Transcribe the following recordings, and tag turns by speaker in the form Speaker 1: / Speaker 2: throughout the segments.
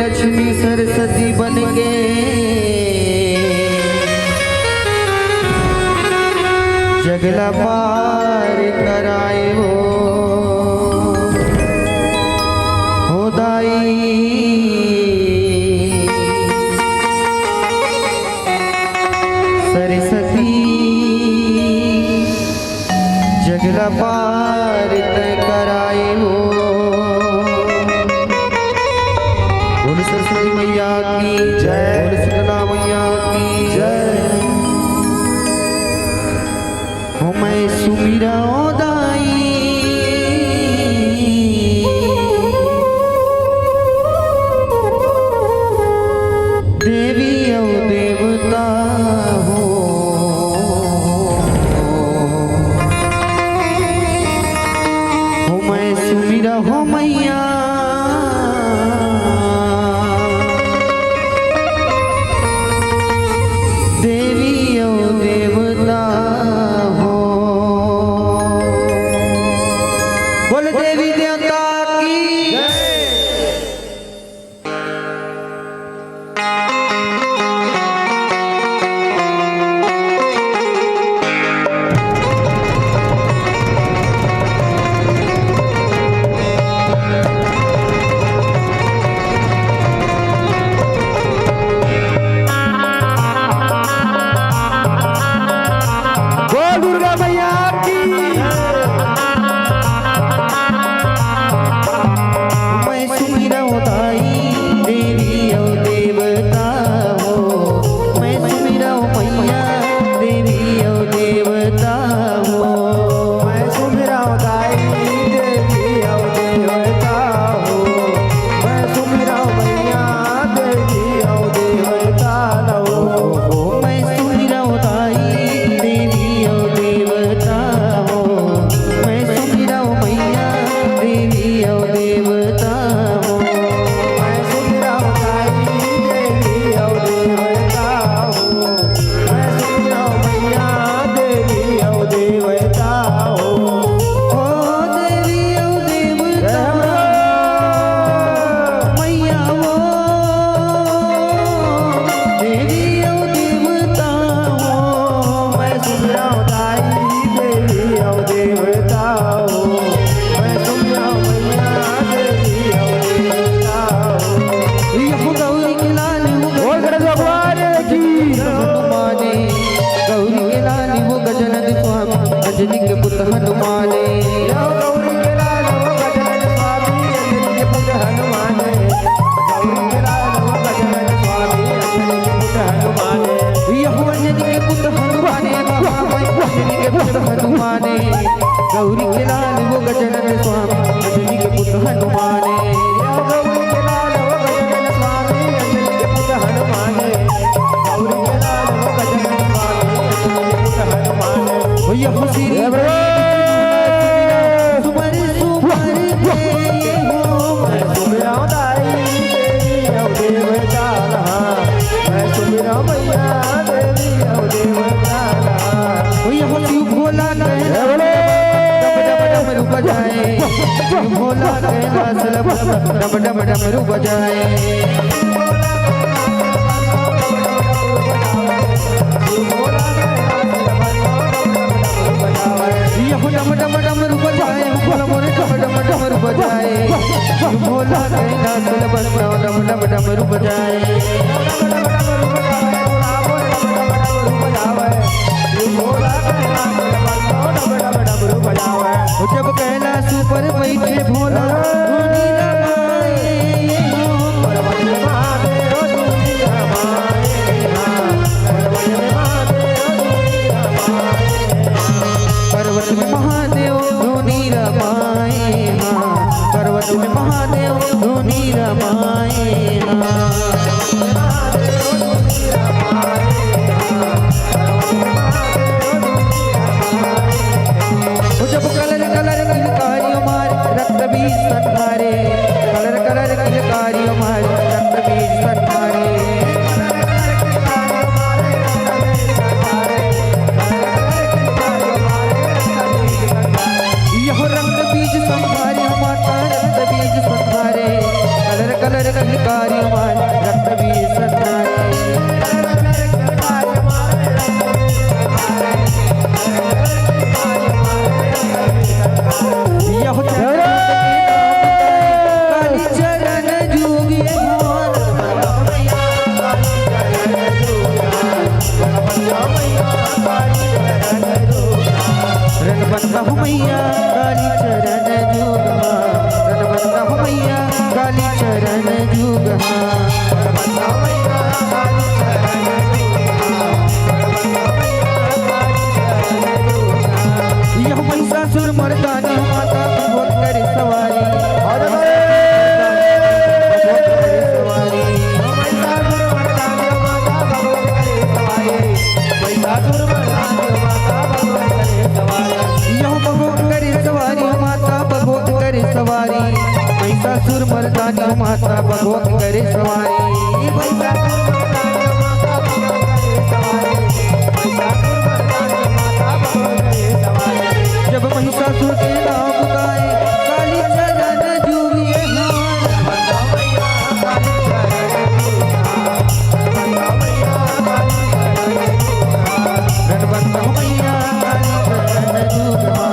Speaker 1: लक्ष्मी सरस्वती बन के जगला पार कराए हो दाई। सरस्वती जगला पार कराए हो। बोल सरस्वती मैया की जय, बोल शीतला मैया की जय। हो मैं सुमिरा दाई देवी औ देवता हो। हो मैं सुमिरा हो मैया देवी औ देवता हो। बोल देवी देवता की दुर्गा मैया की मैं सुमिरा दाई देवी औ देवता हो। मैं सुमिरा मैया देवी औ देवता हो। मैं सुमिरा दाई देवी औ देवता हो। मैं सुमिरा मैया देवी औ देवता हो। मैं सुमिरा दाई देवी औ देवता हो। मैं सुमिरा मैया देवी औ देवता हो। मैं सुमिरा दाई देवी औ देवता हो। मैं सुमिरा मैया देवी औ देवता हो। ओ देवी औ देवता मैया हो। देवी औ देवता हो। मैं सुमिरा दाई देवी औ देवता हो। मैं सुमिरा मैया देवी औ देवता हो। यह गौरी के लाल वो भगवान की हनुमाने। गौरी के लाल वो गजानन स्वामी अंजनी के पुत्र हनुमाने। गौरी के लाल वो गजानन स्वामी अंजनी के पुत्र हनुमाने। गौरी के लाल वो गजानन स्वामी अंजनी के पुत्र हनुमाने। यह अंजनी के पुत्र हनुमाने महामाई अंजनी के पुत्र हनुमाने। गौरी के लाल वो गजानन स्वामी अंजनी के पुत्र हनुमाने। गौरी के लाल वो गजानन स्वामी अंजनी के पुत्र हनुमाने। गौरी के लाल वो गजानन स्वामी अंजनी के पुत्र हनुमाने। यह श्री सुमर सुमर के हो मैं सुमिरा दाई देवी औ देवता रहा। मैं सुमिरा मैया देवी औ देवता रहा। यह शिव भोला डमरू बजाए। शिव भोला कैलाश डम डम डमरू बजाए। यह डम डम डमरू बजाए। बोल मोरे डम डम डमरू बजाए। शिव भोला कैलाश डम डम डमरू बजाए। जब कैलाश पर बैठे भोला धुनी लगाए। पर्वत में महादेव धुनी रमाए। पर्वत में महादेव धुनी रमाए। पर्वत में महादेव धुनी रमाए। जब कलर कलर किलकारी मारे रक्त भी संहारे। कार्य मारे रक्त भी सताए यह काली चरण जुगे रणबंधा हो मैया काली चरण जुगहा रणबंधा हो मैया काली चरण जुगहा यह महिषासुर मर्दानी माता भगवत करे सवारी महिषासुर मर्दानी माता भगवत करे सवारी जब महिषासुर के नाम गाए काली चरण जुगिए रणबंधा मैया काली चरण जुगहा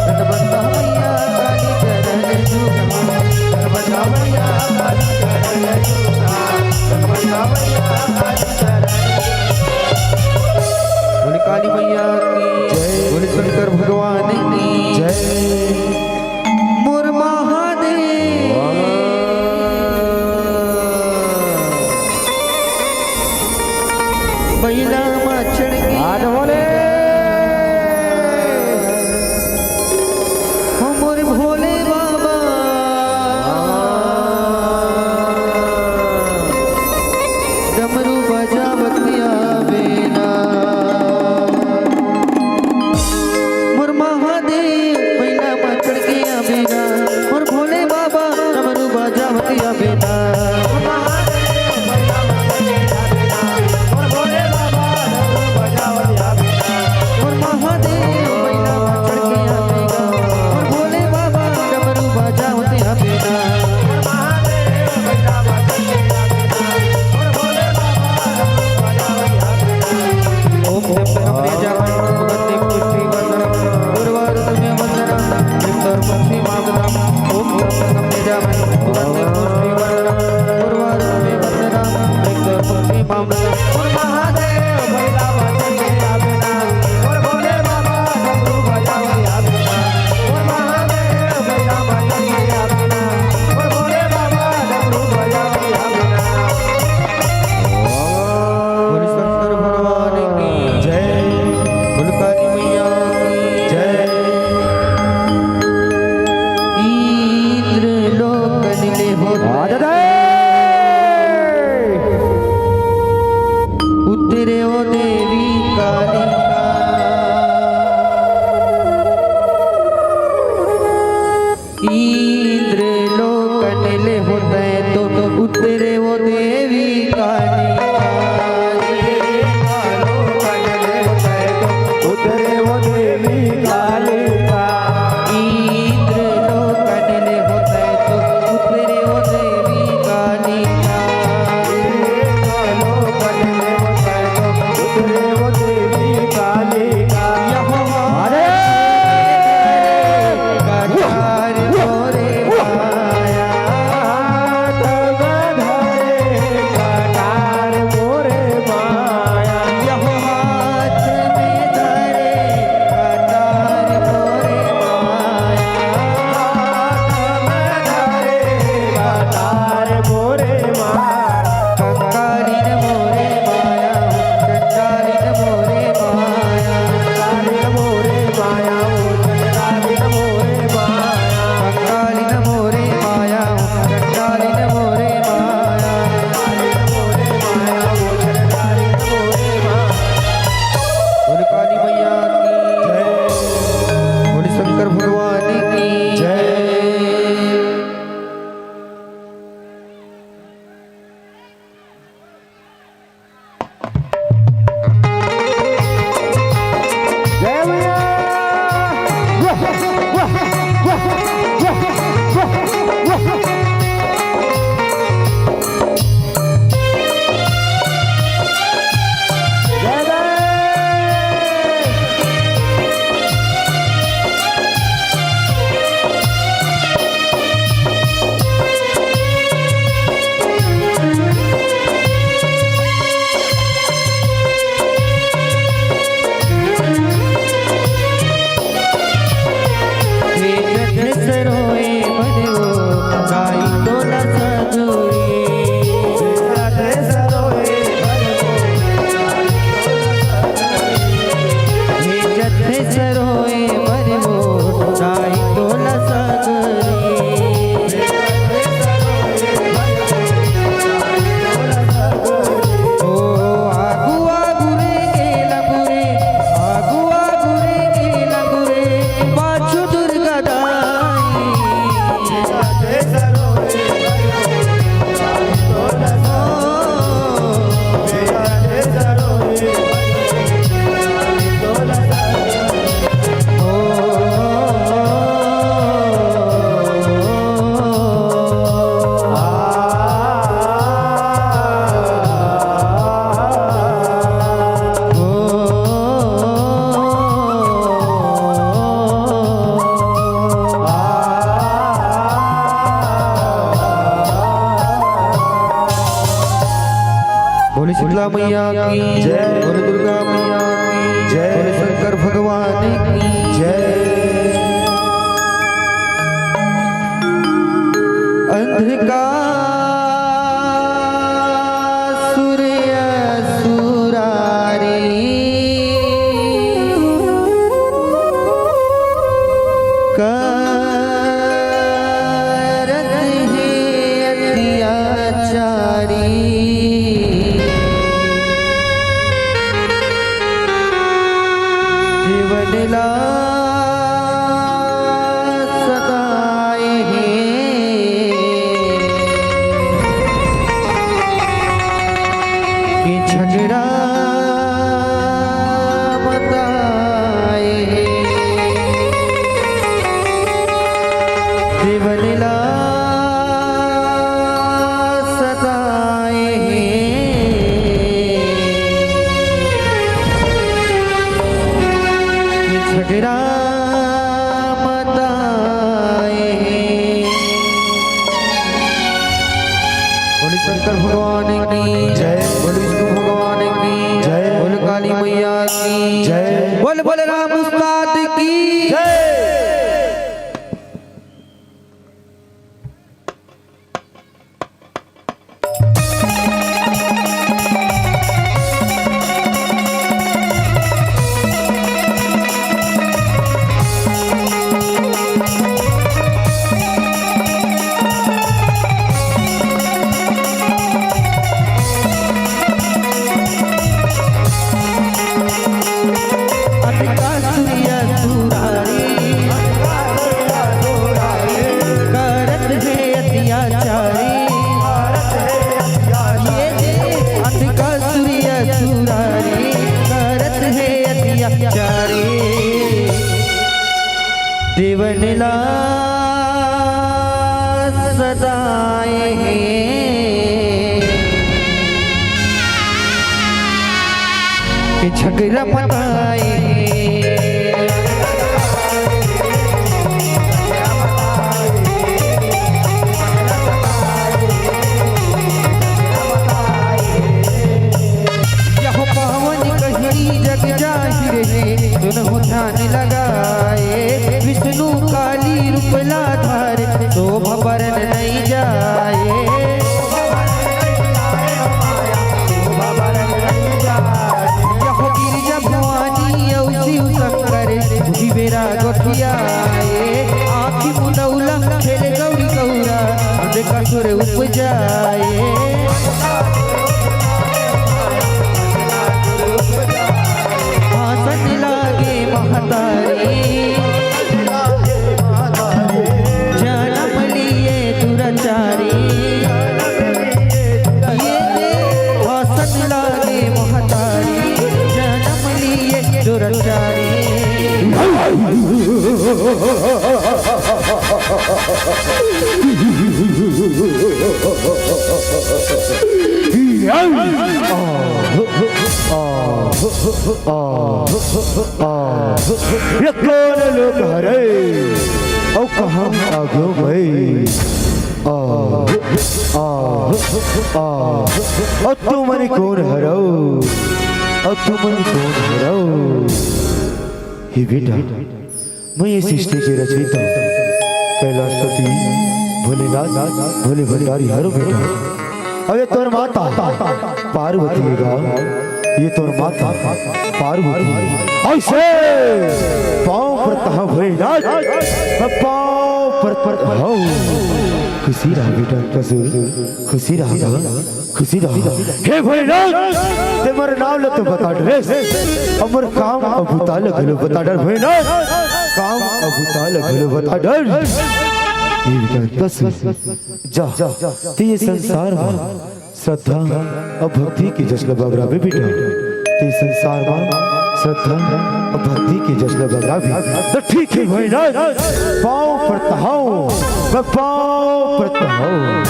Speaker 1: रणबंधा मैया काली चरण जुगहा रणबंधा मैया काली चरण जुगहा रणबंधा मैया काली चरण बोले काली मैया की जय बोले शंकर भगवान की जय मोर महादेव बैला माछड़ की आज बोले मोर भोले बाबा डमरू बजावतिया बेना मोर महादेव बैला माछड़ के बेना मोर भोले बाबा डमरू बजावतिया बेना बोले शीतला मैया की जय, बोले दुर्गा मैया की जय, बोले शंकर भगवान की जय। अंधकार सूर्य सुरारी करत है अत्याचारी, जीवन ला सदाए हैं कि झगड़ा बताए हैं, जीवन ला सदाए हैं कि झगड़ा बताए हैं। बोले शंकर भगवान की जय, बोले विष्णु भगवान की जय, बोले काली मैया की जय, बोले बोले राम उस्ताद की जय। जीवन ला सदाए हैं कि झगड़ा बताए यह पावन कही जग जाहिर है, सुनहु ध्यान लगाए। विष्णु काली रूपला धारे, शोभा बरन नहीं जाए। यह गिरिजा भवानी औ शिव शंकर बेरा गोठियाए। आँखी मुदौला खेले गौरी गौरा, देखा सुर उपजाए। भाषण लागे महतारी, जन्म लिए दुराचारी। ये भाषण लागे महतारी, जन्म लिए दुराचारी।
Speaker 2: ये कौन लोग हरे और कहाँ आ गयो भाई। और तू मनी कौन हरो, और तू मनी कौन हरो। हे बेटा, मैं ये सृष्टि के रचयिता कैलाशपति भोलेनाथ भोले भंडारी हरो बेटा। अबे तोर माता पार्वती गा, ये तोर माता पार्वती ऐसे पाँव पर तहा भोलेनाथ, पाँव पर हो। खुशी रहा बेटा, कसूर खुशी रहा, खुशी रहा। हे भोलेनाथ, ते मर नाम ले तो बता ड्रेस, अमर काम अभूता लगलो बता डर भोलेनाथ, काम अभूता लगलो बता डर। ये बेटा कसूर जा, ते ये संसार में श्रद्धा और भक्ति की जश्न बगरा भी बेटा। ते संसार में श्रद्धा और भक्ति की जश्न बगरा भी तो ठीक है भाई ना। पाँव पड़ता हूँ मैं, पाँव पड़ता हूँ।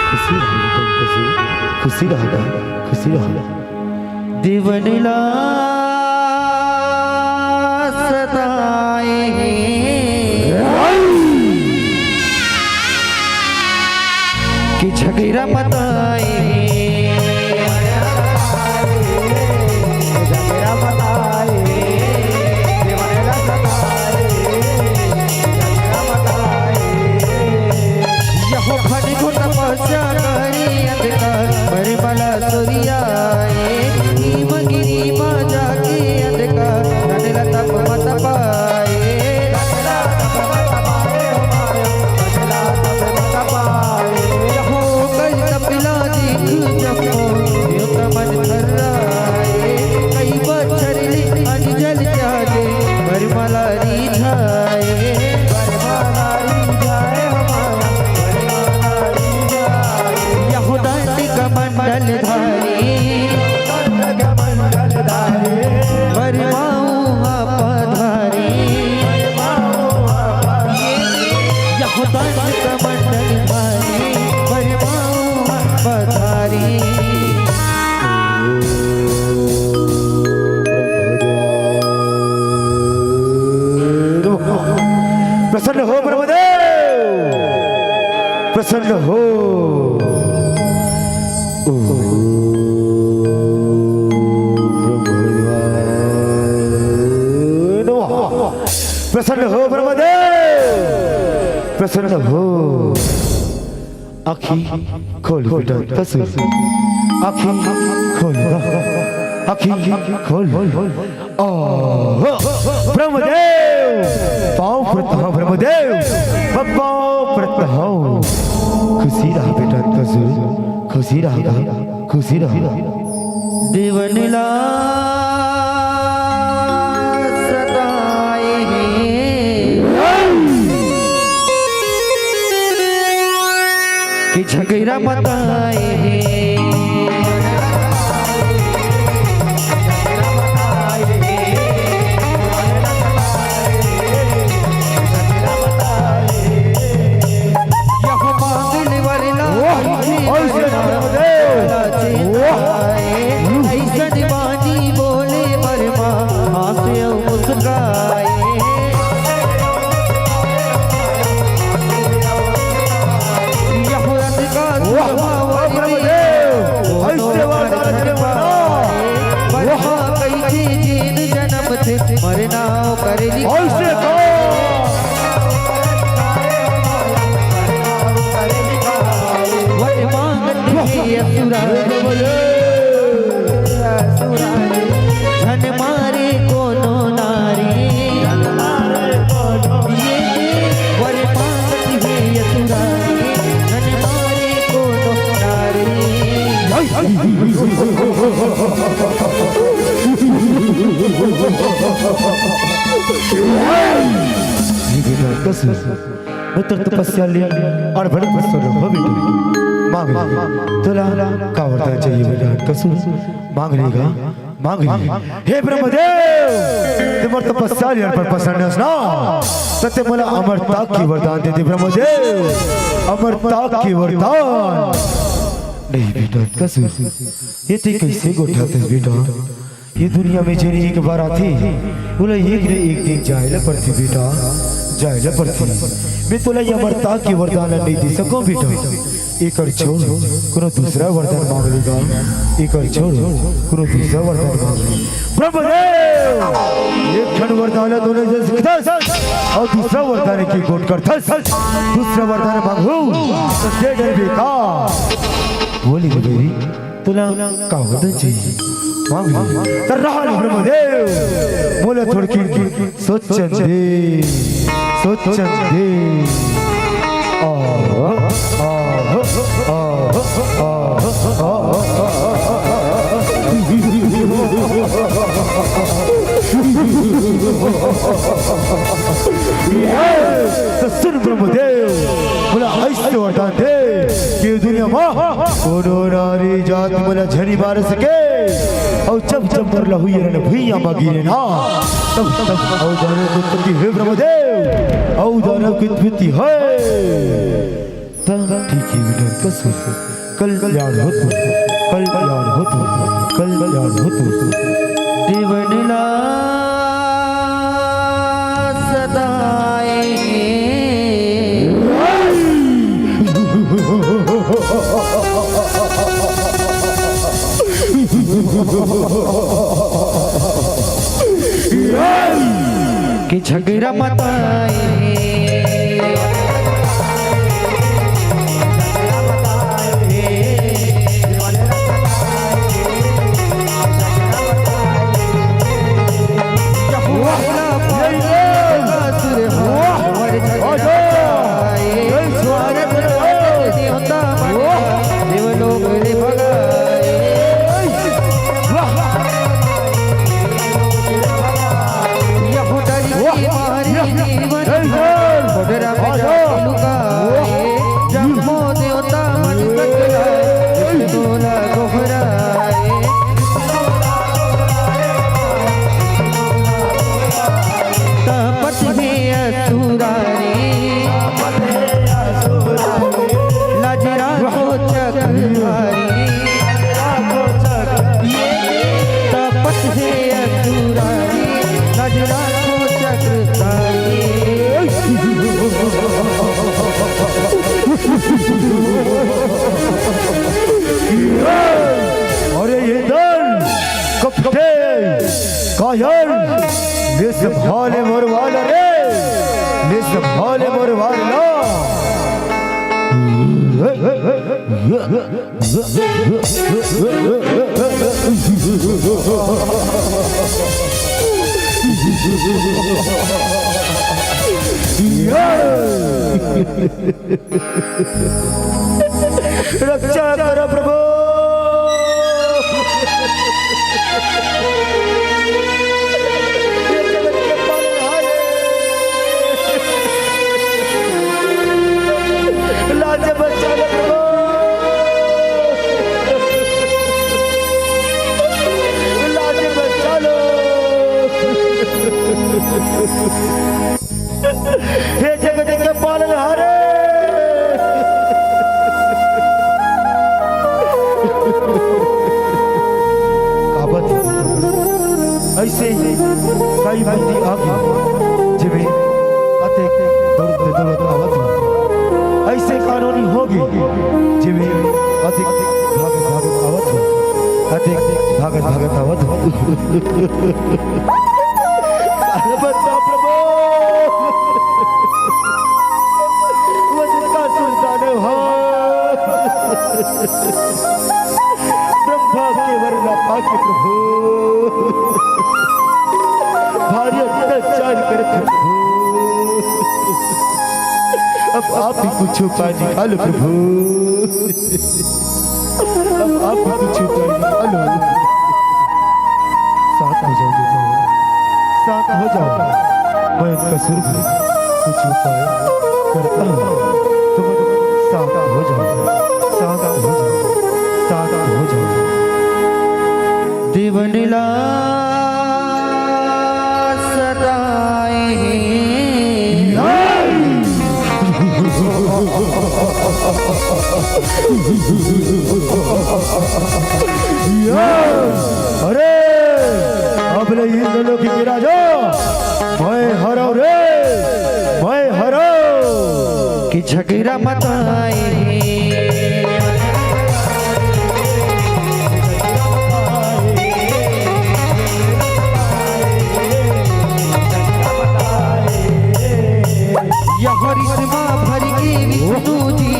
Speaker 2: खुशी रहा, खुशी रहा, खुशी रहा।
Speaker 1: जीवन ला सदाए कि झगड़ा बताए। मंडल धारी वर्माओं पधारी यह दंड मंडल धारी वर्माओं पधारी
Speaker 2: प्रसन्न हो ब्रह्मदेव, प्रसन्न हो। प्रसन्न हो ब्रह्मदेव, प्रसन्न हो। आँखी खोल बेटा, कसो आँखी खोल, आँखी खोल। ब्रह्मदेव पाँव पड़ता हूँ, ब्रह्मदेव पाँव पड़ता हूँ। खुशी रहा बेटा, कसो खुशी रहा, खुशी रहा।
Speaker 1: देवनीला सताए कि झगड़ा बताए मरना कर धन मारे कोनो नारी ये वर मांगत है असुरारी धन मारे कोनो नारी
Speaker 2: तपस्या लिया और बड़े मांग तुला का वरदान चाहिए बेटा, कसू मांग लेगा, मांग लेगा। हे ब्रह्मदेव तुम तपस्या लिया पर प्रसन्न ना सत्य मला अमरता की वरदान दे दे ब्रह्मदेव, अमरता की वरदान। नहीं बेटा कसू ये ते कैसे गोठाते बेटा, ये दुनिया में जेनी एक बार आती बोले एक न एक दिन जायला पड़ती बेटा, जायला पड़ती। मैं तुला ये अमरता की वरदान नहीं दे सकूं बेटा, एक और छोड़ कोनो दूसरा वरदान मांग लेगा, एक और छोड़ कोनो दूसरा वरदान मांग लेगा। ब्रह्मदेव एक क्षण वरदान दोनों जैसे और दूसरा वरदान की गोट कर दूसरा वरदान मांगो तो दे डर बेटा। बोली बेरी तुला का वरदान चाहिए मांग ले तर रहा ब्रह्मदेव बोले थोड़ी सोचन दे, सोचन दे। सुन ब्रह्मदेव बोला ऐसे वरदान दे कि दुनिया में कोनो नारी जात मला झनी मार सके और जब जब मर लहुई रण भैया मागी ना तब तब औदान कुत्ती है ब्रह्मदेव, औदान कुत्ती है तब ठीक है बेटा कसो कल्याण हो तो, कल्याण हो तो, कल्याण हो तो।
Speaker 1: देवनीला सदाए कि झगड़ा मताए दोहराए तपत है असुरारी लाज राखो चक्रधारी तपत है असुरारी लाज राखो चक्रधारी
Speaker 2: अरे ये दल कपटे कायर ले संभाले मोरवाला रे ले संभाले मोरवाला रक्षा करो प्रभु लाज बचा लो प्रभु लाज बचा लो हे जगत के पालनहारे ऐसे कई बंदी आगे जिमें अतेक दौलत आवत ऐसे कानूनी होगी जिमें अधिक भागत आवत अधिक भागत आवत बता प्रभु वचन का सुल्तान हो ब्रह्मा के वरना पाके प्रभु भारी अत्याचार करते प्रभु अब आप ही कुछ उपाय निकालो प्रभु अब आप ही कुछ उपाय निकालो साथ हो जाओ साथ हो जाओ मैं इनका सिर कुछ उपाय करता हूँ तुम साथ हो जाओ साथ हो जाओ साथ हो जाओ
Speaker 1: देवनीला सदाए
Speaker 2: अरे अब ले इन दोनों की गिरा जो मैं हराओ रे मैं हराओ
Speaker 1: कि झगड़ा मत आए हरिश्मा भर के विष्णु जी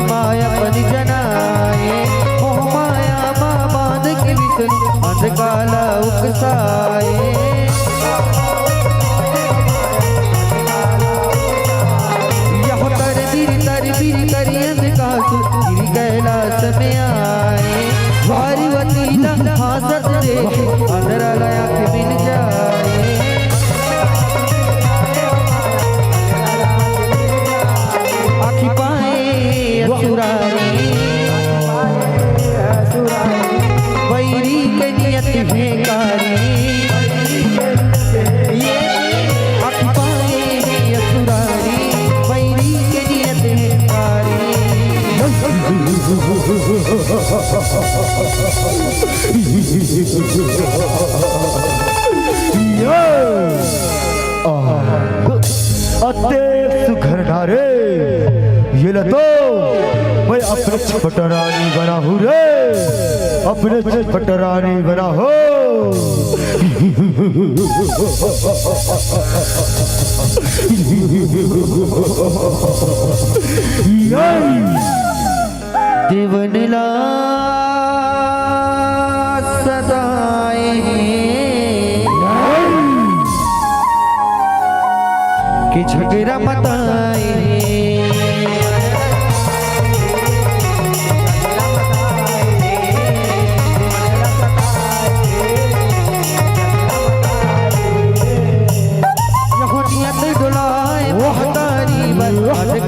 Speaker 1: माया पन जनाए मोह माया माँ बांध के विष्णु अंधकाला उकसाए यह तर बीर करी अंधकासुर गिर कैलाश में आए पार्वती हासत देखे अंधरा लया के मिल जाए वैरी के नियत है कारी ये अख पाए है असुरारी वैरी के नियत है कारी
Speaker 2: अते सुघर नारे ये लतो मैं अपने छपटरानी बना हूँ रे अपने छपटरानी बना हो
Speaker 1: देवनीला सदाए कि झगड़ा मत आए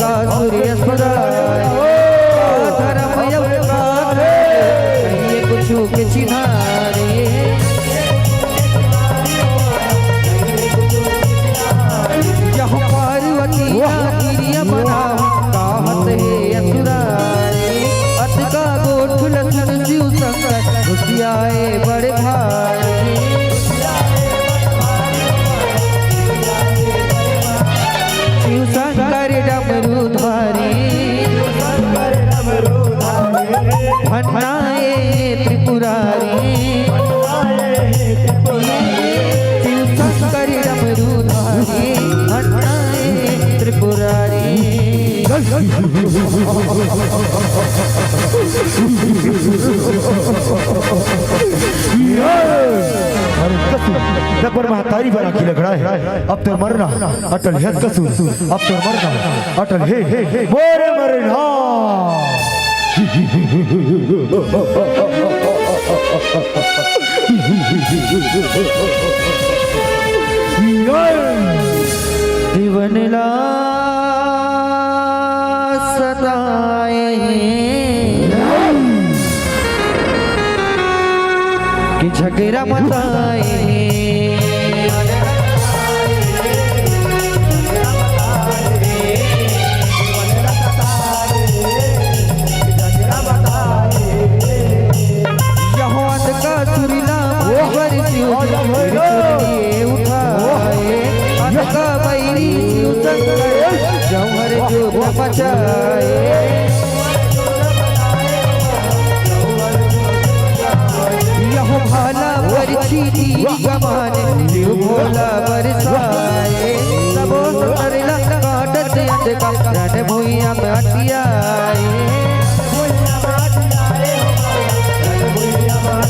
Speaker 1: का सूर्य सुराए धर्म चूक चिन्हारे यह पार्वती गिरिया बना कहत है असुरारे अत का गोठुल सुन शिव शंकर घुसियाए बड़े भारी शिव शंकर डमरूधारी भंडाए त्रिपुरारी शिव शंकर डमरूधारी भंडाए त्रिपुरारी
Speaker 2: जबर महतारी बना के लग रहा है अब तो मरना अटल है कसूर अब तो मरना अटल है मोरे मरना
Speaker 1: जीवनला सताए कि झगड़ा मचाए जौहर जो बचाए यह भाला बरछी कमान शिव भोला बरसाए सबो सरला काटत अंधका रण भुइया में हटियाए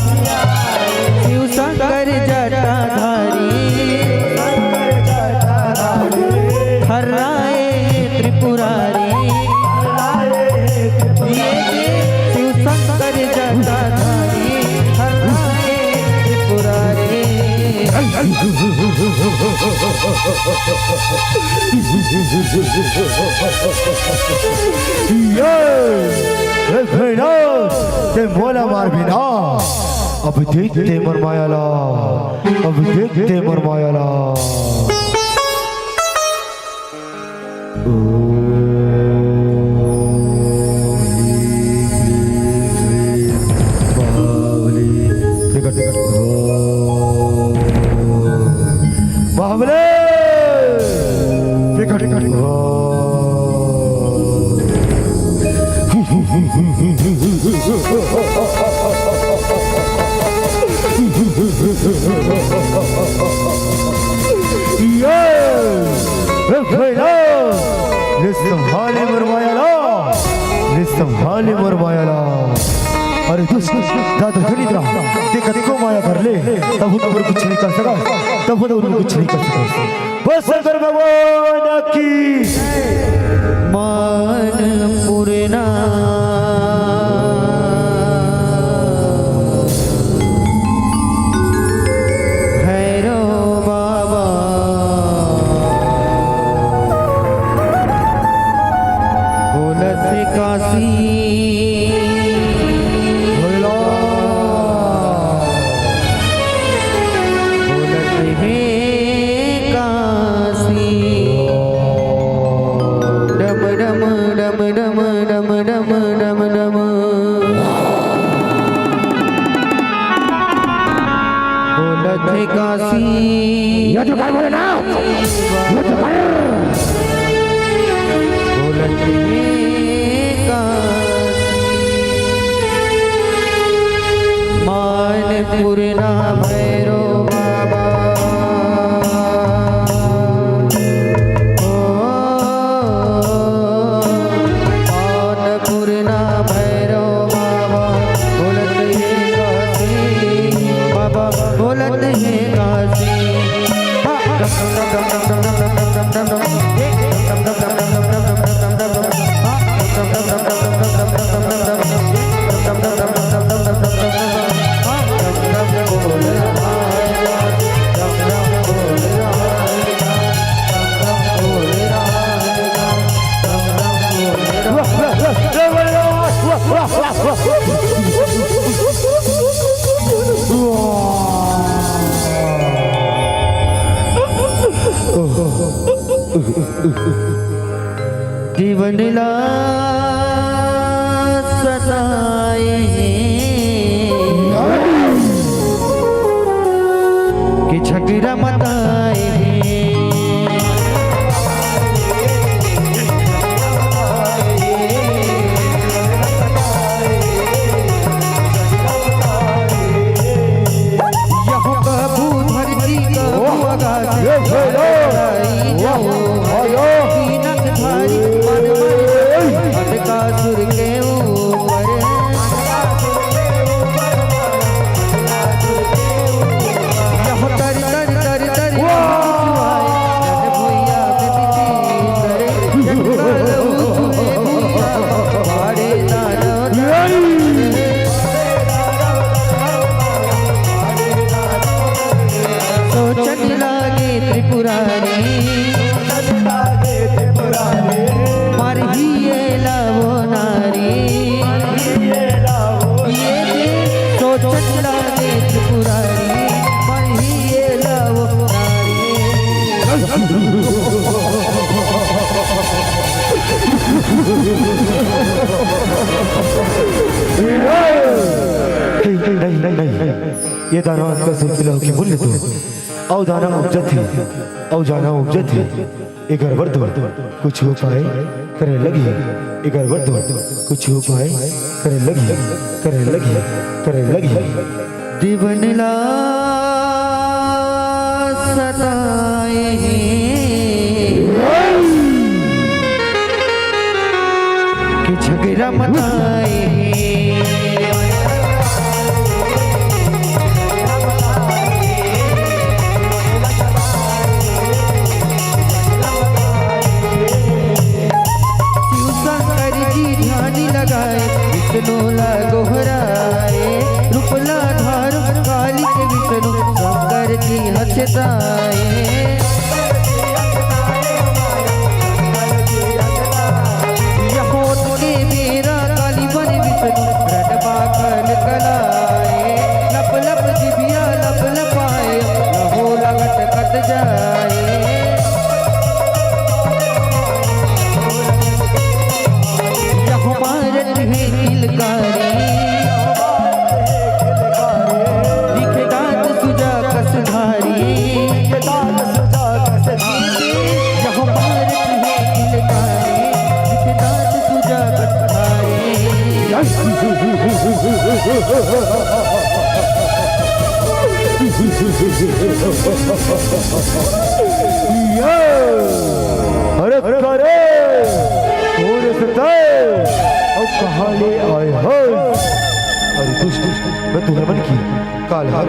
Speaker 1: शिव शंकर जटाधारी हराए त्रिपुरारी शिव शंकर जटाधारी हराए त्रिपुरारी
Speaker 2: ते मोला मार बिना अब देखते मर मायाला अब देखते मर मायाला बाहुबली संभाले मरवायाला अरे दादा दरिद्रा देखा देखो माया कर ले तब तो कुछ नहीं कर सका तब तो कुछ नहीं कर सका बस शंकर भगवान की
Speaker 1: मान पूर्णा भैरव बाबा बोलत काशी काशी
Speaker 2: ये तो काय बोले ना ये तो काय
Speaker 1: बोलत मान पूर्णा भैरव बाबा मान पूर्णा भैरव बाबा बोलत काशी बाबा बोलत है काशी
Speaker 2: जीवन ला सताए कि झगड़ा मताए नहीं ये दाना का सिलसिला की मूल्य तो औ दाना उपजत है औ जाना उपजत है एक गड़बड़ तो कुछ हो पाए करे लगी एक गड़बड़ तो कुछ हो पाए करे लगी जीवन ला सताए कि झगड़ा मताए विष्णु गोहराए रूपला धार काली के विष्णु शंकर की हचताए यहोत के मेरा काली बन विष्णु रटवा कल कलाए लप लप जिबिया लप लपाए लहो लगट कट जाए अरे करे और सताए और कहाँ ले आए हो अरे दुष्ट मैं तू हरमन की काल हर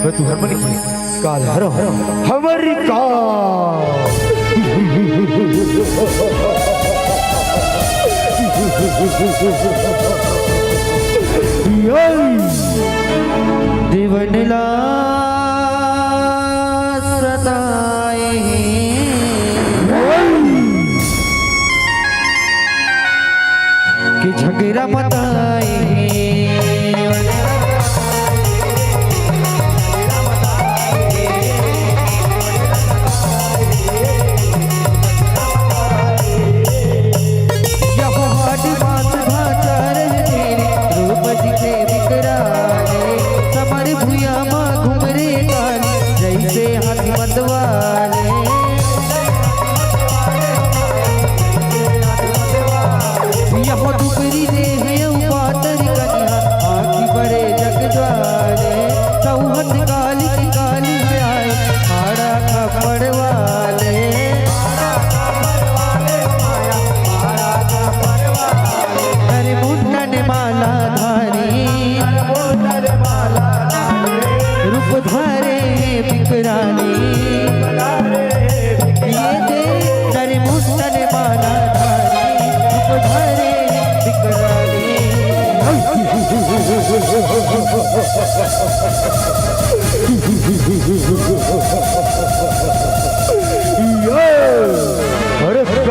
Speaker 2: मैं तू हरमन की काल हर हमारी जीवन ला सताए कि झगड़ा मताए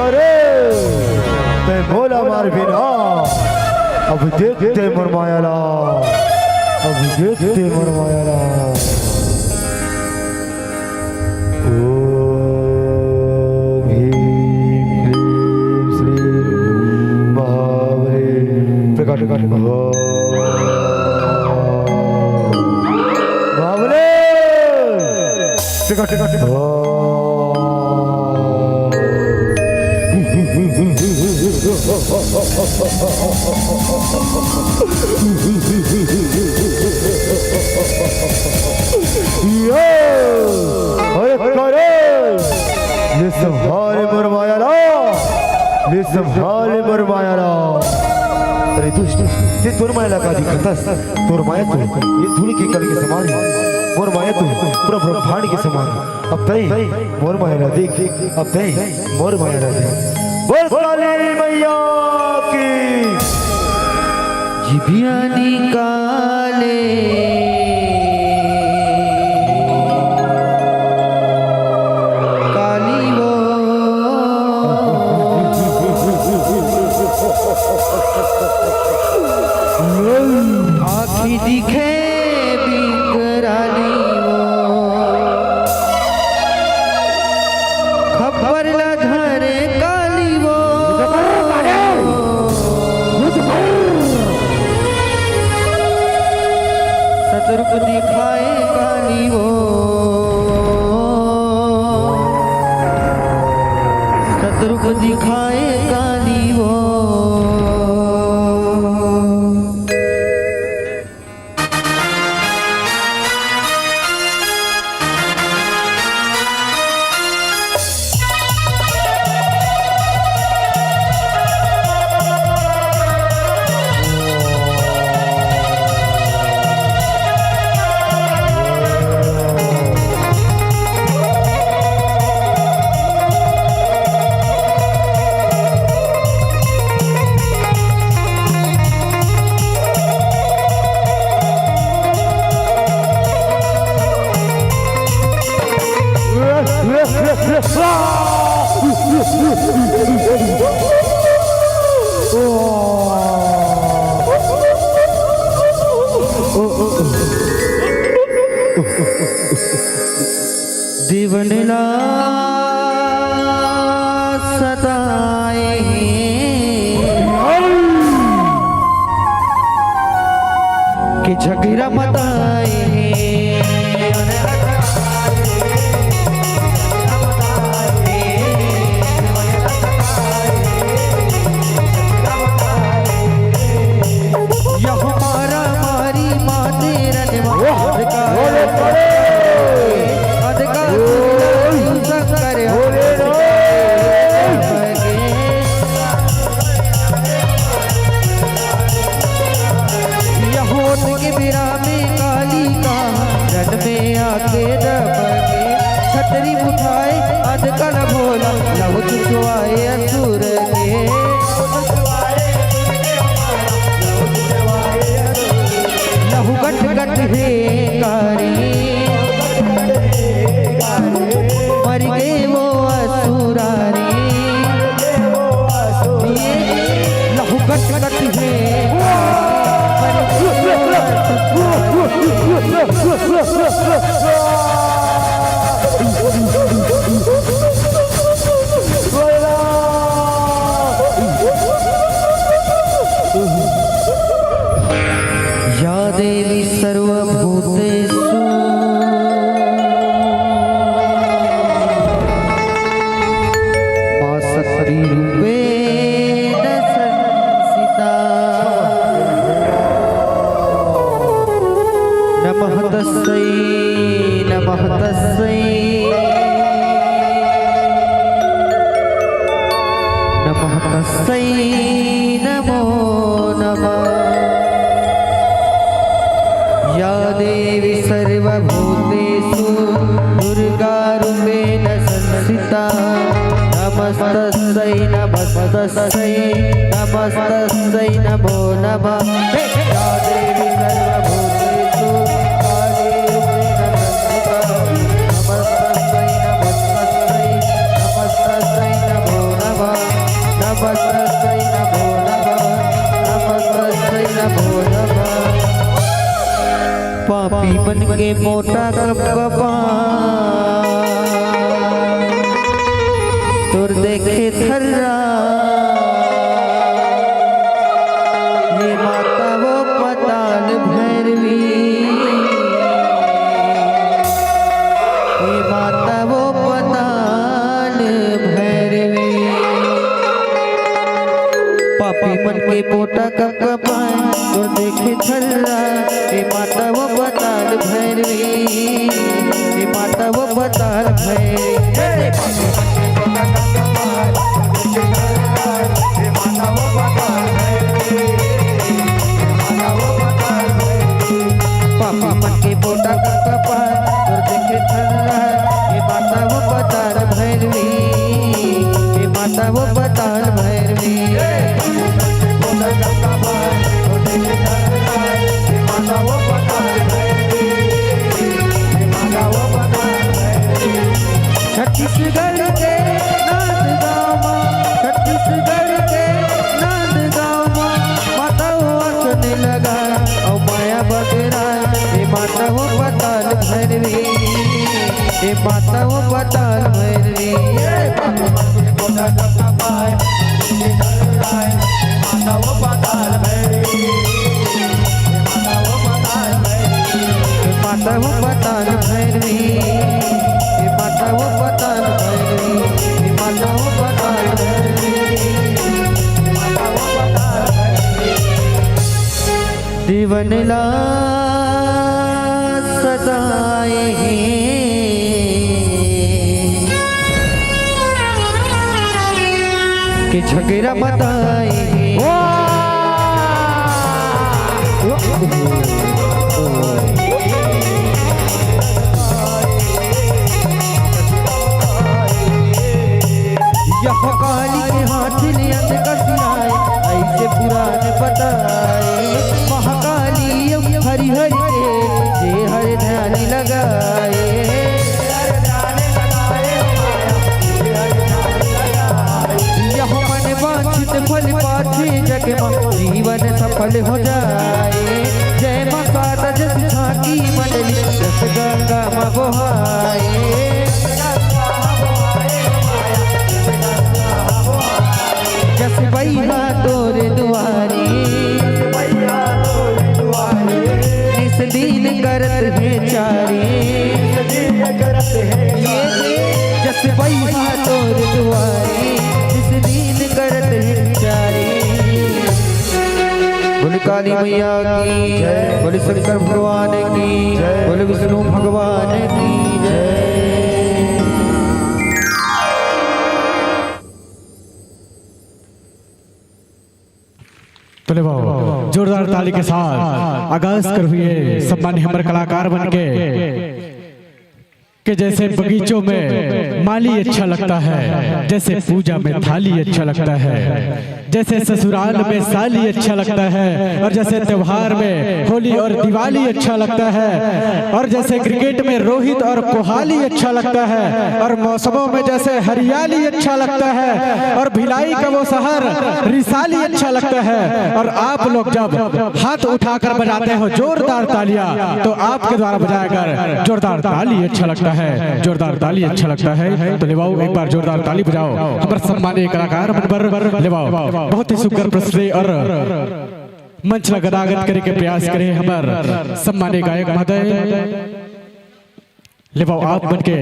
Speaker 2: अरे मैं बोला मार बिना अब देखते मरमायाला अब देखते मरमायाला ओम ह्रीं क्लीं श्रीं बाबले अरे दुष्ट ते तोर मायाला का दिखतास तोर माया तू ये धूल के कल के समान मोर माया तू पूरा ब्रह्मांड के समान अब तई मोर माया देख अब तई मोर माया देख बोल काली मैया की
Speaker 1: जिबिया निकाले काली वो आँखी दिखे बिकराली वो खबर ला धरे काली वो सतर्क दिखाए काली वो सतर्क दिखाए काली वो दिवनला सताए कि झगड़ा मताए यह मारा मारी माते रनवार का छतरी उठाए अधकल भोला लव चुचवाए असुर के लहू गट गट हे कारी मर गए वो असुरारी लहू गट गट हे या देवी सर्वभूतेषु मा शक्ति रूपेण संस्थिता नमः तस्यै नमः तस्यै नमः तस्यै नमो नमः या देवी सर्वभूतेषु दुर्गारूपेण संस्थिता नमस्तस्यै नमस्तस्यै नमस्तस्यै नमो नमः या देवी सर्वभूतेषु कालीरूपेण संस्थिता नमस्तस्यै नमस्तस्यै नमस्तस्यै नमो नमः नमस्तस्यै नमो नमः नमस्तस्यै नमो नमः पापी बन के मोटा कपा तुर देखे थर्रा ये बताल भैरवी हे माता वो बताल पापा मन के पोटा का कपाल और देखे थर्रा हे माता वो बताल भैरवी हे माता वो बताल भैरवी छत्तीसगढ़ के नांद गाँव छत्तीसगढ़ के नांद गाँव माता वो सुन लगा और माया बगरा हे माता वो बताल भैरवी हे माता वो बताल भैरवी माता वो बताल भैरवी हे माता वो बताल भैरवी हे माता वो बताल भैरवी जीवन ला सदाए कि झगड़ा बताए यह काली के हाथ लियत कसियाए ऐसे पुराण बताए महाकाली हरि हरि के जे हर ध्यान लगाए यह मन वांछित फल पाछे जग में जीवन सफल हो जाए जय माता जस झांकी मंडली जस गंगा मां बहाए जस बैया तोर दुआरी निस दीन करत है चारी जस बैया तोर दुआरी निस दीन करत है चारी बोले काली मैया की बोले शंकर भगवान की बोले विष्णु भगवान की जय।
Speaker 3: तो ले जोरदार ताली के साथ आगाज कर हुए सम्मानित हमारे कलाकार बन के कि जैसे बगीचों में माली अच्छा लगता है, जैसे पूजा में थाली अच्छा लगता है, जैसे ससुराल में साली अच्छा लगता है, और जैसे त्योहार में होली और दिवाली अच्छा लगता है, और जैसे क्रिकेट में रोहित और कोहली अच्छा लगता है, और मौसमों में जैसे हरियाली अच्छा लगता है, और भिलाई का वो शहर रिसाली अच्छा लगता है। और आप लोग जब हाथ उठाकर बजाते हो जोरदार तालियां, तो आपके द्वारा बजाया कर जोरदार ताली अच्छा लगता है, जोरदार ताली अच्छा लगता है। तो लेवाओ एक बार जोरदार ताली बजाओ हमारे सम्मानित कलाकार बनबर लेवाओ, बहुत ही सुंदर प्रस्तुति और मंच गदागद करे के प्रयास करे हमारे सम्मानित गायक महोदय। लेवाओ आप बन के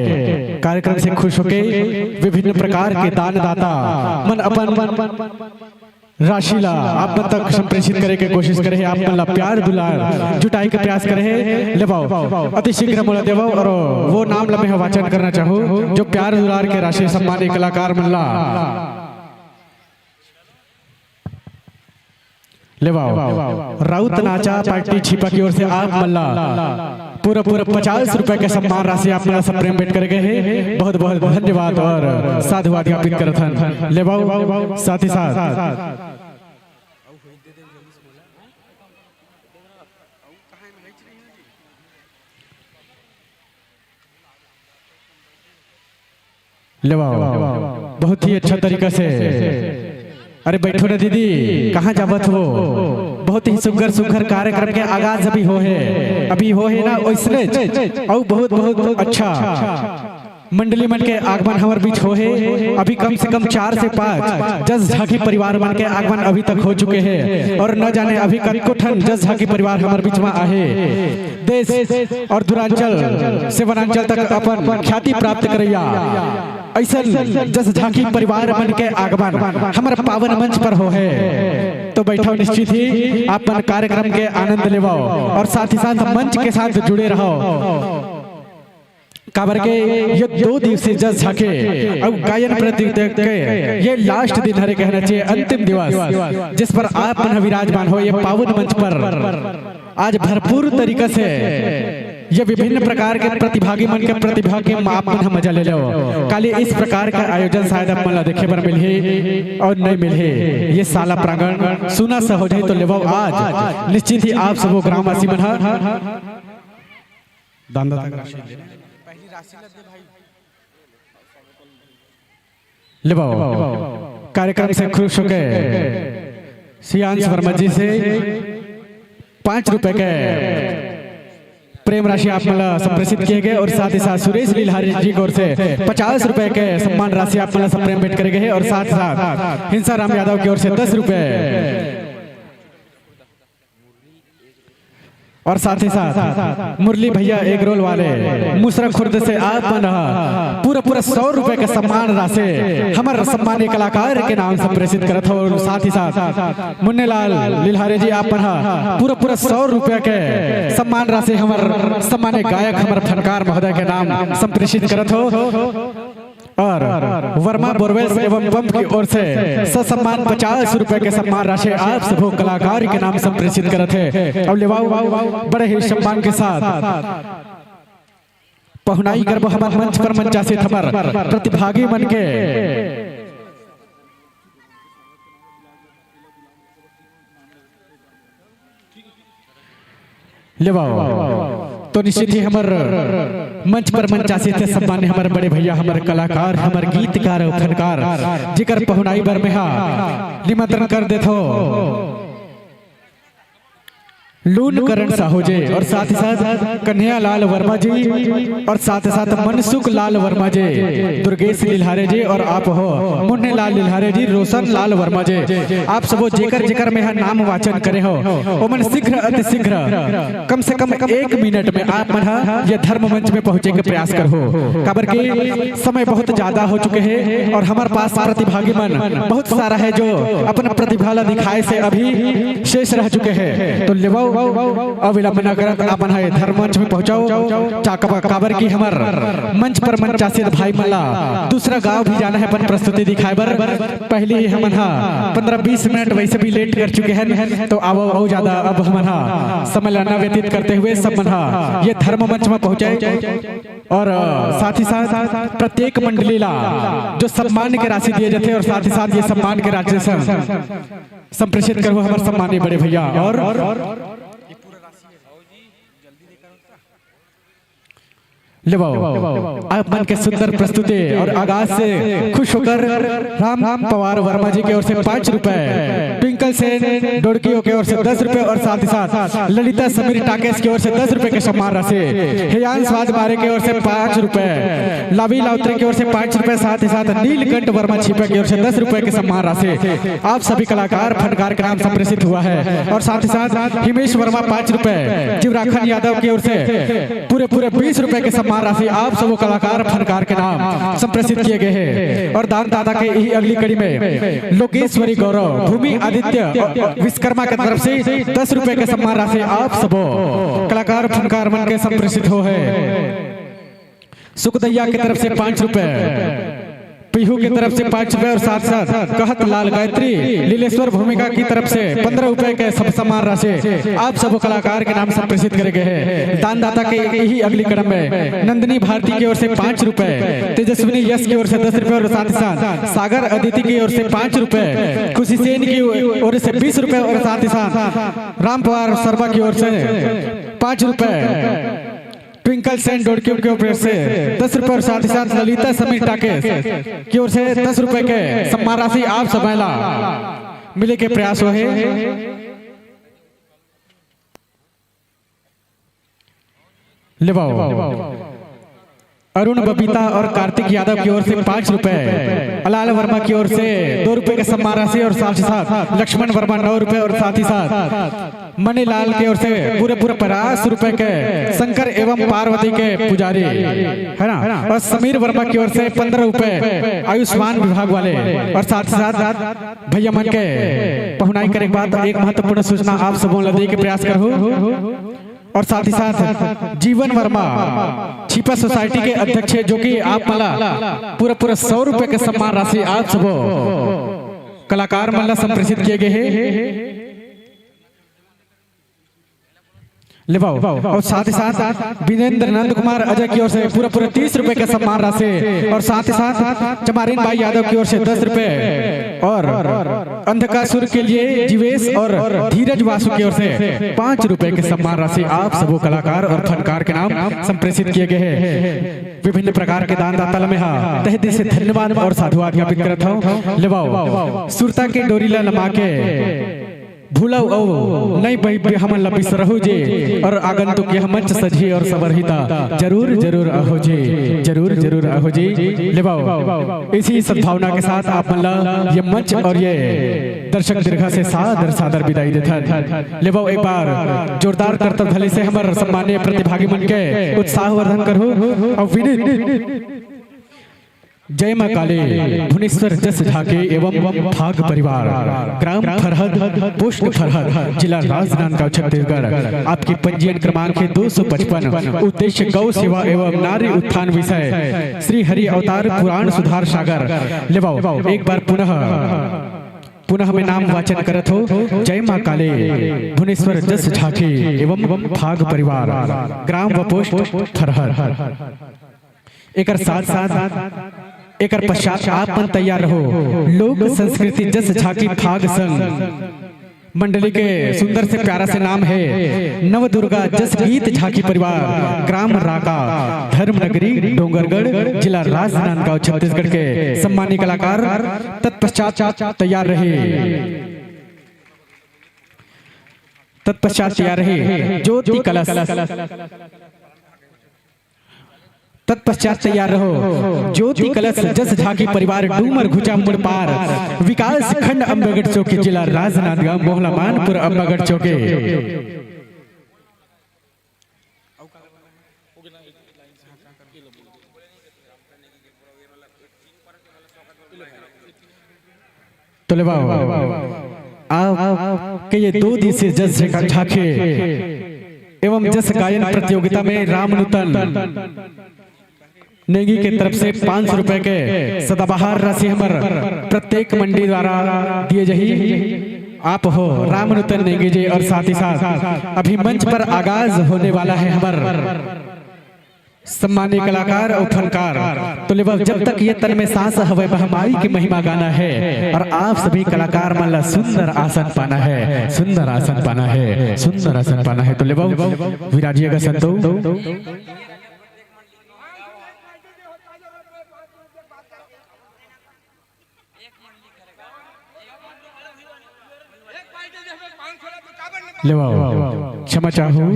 Speaker 3: कार्यक्रम से खुश होके विभिन्न प्रकार के दान दाता मन अपन राशिला आप मन तक संप्रेषित करे के कोशिश करे, आप मन प्यार दुलार जुटाई के प्रयास करे। लेवाओ अति शीघ्र मोला देवाओ और वो नाम लम्हे वाचन करना चाहूँ जो प्यार दुलार के राशि सम्मानित कलाकार मनला लेवाओ। राउत नाचा पार्टी छिपा की ओर से आप मल्ला पूरा 50 रुपए के सम्मान राशि आप मेरा सब प्रेम भेंट कर गए हैं, बहुत बहुत धन्यवाद और साधुवाद ज्ञापित करत हन। लेवाओ साथ ही साथ लेवाओ बहुत ही अच्छा तरीका से। अरे बैठो ना दीदी, कहाँ जावत हो? बहुत ही सुघर कार्यक्रम के आगाज अभी हो है ना वैसने और बहुत बहुत अच्छा मंडली मन के आगमन हमारे बीच हो है। अभी कम से कम 4 से 5 जस झाकी परिवार मन के आगमन अभी तक हो चुके हैं, और न जाने अभी कतको ठन जस झाकी परिवार हमारे बीच में आहे। देश और दूरांचल से वनांचल तक अपन ख्याति प्राप्त करैया ऐसा जस झांकी परिवार बन के आगमन हमारे पावन मंच पर हो है तो बैठो निश्चित ही आप मन कार्यक्रम के आनंद लेवाओ और साथ ही साथ मंच के साथ जुड़े रहो। काबर के ये 2 दिवसीय जस झांके और गायन प्रतियोगिता के ये लास्ट दिन हरे कहना चाहिए अंतिम दिवस जिस पर आप मन विराजमान हो ये पावन मंच पर आज भरपूर तरीके से ये विभिन्न प्रकार के प्रतिभागी मन के प्रतिभा के आप मन मजा ले लो। काली इस प्रकार का आयोजन शायद आप मन देखे पर मिले और नहीं मिले। ये साला प्रांगण सुना सा हो जाए तो लेवो आज निश्चित ही आप सब ग्रामवासी मन लेवो कार्यक्रम से खुश होके सियांश वर्मा जी से 5 रुपए के प्रेम राशि आप मला संप्रेषित किए गए और साथ ही साथ सुरेश लीलहारी जी की ओर से 50 रुपए के सम्मान राशि आप मला संप्रेम भेंट करे गए और साथ ही साथ हिंसा राम यादव की ओर से 10 रुपए और साथ ही साथ मुरली भैया एग रोल वाले मुसरा खुर्द से आप पूरा 100 रुपए का सम्मान राशि हमारे सम्मानीय कलाकार के नाम से प्रेषित करत हो। और साथ ही साथ मुन्ने लाल लीलहारी जी आप पूरा 100 रुपए के सम्मान राशि हमारे सम्मानीय गायक हमारे फनकार महोदय के नाम संप्रेषित करत हो। और वर्मा बोरवेल्स एवं पंप की ओर से ससम्मान 50 रुपए के सम्मान राशि आप सभी कलाकार के नाम संप्रेषित करते हैं। और लेवाओ बड़े ही सम्मान के साथ पहुनाई करबो हमारे मंच पर मंचासित हमार प्रतिभागी मन के लेवाओ तो निश्चित ही हमारे मंच पर मंचासित है सम्मान्य हमारे बड़े भैया हमारे कलाकार हमारे गीतकार और फनकार जिकर पहुनाई बर में निमंत्रण कर देते हो लून करण साहू जी और साथ ही साथ कन्हैया लाल वर्मा जी और साथ ही साथ मनसुख लाल वर्मा जी दुर्गेश लीलहारे जी और आप हो मुन्ने लाल लीलहारे जी रोशन लाल वर्मा जी आप सब जेकर में नाम वाचन करे हो वो मन शीघ्र अति शीघ्र कम से कम 1 मिनट में आप मन ये धर्म मंच में पहुंचे के प्रयास कर हो। काबर के समय बहुत ज्यादा हो चुके हैं और हमारे पास प्रतिभागी मन बहुत सारा है जो अपना प्रतिभा दिखाए से अभी शेष रह चुके हैं। तो लेवाओ अविलंब न करत अपन है धर्म मंच में पहुंचाओ चाकबा काबर की हमार मंच पर मंचासित भाई मल्ला दूसरा गांव भी जाना है अपन प्रस्तुति दिखाए बर पहले ही हमन 15-20 मिनट वैसे भी लेट कर चुके हैं तो अब और ज्यादा अब हमन समय लाना व्यतीत करते हुए सब मन ये धर्म मंच में पहुंचे और साथ ही साथ प्रत्येक मंडली ला जो सम्मान के राशि दिए जाते और साथ ही साथ ये सम्मान के राशि संप्रेषित करो हमारे सम्मानीय बड़े भैया और आप मन के सुंदर प्रस्तुति और आगाज से खुश होकर राम पवार वर्मा जी की ओर से 5 रुपए ट्विंकल सेन डोड़कियों की ओर से 10 रुपए और साथ ही साथ ललिता समीर टाकेश की ओर से 10 रुपए के सम्मान राशि हेयांश वाजमारे की ओर से 5 रुपए लावी लाउत्री की ओर से 5 रुपए साथ ही साथ नीलकंठ वर्मा छिपा की ओर से 10 रुपए के सम्मान राशि आप सभी कलाकार फनकार के नाम संप्रेषित हुआ है। और साथ ही साथ हिमेश वर्मा 5 रुपए जीवराखन यादव की ओर से पूरे 20 रुपए के सम्मान राशि आप सब कलाकार फनकार के नाम संप्रेषित किए गए हैं। और दान दाता के यही अगली कड़ी में लोकेश्वरी गौरव भूमि आदित्य विश्वकर्मा की तरफ से 10 रुपए के सम्मान राशि आप सब कलाकार फनकार मन के संप्रेषित हो है। सुखदैया की तरफ से 5 रुपए पीहू की तरफ से 5 रुपए और साथ साथ कहत लाल गायत्री लीलेश्वर भूमिका की तरफ से 15 रुपए के सब सम्मान राशि आप सब कलाकार के नाम संप्रेषित करे गए हैं। दान दाता के यही अगली कदम में नंदिनी भारती की ओर से 5 रुपए तेजस्विनी यश की ओर से 10 रुपए और साथ ही साथ सागर अदिति की ओर से 5 रुपए खुशी सेन की ओर से 20 रुपए और साथ ही साथ राम पवार शर्मा की ओर से 5 रुपए ट्विंकल सेन डोड़कियों की ओर से 10 रुपए और साथ ही साथ ललिता समीर टाकेश की ओर से 10 रुपए के सम्मान राशि आप सब मिले के प्रयास हुए लेवाओ। अरुण बबीता और कार्तिक यादव की ओर से 5 रुपए अलाल वर्मा की ओर से 2 रुपए के सम्मान राशि और साथ ही साथ लक्ष्मण वर्मा 9 रुपए और साथ ही साथ मणिलाल की ओर से पूरे 50 के शंकर एवं पार्वती के पुजारी है ना, और समीर वर्मा की ओर से 15 रुपए आयुष्मान विभाग वाले। और साथ साथ भैया मन के पहुनाई करे के बाद एक महत्वपूर्ण सूचना आप सबों लदे के प्रयास करो। और साथ ही साथ जीवन वर्मा छिपा सोसाइटी के अध्यक्ष है, जो कि आप मला पूरा 100 रुपए के सम्मान राशि आप सब कलाकार मला संप्रेषित किए गए हैं। लिवाओ। और साथ ही साथ विनेंद्र नंद कुमार अजय की ओर से पूरा 30 रुपए का सम्मान राशि। और साथ ही साथ चमारिन भाई यादव की ओर से 10 रुपए। और अंधकासुर के लिए जीवेश और धीरज वासु की ओर से 5 रुपए के सम्मान राशि आप सब कलाकार और फनकार के नाम संप्रेषित किए गए हैं। विभिन्न प्रकार के दान दाता में तहे दिल से धन्यवाद और साधुवाद ज्ञापित करता हूँ। लिवाओ। सुरता के डोरीला लमा के भूला नहीं भाई हम लपिस रहो जी। और आगंतुक यह मंच सजी और सबरहिता जरूर जरूर आहो जी, जरूर जरूर आहो जी। लिवाओ। इसी सद्भावना के साथ आप मल्ला ये मंच और ये दर्शक दीर्घा से सादर सादर विदाई देता। लिवाओ। एक बार जोरदार करतब भले से हमारे सम्मानीय प्रतिभागी मन के उत्साहवर्धन करो। और विनीत जय मां काली भुवनेश्वर जस झाके एवं भाग परिवार ग्राम फरहद पोस्ट फरहद जिला राजनांदगांव छत्तीसगढ़। आपकी पंजीयन क्रमांक है 255। उद्देश्य गौ सेवा एवं नारी उत्थान विषय श्री हरि अवतार पुराण सुधार सागर। लिवाओ। एक बार पुनः मैं नाम वाचन करत हो। जय मां काली भुवनेश्वर जस झाके एवं भाग परिवार ग्राम व पोस्ट फरहद। एक साथ साथ एक पश्चात आप मन तैयार रहो। लोक संस्कृति जस झाकी भाग संग मंडली के सुंदर से प्यारा से नाम है नव दुर्गा जस गीत झाकी परिवार ग्राम राका धर्मनगरी डोंगरगढ़ जिला राजनांदगांव छत्तीसगढ़ के सम्मानित कलाकार तत्पश्चात तैयार रहे। ज्योति कलश तत्पश्चात तैयार रहो। ज्योति कलश जस झाकी परिवार डूमर घुचा मुड़ पार विकास खंड अम्बागढ़ चौकी जिला राजनांदगांव मोहला मानपुर अम्बागढ़ चौकी। तो लिवाओ। आप के ये 2 दिवसीय जस झाके एवं जस गायन प्रतियोगिता में रामनुतन नेगी के तरफ से 500 रुपए के सदाबहार राशि हमारे प्रत्येक मंडी द्वारा दिए जाही। आप हो रामनुतन नेगी जी। और साथ ही साथ अभी मंच पर आगाज होने वाला है हमारे सम्मानित कलाकार और फनकार। तो लिवाओ। जब तक ये तन में सांस हवे बहमाई की महिमा गाना है। और आप सभी कलाकार मल्ला सुंदर आसन पाना है, सुंदर आसन पाना है, सुंदर आसन पाना है। तो लिवाओ। विराजिएगा संतो। लिवाओ। क्षमा चाहूं।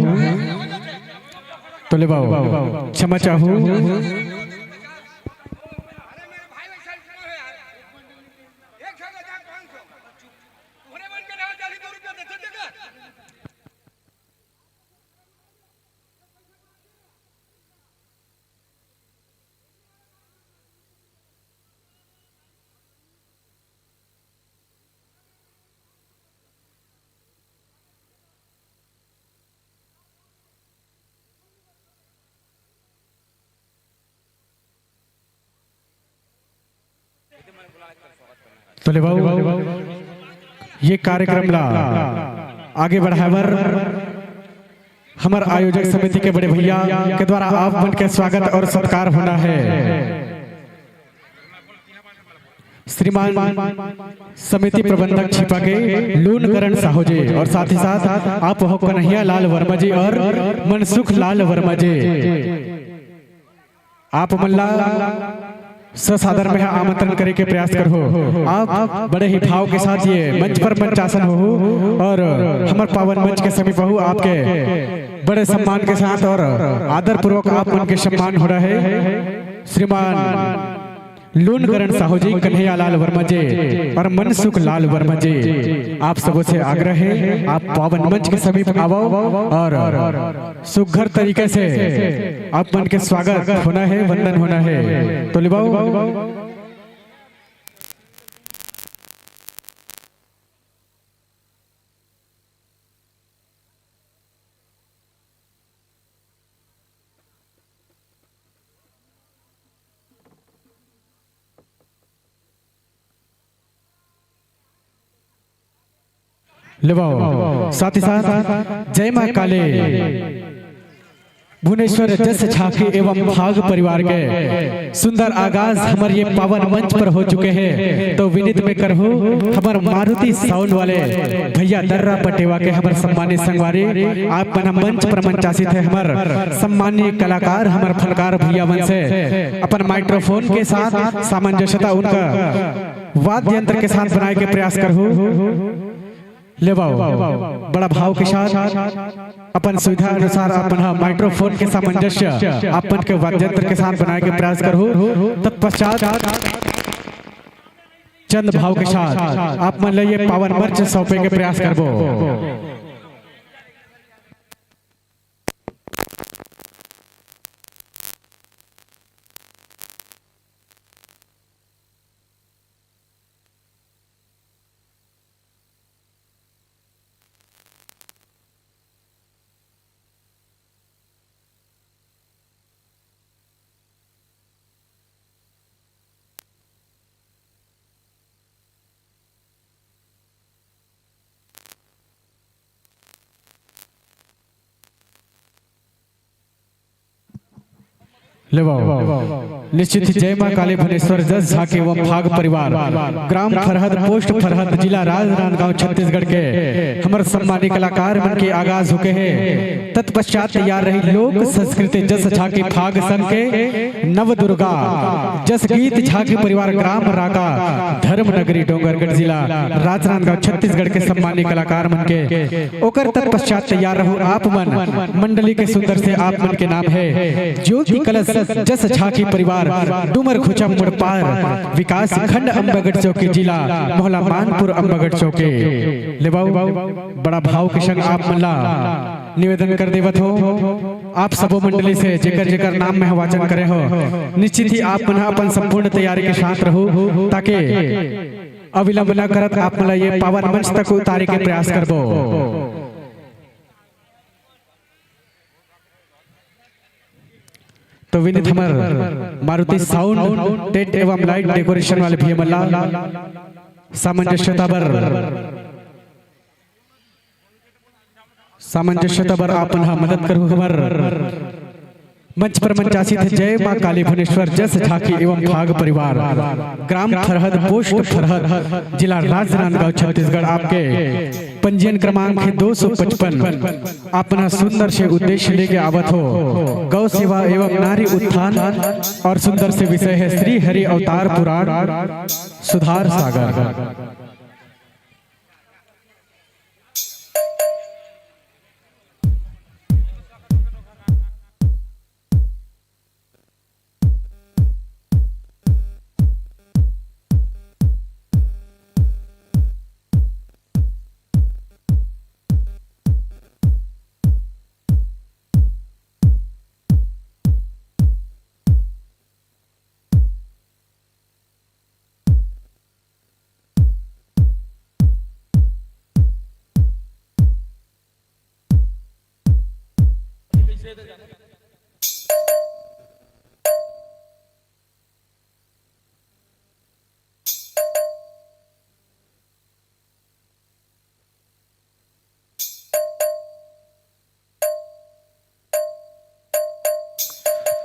Speaker 3: तो लिवाओ। क्षमा चाहूं। तो लिवाओ। ये कार्यक्रम ला आगे बढ़ावर हमारे आयोजक समिति के बड़े भैया के द्वारा आप मन के स्वागत और सत्कार होना है। श्रीमान समिति प्रबंधक छिपा के लूनकरण साहू जी। और साथ ही साथ आप हो कन्हैया लाल वर्मा जी और मनसुख लाल वर्मा जी। आप मल्ला ससादर में आमंत्रण करे के प्रयास करो। आप बड़े ही भाव के साथ ये मंच पर मंचासन हो और हमारे पावन मंच के समीप हो। आपके बड़े सम्मान के साथ और आदर पूर्वक आप मन के सम्मान हो रहा है। श्रीमान लोनकरण साहू जी, कन्हैयालाल वर्मा जी और मनसुख लाल वर्मा जी, आप सबों से आग्रह है आप पावन मंच के समीप आओ और सुघर तरीके से आप मन के स्वागत होना है, वंदन होना है। तो लिबाओ लिबाओ। साथ ही साथ जय मां काले भुवनेश्वर जस झांकी एवं भाग परिवार के सुंदर आगाज हमारे ये पावन मंच पर हो चुके हैं। तो विनीत में करहु हमार मारुति साउंड वाले भैया दर्रा पटेवा के हमारे सम्मानित संगवारी आप मन मंच पर मंचासित है। हमार सम्मानीय कलाकार हमार फनकार भैया मन से अपन माइक्रोफोन के साथ सामंजस्यता उनका वाद्य यंत्र के साथ बनाए के प्रयास करहु। ले बाओ बड़ा भाव के साथ अपन सुविधा अनुसार अपन माइक्रोफोन के सामंजस्य अपन के वाद्यंत्र के साथ बनाए के प्रयास करो। तत्पश्चात चंद भाव के साथ आप मन ये पावन मंच सौंपे के प्रयास करबो। निश्चित ही जय मां काली भुवनेश्वर जस झांकी एवं भाग परिवार ग्राम फरहद पोस्ट फरहद जिला राजनांदगांव छत्तीसगढ़ के हमारे सम्मानित कलाकार मन के आगाज होके हैं। तत्पश्चात तैयार रही लोक संस्कृति जस झांकी भाग संघ के नव दुर्गा जस गीत झांकी परिवार ग्राम राका धर्म नगरी डोंगरगढ़ जिला राजनांदगांव छत्तीसगढ़ के सम्मानित कलाकार मन के ओकर तत्पश्चात तैयार रहो आप मन मंडली के सुंदर से आप मन के नाम है ज्योति कलश जस झांकी परिवार डुमर खुचा मुड़पार विकास खंड अम्बागढ़ चौकी जिला मोहल्ला मानपुर अम्बागढ़ चौकी। लेबाऊ बड़ा भाव के संग आप मल्ला निवेदन कर देवत हो आप सबो मंडली से जेकर जेकर नाम में वाचन करे हो। निश्चित ही आप मन अपन संपूर्ण तैयारी के साथ रहो ताकि अविलंब न करत आप मला ये पावन मंच तक उतारे के प्रयास करबो। तो विनीत हमार मारुति साउंड टेंट एवं लाइट डेकोरेशन वाले भी मल्ला सामंजस्यता बर आपन मदद करू। हमार मंच पर मंचासित है जय मां काली भुवनेश्वर जस झांकी एवं भाग परिवार ग्राम फरहद पोस्ट फरहद जिला राजनांदगांव छत्तीसगढ़। आपके पंजीयन क्रमांक है 255। अपना सुंदर से उद्देश्य लेके आवत हो गौ सेवा एवं नारी उत्थान और सुंदर से विषय है श्री हरि अवतार पुराण सुधार सागर।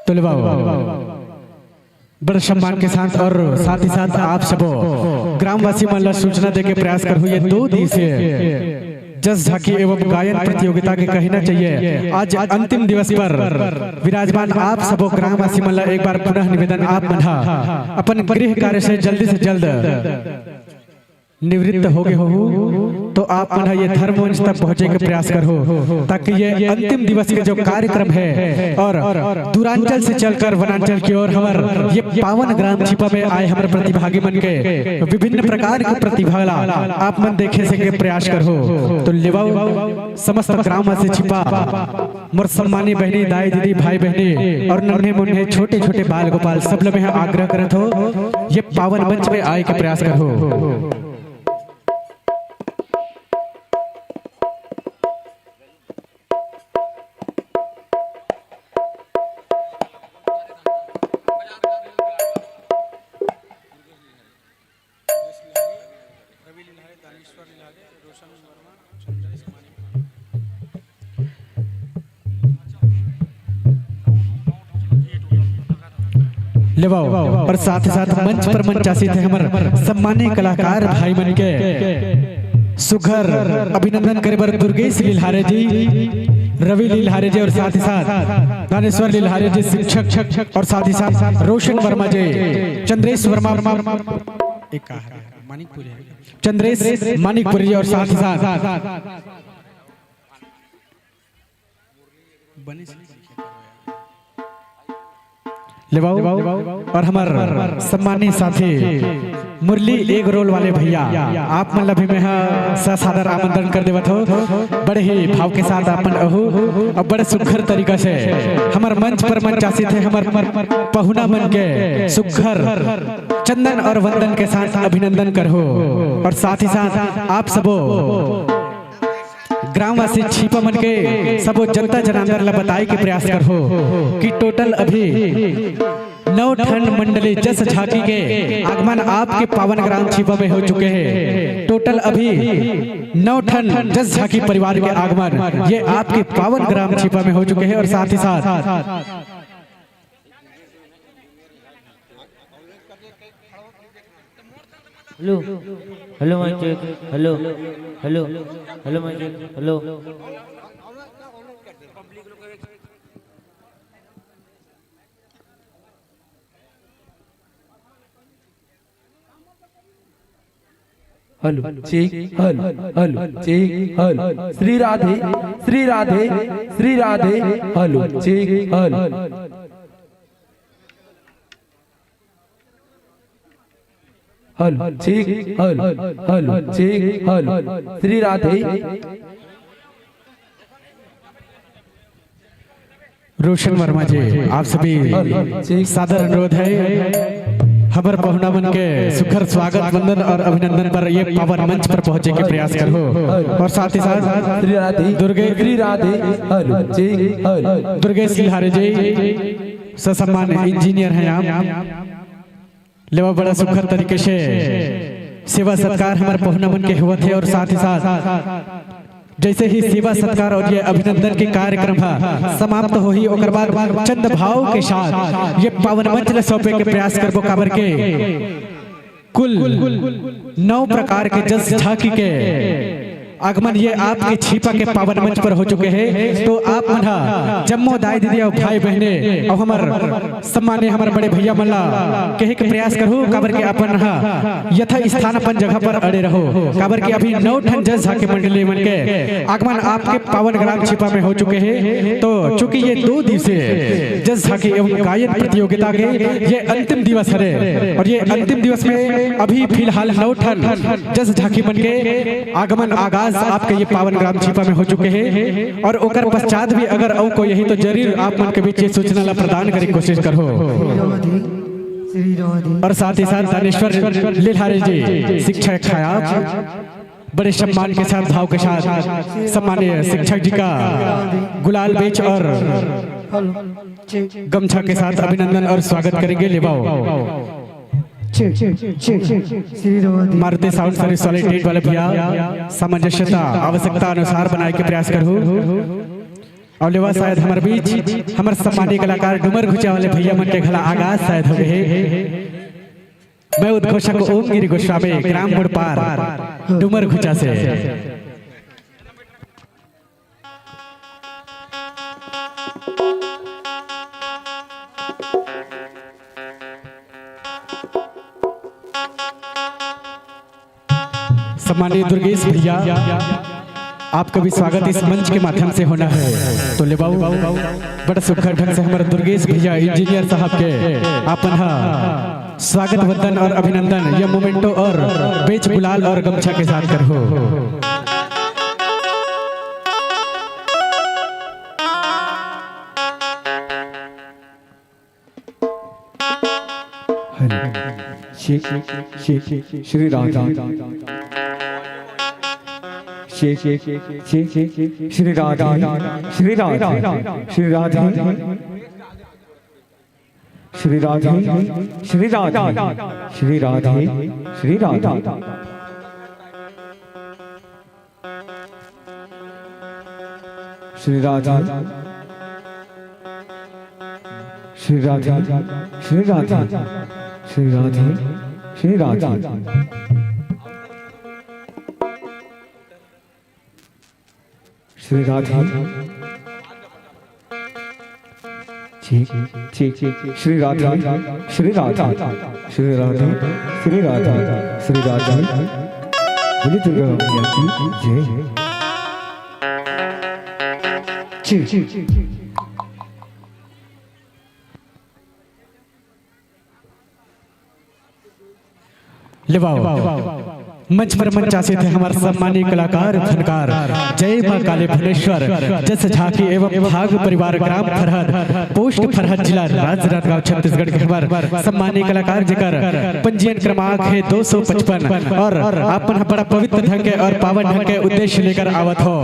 Speaker 3: तो बड़े सम्मान के साथ और साथ ही साथ आप सबो ग्रामवासी मन सूचना देके प्रयास कर हुए 2 दिवसीय जस झांकी एवं गायन प्रतियोगिता के कहना चाहिए आज अंतिम दिवस पर विराजमान आप सबो ग्रामवासी मन एक बार पुनः निवेदन आप मन अपन गृह कार्य से जल्द निवृत्त हो गए हो तो आप मन ये धर्म मंच तक पहुंचे के प्रयास करो, ताकि ये अंतिम दिवस के जो कार्यक्रम है और दूरांचल से चलकर वनांचल की ओर हमार ये पावन ग्राम छिपा में आए हमारे प्रतिभागी मन के विभिन्न प्रकार के प्रतिभा आप मन देखे से के प्रयास करो। तो लेवाओ समस्त ग्राम से छिपा मोर सम्मानी बहनी, दाई दीदी, भाई बहनी और नन्हे मुन्ने छोटे छोटे बाल गोपाल सब लोग यहाँ आग्रह करत हो ये पावन मंच में आए के प्रयास करो। लेवाओ और साथ ही साथ मंच पर मंचासी थे हमारे सम्मानी कलाकार भाई मन के सुघर अभिनंदन करे बर दुर्गेश लीलहारे जी, रवि लीलहारे जी और साथ ही साथ दानेश्वर लीलहारे जी शिक्षक और साथ ही साथ रोशन वर्मा जी, चंद्रेश वर्मा चंद्रेश मानिकपुरी जी और साथ ही साथ लेवाओ और हमार सम्मानी साथी मुरली एक रोल वाले भैया आप मन भी में ससादर आमंत्रण कर देवत हो। बड़े ही भाव के साथ अपन अहू और बड़े सुखर तरीका से हमार मंच पर मंचासी थे हमार पहुना मन के सुखर चंदन और वंदन के साथ अभिनंदन करो। और साथ ही साथ आप सबो ग्रामवासी छिपा मन के सबो जनता जनांदर ला बताए के प्रयास करो कि टोटल अभी 9 ठन मंडली जस झांकी के आगमन आपके पावन ग्राम छिपा में हो चुके हैं। टोटल अभी 9 ठन जस झांकी परिवार के आगमन ये आपके पावन ग्राम छिपा में हो चुके हैं। और साथ ही साथ
Speaker 4: hello hello mic check, hello hello hello mic check, hello
Speaker 1: hello check, hello hello check, hello Shri Radhe Shri Radhe Shri Radhe, hello check, hello hello check, hello hello check, hello Shri Radhe.
Speaker 3: Roshan Verma ji आप सभी सादर अनुरोध है हबर पहुना मन के सुखर स्वागत वंदन और अभिनंदन पर ये पावन मंच पर पहुंचे के प्रयास करो। और साथ ही साथ
Speaker 1: Shri Radhe
Speaker 3: Durge
Speaker 1: Shri Radhe, hello check, hello
Speaker 3: Durgesh Lilhare ji ससम्मान इंजीनियर हैं आप, लेवा बड़ा सुखर तरीके से सेवा सत्कार हमारे पहुना मन के हुआ थे। और साथ ही साथ जैसे ही सेवा सत्कार और ये अभिनंदन के कार्यक्रम समाप्त हो ही ओकर बाद चंद भाव के साथ ये पावन मंच ले सौंपे के प्रयास करबो काबर के कुल 9 प्रकार के जस झांकी के आगमन ये आपके छिपा के पावन मंच पर हो चुके हैं। तो आप मन जम्मो दाई दीदी और भाई बहने और हमार सम्माने हमारे बड़े भैया मल्ला कहे के प्रयास करो काबर के अपन यथा स्थान अपन जगह पर अड़े रहो काबर के अभी 9 ठन जस झांकी मंडली मन के आगमन आपके पावन ग्राम छिपा में हो चुके हैं। तो चूंकि ये 2 दिवसीय जस झांकी एवं गायन प्रतियोगिता के ये अंतिम दिवस है और ये अंतिम दिवस में अभी फिलहाल 9 ठन जस झांकी मन के आगमन आगाज आपके ये पावन ग्राम छिपा में हो चुके हैं। और ओकर पश्चात भी अगर औ को यही तो जरूर आप मन के बीच ये सूचना ला प्रदान करे कोशिश करो। और साथ ही साथ दानेश्वर लीलहारे जी शिक्षक हैं आप, बड़े सम्मान के साथ भाव के साथ सम्मानीय शिक्षक जी का गुलाल बेच और गमछा के साथ अभिनंदन और स्वागत करेंगे। लेवाओ मारुति साउंड सर्विस वाले टेट वाले भैया सामंजस्यता आवश्यकता अनुसार बनाए के प्रयास करो। और लेवा शायद हमारे बीच हमारे सम्मानीय कलाकार डुमर घुचा वाले भैया मन के घला आगाज शायद हो गए। मैं उद्घोषक ओम गिरी गोस्वामी ग्राम मुड़पार डुमर घुचा से सम्मानित दुर्गेश भैया, आपका भी स्वागत इस मंच के माध्यम से होना है। तो ले बाबू बड़ा सुखद ढंग से हमारे दुर्गेश भैया इंजीनियर साहब के अपन स्वागत वंदन और अभिनंदन यह मोमेंटो और बेच गुलाल और गमछा के साथ कर हो।
Speaker 2: श्री राधे श्री राधे श्री राधे श्री राधे श्री राधे श्री राधे श्री राधे श्री राधे श्री राधे श्री राधे श्री राधे श्री राधे श्री राधे श्री राधे श्री राधे श्री राधे श्री राधे श्री राधे श्री राधे बोली दुर्गा मैया की जय।
Speaker 3: मंच पर मंच आसे थे हमारे सम्मानित कलाकार फनकार जय मां काली भुवनेश्वर जस झांकी एवं भाग परिवार ग्राम फरहद पोस्ट फरहद जिला राजनांदगांव छत्तीसगढ़ के हमारे सम्मानित कलाकार जेकर पंजीयन क्रमांक है 255 और अपन बड़ा पवित्र ढंग के और पावन ढंग के उद्देश्य लेकर आवत हो।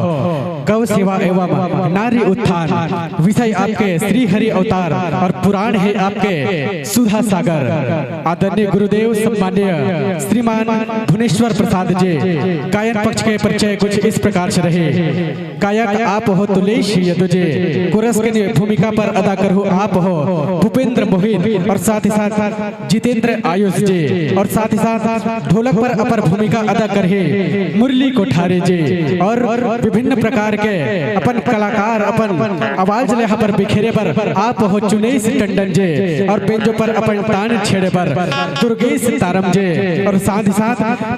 Speaker 3: गौ सेवा एवं नारी उत्थान विषय आपके श्री हरि अवतार और पुराण है आपके सुधा सागर। आदरणीय गुरुदेव सम्मान्य श्रीमान भुवनेश्वर प्रसाद जी गायन पक्ष के परिचय कुछ इस प्रकार से रहे। गायक आप हो तुलेश यदु जी, कोरस की भूमिका पर अदा कर हो आप हो भूपेंद्र मोहित और साथ ही साथ जितेंद्र आयुष जी और साथ ही साथ ढोलक पर अपर भूमिका अदा कर मुरली कोठारे जी और विभिन्न प्रकार के अपन कलाकार अपन आवाज ले पर बिखेरे पर आप हो चुनेश टंडन जी और बेंजो पर अपन तान छेड़े पर दुर्गेश तारम जी और साथ ही साथ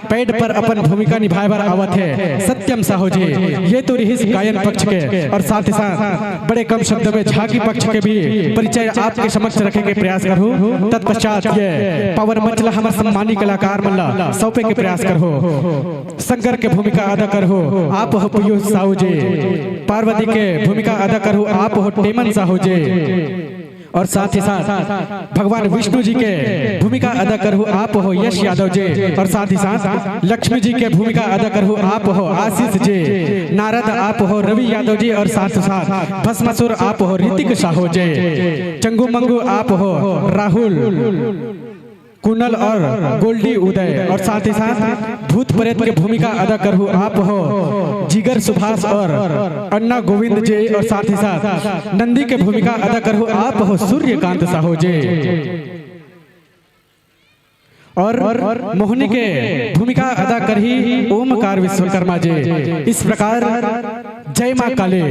Speaker 3: पैड पर अपन भूमिका निभाए पर आवत है सत्यम साहू जी। ये तो रही गायन पक्ष के और साथ ही साथ बड़े कम शब्दों में झांकी पक्ष के भी परिचय आपके समक्ष रखने के प्रयास करूं। तत्पश्चात ये पावन मंचला हमारे सम्मानित कलाकार मल्ला सौंपे के प्रयास करो। शंकर के भूमिका अदा कर हो आप हो पीयूष साहू जी, पार्वती के भूमिका अदा कर हो आप हो टेमन साहू जी और साथ ही साथ भगवान विष्णु जी के भूमिका अदा कर हो आप हो यश यादव जी और साथ ही साथ लक्ष्मी जी के भूमिका अदा कर हो आप हो आशीष जी, नारद आप हो रवि यादव जी और साथ ही साथ भस्मासुर आप हो ऋतिक साहू जी, चंगू मंगू आप हो राहुल कुनल और गोल्डी उदय और साथ ही साथ भूत प्रेत के भूमिका अदा कर हो आप हो जिगर सुभाष और अन्ना गोविंद जी और साथ ही साथ नंदी के भूमिका अदा कर हो आप हो सूर्यकांत साहू जी और मोहिनी के भूमिका अदा कर ही ओमकार विश्वकर्मा जी। इस प्रकार जय मां काली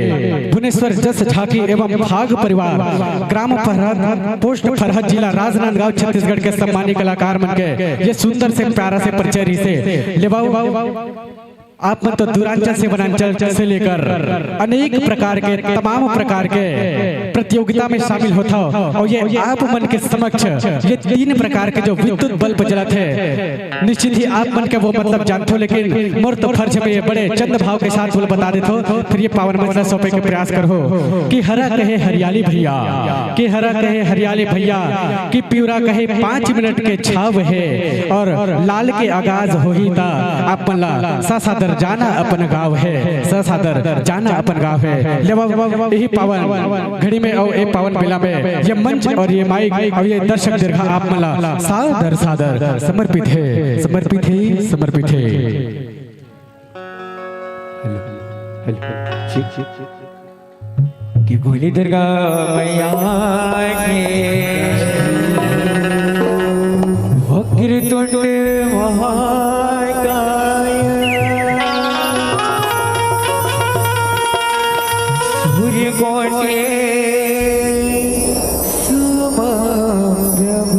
Speaker 3: भुवनेश्वर जस झांकी एवं भाग परिवार ग्राम फरहद पोस्ट फरहद जिला राजनांदगांव छत्तीसगढ़ के सम्मानित कलाकार मन के ये सुंदर से प्यारा से परिचय से लेवाओ। आप तो दूरांचल से वनांचल से लेकर अनेक प्रकार के तमाम प्रकार के प्रतियोगिता में शामिल होता हो और ये आप मन के समक्ष ये 3 प्रकार के जो विद्युत बल्ब जलत है निश्चित ही आप मन के वो मतलब जानते हो, लेकिन मोर तो फर्ज में ये बड़े चंद भाव के साथ बता देते हो। फिर ये पावन मंचला सौंपे के प्रयास करो कि हरा कहे हरियाली भैया, कि हरा कहे हरियाली भैया, कि प्यूरा कहे 5 मिनट के छाव है और लाल के आगाज हो ही था आप मल्ला सा जाना अपन गाँव है, सादर जाना अपन गाँव है। यही पावन घड़ी में और एक पावन बेला में ये मंच और ये माइक और ये दर्शक दीर्घा आप मला सादर सादर समर्पित है, समर्पित है, समर्पित है।
Speaker 2: कि बोली दुर्गा मैया के वक्रतुंड महाकाय सूर्यकोटि समप्रभ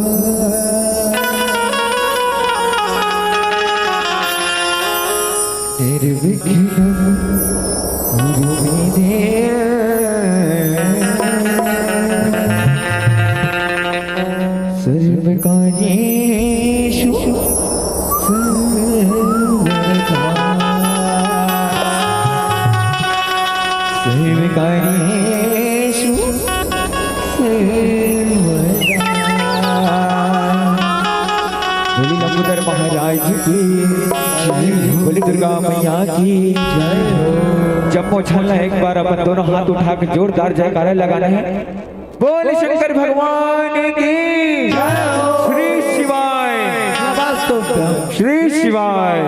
Speaker 2: बोली लंबोदर महाराज की, बोली दुर्गा मैया की जय हो। जब मोछाला एक बार अपन दोनों हाथ उठा के जोरदार जयकारा लगाना है। बोल शंकर भगवान की श्री शिवाय, श्री शिवाय।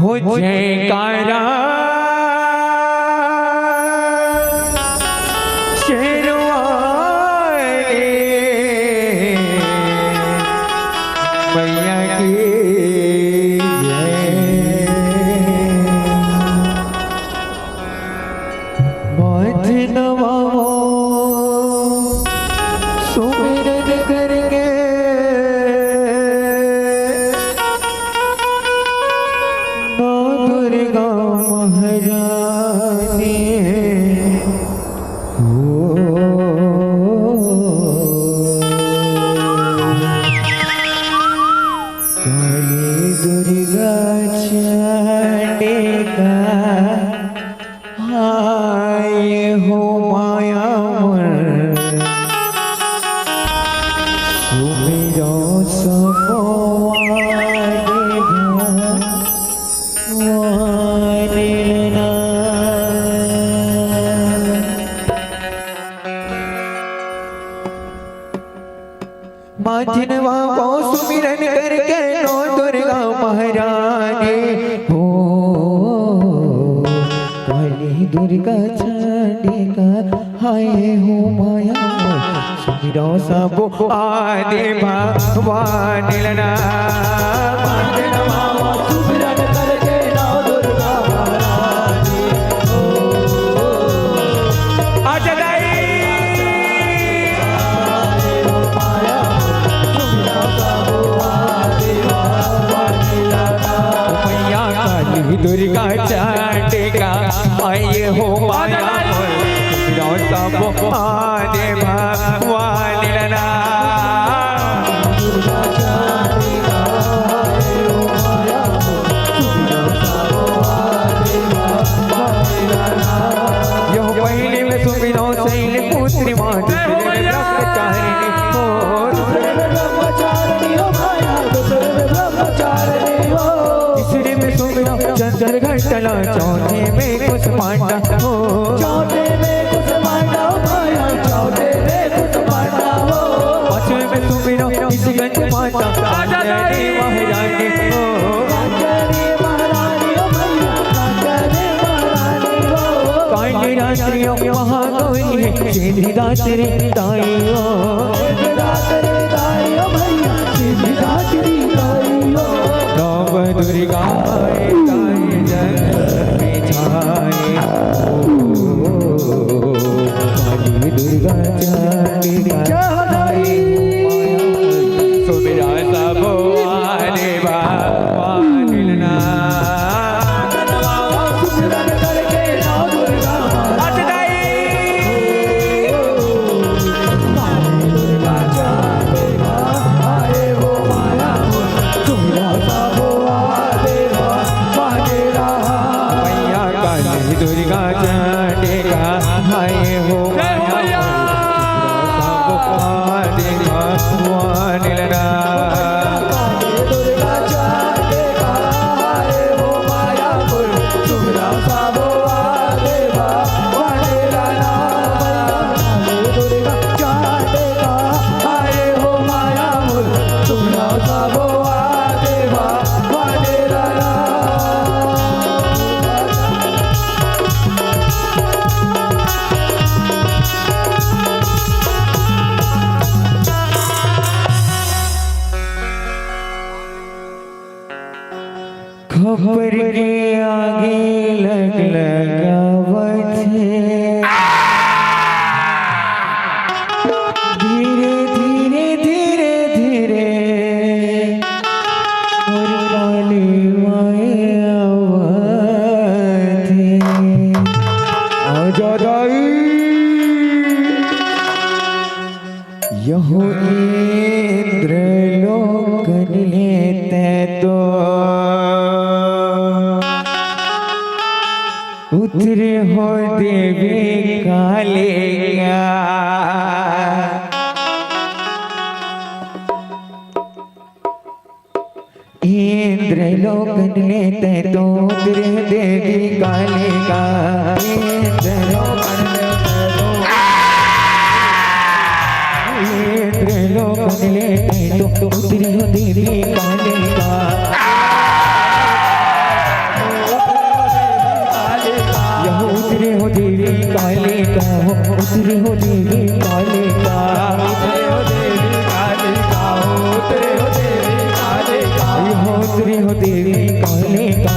Speaker 2: हो जयकारा शेरवाए मैया की जय। माथ नवाओ सुमिरन करके दुर्गा महारानी हो काली दुर्गा चंडिका आए हो माया सुमिरो माथिनवा को सुमिरन करके नो दुर्गा महारानी हो काली दुर्गा चंडिका हाय हो माया सुमिरो सबो आदि भगवान लना
Speaker 1: चाटेगा आइए हो माया मोर सब आदे भगवान लना यो पहले में सुमिरो सैल पुत्री माता ब्रह्मचारिणी हो तीसरे में सुमिरो चंद्र घंटला चौथे में कुछ मांडा हो पांचवे में सुमिरो इस गंज माता रानी महारानी हो काली रात्रियों महागौरी सीधी रात्रि दाई हो नव दुर्गा गाय जग में छाए काली दुर्गा चंडिका सुमिरा सब आने भगवान लना दुर्गा चंडिका हाय हो भगवान लना खबर के आगे लगावत धीरे धीरे धीरे धीरे और काली माया आजा दाई यहो इंद्र लोकन लेते तो उतरे हो देवी काले इंद्र लोकन लेते तो उतरे देवी काले का इंद्र लोकन लेते तो उतरे हो देवी काले का उतरे हो देवी काले का उतरे हो देवी काले का उतरे हो देवी काले का उतरे हो देवी काले का उतरे हो देवी काले का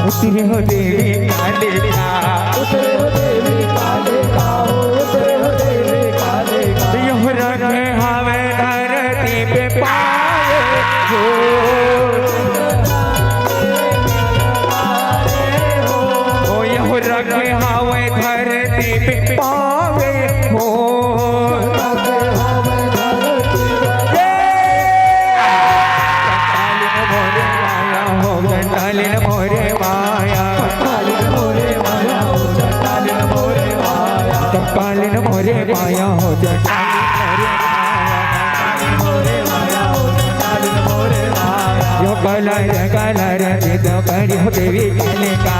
Speaker 1: उतरे हो देवी काले का उतरे हो देवी काले का उतरे हो देवी काले का यह रखे हमें धरती पे पाए हो रखे हवे धरती पे पावे हो चंडालिन मोरे माया चंडालिन मोरे माया हो यो कलर कलर तो करी हो देवी काले का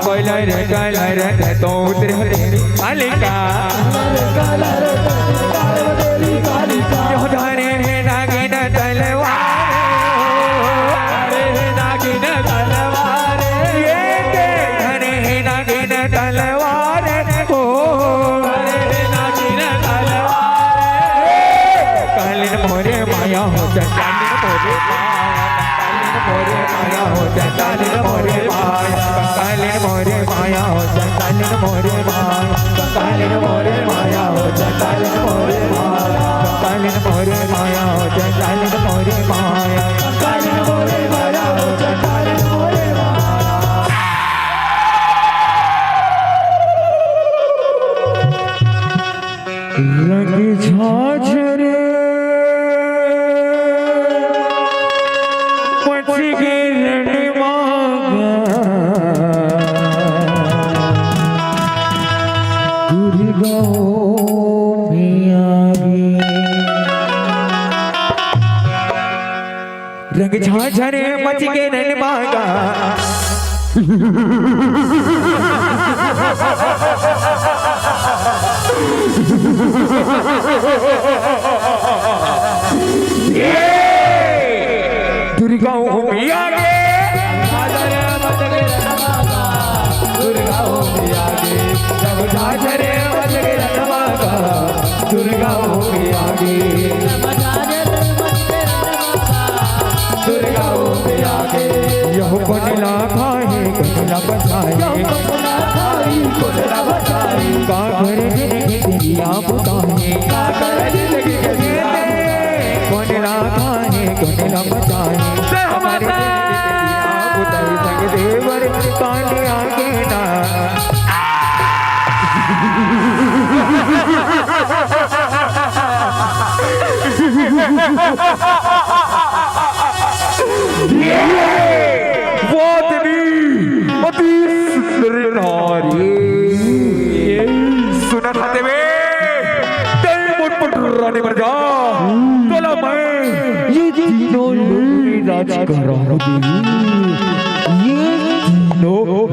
Speaker 1: कलर कलर तो उतरे हो देवी काले का यो धरे है नागिन तलवार नागिन तलवार ये धरे है नागिन तलवार हो नागिन तलवार कालिन मोरे माया हो चंडालिन मोरे माया हो चंडालिन मोरे माया कालिन मोरे माया हो चंडालिन मोरे माया कालिन मोरे माया हो चंडालिन मोरे माया कालिन मोरे माया हो चंडालिन मोरे माया कालिन मोरे माया रंग झांझरे मच के नैन मांगा दुर्गा हो मिया गे दुर्गा हो मिया गे जब झांझरे मच के नैन मांगा दुर्गा हो मिया गे दुर्गा हो मिया गे यह कोनला खाए कोनला बचाए कोनला बचाए का करे जिंदगी तेरी आप बताए का करे जिंदगी तेरी कोनला खाए कोनला बचाए हमारे जिंदगी तेरी आप बताए संग देवर कांडे आगे ना वो तेरी अति सुंदर नारी सुना था देवे तेरी मुझ पर रानी मर जा तोला मैं ये तीनों लोग राज कर रहा हूँ ये तीनों लोग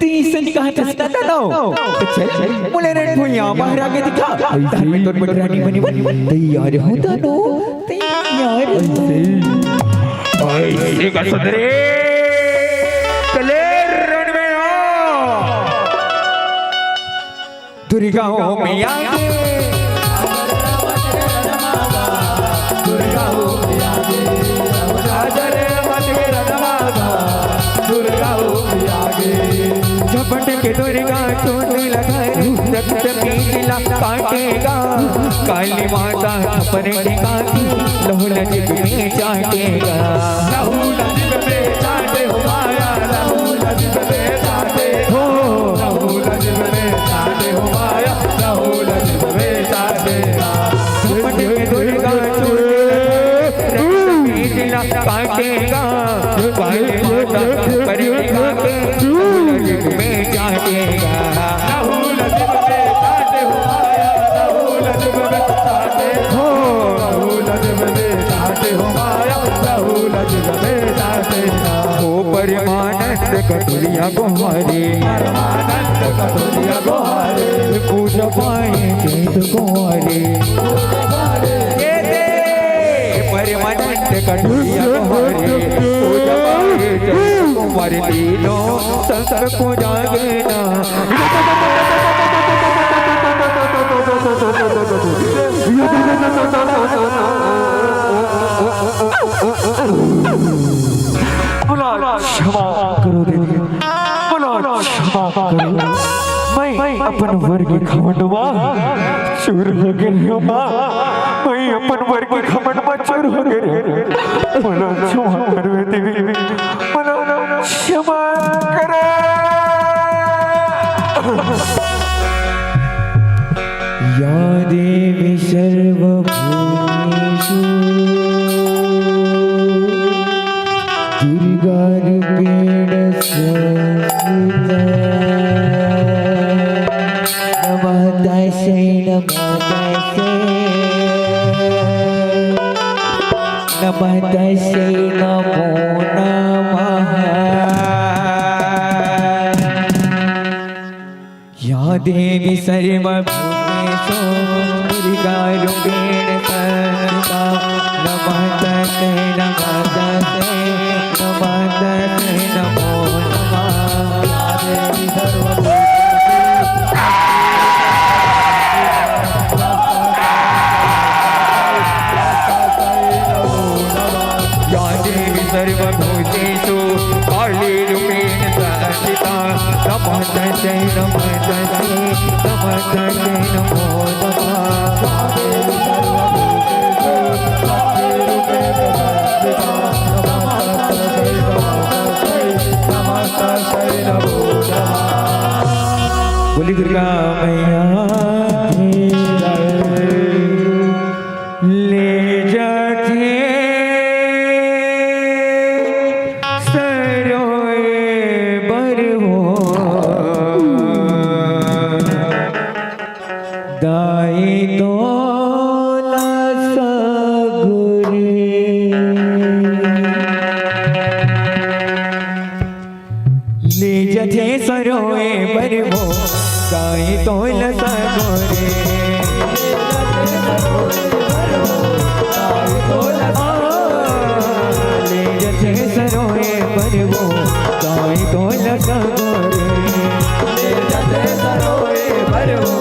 Speaker 1: तीसरी कहाँ चलता था तो चल मुले रे भुइया बाहर आके दिखा तार में तो बटरानी बनी बन तैयार होता नो तैयार ऐसे का सुंदरे चले रण में आ दुर्गा हो मैया दुर्गा हो मैया राजरे मत के रनवागा दुर्गा हो मैया झपट के दुर्गा चोट लगाए रक्त पीला काटेगा काली माता अपने काटी लहू नजीब में चाटेगा लहू नजीब में चाटे हो माया लहू नजीब में चाटे हो लहू नजीब में चाटे हो माया लहू नजीब में चाटेगा झपट के दुर्गा चोट पीला काटेगा काली माता अपने काटी में चाटेगा लहू नजीब में चाटे हो माया लहू नजीब में चाटे हो लहू नजीब में चाटे हो माया लहू नजीब में चाटेगा हो परमानंद कटोरिया गोहारे परमानंद कटोरिया गोहारे पूजा पाए चेत गोहारे परमानंद कटोरिया गोहारे पूजा पाए चेत गोहारे तीनों संसार को जागे ना क्षमा करो देवी क्षमा करो मैं अपन वर्ग खमंड चूर हो गई मैं अपन वर्ग खमंड चूर हो गई क्षमा करो देवी क्षमा करो या देवी सर्वभूतेषु दुर्गा रूपेण संस्थिता नमः तस्यै नमः तस्यै नमो नमः या देवी सर्वभूतेषु दुर्गा रूपेण संस्थिता नमः तस्यै नमः तस्यै नमो नमः या देवी सर्वभूतेषु सर्वभूतेषु काली रूपेण संस्थिता नमः तस्यै नमः तस्यै नमो नमः बोली दुर्गा मैया ले जाते सरो भरवो गाई तोल सगोरे ले जथे सरोए भरवो गाई तोल सगोरे ले जथे सरोए भरवो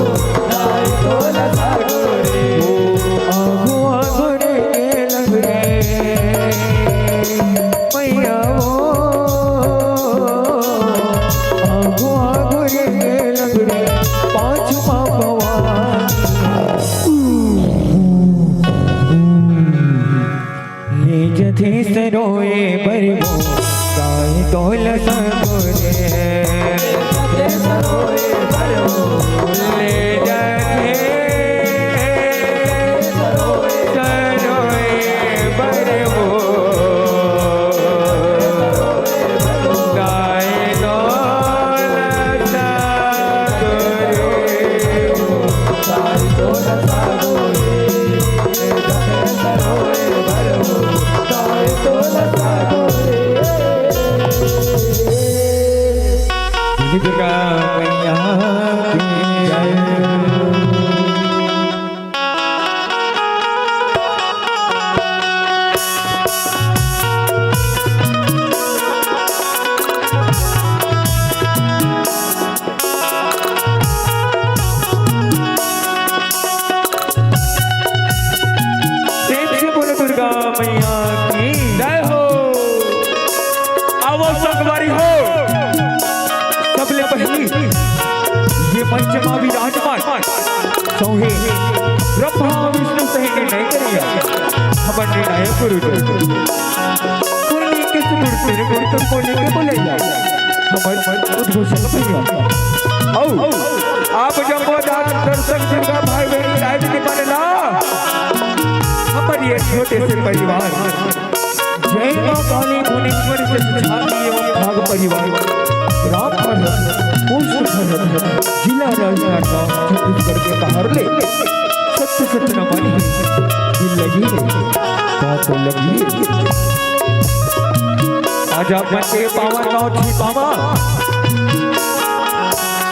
Speaker 1: गाई तोल सगोरे आगो आगो रे लगरे मैया वो आगो आगो रे लगरे पाँच भगवान ले जथे सरोए भरवो गाय तोल सगोरे जथे सरोए भरवो ले जथे सरोए भरवो गाय तोल सगोरे दुर्गा मैया की जय। प्रेम से बोलो दुर्गा मैया की जय हो। आवो संगवारी हो सबले पहली ये पंचमा विराजमान सौहे ब्रह्मा विष्णु सहित नहीं करिया हमर निर्णय गुरु कुरनी के सुर तेरे गुरु को लेके बोलैया हमर उद्घोषण भैया औ आप जब दान दर्शक दुर्गा भाई बहन लाइव के बनेला हमर ये छोटे से परिवार जय मां काली भुवनेश्वरी से सुझाती एवं भाग परिवार राम जिला राजनांदगांव छत्तीसगढ़ के बाहरले सत्य सत्य न मानी दिल लगी बात लगी आज आप मन के पावन गाँव छी पावा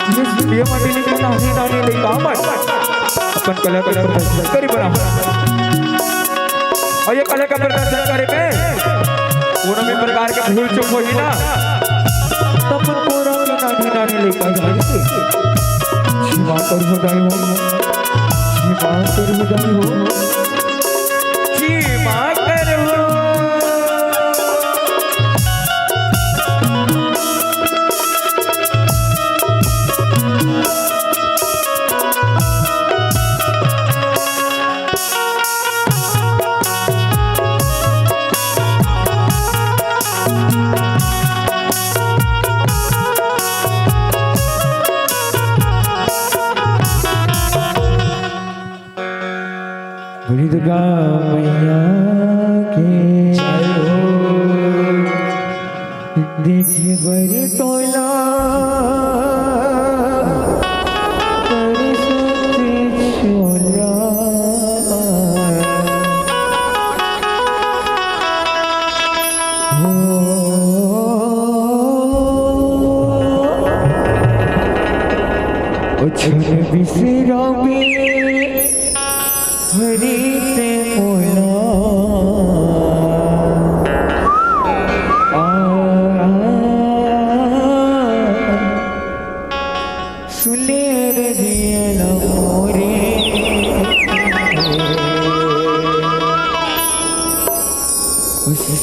Speaker 1: इस वीडियो में मिली के नानी नानी ले कामत अपन कला का प्रदर्शन करी बना और ये कला का प्रदर्शन करे के कोनो भी प्रकार के भूल चूक होई ना तब कोरा के नानी नानी लेकर जाएंगे शिवा कर हो जाए हो शिवा कर हो जाए हो शिवा कर हो दुर्गा मैया के देखिए बर तोला छोला छन बिसरा हरी से मोला सुलेर दियल मोरे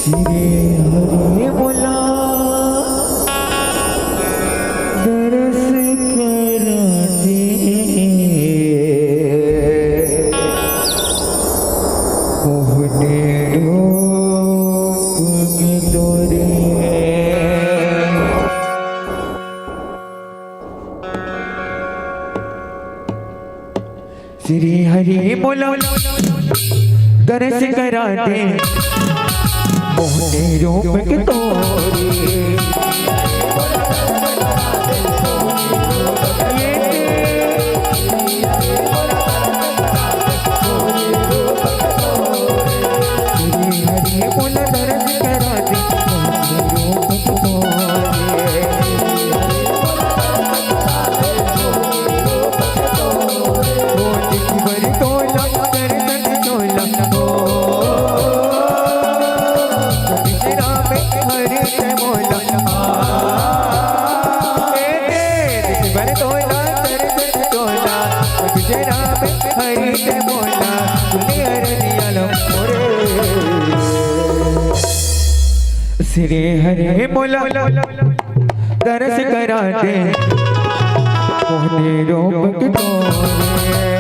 Speaker 1: सिरे हरे मोला दरस कराते मोहने रोक तोरे श्री हरि मोला दरस कराते मोहने रोक तोरे श्री हरे मोला तरस करा दे मोहने रूप के तोरे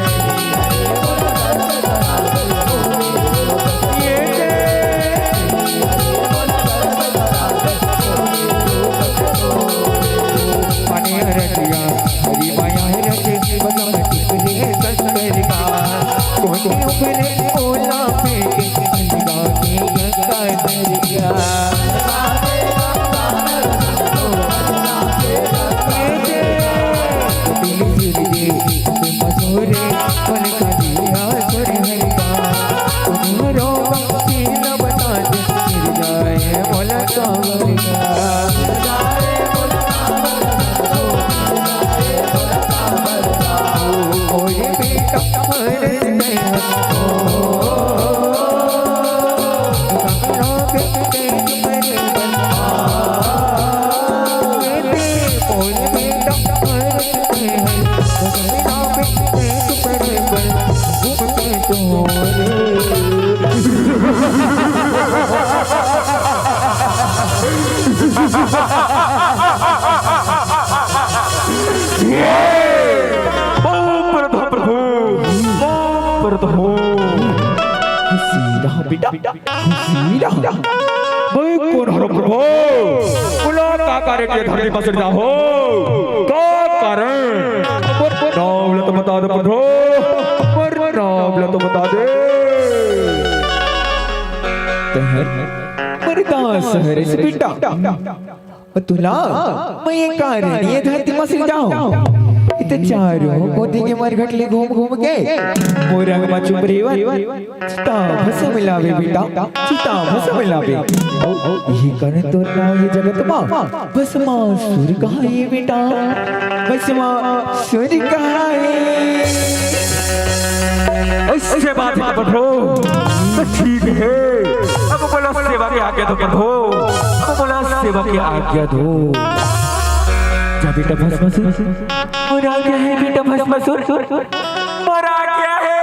Speaker 1: मने रतिया हरी माया रचे बदम टिकले संस्कार का कोने ऊपर ओला पे अंगा के का धरती पर सर हो का कारण नाम तो बता दे प्रभु नाम तो बता दे मरदास हरे से बेटा तुला मैं ये कारण ये धरती पर सर जाऊं इत चारों कोती के मर घटले घूम घूम के मोरंग में चुप रेवन चिता भस मिलावे बेटा चिता भस मिलावे ये करे तो ना ये जगत मां भस्मा सुर कहा ये बेटा भस्मा सुर कहा है उससे बात है प्रभु तो ठीक है अब बोला सेवा की आज्ञा दो प्रभु अब बोला सेवा की आज्ञा दो जा बेटा भस्मासुर और आ गया है बेटा भस्मासुर और आ गया है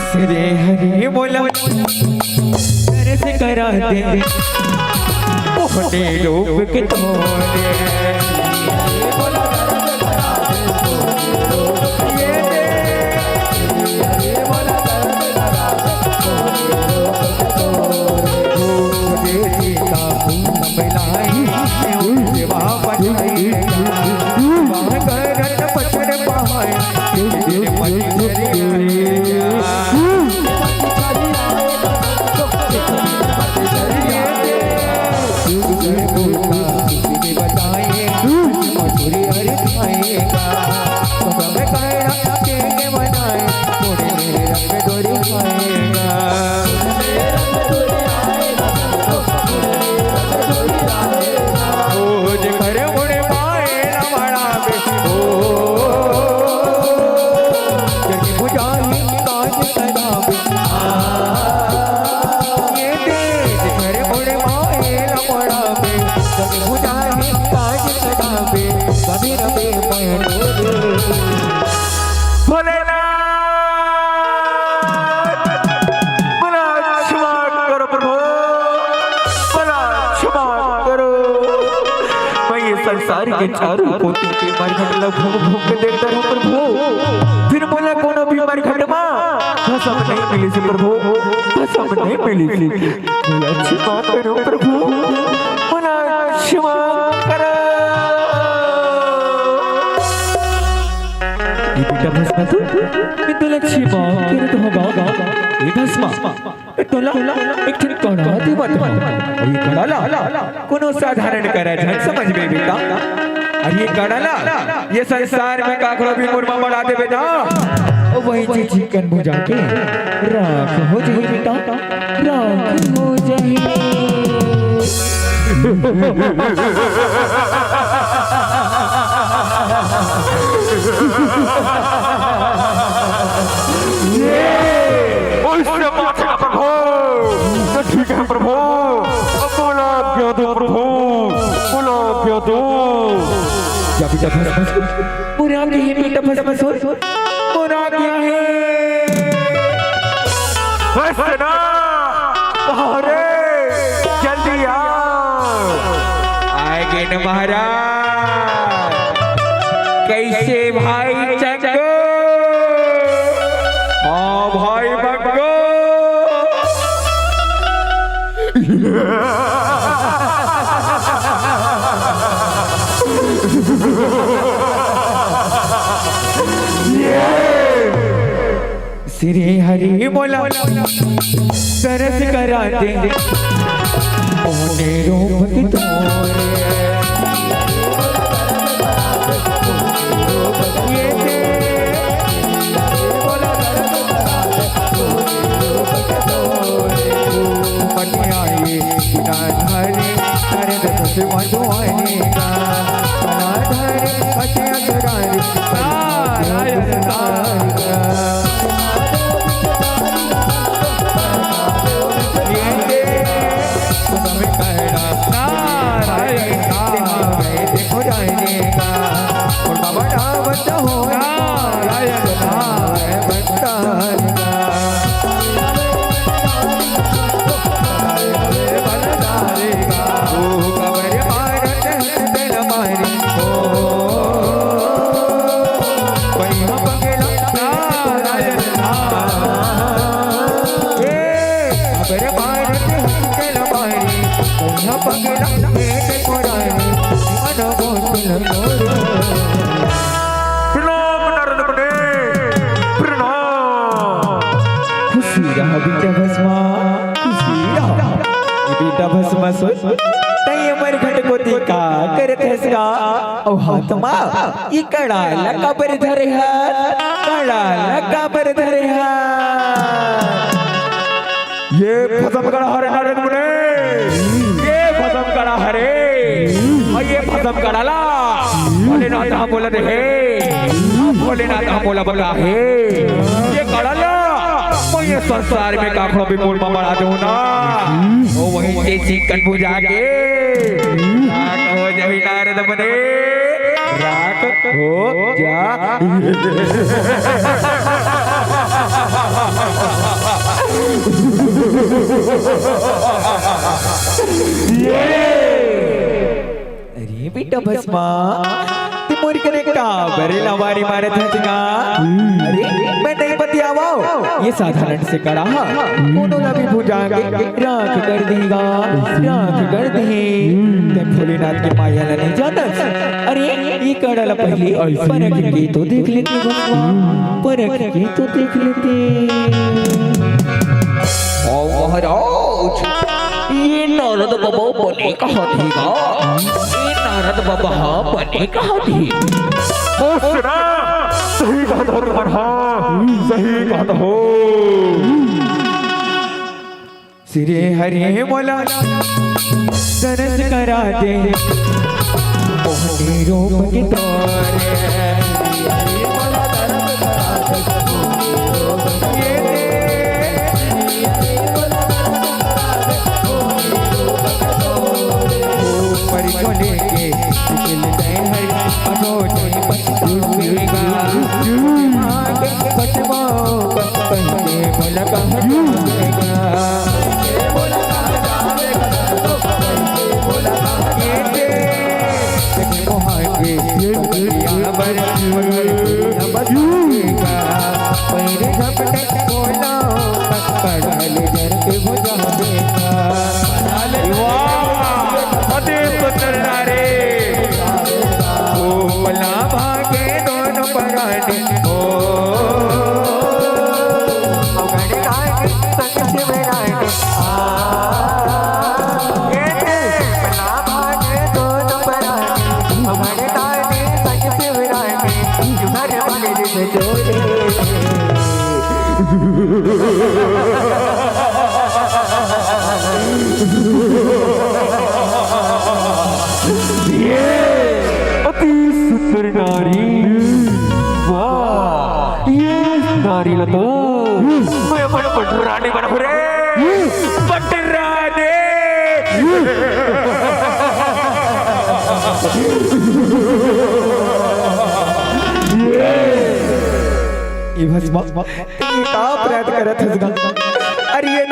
Speaker 1: श्री हरि बोला तेरे से करा दे ओहने रूप के तोरे संसार के चारों कोटि के मरघट लग भोग भोग के देखता हूँ प्रभु फिर बोला कोनो भी मरघट माँ भस्म नहीं मिली से प्रभु भस्म नहीं मिली से बोला क्षमा करो प्रभु बोला क्षमा करो ये बेटा भस्म तू मैं तो क्षमा करे तो होगा ये भस्म तोला एक ठन कड़ा दे बात और ये कड़ाला कोनो साधारण करा झन समझ में बेटा और ये कड़ाला ये संसार में काकरो भी मुर्मा बढ़ा दे बेटा और वही चीज चिकन भुजा के राख हो जाए बेटा राख हो जाए ठीक है प्रभु बोला क्या दो प्रभु बोला क्या दो क्या बेटा पूरा के ही बेटा भस्मासुर पूरा क्या है
Speaker 2: सुना अरे जल्दी आएंगे न महाराज। कैसे भाई चंगो? हाँ भाई बंगो। श्री हरि मोला तरस कराते ओने रूप की तोरे हाथमा ये कड़ा लगा पर धरे हाथ, कड़ा लगा पर धरे हाथ। ये फसम कड़ा हरे नारद मुने, ये फसम कड़ा हरे और ये फसम कड़ा ला भोलेनाथ हम बोला दे भोलेनाथ हम बोला बगा है ये कड़ा ला मैं ये संसार में काखड़ों भी मोल में बड़ा दूँ ना वो वहीं से चिकन बुझा के हो जाए नारद मुने रात हो जा। अरे बेटा भस्मा तुम करे का बरे लवारी मारे था। अरे मैं नहीं बतियावाओ ये साधारण से कड़ा कोनो ना भी भुजाएंगे राख कर देगा राख कर दे भोलेनाथ की माया नहीं जाता। अरे ये कड़ा पहले परख के तो देख लेते परख के तो देख लेते। ओ महाराज ये नारद बाबा बने कहा थीगा ये नारद बाबा बने कहा थी। सही बात हो सही बात हो। श्री हरि मोला तरस करा दे ओने रूप की तोरे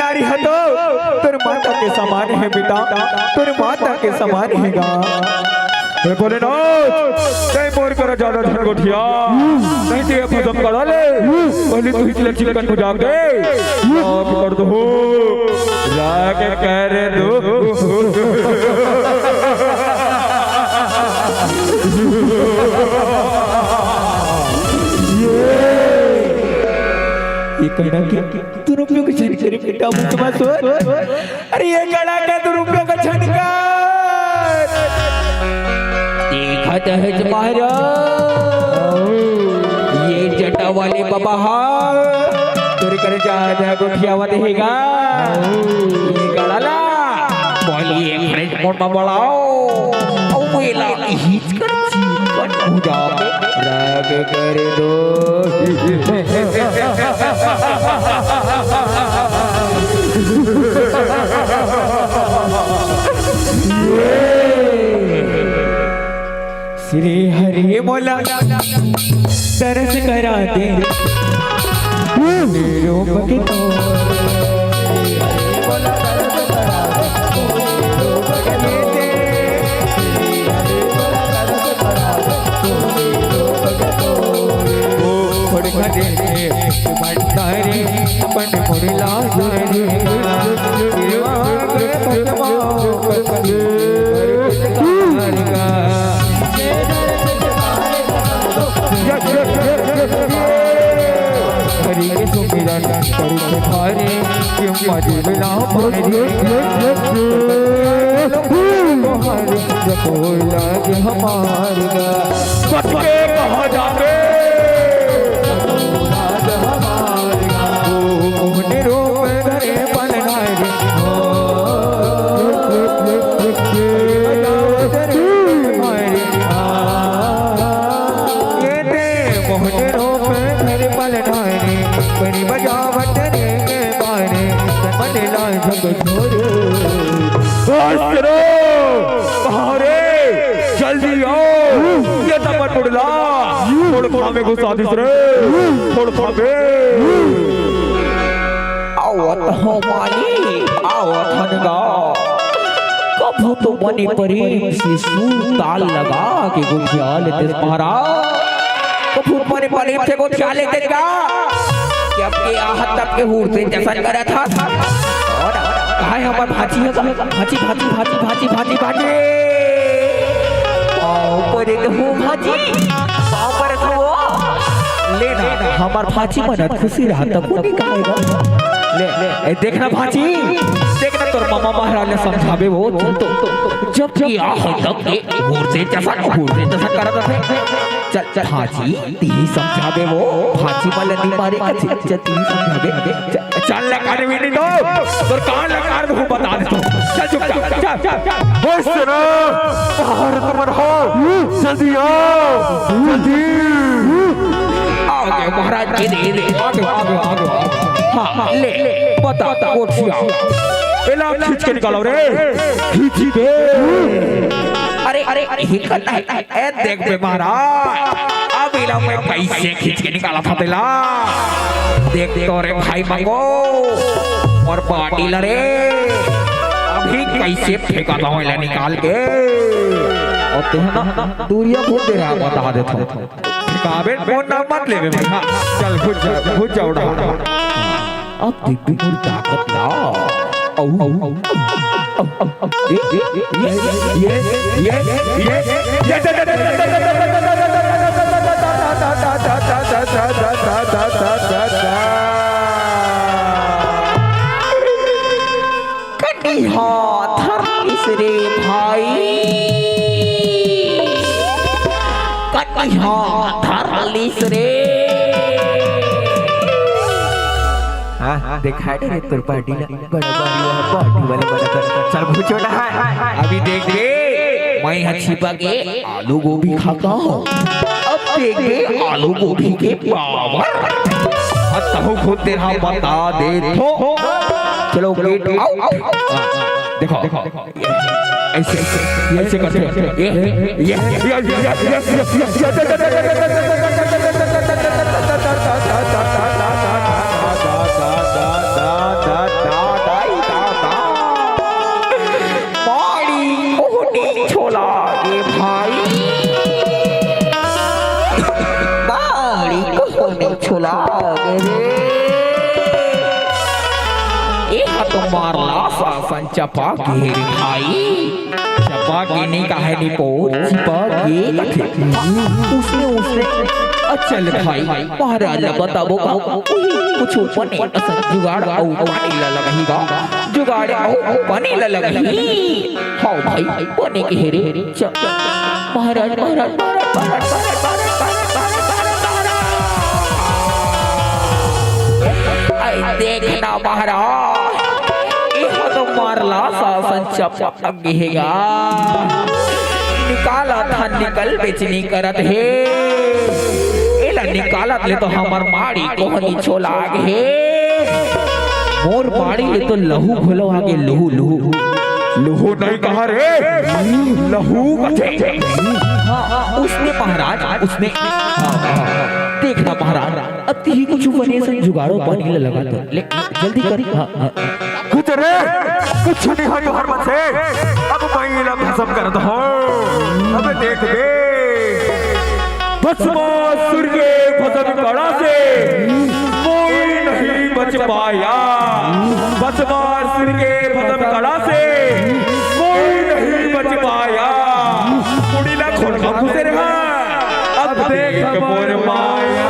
Speaker 5: नारी है तो तेरे माता के समान है बेटा, तेरे माता के समान हैगा। बोले ना नहीं मोर कर ज्यादा धन गोठिया नहीं तो ये फसम करा ले, पहले तू ही चिकन को जाग दे आप कर दो लाग कर दो। ये कहना कि तू रुपयों का छन करे बेटा मुझे सोच, अरे ये कहना क्या तू रुपयों का छन कर देखा है तुम्हारा ये जटा वाले बाबा तेरे कर ज्यादा गुठियावा देगा ये गड़ाला बोली एक फ्रेंच मोड में बढ़ाओ और वो ला हिच कर पूजा राग कर दो। श्री हरि बोला तरस करा दे रूप के जल्दी आओ ये तमन मुड़ला थोड़ खामे को सादिस रे थोड़ खामे आवत हो माली आवत हनगा कभू तो बने परे शिशु ताल लगा के गुठिया लेते महारा कभू बने परे थे गुठिया लेते का कि अब के आहत तक के हूर से जसन करा था और कहाँ हमार भाजी है भाजी भाजी भाजी भाजी भाजी भाजी ऊपर एक हो भाजी ऊपर हो लेना हमार भाजी मन खुशी रहा तब को नहीं कहेगा ले देखना भाजी देखना तोर मामा महाराज ने समझावे वो जब कि आहत तक के हूर से जसन करा था चल चल भाजी ती समझावे वो भाजी वाले नी मारे का चल ती समझावे चल लकार भी नहीं दो तो कान लकार दो बता दे तो चल चुप चल होश ना बाहर तुम हो जल्दी आओ जल्दी आगे महाराज जी दे आगे हां ले बता कोठिया एला खींच के निकालो रे खींच दे अरे अरे ही करना है ए देख बे महाराज अब इला मैं कैसे खींच के निकाला था तेला देख तोरे भाई मंगो और बाटी लरे अभी कैसे फेंका था इला निकाल के और तू ना दूरिया खूब दे रहा बता देता ठिकावे फोन ना मत ले बे भाई हां चल खुद जा उड़ा अब देख भी पूरी ताकत ला रे भाई रे हाँ देखा रे तोर पार्टी ना बड़ा पार्टी वाले बड़ा कर चल पूछो ना अभी देख रे मैं यहाँ छिपा के आलू गोभी खाता हूँ अब देख रे आलू गोभी के पावर अब खुद तेरा बता दे तो चलो गेट आओ देखो ऐसे ऐसे करते छोला तो मारला सासन चपा के भाई चपा के नहीं कहे नहीं पो चपा के उसने चल भाई महाराज बताबो कुछ ऊपर नहीं जुगाड़ आओ पानी ला लगेगा जुगाड़ आओ पानी ला लगेगी हाँ भाई पानी के हेरे महाराज महाराज देखना महाराज तो मारला सासन चपा गेगा निकाला था निकल बेचनी करत है एला निकालत ले तो हमर माड़ी कोहनी छोला गे मोर माड़ी ले तो लहू घोलो आगे लहू लहू लहू नहीं कहा रे लहू कथे उसने महाराज उसने देखना महाराज अति ही कुछ बने से जुगाड़ो पानी लगा तो ले जल्दी कर
Speaker 2: कुछ रे कुछ नहीं हो हर मन से अब महिला भस्म कर दो अब देख बे भस्मासुर के भस्म कड़ा से कोई नहीं बच पाया भस्मासुर के भस्म कड़ा से कोई नहीं बच पाया कुड़ीला खोल घुसे रहा अब देख मोर माया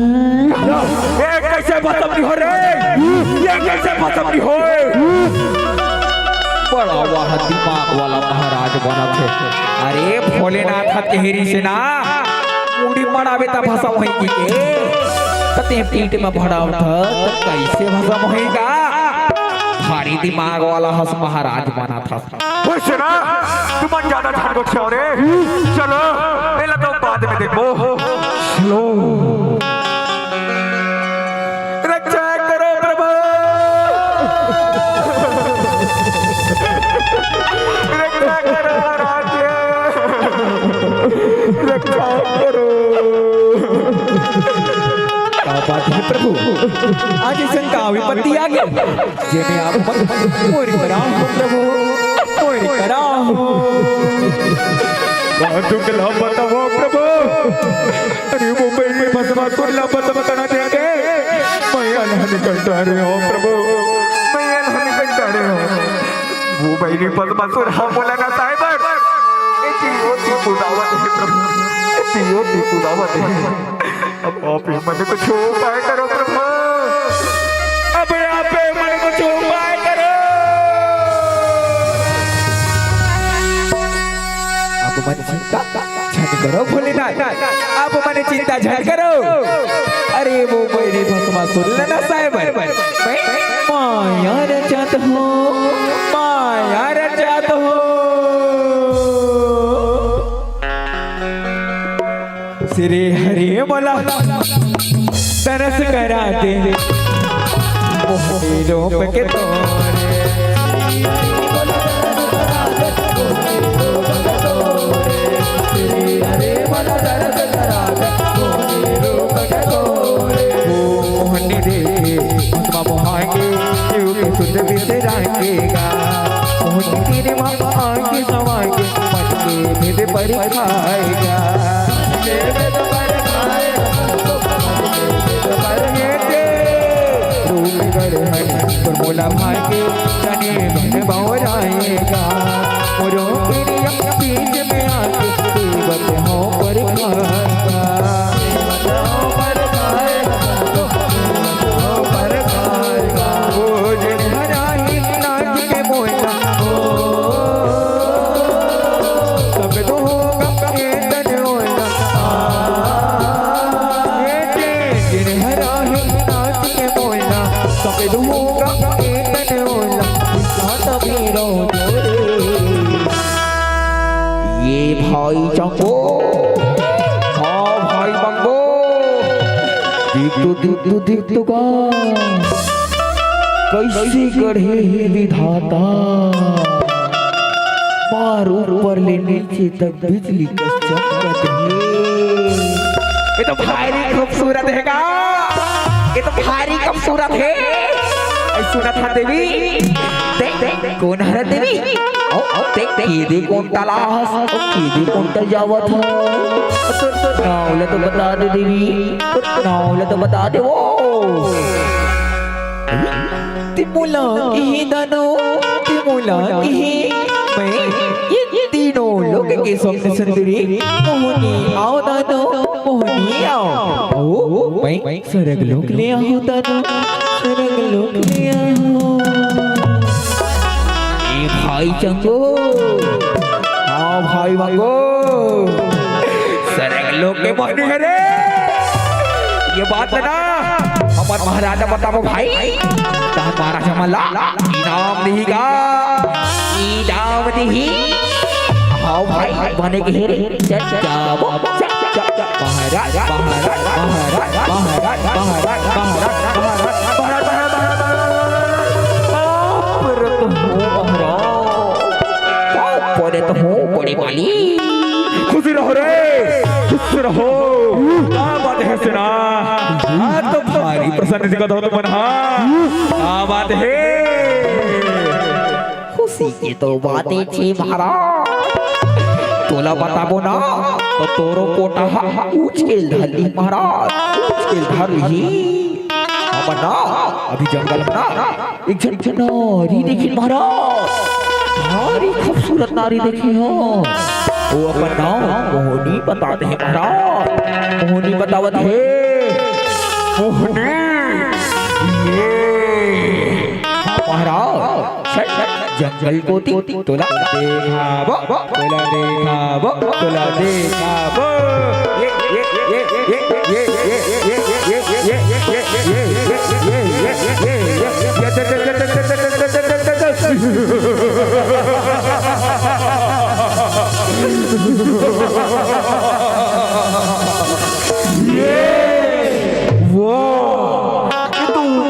Speaker 2: ये कैसे भस्म हो रे ये कैसे भस्म हो
Speaker 5: बड़ा वाह दिमाग वाला महाराज बना थे अरे भोलेनाथ के हेरी से ना मुड़ी मड़ावे ता भाषा वहीं की के तते पीठ में भड़ाव था तो कैसे भाषा होएगा भारी दिमाग वाला हस महाराज बना था
Speaker 2: वैसे ना तुम ज्यादा ध्यान को छोड़े चलो पहले तो बाद में देखो चलो रक्षा करो प्रभु रक्षा करो राज्य रक्षा करो
Speaker 5: बात है प्रभु आज शंका विपत्ति आ गई जे में आप मोरी कराओ प्रभु मोरी कराओ
Speaker 2: दुख ला बताओ प्रभु अरे मुंबई में भस्मा ला बताना देंगे मैं अल्लाह करता रहे हो प्रभु मैं अल्लाह करता रहे हो वो भाई ने भस्मा हम बोला ना साहिब ती दावत है प्रभु ती दावत है अब आप ही मुझे कुछ उपाय करो प्रभु अब आप ही मुझे कुछ उपाय करो
Speaker 5: आप मन चिंता झट करो भोलेनाथ आप मन चिंता झट करो अरे वो मेरी भस्मा सुन लेना साहिब माया रचत हो माया रचत हो श्री हरि मला तरस कराते मोहनी रूप के तोरे श्री हरि मला तरस कराते मोहनी रूप के तोरे मोहनी देखे भस्मा मोहाएंगे शिव के शुद्ध विसराएंगेगा मोहनी तेरे माँ आएंगे सवाएंगे मन के भेद पर खाएगा मोला भाई के जाने बन बौराएगा मोरो बीच में आके देवत हो पर खाएगा वो जन हराई नाच के बोला सब तो होगा तन होगा जन हराई नाच के बोला सब तो होगा ये भाई चंगो हाँ भाई बंगो दिख तो का कैसे गढ़े विधाता मार ऊपर ले नीचे तक बिजली का चमकत है ये तो भाई खूबसूरत है का ये तो भारी खूबसूरत है। सुना था देवी, देख देख कौन है देवी? ओ देख देख ये देख कौन तलाश, ये देख कौन तल जावत हो। तो नावले तो बता दे देवी, नावले तो बता दे वो। तिमुला ये दानो, तिमुला ये मैं ये तीनों लोग के सामने सुंदरी मोहनी आओ दानो, मोहनी आओ। ओ मैं सरग लोग ले आओ दानो, सरग लोग ले आओ। ए भाई चंगो, हाँ भाई मंगो, सरग लोग के मोहनी है रे। ये बात है ना हमारे महाराजा बताओ भाई, महाराजा मल्ला इनाम देगा, इनाम देही। हाँ भाई बने के हेरे जाओ महाराज महाराज महाराज महाराज महाराज महाराज तो हो बड़े वाली। खुशी रहो रे, खुश रहो। क्या बात है सुना, तो भारी प्रसन्न का तो मन। हाँ बात है, खुशी की तो बातें थी महाराज। तोला बताबो ना तो तोरो कोटा ऊंच के ढली महाराज, ऊंच के धर ही हमना। अभी जंगल में ना एक जन नारी देखी महाराज, भारी खूबसूरत नारी देखी हो। वो अपन नाम मोहनी बताते हैं महाराज, मोहनी बतावत है। मोहनी ये महाराज जंगल को तोला देखाबो, तोला देखाबो, तोला देखाबो।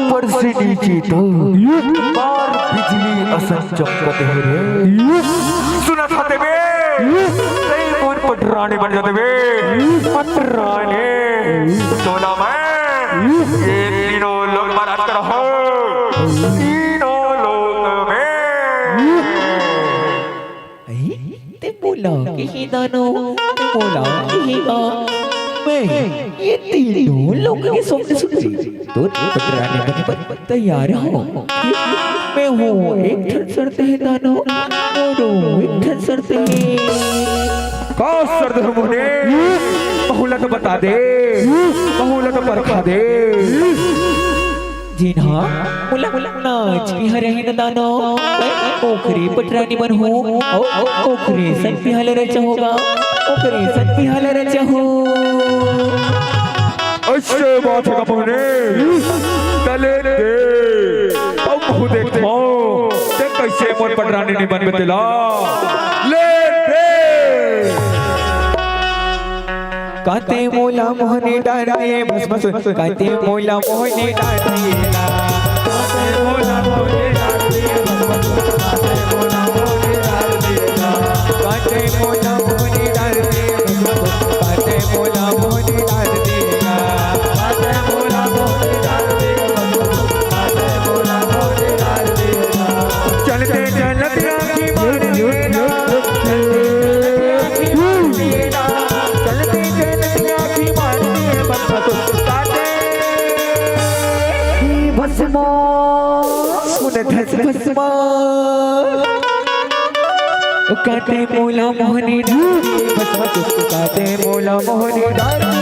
Speaker 5: ऊपर से नीचे तो बिजली असन चमकते हैं रे। सुना था तेरे कौन पटराने बन जाते वे, पटराने सोना मैं ये तीनों लोग बारात रहो, तीनों लोग में ते बोला कि दानो, ते बोला कि मैं ये तीनों लोग के सामने सुन तो पटराने बने पर तैयार हो। मैं हूँ एक ठन सरते हैं दानो, एक ठन सरते हैं। कौन सरते हैं मुझे? बहुला तो बता दे, बहुला तो परखा दे। जी हाँ, मुला मुला नाच की हरे हैं दानो, ओखरी पटरानी बन हूँ, ओखरी सन पिहाल रचा होगा, ओखरी सन पिहाल रचा हो। अच्छे बात है कपने, तले दे, अब खुद देखते हो, ते कैसे मोर पटरानी नहीं बन बतेला, ले दे। काते मोला मोहने डाले, बस बस काते मोला मोहने डाले, काते मोला मोहने डाले, बस बस काते मोला मोहने डाले, काते मोला मोहने डाले, बस बस काते मोला मोहने डाले, काते मोला मोहने डाले, बस बस काते मोला मोहने डाले। चलते चलते आँखी मार लेना, भस्मा सुन धस भस्मा काटे मोला मोहनी डाली, भस्मा काटे मोला मोहनी डाली,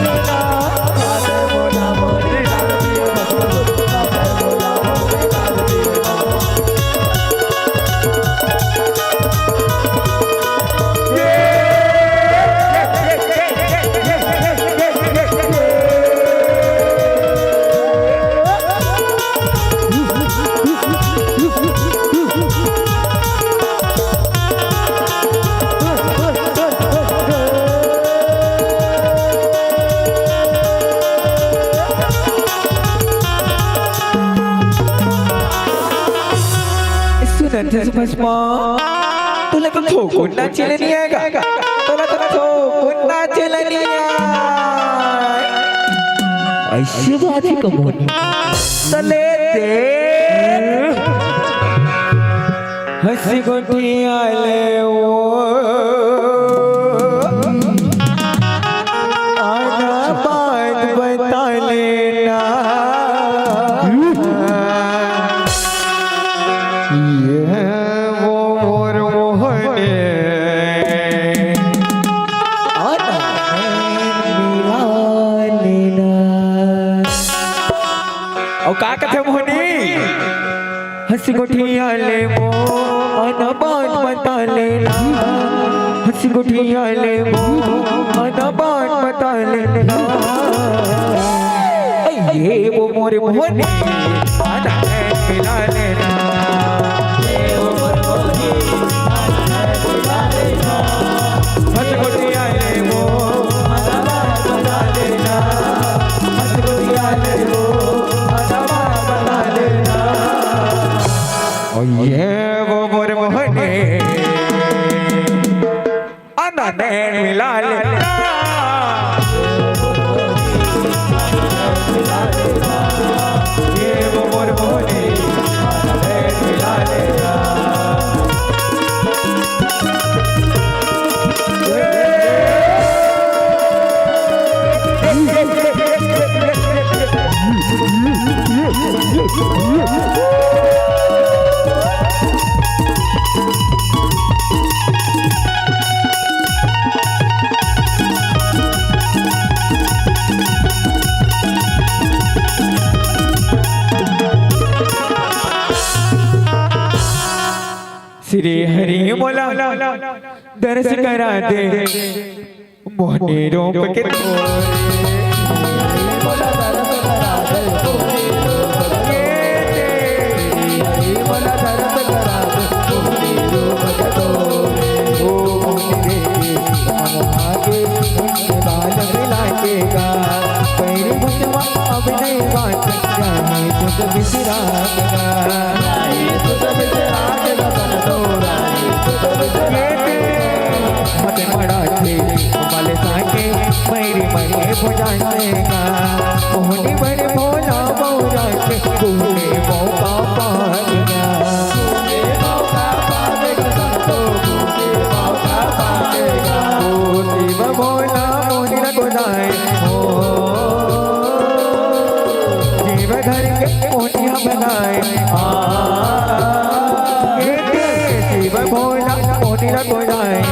Speaker 5: काटे मोला मोहनी डाली, भस्मा काटे मोला मोहनी डाली। भस्मा तुला तो ठोकून नाचलेली आहे का, तुला तो ठोकून नाचलेली आहे। ऐसी बात ही कम होनी तले दे
Speaker 1: हंसी गोटिया ले वो आना बात बता लेना ये वो मोर मोहने आना मिला लेना
Speaker 5: और का कथे मोहनी
Speaker 1: हंसी गोटिया ले वो आना बात बता लेना हंसी गोटिया ले वो आना बात बता लेना
Speaker 5: ये वो मोरे मोहनी आना है मिला लेना
Speaker 1: हंसी गोटिया ले वो आना बात बता लेना हंसी गोटिया ले वो आना बात बता लेना
Speaker 5: ये वो मोरे मोहनी आना नैन मिला लेना
Speaker 1: ये वो मोर मोहनी आना नैन मिला लेना श्री हरि मोला दर्श करा दे मोहनी रूप के मोहनी बड़े भोला बोला के तूने मौका पा गया शिव भोला मोनी न गोदाए जीव धर के मोनिया बनाए शिव भोला मोनी न गोदाए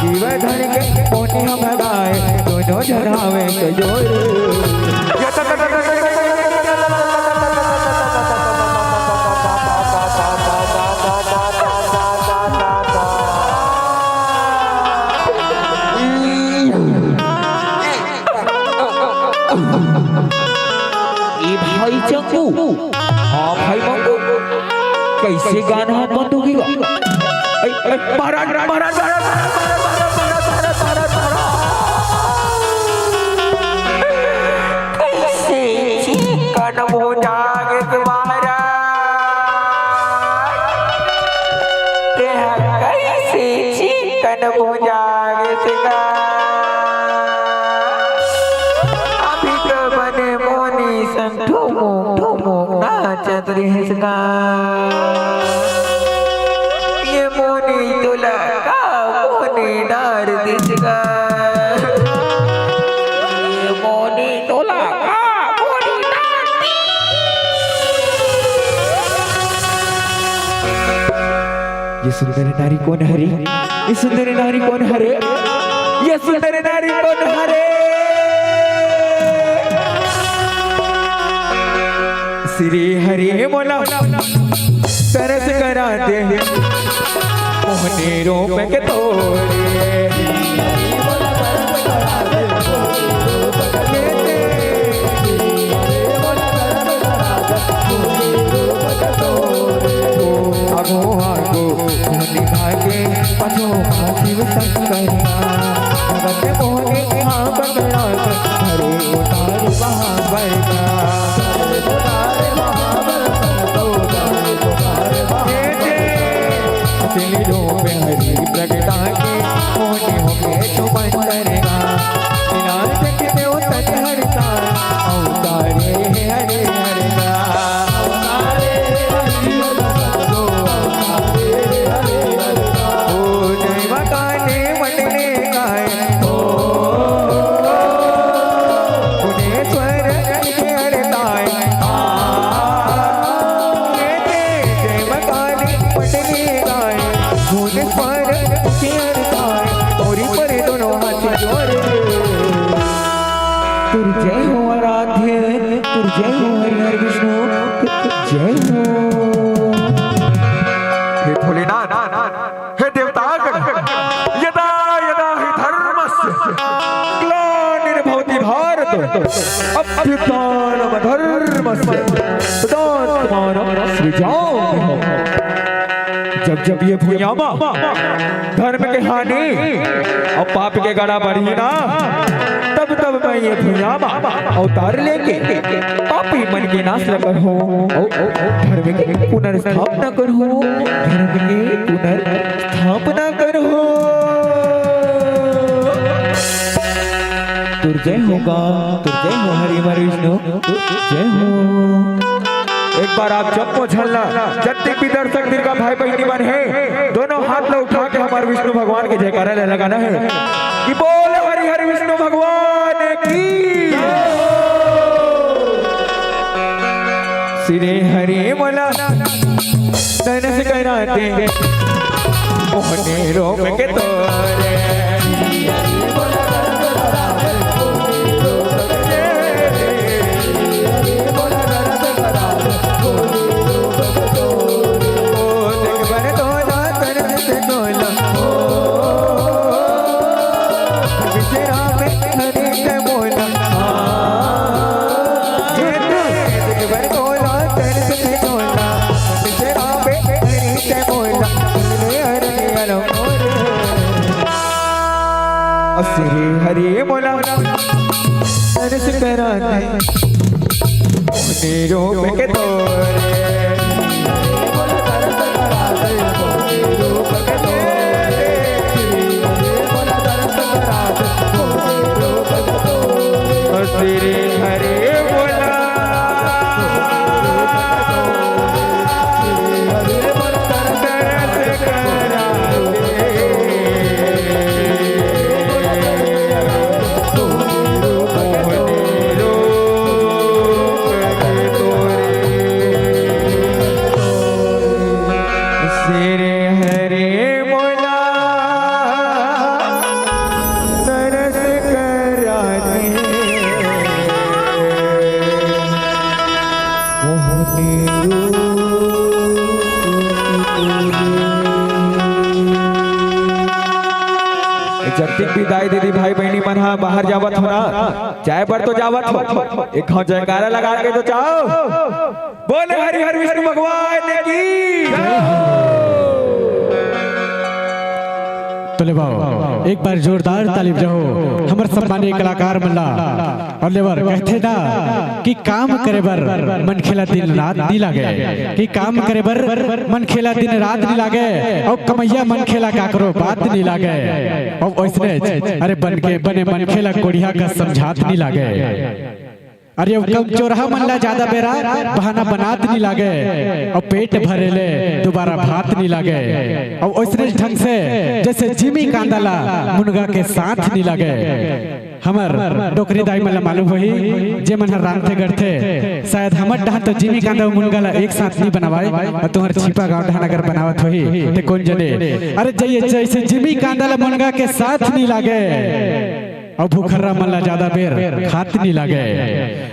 Speaker 1: जीव धर के मोनिया बनाए दोनों झरावे तो जोर
Speaker 5: भाई चंगू हाँ भाई मंगू कैसे गाना हाथ बंद हो गया महाराज महाराज कैसे चिकन हो जागे तुम्हारा कैसे चिकन हो जागे सिगा ठुमो ठुमो नाचत रिहसगा ये मोनी तुला का मोनी डार दिसगा ये मोनी तुला का मोनी डार
Speaker 1: ये सुंदर नारी कौन हरे ये सुंदर नारी कौन हरे ये सुंदर नारी कौन हरे श्री हरि मोला तरस करा दे मोहनी रूप के तोरे आगो आगो मोहनी भागे पछो शिव शंकरिया भगत मोहनी हाँ बगड़ा हरे उतार वहाँ बरगा हरी प्रगटा के मोहनी होके तो बन करेगा मिलान के उतर हरता अवतार
Speaker 5: पर शेर थाए मोरी पर दोनों हाथ जोड़े तुर जय हो आराध्य तुर जय हो हरिहर विष्णु जय हो हे भोलेनाथ हे देवतागण यदा यदा हि धर्मस्य ग्लानिर्भवति भारत अभ्युत्थानमधर्मस्य तदात्मानं सृजाम्यहम्। जब जब ये भूयामा धर्म के हानि और पाप के गड़ा बढ़ी ना तब तब मैं ये भूयामा अवतार लेके पापी मन के नाश न करूं धर्म की पुनर्स्थापना करूं धर्म की पुनर्स्थापना करूं। तुर्जय होगा तुर्जय हो हरिहर विष्णु जय हो। एक बार आप जब को झलना जब भी दर्शक दिल का भाई बहनी बन है दोनों हाथ में उठा के हमारे विष्णु भगवान के जयकारा लगाना है कि बोल हरिहर विष्णु भगवान की श्री हरि मोला तन से कराते मोहने रोम के तोरे श्री हरि मोला तरस कराते मोहने रोम के तोरे श्री हरि मोला जगतिक विदाई दीदी भाई बहनी मन हा बाहर जावत हो ना चाय पर तो जावत हो एक हाँ जयकारा लगा के तो जाओ बोले हरिहर विष्णु भगवान की
Speaker 3: तो ले बाओ एक बार जोरदार ताली बजाओ हमर सम्मानीय कलाकार मल्ला और लेवर कहते ना कि काम करे बर मन खेला दिन रात नहीं लागे कि काम करे बर मन खेला दिन रात नहीं लागे और कमैया मन खेला का करो बात नहीं लागे और वैसने अरे बन के बने मन खेला कोढ़िया का समझात नहीं लागे अरे कम चोरहा मन ला ज्यादा बेरा बहाना बनात नहीं लागे और पेट भरे ले दोबारा भात नहीं लागे और उसने ढंग से जैसे जिमी कांदाला मुनगा के साथ नहीं लागे हमर डोकरी दाई मला मालूम होई जे मन राम थे गढ़ थे शायद हमर डहा तो जिमी कांदा मुनगा ला एक साथ नहीं बनावाए और तुम्हार छिपा गांव ढाना अगर बनावत होई ते कौन जने अरे जैसे जिमी कांदाला मुनगा के साथ नहीं लागे और भूखर्रा मल्ला ज्यादा बेर खात नहीं लागे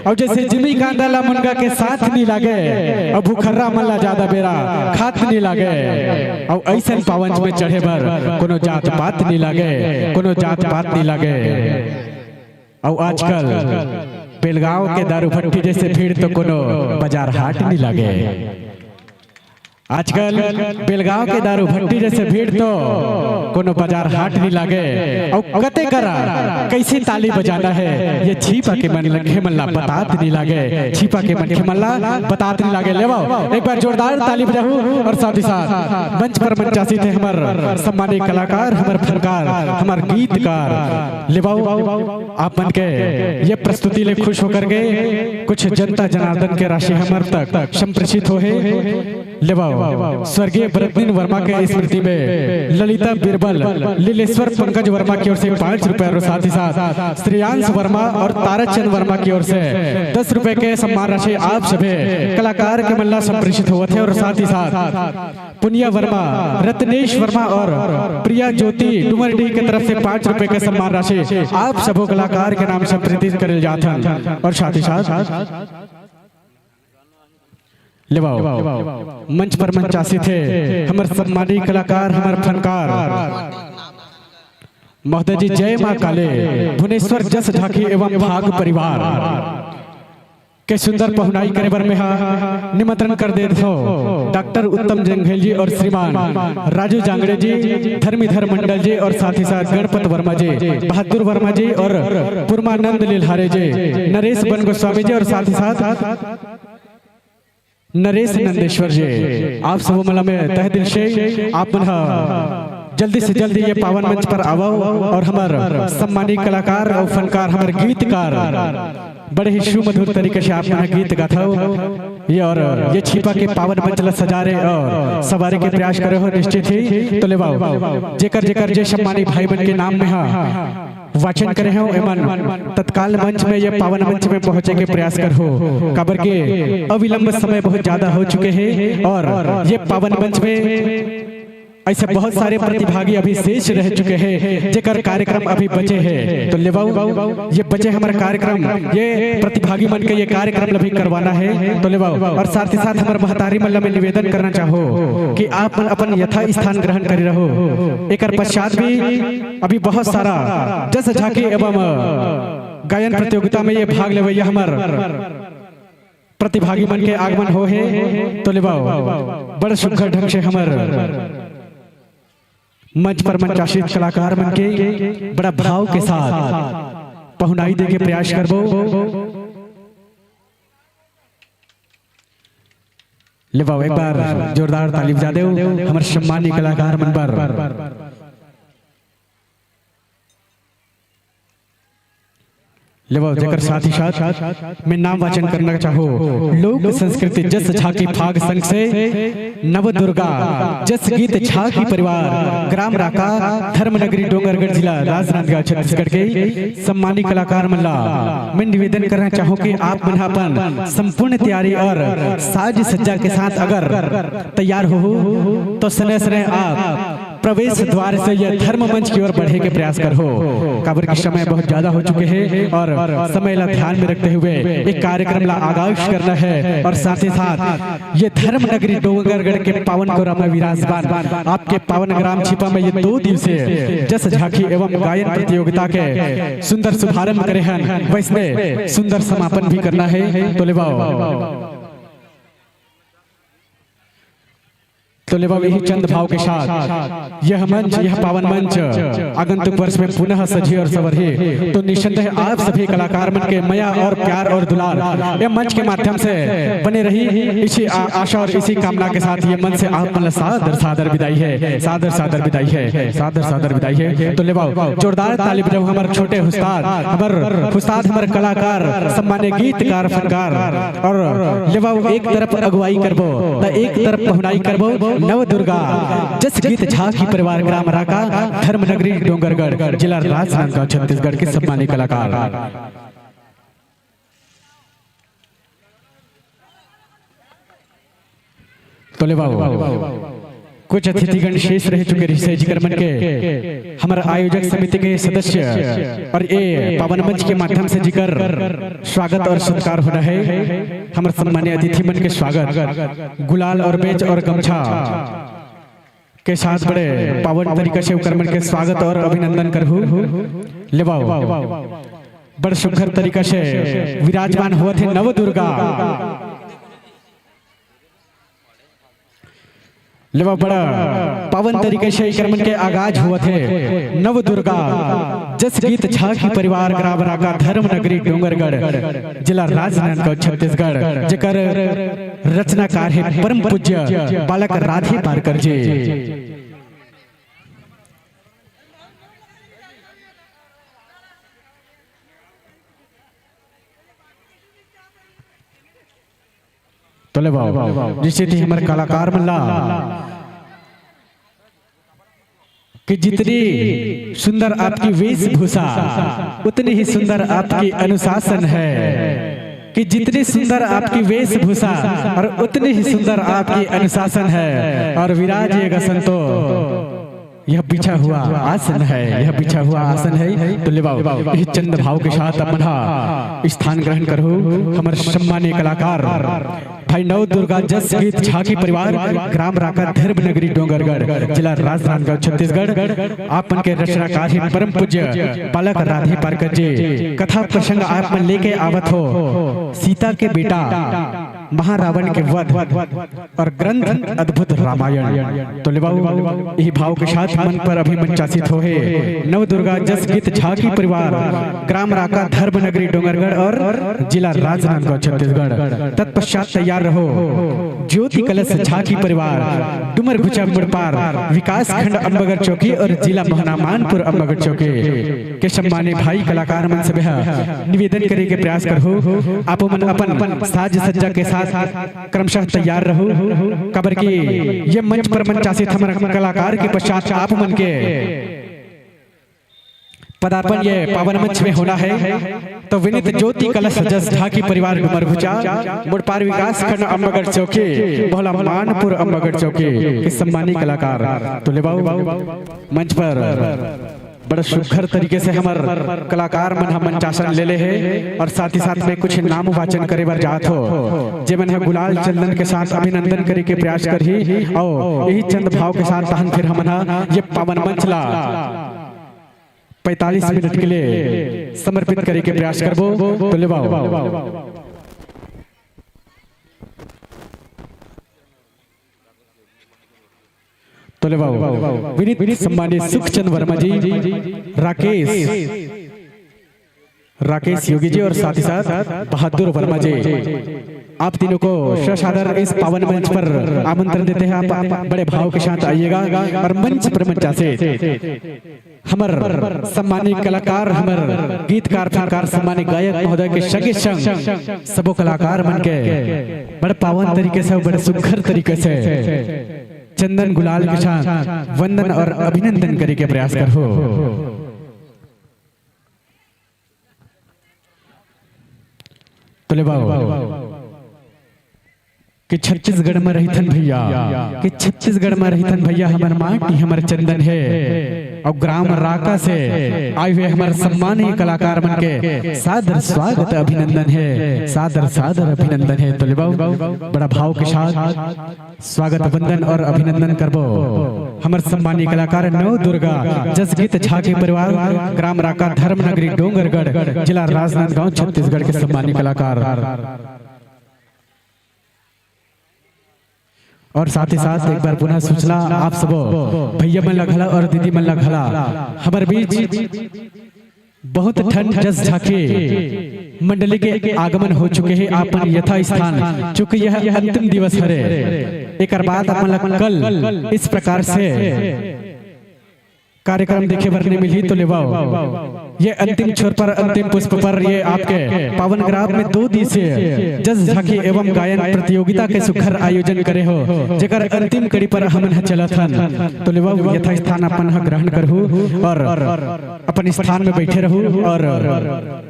Speaker 3: और जैसे जिमी कांदाला मुनगा के साथ नहीं लागे और भूखर्रा मल्ला ज्यादा बेरा खात नहीं लागे और ऐसे पावंच में चढ़े बर कोनो जात पात नहीं लागे कोनो जात पात नहीं लागे और आजकल बेलगांव के दारू भट्टी जैसे भीड़ तो कोनो बाजार हाट नहीं लागे आजकल बेलगांव के दारू भट्टी जैसे भीड़ तो कोनो बाजार हाट नहीं लागे और कते करा कैसे ताली बजाना है ये छिपा के मन लगे मल्ला बतात नहीं लागे छिपा के मन के मल्ला बतात नहीं लागे ले एक बार जोरदार ताली बजाओ और साथ ही साथ मंच पर मंचासी थे हमार सम्मानित कलाकार हमार फनकार हमार गीतकार ले आप मन के ये प्रस्तुति ले खुश होकर के कुछ जनता जनार्दन के राशि हमार तक संप्रेषित हो है लेवाओ स्वर्गीय भरतदीन वर्मा के स्मृति में ललिता बीरबल लीलेश्वर पंकज वर्मा की ओर से 5 रुपए और साथ ही साथ श्रेयांश वर्मा और ताराचंद वर्मा की ओर से 10 रुपए के सम्मान राशि आप सभी कलाकार के मल्ला संप्रेषित हुए थे। और साथ ही साथ पुनिया वर्मा, रत्नेश वर्मा और प्रिया ज्योति डुमरडी की तरफ से 5 रुपए के सम्मान राशि आप सबो कलाकार के नाम संप्रेषित करल जाथन। और साथ ही साथ लेवाओ मंच पर मंचासी थे हमारे सम्मानी कलाकार, हमारे फनकार महोदय जी जय मां काले भुवनेश्वर जस झांकी एवं भाग परिवार के सुंदर पहुनाई करे बर में निमंत्रण कर दे हो डॉक्टर उत्तम जंघेल जी और श्रीमान राजू जांगड़े जी, धर्मीधर मंडल जी और साथ ही साथ गणपत वर्मा जी, बहादुर वर्मा जी और पुरमानंद लीलहारे जी, नरेश बन गोस्वामी जी और साथ ही साथ नरेश नंदेश्वर जी, आप सब मला में तहे दिल से आप मन जल्दी से जल्दी ये पावन मंच पर आओ और हमारे सम्मानी कलाकार और फनकार, हमारे गीतकार बड़े ही सुमधुर तरीके से आप यहाँ गीत गाथा ये और ये छिपा के पावन मंच ला सजा रहे और सवारी के प्रयास करे हो निश्चित ही। तो लेवाओ जेकर जेकर जे सम्मानी भाई बन के नाम में वाचन करे हो एमन तत्काल मंच में ये पावन मंच में पहुंचे के प्रयास कर हो काबर के अविलंब समय बहुत ज्यादा हो चुके हैं और ये पावन मंच में ऐसे बहुत सारे प्रतिभागी अभी शेष रह चुके हैं जेकर कार्यक्रम अभी बचे हैं। तो लेवाओ ये बचे हमारा कार्यक्रम, ये प्रतिभागी मन के ये कार्यक्रम अभी करवाना है। तो लेवाओ और साथ ही साथ हमारे महतारी मल्ला में निवेदन करना चाहो कि आप अपन यथा स्थान ग्रहण कर रहो। एक पश्चात भी अभी बहुत सारा जस झांकी एवं गायन प्रतियोगिता में ये भाग ले हमारे प्रतिभागी मन के आगमन हो है। तो लेवाओ बड़ा सुखद ढंग से हमारे मंच पर मंचाशित कलाकार मन के बड़ा भाव के साथ पहुनाई दे के प्रयास करबो। लेवाओ एक बार जोरदार ताली बजा दो हमारे सम्मानी कलाकार मन पर। लेवाओ जेकर साथ ही साथ मैं नाम वाचन करना चाहो लोक संस्कृति जस झांकी फाग संघ से नव दुर्गा जस गीत झांकी परिवार ग्राम राका धर्मनगरी डोंगरगढ़ जिला राजनांदगांव छत्तीसगढ़ के सम्मानी कलाकार मल्ला मैं निवेदन करना चाहूँ कि आप मनापन संपूर्ण तैयारी और साज सज्जा के साथ अगर तैयार हो तो सने सने आप प्रवेश द्वार से यह धर्म मंच की ओर बढ़े के प्रयास कर हो काबर के समय बहुत ज्यादा हो चुके हैं और समय ला ध्यान में रखते हुए एक कार्यक्रम ला आगाज करना है। और साथ ही साथ ये धर्म नगरी डोंगरगढ़ के पावन कोरा में विराजमान आपके पावन ग्राम छिपा में ये 2 दिवसीय जस झांकी एवं गायन प्रतियोगिता के सुंदर शुभारंभ करे हैं, वैसे सुंदर समापन भी करना है। तो लेवाओ यही चंद भाव के साथ यह मंच, यह पावन मंच आगंतुक वर्ष में पुनः सजे और संवरे। तो निसंदेह आप सभी कलाकार मन के मया और प्यार और दुलार यह मंच के माध्यम से बने रही, इसी आशा और इसी कामना के साथ ये मंच से आप मन सादर सादर विदाई है, सादर सादर विदाई है, सादर सादर विदाई है। तो लेवाओ जोरदार ताली बजाओ हमारे छोटे उस्ताद, हमारे कलाकार, सम्मान्य गीतकार, फनकार। और लेवाओ एक तरफ अगुवाई करबो तो एक तरफ पहुनाई करबो नव दुर्गा जस गीत झांकी परिवार ग्राम राका धर्मनगरी डोंगरगढ़ जिला राजनांदगांव छत्तीसगढ़ के सम्मानित कलाकार। तो लेवाओ कुछ अतिथिगण शेष रह चुके ऋषि जिक्र मन के हमारे आयोजक समिति के सदस्य और ये पावन मंच के माध्यम से जिक्र स्वागत और सत्कार हो रहा है। हमारे सम्मान्य अतिथि मन के स्वागत गुलाल और बेच और गमछा के साथ बड़े पावन तरीके से कर्मन के स्वागत और अभिनंदन करहु। लेवाओ बड़े सुखर तरीका से विराजमान हुआ थे नव दुर्गा। लेवा बड़ा पावन तरीके से कर्मन के आगाज हुआ थे नव दुर्गा जस गीत झांकी परिवार ग्राम राका धर्मनगरी डोंगरगढ़ जिला राजनांदगांव छत्तीसगढ़ जेकर रचनाकार है परम पूज्य बालक राधे पारकर जी। तो ले बाबू जिससे थी हमारे कलाकार मल्ला कि जितनी सुंदर आपकी वेशभूषा उतनी ही सुंदर आपकी अनुशासन है, कि जितनी सुंदर आपकी वेशभूषा और उतनी ही सुंदर आपकी अनुशासन है। और विराज ये संतो यह बिछा हुआ आसन है, यह बिछा हुआ आसन है। तो ले बाबू इस चंद भाव के साथ अपना स्थान ग्रहण करो। हमारे सम्मानीय कलाकार भाई नव दुर्गा जस गीत झांकी परिवार, ग्राम राका धर्म नगरी डोंगरगढ़, जिला राजनांदगांव छत्तीसगढ़। आप के रचनाकार ही परम पूज्य बालक राधी पारकर जी कथा प्रसंग आप में लेके आवत हो सीता के बेटा महारावण के वध और ग्रंथ अद्भुत रामायण। तो ले बाबू यही भाव के साथ मन पर अभी मंचासित हो है नव दुर्गा जस गीत झांकी परिवार, ग्राम राका धर्म नगरी डोंगरगढ़ और जिला राजनांदगांव छत्तीसगढ़। तत्पश्चात तैयार रहो ज्योति कलश झांकी परिवार, डुमर गुचा मुड़पार, विकास खंड अम्बगढ़ चौकी और जिला मोहनामानपुर अम्बगढ़ चौकी के सम्मानित भाई कलाकार मन से निवेदन करे के प्रयास करो। आप मन अपन साज सज्जा के साथ क्रमशः तैयार रहो। कबर की ये मंच पर मंचासित हमारे कलाकार के पश्चात आप मन के पदार्पण ये पावन मंच में होना है। तो विनित ज्योति कलश जस झांकी परिवार डुमर गुचा मुड़पार विकास खंड अम्बगढ़ चौकी भोला मानपुर अम्बगढ़ चौकी के सम्मानित कलाकार। तो ले मंच पर बड़ा सुखर तरीके से हमार कलाकार मन हम मंचासन ले ले है और साथ ही साथ में कुछ नाम वाचन करे बर जात हो जे मन है गुलाल चंदन के साथ अभिनंदन करे के प्रयास कर ही और यही चंद भाव के साथ तहन फिर हम ये पावन मंच ला 45 मिनट के लिए समर्पित करे के प्रयास करबो। तो ले तो ले विनीत सम्मानित सुखचंद वर्मा जी, राकेश योगी जी और साथ ही साथ बहादुर वर्मा जी, आप तीनों को ससादर इस पावन मंच पर आमंत्रण देते हैं। आप बड़े भाव के साथ आइएगा और मंच पर मंचा से हमार सम्मानित कलाकार, हमार गीतकार फनकार सम्मानित गायक महोदय के सगे संग सबो कलाकार मन के बड़े पावन तरीके से बड़े सुखर तरीके से चंदन गुलाल के साथ वंदन और अभिनंदन करे के प्रयास करो। तो ले कि छत्तीसगढ़ में रहीथन भैया, कि छत्तीसगढ़ में रहीथन भैया हमार माटी हमार चंदन है और ग्राम राका से आए हुए हमारे सम्मानीय कलाकार मन के सादर स्वागत अभिनंदन है, सादर सादर अभिनंदन है। तो ले बड़ा भाव के साथ स्वागत वंदन और अभिनंदन करबो हमारे सम्मानीय कलाकार नव दुर्गा जस गीत झांकी परिवार, ग्राम राका धर्म नगरी डोंगरगढ़, जिला राजनांदगांव छत्तीसगढ़ के सम्मानीय कलाकार। और साथ ही साथ एक बार पुनः सूचना आप सब भैया मन लगला और दीदी मन लगला हमारे बीच बहुत ठंड जस झांकी मंडली के आगमन हो चुके हैं। आप यथा स्थान चूंकि यह अंतिम दिवस है, एक बाद अपन कल इस प्रकार से कार्यक्रम देखे भरने मिली। तो ले ये अंतिम छोर पर अंतिम पुष्प पर ये आपके पावन ग्राम में 2 दिवसीय जस झांकी एवं गायन प्रतियोगिता के सुखर आयोजन करे हो, जेकर अंतिम कड़ी पर हमन चलत हन। तो ले यथा स्थान अपन ग्रहण करहु और अपन स्थान में बैठे रहू और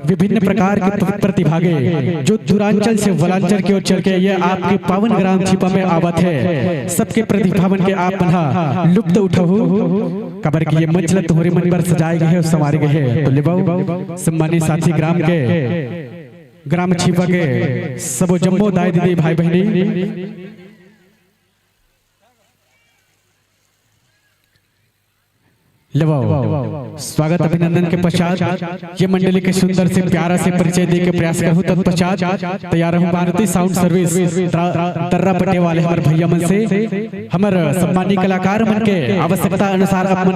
Speaker 3: विभिन्न प्रकार के प्रतिभागी जो दूरांचल से वलांचल की ओर चल के ये आपके पावन ग्राम छिपा में आवत है, सबके प्रतिभावन के आप लुप्त उठहु। कबर की ये मंच तुम्हारे मन पर सजाए गए और संवारे गए हैं। तो ले सम्मानित साथी ग्राम छिपा के सबो जम्मो दाई दीदी भाई बहनी, स्वागत अभिनंदन के पश्चात ये मंडली के सुंदर से प्यारा से परिचय दे के प्रयास करूं। तत्पश्चात तैयार हूं भारतीय साउंड सर्विस दर्रा पटे वाले हमारे भैया मन से हमारे सम्मानित कलाकार मन के आवश्यकता अनुसार अपन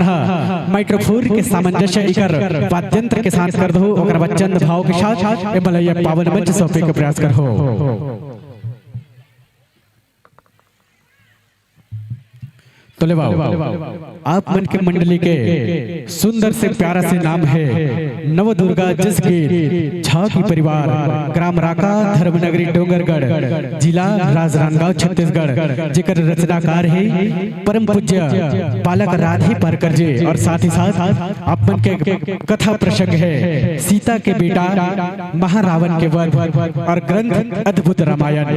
Speaker 3: माइक्रोफोन के सामंजस्य इकर वाद्यंत्र के साथ कर दो ओकर वचन भाव के साथ ये पावन मंच सौंपे के प्रयास करो। तो ले आप मन के मंडली के सुंदर से प्यारा से नाम है नव दुर्गा जसगीर झा की परिवार, ग्राम राका, धर्मनगरी, डोंगरगढ़, जिला राजनांदगांव, छत्तीसगढ़, जिकर रचनाकार है परम पूज्य बालक राधे पारकर जी। और साथ ही साथ आप मन के कथा प्रसंग है सीता के बेटा महारावण के वध और ग्रंथ अद्भुत रामायण।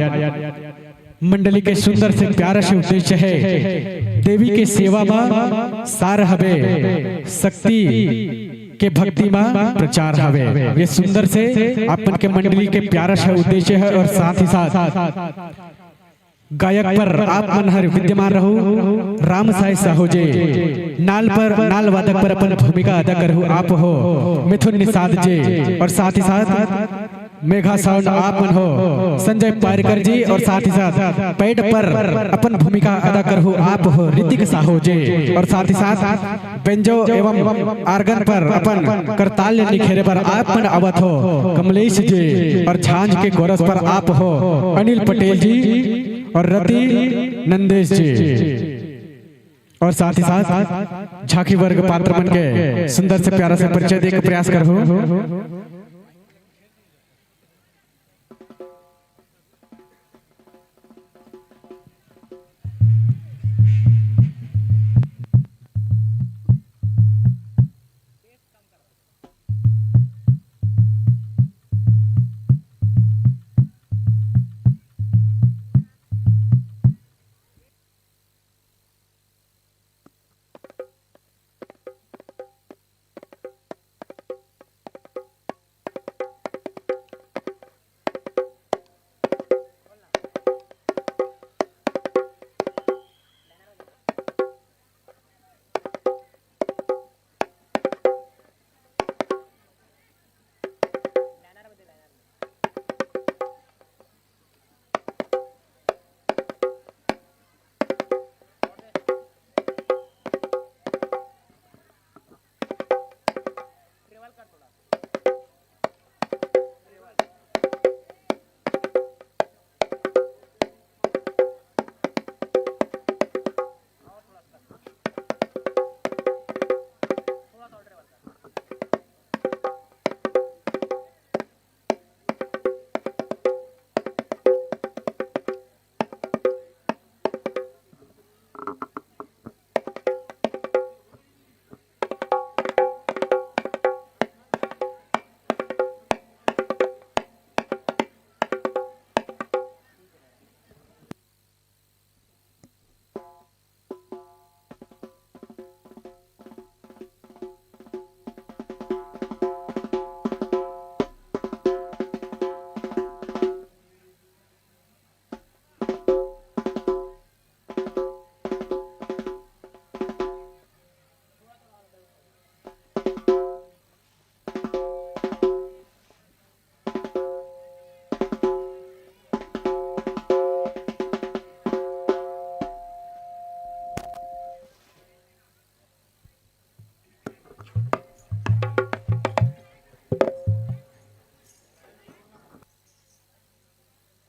Speaker 3: मंडली के सुंदर से प्यारा से उद्देश्य है देवी के सेवा में सार हवे, शक्ति के भक्ति में प्रचार हवे। ये सुंदर से अपन के मंडली के प्यारा से उद्देश्य है। और साथ ही साथ गायक पर आप मन हर विद्यमान रहो राम साई साहू जी, नाल पर नाल वादक पर अपन भूमिका अदा करहु आप हो मिथुन निषाद जी। और साथ ही साथ मेघा साउंड आप मन हो संजय पारकर जी। और साथ ही साथ पैड पर अपन भूमिका अदा करहु आप हो ऋतिक साहू जी। और साथ ही साथ बेंजो एवं आर्गन पर अपन करताल निखेरे पर आप मन अवत हो कमलेश जी। और झांझ के गोरस पर आप हो अनिल पटेल जी और रति नंदेश जी। और साथ ही साथ झांकी वर्ग पात्र मन के सुंदर से प्यारा से परिचय देकर प्रयास करहु।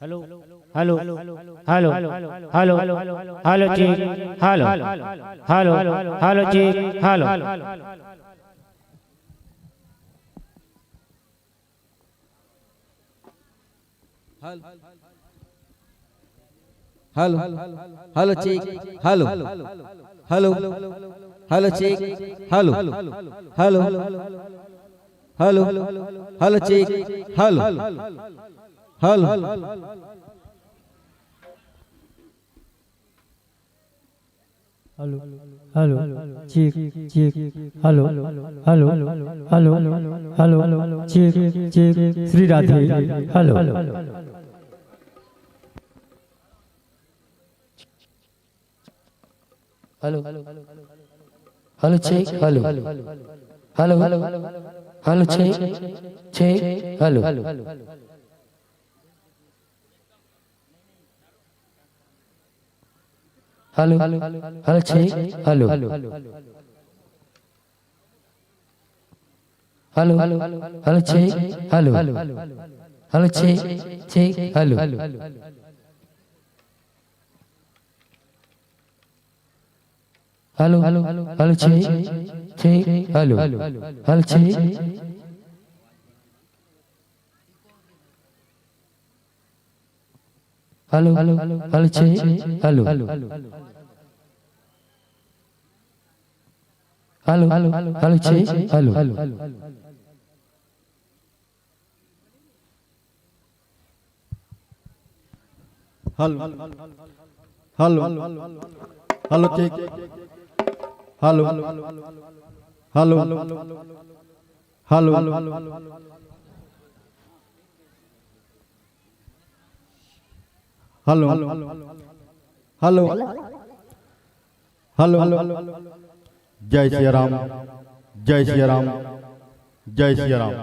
Speaker 4: Hello hello hello hello hello जी हेलो हेलो हेलो जी hello
Speaker 6: hello hello check hello hello hello check hello hello hello hello check hello hello
Speaker 7: hello hello check check hello hello hello hello check check Shri Radhe hello
Speaker 8: hello hello check hello hello hello check check hello hello hello check hello hello hello check hello hello check check hello hello hello check hello hello check hello hello check hello hello hello check hello
Speaker 6: hello hello hello check hello hello hello hello hello hello जय श्री राम जय श्री राम जय Shri Ram.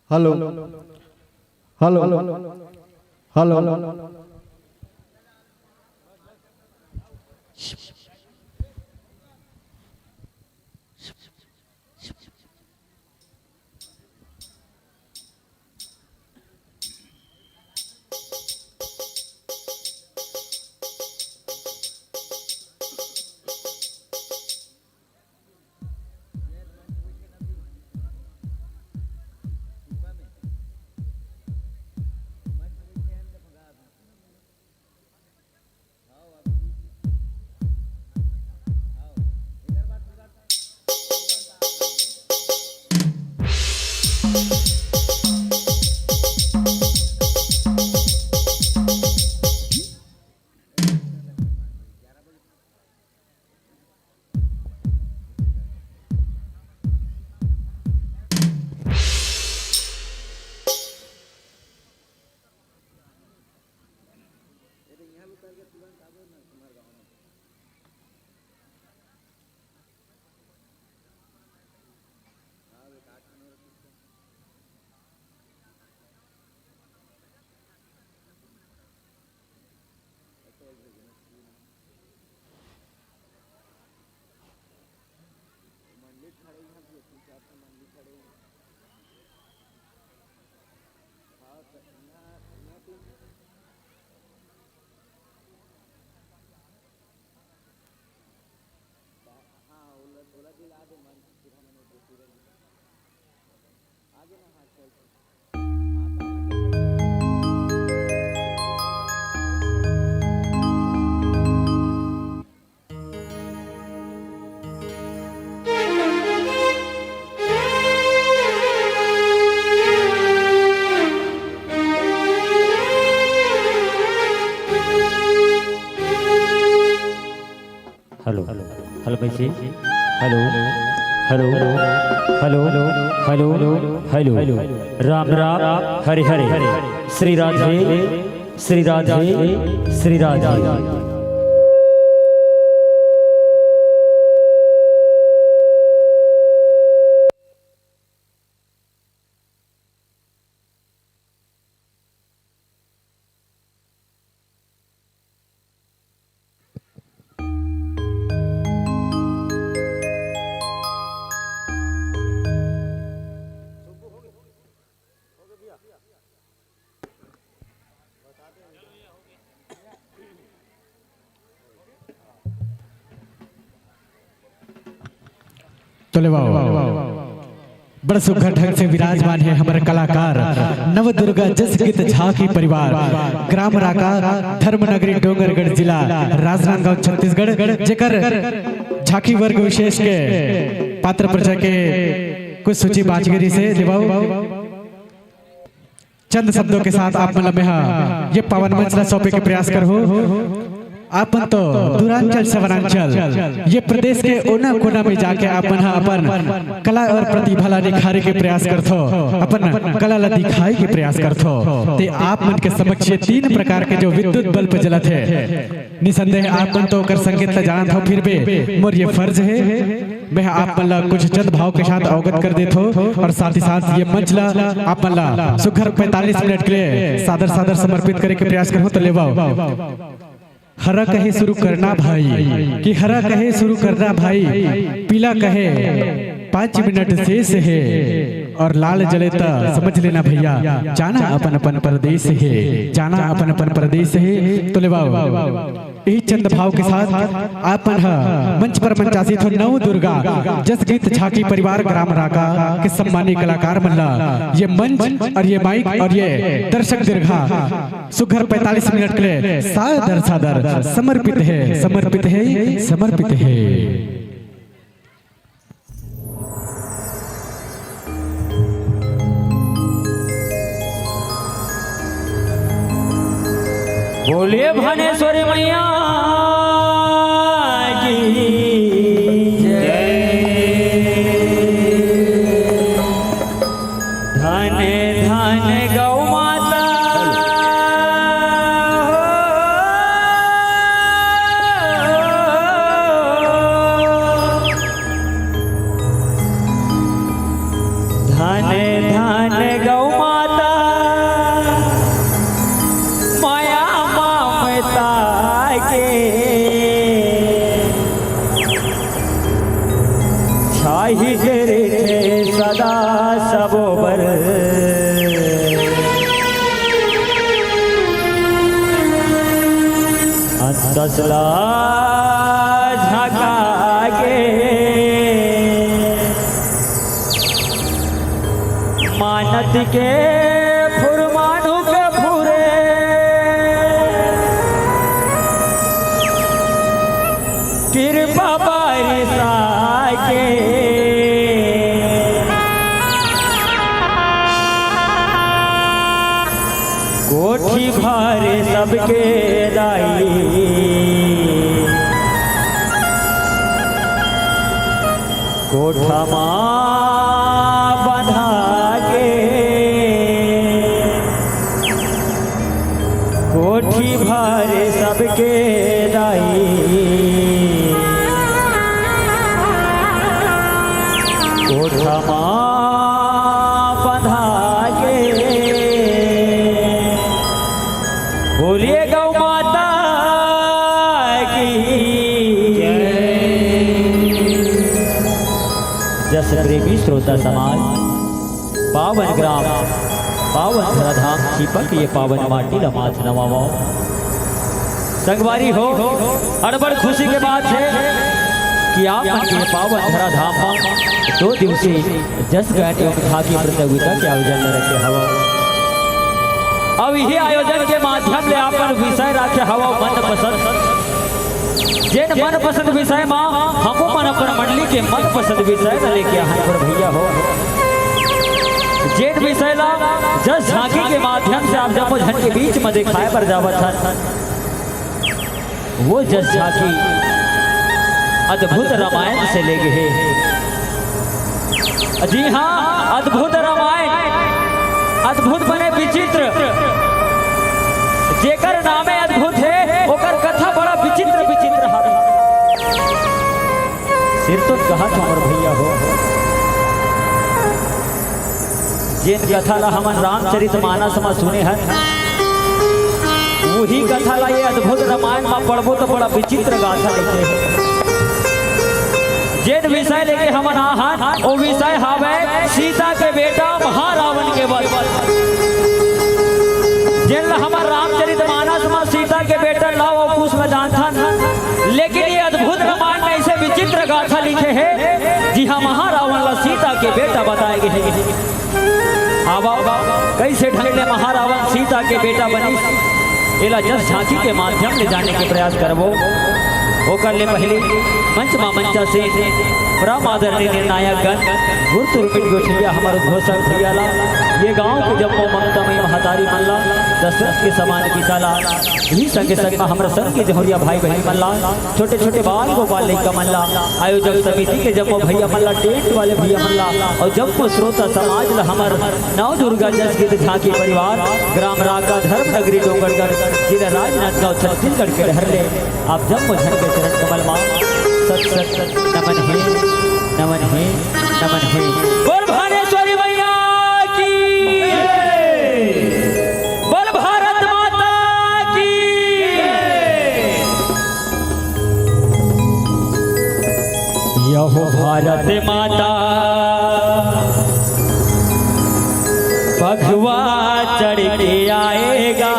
Speaker 6: Hello hello hello
Speaker 4: hello hello भाई जी hello hello hello hello hello hello Ram Ram Hare Hare Shri Radhe Shri Radhe Shri Radhe.
Speaker 3: चले बड़ सुघर ढंग से विराजमान है हमारे कलाकार नव दुर्गा जस गीत झांकी परिवार ग्राम राका धर्मनगरी डोंगरगढ़ जिला राजनांदगांव छत्तीसगढ़ जेकर झांकी वर्ग विशेष के पात्र प्रजा के कुछ सूची बाजगिरी से दिवाओ चंद शब्दों के साथ आप मतलब में ये पावन मंच सौंपे के प्रयास करो। आपन तो दूरांचल सवरांचल ये प्रदेश के ओना कोना में जाके अपन कला और प्रतिभा ला निखारे के प्रयास करथो अपन कला ला दिखाई के प्रयास करथो ते आप मन के समक्ष ये 3 प्रकार के जो विद्युत बल्ब जलत है निसंदेह आप मन तो कर संगीत ला जानत हो फिर भी मोर ये फर्ज है मैं आप मन ला कुछ चंद भाव के साथ अवगत कर देत हो और साथ ही साथ ये मंच ला आप मन ला सुघर 45 मिनट के लिए सादर समर्पित करे के प्रयास करो। तो लेवाओ हरा कहे शुरू करना भाई कि हरा कहे शुरू करना भाई पीला कहे 5 मिनट शेष है और लाल जले तो समझ लेना भैया जाना अपन अपन प्रदेश है, जाना अपन अपन प्रदेश है। तो ले बाबू यही चंद भाव के साथ आपन मंच पर मंचासी थो नव दुर्गा जस गीत झांकी परिवार ग्राम राका के सम्मानी कलाकार मल्ला ये मंच और ये माइक और ये दर्शक दीर्घा सुघर 45 मिनट के लिए सादर समर्पित है, समर्पित है, समर्पित है।
Speaker 4: बोलिए भानेश्वरी मैया की जय। धन धन गौ माता धन धन गौ माता माया ममता के छाही तेरे सदा सबोबर अंतसला झका के मानत के फुरमानु के फुरे कृपा बारिशा के कोठी भारे सबके दाई कोठा माँ बंधा के कोठी भारे सबके दाई कोठा माँ बंधा के बोलिए गौ माता की जस प्रेमी श्रोता समाज पावन ग्राम पावन धराधाम छिपक ये पावन माटी रमाथ नवाओ संगवारी हो अड़बड़ खुशी के बात है कि आप के पावन धराधाम में 2 दिवसीय जस गायन एवं झांकी प्रतियोगिता के आयोजन में रखे हवा। अब यही आयोजन के माध्यम से आपन विषय रखे हवा मन पसंद जिन मन पसंद विषय में हमो मन अपन मंडली के मन पसंद विषय न लेके आए पर भैया हो जिन विषय ला जस झांकी के माध्यम से आप जब झन के बीच में दिखाए पर जावत था वो जस झांकी अद्भुत रामायण से ले गए। जी हाँ, अद्भुत रामायण अद्भुत बने विचित्र जेकर नामे अद्भुत है ओकर कथा बड़ा विचित्र विचित्र हावे। सिर तो कहा था और भैया हो जिन कथा ला हमन रामचरितमानस में सुने हैं वही कथा ला ये अद्भुत रामायण में पढ़बो तो बड़ा विचित्र गाथा लिखे है। जिन विषय लेके हमन आहन वो विषय हावे सीता के बेटा महारावण के वध। जिन हमार रामचरितमानस में सीता के बेटा लव और कुश में जानता लेकिन ये अद्भुत रामायण में ऐसे विचित्र गाथा लिखे हैं। जी हाँ, महारावण ला सीता के बेटा बताए गए हैं। आवा कैसे ढंग ले महारावण सीता के बेटा बनी एला जस झांकी के माध्यम ले जाने के प्रयास करबो। वो कर ले पहले मंच मा मंचा से परम आदरणीय निर्णायक गण गुरुतुर्पित गोठिया हमारे घोषक भैयाला ये गांव के जम्मो ममता में महतारी मल्ला दशरथ के समान पिताला यही संगे संग में हमारे संग के जहरिया भाई बहन मल्ला छोटे छोटे बाल गोपाल लड़का मल्ला आयोजक समिति के जम्मो भैया मल्ला टेंट वाले भैया मल्ला और जम्मो श्रोता समाज हमार नव दुर्गा जस गीत झांकी परिवार ग्राम राका धर्म नगरी डोंगरगढ़ जिला राजनांदगांव छत्तीसगढ़ के डहर ले आप जम्मो झन के चरण कमल मां सत सत नमन है नमन है नमन है। बोल भानेश्वरी मैया की बोल भारत माता की यहो भारत माता भगवा चढ़ के आएगा,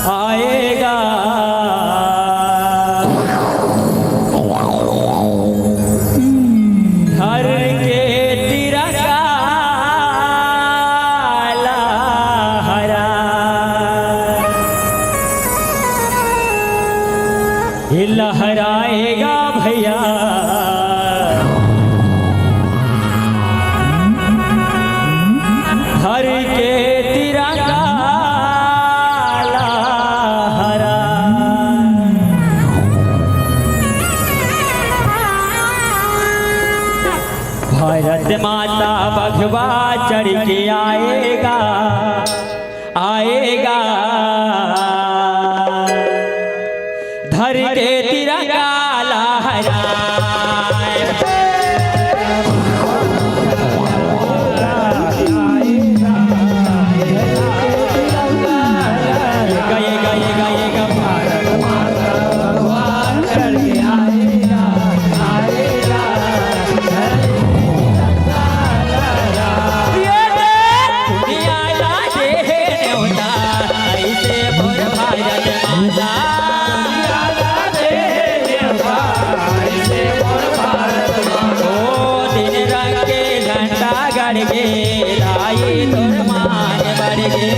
Speaker 4: आएगा। हर के तिरंगा लहरा, ये लहराएगा भैया। हर के तिरंगा लहरा, भारत माता भगवा चढ़ के आएगा, आएगा। धर के तिरंगा लहराए, गए गए गए गा भारत माता भगवान चढ़ के आएगा, आएगा। ये दुनिया लाजे न्योता, ऐसे भोर भारत माता, दुनिया लाजे न्योता, ऐसे भोर भारत माता। ओ दिन रंग के झंडा गड़ गे, लाई तोर मान बढ़ गे,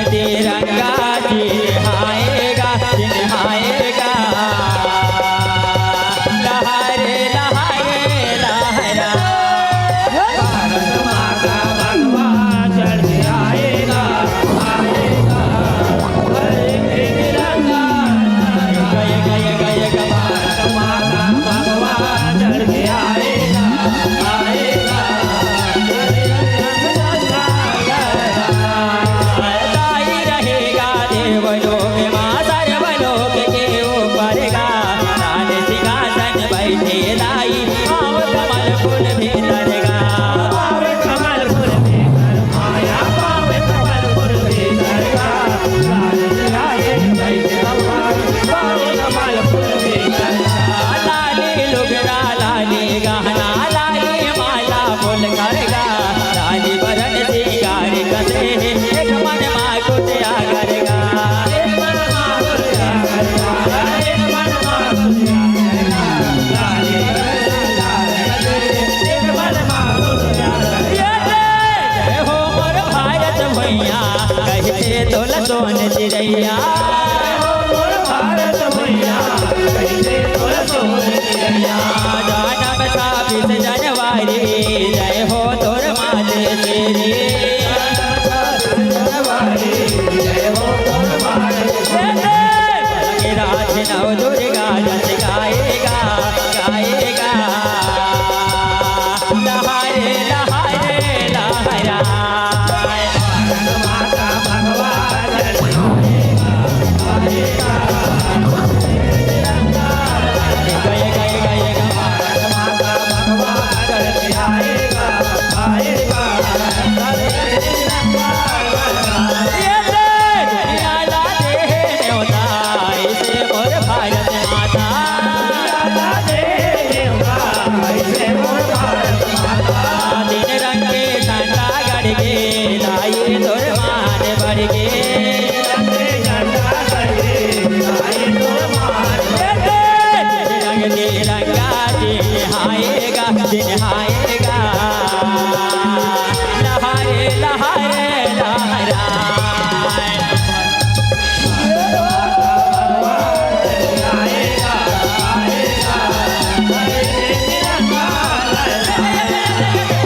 Speaker 4: तिरंगा चिन्हाएगा, चिन्हाएगा। लहरे लहरे लहरा, भारत माता भगवा चढ़ के आएगा, आएगा। तिरंगा गए गए गए गा भारत माता भगवा चढ़ के आएगा, आएगा। देवलोक माँ सर्वलोक के ऊपर गा, राज सिंहासन बैठे लाई, पाँव कमल फूल भीतर गा, पाँव कमल फूल भीतर माया, पाँव कमल फूल भीतर गा, राज सिंहासन बैठे लाई, पाँव कमल फूल भीतर गा। लाली लुगड़ा लाली गहना, लाली माला फूल कर गा, राजी बरन सिंगार कसे, एक मन माँ कुछ आगर गा, कहते तोल सोन चिड़ैया, भारत भैया कहते तोल सोन चिड़ैया। जानम 26 जनवरी, जय हो तोर माते तेरी, जय हो तोर माते तेरी। रात नव दुर्गा जस गाएगा, गाएगा। लहरे लहरे लहरा, गए गए गए गा भारत माता भगवा चढ़ के आएगा, आएगा। ये दुनिया लाजे न्योता, ऐसे मोर भारत माता, लाजे न्योता, ऐसे मोर भारत माता। दिन रंग के झंडा गड़ गे, लाई तोर मान बढ़ गे, झंडा गड़ गे, लाई तोर मान बढ़ गे। तिरंगा चिन्हाएगा, चिन्हाएगा। लहरे लहरे लहरा, आएगा, आएगा। तिरंगा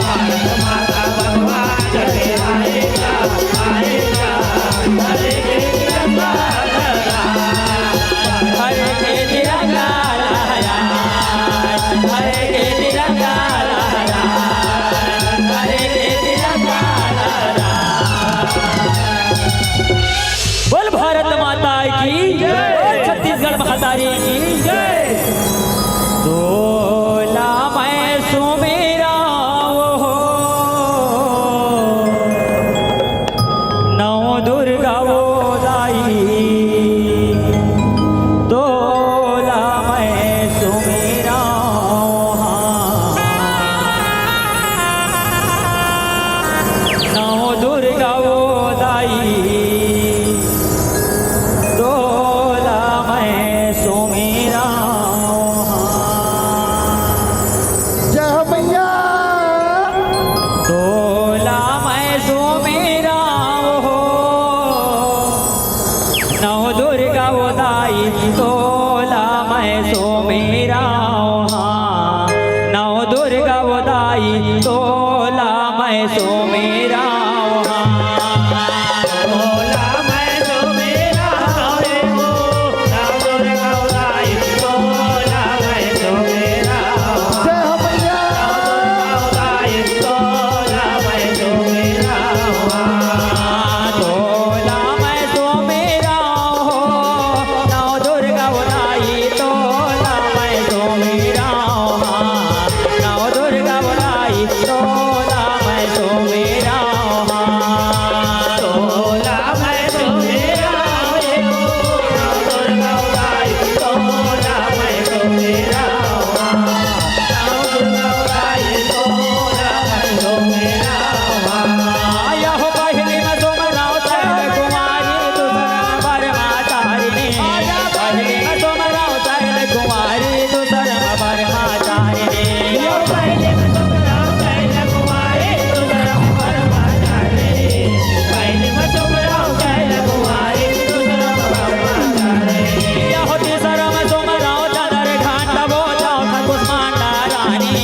Speaker 4: भारत माता भगवा चढ़ के आएगा, आएगा। तिरंगा लहरा, हर के तिरंगा लहरा, हर के तिरंगा लहरा, हर के तिरंगा लहरा। बोल भारत माता की जय, बोल छत्तीसगढ़ महातारी की जय। तोला मैं सुमेरा हो, नौ दुर्गा वो दाई, उदाई तोला मैं सो मेरा नौ दुर्गा उदाई तोला मैं सो मेरा तोला मैं सो मेरा नौ दुर्गा उदाई तोला मैं सो मेरा उदाई तोला मैं सो मेरा तोला मैं सो मेरा नौ दुर्गा उदाई तोला मैं सो मेरा नौ दुर्गा उदाई तोला मैं सो मेरा तोला मैं सो मेरा नौ दुर्गा उदाई तोला मैं सो मेरा नौ दुर्गा उदाई तोला मैं सो मेरा आया हो पहली में सो मनाओ चैन कुमारी दूसरा परमाचारिणी पहली में सो मनाओ चैन कुमारी दूसरा परमाचारिणी पहली में सो मनाओ चैन कुमारी दूसरा परमाचारिणी पहली में सो मनाओ चैन कुमारी दूसरा परमाचारिणी हो तीसरा में सो मनाओ चादर घाटा बोझाओ कुष्मांडा रानी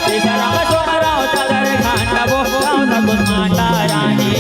Speaker 4: तीसरा में सो मनाओ चादर घाटा बोझाओ कुष्मांडा रानी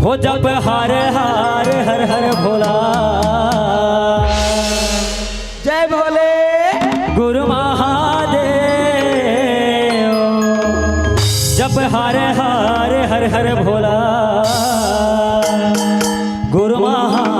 Speaker 4: हो जब हर हर हर हर भोला
Speaker 1: जय भोले
Speaker 4: गुरु महादेव जब हर हर हर हर भोला गुरु महादेव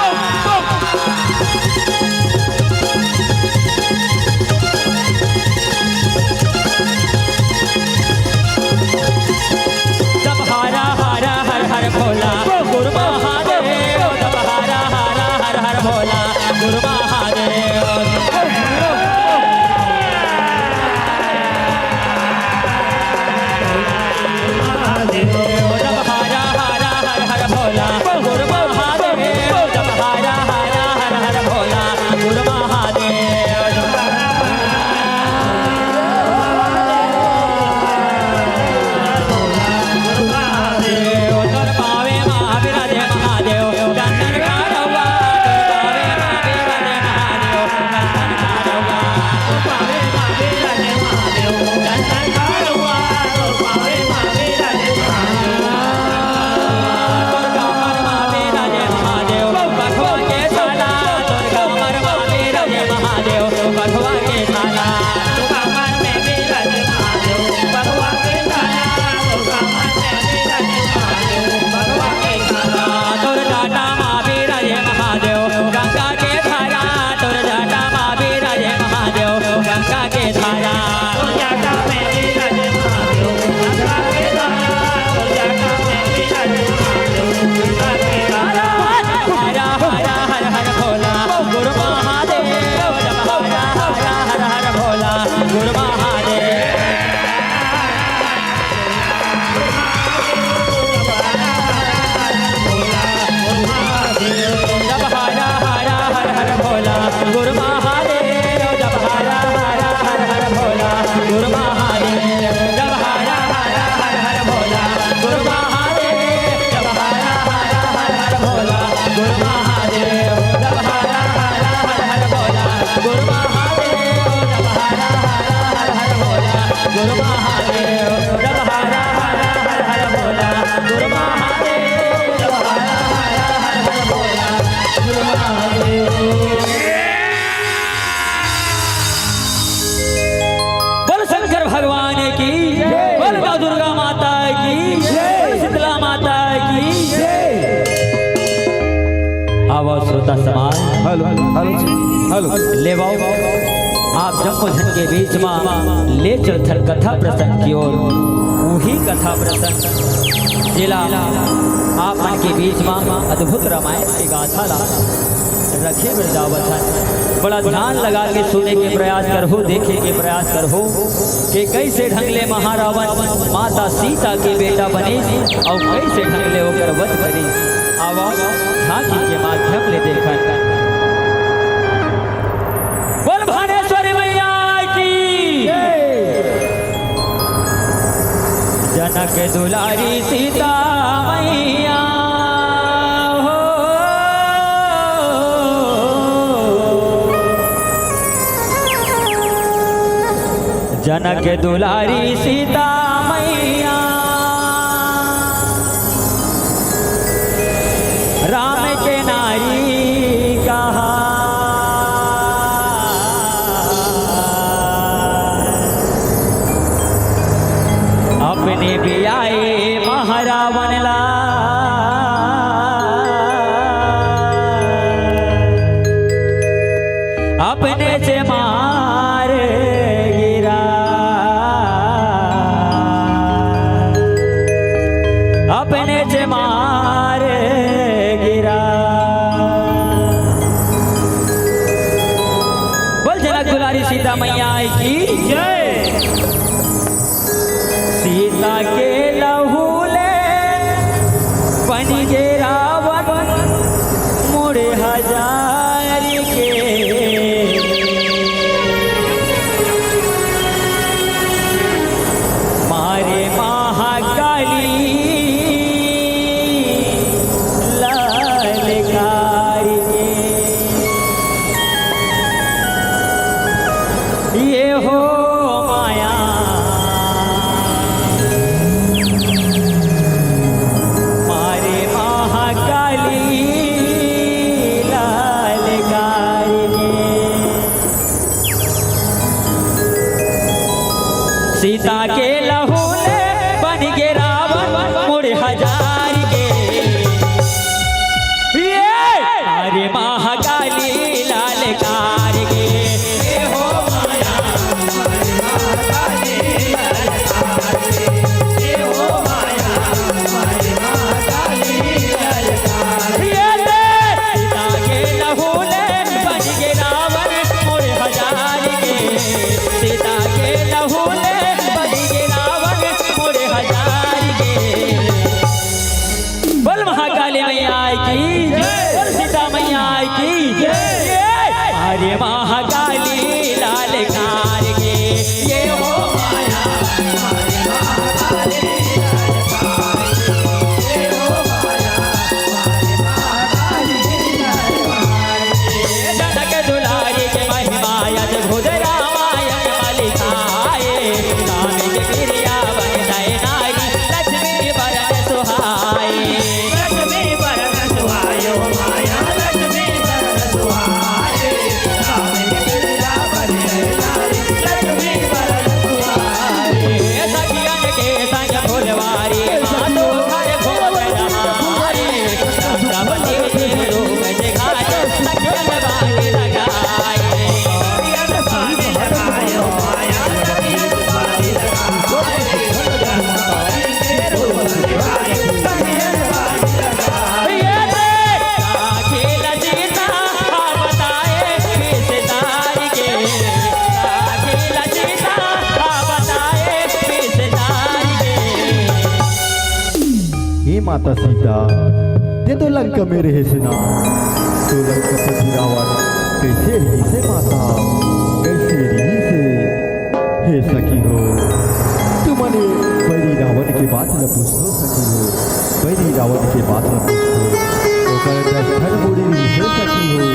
Speaker 5: Go!
Speaker 4: गुरु महादेव जब हारा हारा हर हर भोला गुरु महादेव जब हारा हारा हर हर भोला गुरु महादेव तोर पावे महावीर जय महादेव चंदन कारवा तोर पावे महावीर जय महादेव चंदन कारवा तोर पावे महावीर जय महादेव चंदन कारवा तोर पावे महावीर जय महादेव तोर कमर महावीर जय महादेव बखवा के थाला तोर कमर महावीर जय महादेव बखवा के थाला तोर कमर में वीर जय महादेव बखवा के थाला तोर कमर में वीर जय महादेव बखवा के थाला तोर जाटा महावीर जय महादेव गंगा के धारा तोर जाटा महावीर जय महादेव गंगा के धारा तोर जाटा में वीर जय महादेव गंगा के धारा तोर जाटा में वीर जय महादेव गंगा के धारा हरा हरा हर हर भोला गुरु महादेव जब हरा हरा हर हर भोला गुरु महादेव जब हारा हारा हर हर भोला गुरु महादेव जब हारा हारा हर हर भोला गुरु महादेव जब हारा हारा हर हर भोला गुरु महादेव जब हारा हारा हर हर भोला गुरु महादेव जब हारा हारा हर हर भोला गुरु महादेव जब हारा हारा हर हर भोला गुरु महादेव जब हारा हारा हर हर भोला गुरु महादेव जब हारा हारा हर हर भोला गुरु महादेव बोल शंकर भगवान की बोल माँ दुर्गा माता की बोल शीतला माता की आवाज श्रोता समाज
Speaker 1: हेलो हेलो हेलो
Speaker 4: ले बाओ आप जम्मू झन के बीच में ले चल थल कथा प्रसंग की ओर वही कथा प्रसंग जिला आप मन के बीच में अद्भुत रामायण की गाथा ला रखे वृंदावन बड़ा ध्यान लगा के सुने के प्रयास करहो देखे के प्रयास करहो कि कैसे ढंगले महारावण माता सीता के बेटा बने और कैसे ढंगले होकर वध करे आवाज झांकी के माध्यम ले देखा बोल भानेश्वरी मैया की जनक दुलारी सीता मैया हो जनक दुलारी सीता मैया राम के नारी कहा अपने भी आए महारावण ला अपने से मार गिरा अपने से मार गिरा बोल जनक दुलारी सीता मैया की जय सीता के लहू ले बन गे रावण मोड़े हजार के मारे महाकाली ललकारी के ये हो माया मारे महाकाली ललकारी के सीता के लहू ले बन गे रावण मुड़ हजार के ये अरे महाकाली लालकार के ये हो माया हमारी महाकाली लालकार के ये हो माया हमारी महाकाली लालकार के सीता के लहू ले बन मारे महाकाली लालकार के ये हो माया मारे महाकाली लालकार ये हो माया मारे महाकाली लालकार जनक दुलारी के महिमा यद खुद रामायण मलिकाए नाम के प्रिया बन जाए नारी लक्ष्मी बरन सुहाए लक्ष्मी बरन सुहायो माया लक्ष्मी बरन सुहाए नाम के प्रिया बन जाए नारी लक्ष्मी बरन सुहाए सखियन के संग फुलवारी मानो घर घूम रहारे रामवती के रूप दिखाए सखियन बाग लगाए सखियन बाग लगायो माया सखियन बाग लगाए के रूप दिखाए सखियन बाग लगाए ये खेल जीता बताए किसदार के खेल जीता बताए किसदार के
Speaker 6: हे माता सीता दे तो लंका में रहे सिना तो लंकापति रावण कैसे रही से माता कैसे रही से हे सखी हो तुमने बड़ी रावण के बात न पूछो सखी हो बड़ी रावण के बात न पूछो ओकर 10 ठन मुड़ी हे सखी हो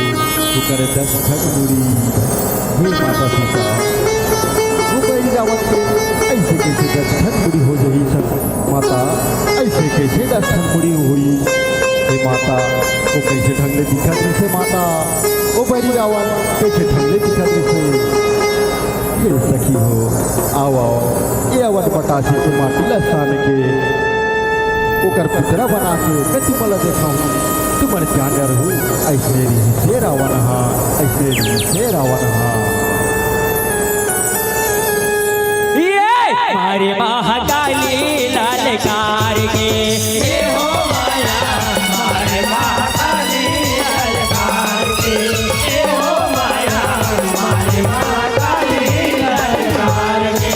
Speaker 6: ओकर 10 ठन मुड़ी हे माता सीता वो बड़ी रावण के ऐसे कैसे 10 ठन मुड़ी हो जाई सब माता ऐसे कैसे 10 ठन मुड़ी हुई हे माता वो कैसे ढंग ले दिखत रही से माता वो बड़ी रावण कैसे ढंग ले दिखत रही से हे सखी हो आओ आओ ये अवध बटा से के माटी लसान के ओकर पुतरा बना के कति मला देखाऊं तुमर जानर हो ऐसे रही से रावण हा ऐसे रही से रावण हा
Speaker 4: ये मारे महाकाली लालकार के ये हो माया मारे महाकाली लालकार के ये हो माया मारे महाकाली लालकार के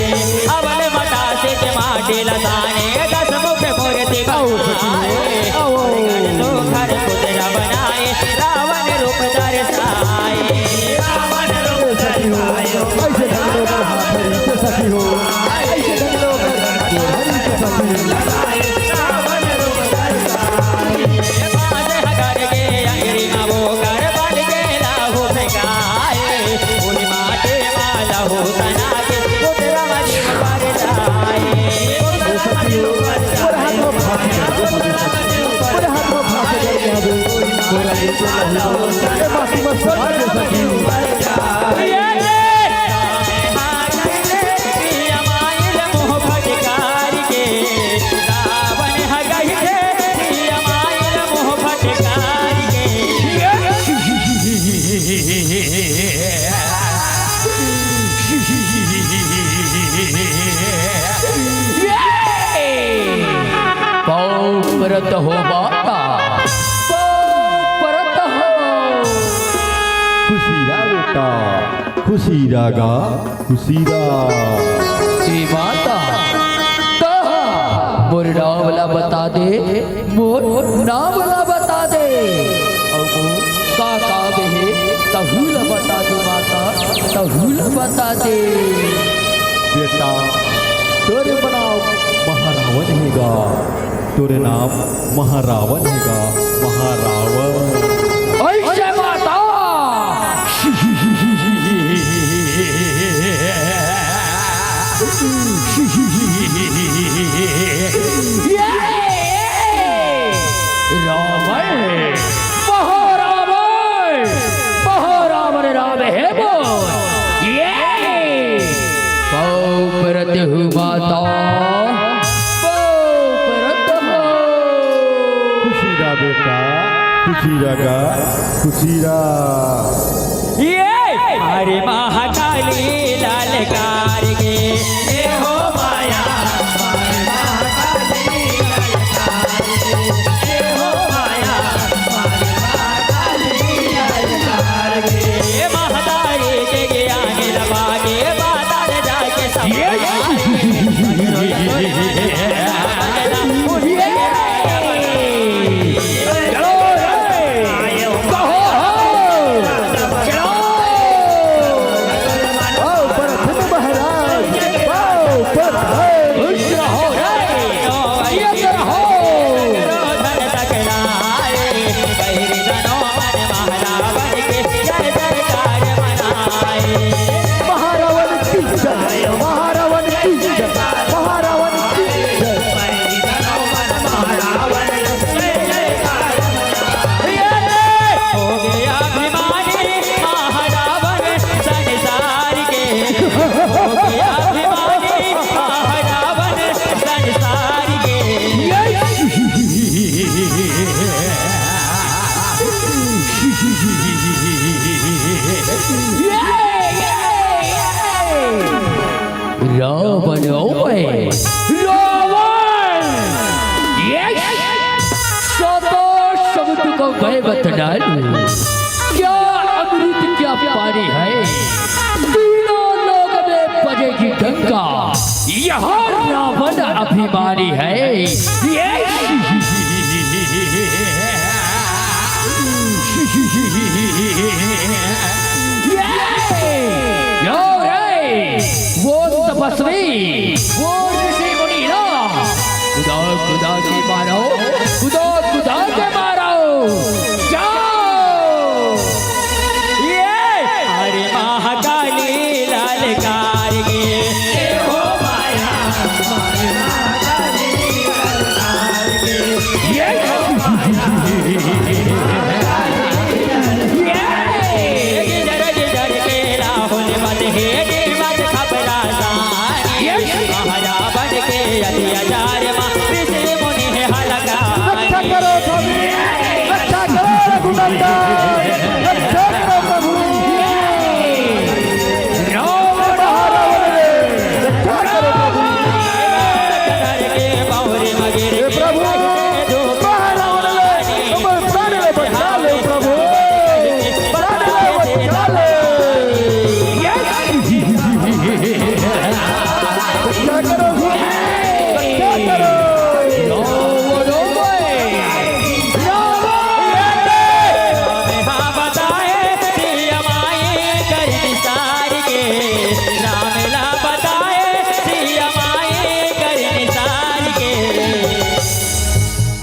Speaker 4: अवन मटा से माटी लताने 10 मुख मूर्ति बनाए तो घर पुतरा बनाए रावण रूप दर्शाए रावण रूप दर्शाए
Speaker 6: ऐसे ढंग ले ओकर हाथ धरी से सखी हो ऐसे ढंग ले ओकर हरी से सखी
Speaker 4: रावण रूप दर्शाए बाज हगर के अंगरी वो कर बन के लाहू फेंकाए उन माटे वाला हो तना के पुतरा मजी पर जाए
Speaker 6: सखी हो और हाथ में फांसी कर दे और हाथ में फांसी कर दे अबे गोरा ये तो नहीं ए बाकी बस सखी हो सखी हो
Speaker 8: परत हो माता परत हो
Speaker 6: खुशीरा बेटा खुशीरा गा खुशीरा
Speaker 8: हे माता कहा मोर नाम वाला बता दे मोर नाम वाला बता दे और वो का है तहूल बता दे माता तहूल बता दे
Speaker 6: बेटा तोरे बनाओ महारावण हैगा तोरे नाम महारावण हैगा महारावण
Speaker 8: ऐसे माता रावण महारावण राम है बोल ये परत हूँ माता परत हो
Speaker 6: खुशीरा बेटा खुशीरा गा खुशीरा
Speaker 4: ये हरे महाकाली लालकार के ये हो माया मारे महाकाली लालकार के ये हो माया मारे महाकाली लालकार के ये महातारी के ज्ञान लबा के बादल जाके सब
Speaker 8: को गए बतलाल क्या अमृत क्या पानी है तीनों लोग में बजेगी डंका यहाँ रावण अभिमानी है वो तपस्वी वो ऋषि मुनि ना खुदा खुदा के मारो खुदा खुदा के मारो जाओ ये
Speaker 4: अरे महाकाली ललकार गे हो माया महाकाली ललकार गे
Speaker 8: ये
Speaker 4: राहुल मत हे निर्मत खबरा महारा बन के अत्याचार ऋषि मुनि है हलका
Speaker 1: रक्षा करो स्वामी, रक्षा करो रघुनंदन, रक्षा करो प्रभु। रक्षा करो प्रभु।
Speaker 4: के बावरे मगेरे
Speaker 1: हे प्रभु, महारावण ले, तुम प्राण ले बचा ले प्रभु, प्राण ले बचा ले। रक्षा करो स्वामी, रक्षा करो।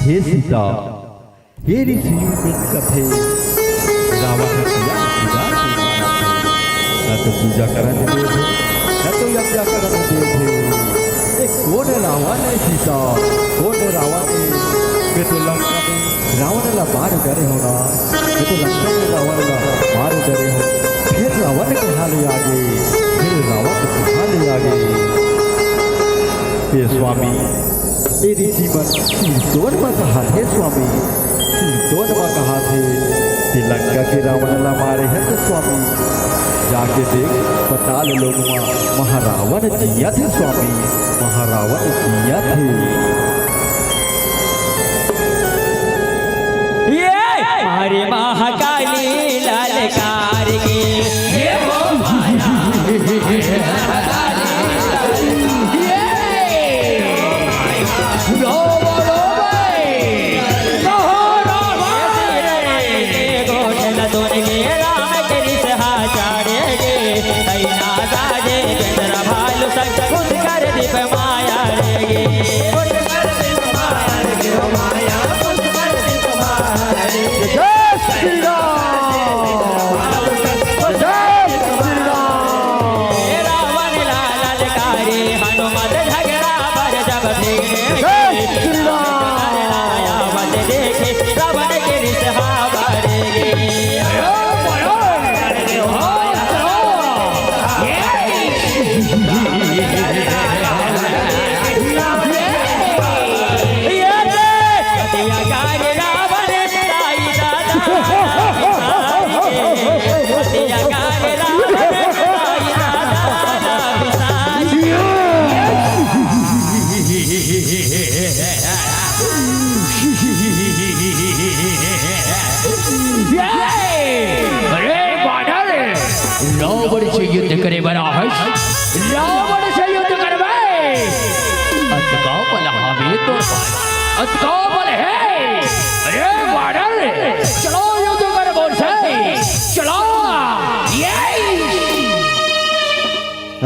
Speaker 6: हे सीता हे ऋषि कथे रावण किया न तो पूजा करने दे थे न तो यज्ञ करने दे थे कौन है रावण है सीता कौन है रावण है मैं तो लंका में रावण ला मार डरे होना मैं तो लंका में रावण ला मार डरे हो फिर रावण के हाले आगे फिर रावण के हाले आगे हे स्वामी मेरी जीवन सिरदोन में कहा थे स्वामी सिरदोन में कहा थे लंका के रावण ला मारे हैं तो स्वामी जाके देख पताल लोग महारावण जिया थे स्वामी महारावण जिया थे
Speaker 4: हरे महाकाली ललकार गे हो माया
Speaker 8: रावण से युद्ध करे बना है रावण से युद्ध करवे अतका बल हमें तो अतका बल है अरे वानर चलो युद्ध कर बोल से चलो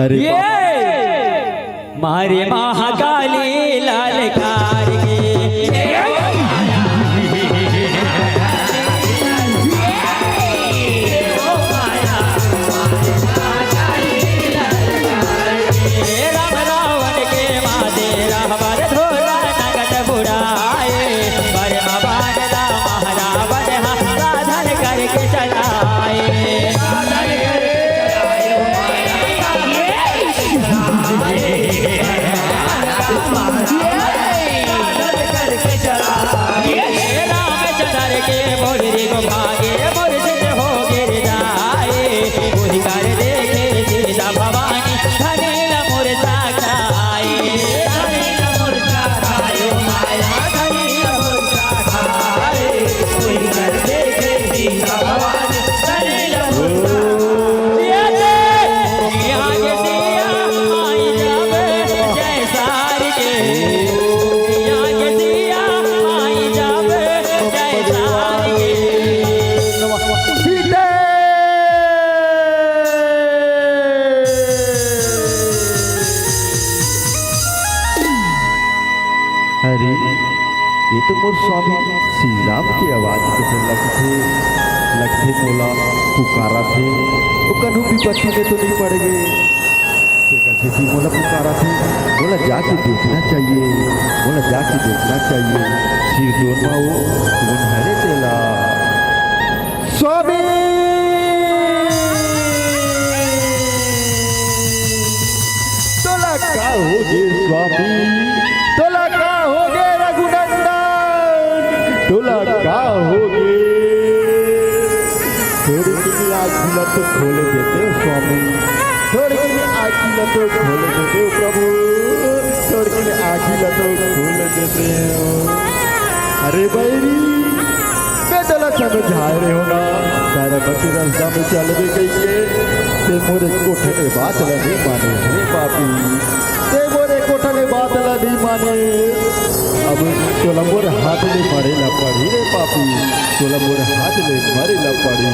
Speaker 6: अरे
Speaker 4: मारे महाकाली ललकार गे
Speaker 6: स्वामी श्री राम की आवाज के लगते मोला पुकारा थे वो कन्हू विपत्ति में तो नहीं पड़ेंगे किसी मोला पुकारा थे बोला जाके देखना चाहिए श्री दोनों वो कौन हरे तेला स्वामी तोला का होगे स्वामी तोला का होगे रघुनंदन तोला का होगे थोड़ी सी आँखिला तो खोल देते हो स्वामी थोड़ी सी आँखिला तो खोल देते हो प्रभु थोड़ी सी आँखिला तो खोल देते हो अरे बैरी मैं तला समझा रहे हो ना तारा बच्चे रास्ता में चल भी गई ते मोरे कोठे ने बात नहीं माने हे पापी ते मोरे कोठे ने बात नहीं माने अब तोला मोर हाथ ले मरे ला पड़ी रे पापी तोला मोर हाथ ले मरे ला पड़ी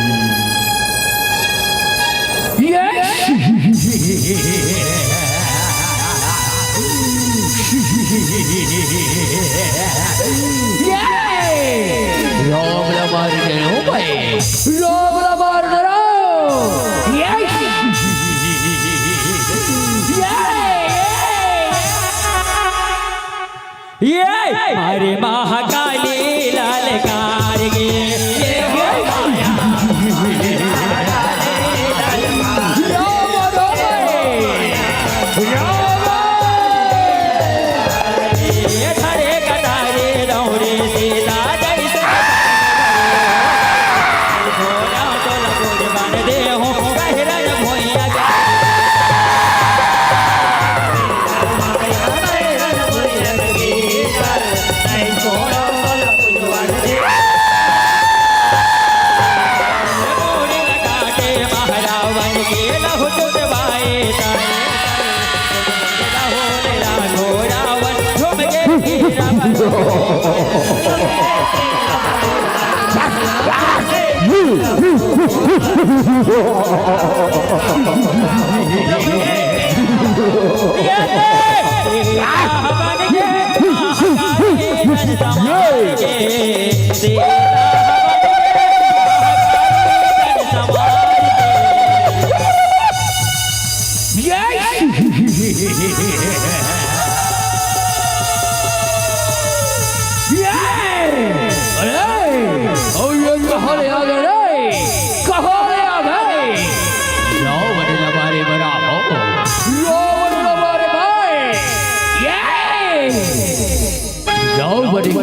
Speaker 8: राम रमार डरो भाई राम रमार डरो
Speaker 4: अरे महाकाली लाल कारगे खड़े कटारे दौड़े सीता बन दे हूँ बहरन भोइया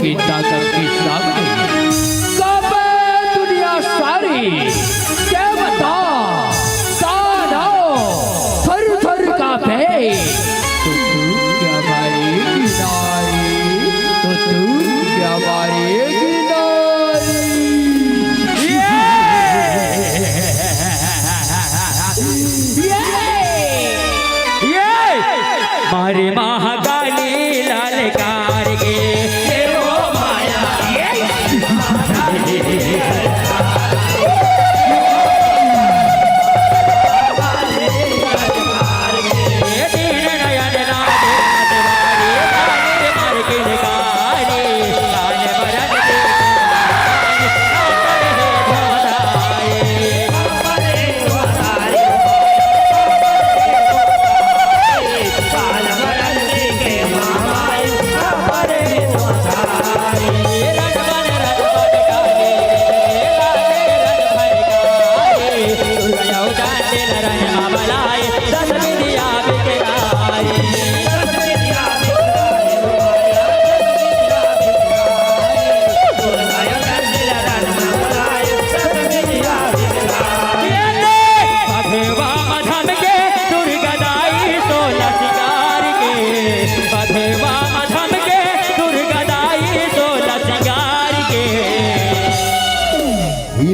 Speaker 8: की ताकत की सामने काबे दुनिया सारी क्या बता साना थर थर कांपे तो तू क्या मारेगी नारी तो तू क्या मारेगी नारी
Speaker 4: मारे महाकाली लाल कारगे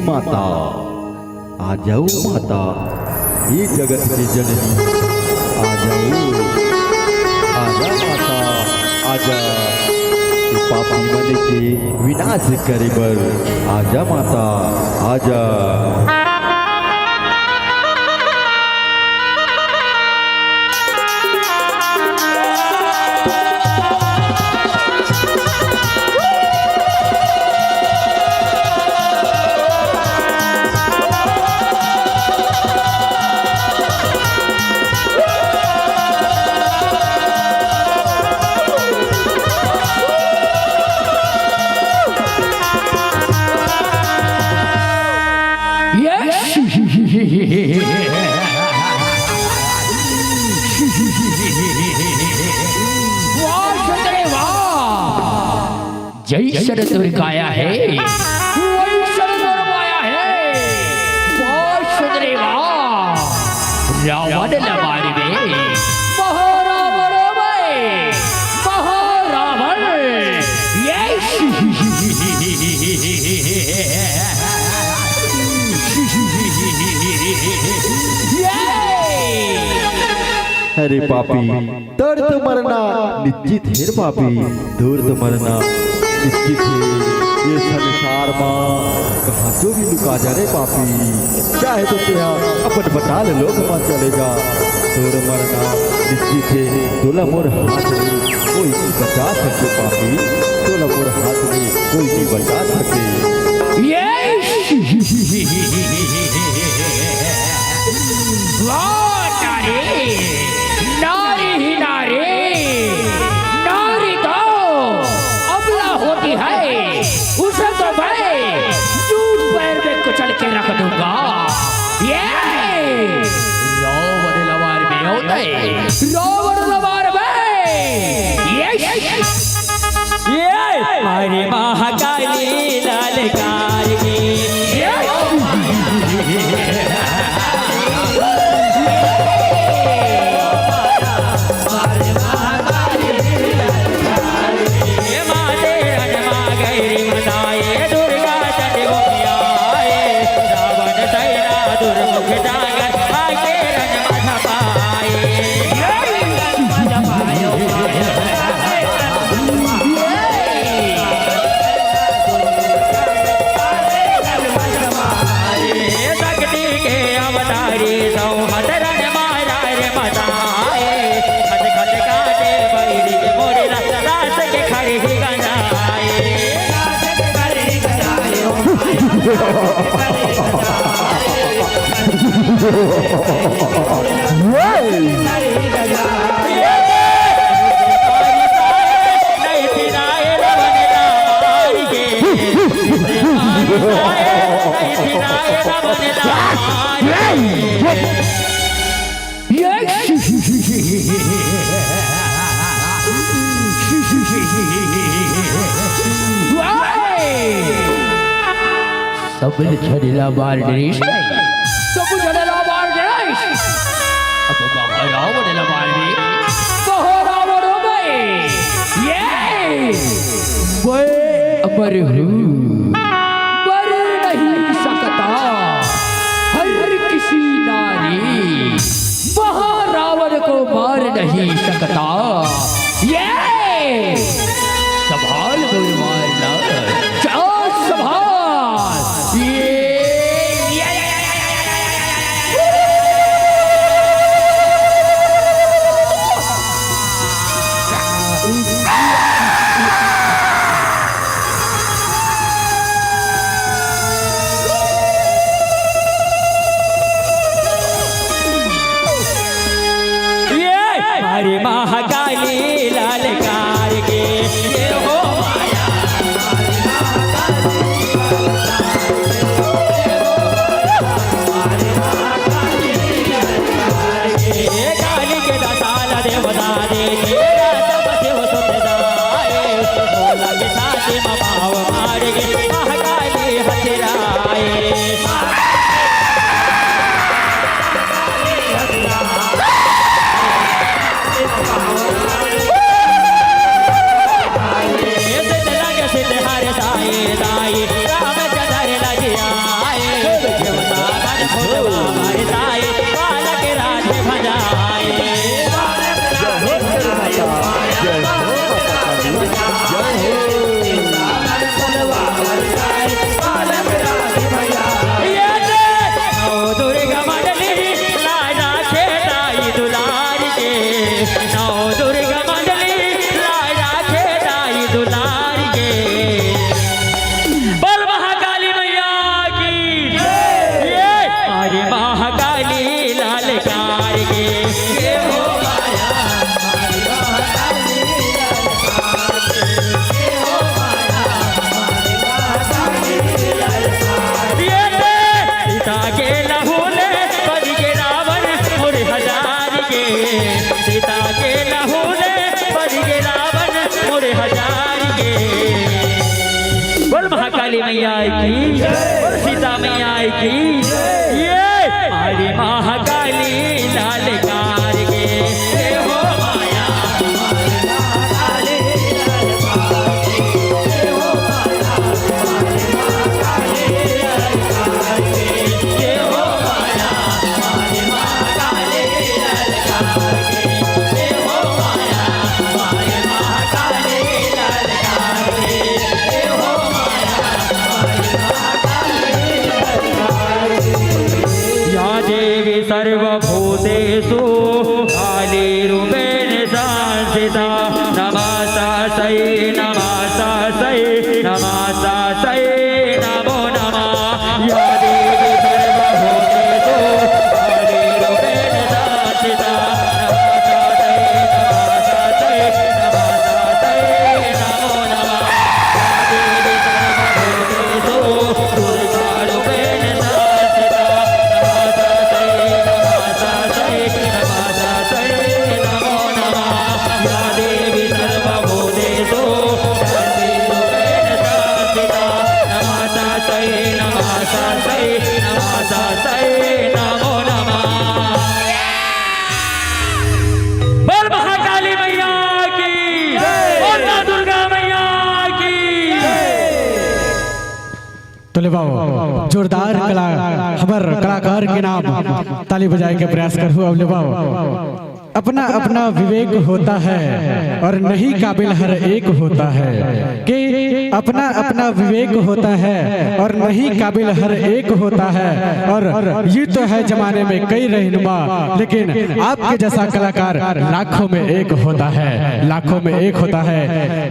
Speaker 6: माता आ जाओ माता ये जगत की जननी आ जाओ आजा माता आजा पापी मन के विनाश करे बर आजा माता आजा
Speaker 8: जैसन दुर्गाया है वैसन दुर्गाया है। बहुत सुंदर वाह रावण लबारी में महारावण में महारावण
Speaker 6: अरे पापी दर्द मरना निश्चित है पापी, दर्द मरना निश्चित है। ये संसार माँ कहाँ जो भी लुका जा रे पापी, चाहे तो तेरा अपन बता ले लोग माँ चलेगा। दर्द मरना निश्चित है, तोला मोर हाथ में कोई नहीं बचा सके पापी, तोला मोर हाथ में कोई नहीं बचा सके।
Speaker 8: नारी ही नारी, नारी तो अबला होती है, उसे तो मैं जूट पैर में कुचल के रख दूंगा। ये रावण लवार में होता है, रावण लवार में ये
Speaker 4: हरे महाकाली ललकार की
Speaker 8: सब झड़ेला बार नरेश, सब झड़ेला बार नरेश। अब महारावण लबार में महारावण में ये मैं अमर हूँ, मर नहीं सकता हर किसी नारी, महारावण को मार नहीं सकता। ये संभाल दो मारना, जाओ संभाल।
Speaker 4: हरे महाकाली ललकार के ये हो काली के दसाल देवता दे तेरा तब देव सुतदाए, भोला के साथ मपाव मार के महाकाली हथिराए। मैया की और सीता मैया की ये हमारी महाकाली लाल कार के ये हो माया सर्वभूतेषु कालीरूपेण संस्थिता नमस्तायै नमस्तायै नमस्तायै नमो नमः या देवी सर्वभूतेषु कालीरूपेण संस्थिता नमस्तायै नमस्तायै नमो नमः या देवी सर्वभूतेषु दुर्गारूपेण संस्थिता बोल महाकाली मैया की और मां दुर्गा मैया की।
Speaker 3: तो ले बाओ जोरदार कला हमार कलाकार के नाम ताली बजाए के प्रयास करूँ। अब ले बाओ अपना अपना विवेक होता है और नहीं काबिल हर एक होता है कि अपना अपना विवेक होता है और नहीं काबिल हर एक होता है। और ये तो है जमाने में कई रहनुमा, लेकिन आपके जैसा कलाकार लाखों में एक होता है, लाखों में एक होता है।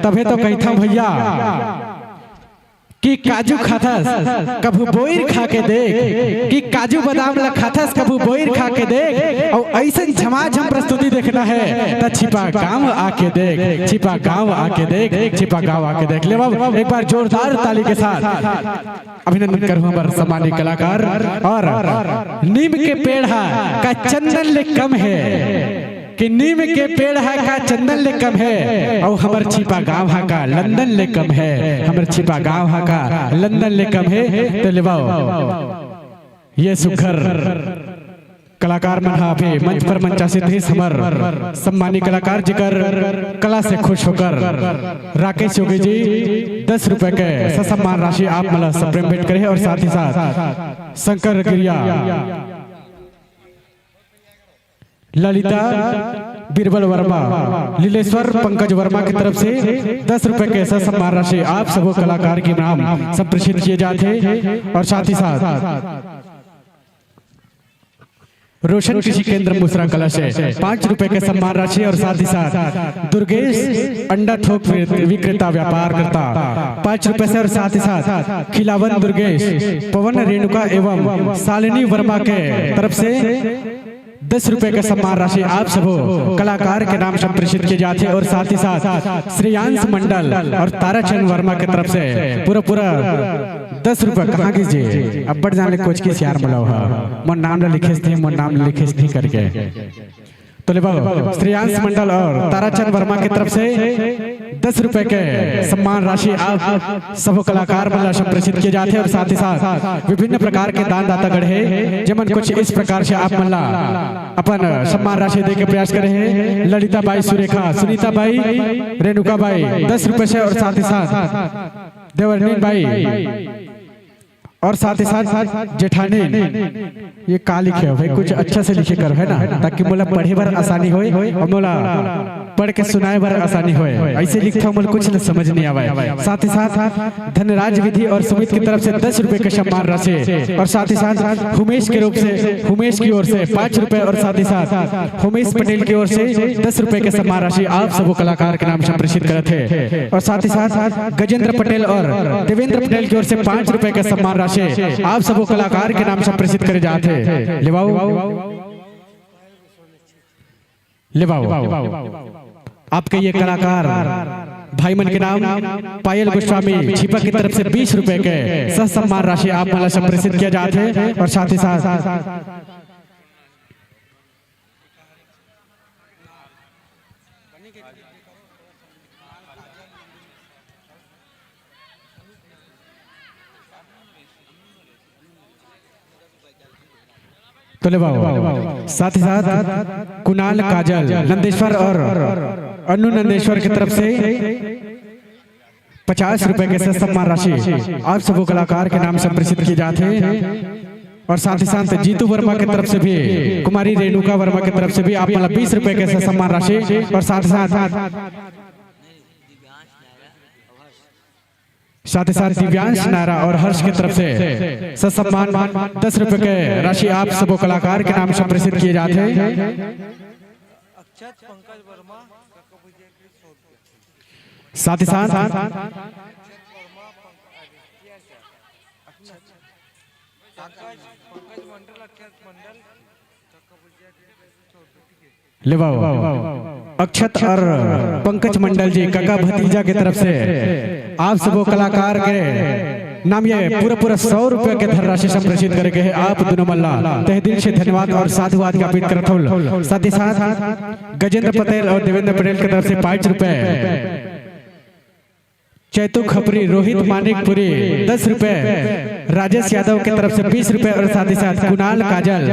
Speaker 3: तभी तो कहता हूं भैया कि काजू खाथस कभू बोइर खा के देख, कि काजू बादाम ला खाथस कभू बोइर खा के देख। और ऐसे झमाझम प्रस्तुति देखना है तो छिपा गांव आके देख, छिपा गांव आके देख, छिपा गांव आके देख। ले बाबू एक बार जोरदार ताली के साथ अभिनंदन करूं हमारे सम्मानित कलाकार। और नीम के पेड़ का चंदन ले कम है, कि नीम के पेड़ है का चंदन ले कम है, और हमर छिपा गांव हा का लंदन ले कम है, हमर छिपा गांव हा का लंदन ले कम है। तो लेवाओ ये सुखर कलाकार मन पे मंच पर मंचासित है समर सम्मानित कलाकार जिकर कला से खुश होकर राकेश योगी जी 10 रुपए के ससम्मान राशि आप मला सप्रेम भेंट करे। और साथ ही साथ शंकर गिरिया, ललिता बीरबल वर्मा, लीलेश्वर पंकज वर्मा की तरफ से 10 रुपए के सम्मान राशि आप सब कलाकार के नाम संप्रेषित किए जाते हैं। और साथ ही साथ रोशन कृषि केंद्र मुसरा कला से 5 रुपए के सम्मान राशि। और साथ ही साथ दुर्गेश अंडा थोक विक्रेता व्यापार करता 5 रुपए से। और साथ ही साथ खिलावन दुर्गेश पवन रेणुका एवं शालिनी वर्मा के तरफ से 10 रुपए का सम्मान राशि आप सब कलाकार के नाम संप्रेषित किए जाते हैं। और साथ ही साथ श्रेयांश मंडल और ताराचंद वर्मा की तरफ से पूरा 10 रुपए कहाँ कीजिए अब बढ़ जाने कोच की सियार मलाओ मोर नाम लिखे नहीं करके। तो ले बाबू श्रेयांश मंडल और ताराचंद वर्मा की तरफ से 10 रुपए के सम्मान राशि आप सब कलाकार मला संप्रेषित किए जाते हैं। और साथ ही साथ विभिन्न प्रकार के दान दाता गढ़ है, जमन कुछ इस प्रकार से आप मला अपन सम्मान राशि दे के प्रयास करे हैं। Lalita by Surekha, Sunita by, Renuka by 10 रुपए से। और साथ ही साथ देवर्णीन बाई और साथ ही साथ जेठानी। ये का लिखे हो भाई, कुछ अच्छा से लिखे कर है ना, ताकि मोला पढ़े बर आसानी होए और मोला पढ़ के सुनाए बर आसानी होए। ऐसे लिखता मोला कुछ न समझ नहीं आवे। साथ ही साथ धनराज विधि और सुमित की तरफ से 10 रुपए के सम्मान राशि। और साथ ही साथ उमेश के रूप से उमेश की ओर से 5 रुपए। और साथ ही साथ उमेश पटेल की ओर से 10 रुपए के सम्मान राशि आप सब कलाकार के नाम संप्रेषित करते हैं। और साथ ही साथ गजेंद्र पटेल और देवेंद्र पटेल की ओर से 5 रुपए के सम्मान राशि आप सब कलाकार के नाम संप्रेषित करे जाते हैं। लेवाओ आपके ये कलाकार भाई मन के नाम पायल गोस्वामी छिपा की तरफ से 20 रुपए के सह सम्मान राशि आप मला संप्रेषित किया जाते हैं। और साथ ही साथ तो ले बाबू साथ ही साथ कुणाल काजल नंदेश्वर और अनु नंदेश्वर की तरफ से 50 रुपए के सम्मान राशि आप सब कलाकार के नाम से प्रसिद्ध किए जाते हैं। और साथ ही साथ जीतू वर्मा की तरफ से भी कुमारी रेणुका वर्मा की तरफ से भी आप 20 रुपए के सम्मान राशि और साथ ही साथ दिव्यांश नायरा और हर्ष की तरफ से सम्मान 10 रुपए के राशि आप सब कलाकार के नाम से प्रसिद्ध किए जाते हैं। साथ ही साथ अक्षत और पंकज मंडल जी काका भतीजा की तरफ से आप सब कलाकार के नाम ये पूरा 100 रुपए के धनराशि संप्रेषित करके है आप दोनों मल्ला तहे दिल से धन्यवाद और साधुवाद ज्ञापित करत हूं। साथ ही साथ गजेंद्र पटेल और देवेंद्र पटेल की तरफ से 5 रुपए, चैतु खपरी रोहित मानिकपुरी 10 रुपए, राजेश यादव की तरफ से 20 रुपए और साथ ही साथ कुणाल काजल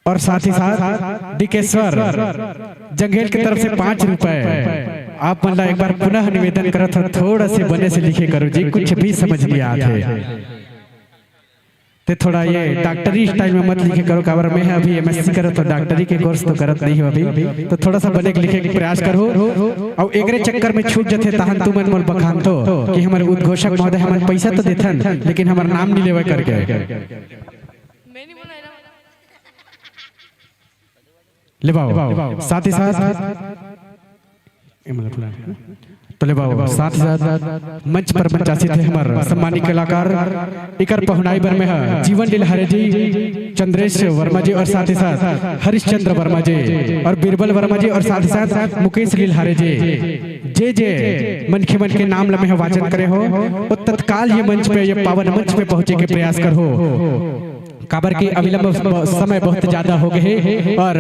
Speaker 3: और साथ ही साथ डिकेश्वर जंगेल की तरफ से 5 रुपए। आप मतलब एक बार पुनः निवेदन करत हो थोड़ा से बने से लिखे करो जी, कुछ भी समझ नहीं आते तो थोड़ा ये डॉक्टरी स्टाइल में मत लिखे करो। काबर में अभी एमएससी करो तो डॉक्टरी के कोर्स तो करत नहीं हो अभी, तो थोड़ा सा बने के लिखे के प्रयास करो। और एकरे चक्कर में छूट जथे तहन तुम मोल बखान तो कि हमारे उद्घोषक महोदय हमारे पैसा तो देथन लेकिन हमारा नाम नहीं लेवे करके ले बाबू। साथ ही साथ तो ले बाबू साथ ही साथ मंच पर मंचासी थे हमारे सम्मानित कलाकार इकर पहुनाई बर में है जीवन लिलहारे जी, चंद्रेश वर्मा जी और साथ ही साथ हरिश्चंद्र वर्मा जी और बीरबल वर्मा जी और साथ ही साथ मुकेश लिलहारे जी जे मन के नाम लम्हे वाचन करे हो और तत्काल ये मंच पे ये पावन मंच पे पहुंचे के प्रयास कर हो। काबर की अविलंब समय बहुत ज्यादा हो गए और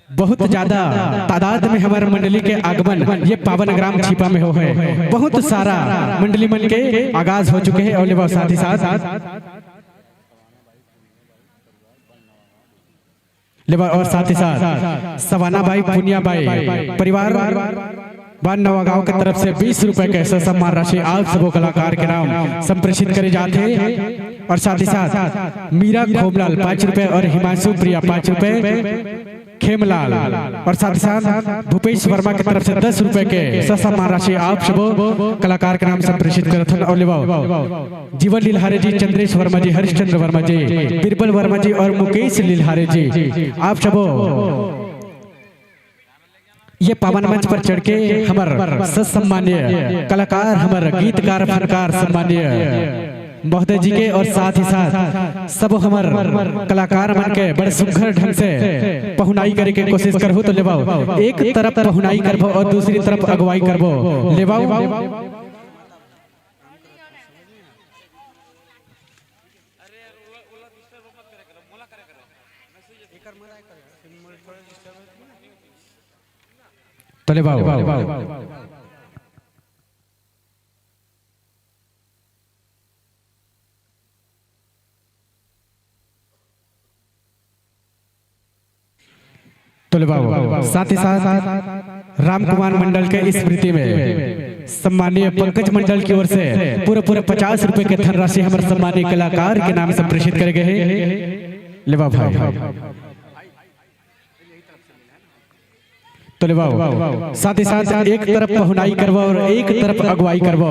Speaker 3: बहुत ज्यादा तादाद में हमारे मंडली के आगमन ये पावन ग्राम छिपा में हो है। बहुत सारा मंडली मन के आगाज हो चुके हैं और साथ ही साथ सवाना भाई पुनिया भाई परिवार बान नवागांव की तरफ से 20 रुपए के सम्मान राशि आप सब कलाकार के नाम संप्रेषित करे जाते हैं। और साथ ही साथ मीरा खोमलाल 5 रुपए और हिमांशु प्रिया 5 रुपए, खेमलाल और साथ ही साथ भूपेश वर्मा की तरफ से 10 रुपए के सम्मान राशि आप सब कलाकार के नाम संप्रेषित करते हैं। और जीवन लिलहारे जी, चंद्रेश वर्मा जी, हरिश्चंद्र वर्मा जी, बीरबल वर्मा जी और मुकेश लिलहारे जी आप सब ये पावन मंच पर चढ़ के हमार सम्मानीय कलाकार हमारे गीतकार फनकार सम्मानीय महोदय जी के और साथ ही साथ सब हमार कलाकार मन के बड़े सुघर ढंग से पहुनाई करे के कोशिश करबो। तो लेबाओ एक तरफ पहुनाई करबो और दूसरी तरफ अगुवाई करबो। लेबाओ तो लेबाओ तो लेबाओ साथ ही साथ राम कुमार मंडल के स्मृति में सम्मानीय पंकज मंडल की ओर से पूरे 50 रुपए के धनराशि हमारे सम्मानीय कलाकार के नाम से प्रेषित करे गए हैं। लेबा भाई तो लेबाओ साथ ही साथ एक तरफ पहुनाई करवा और एक तरफ अगुवाई करवा।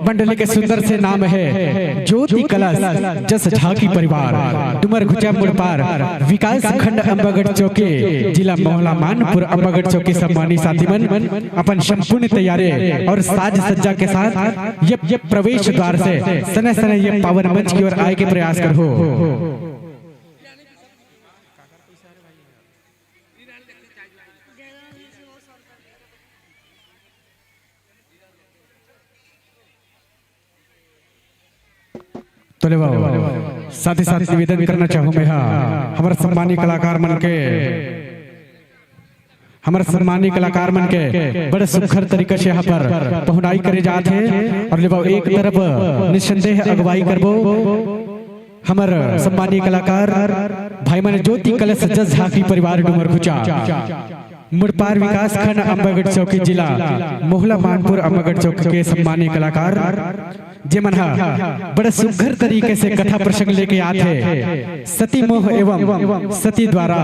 Speaker 3: मंडली के सुंदर से नाम है ज्योति कलश जस झाकी परिवार, डुमर घुचा मुड़पार, विकास खंड अंबागढ़ चौकी, जिला मोहला मानपुर अंबागढ़ चौकी। सम्मानित साथीमन अपन संपूर्ण तैयारी और साज सज्जा के साथ ये प्रवेश द्वार से सने सने ये पावन मंच की ओर आए के प्रयास करो। तो लेबाओ साथ ही साथ निवेदन करना चाहूँ मैं हमारे सम्मानित कलाकार मन के हमारे सम्मानीय कलाकार मन के बड़े सुखर तरीके से यहाँ पर पहुनाई करे जाते हैं और लेबाओ एक तरफ निस्संदेह अगुवाई करबो हमार सम्मानीय कलाकार भाई मन ज्योति कलश जस झांकी परिवार डूमर खुचा मुड़पार विकास खंड अम्बागढ़ चौकी जिला मोहला मानपुर अम्बागढ़ चौकी के सम्मानीय कलाकार जे मन बड़े सुघर तरीके से कथा प्रसंग लेके आते सती मोह एवं सती द्वारा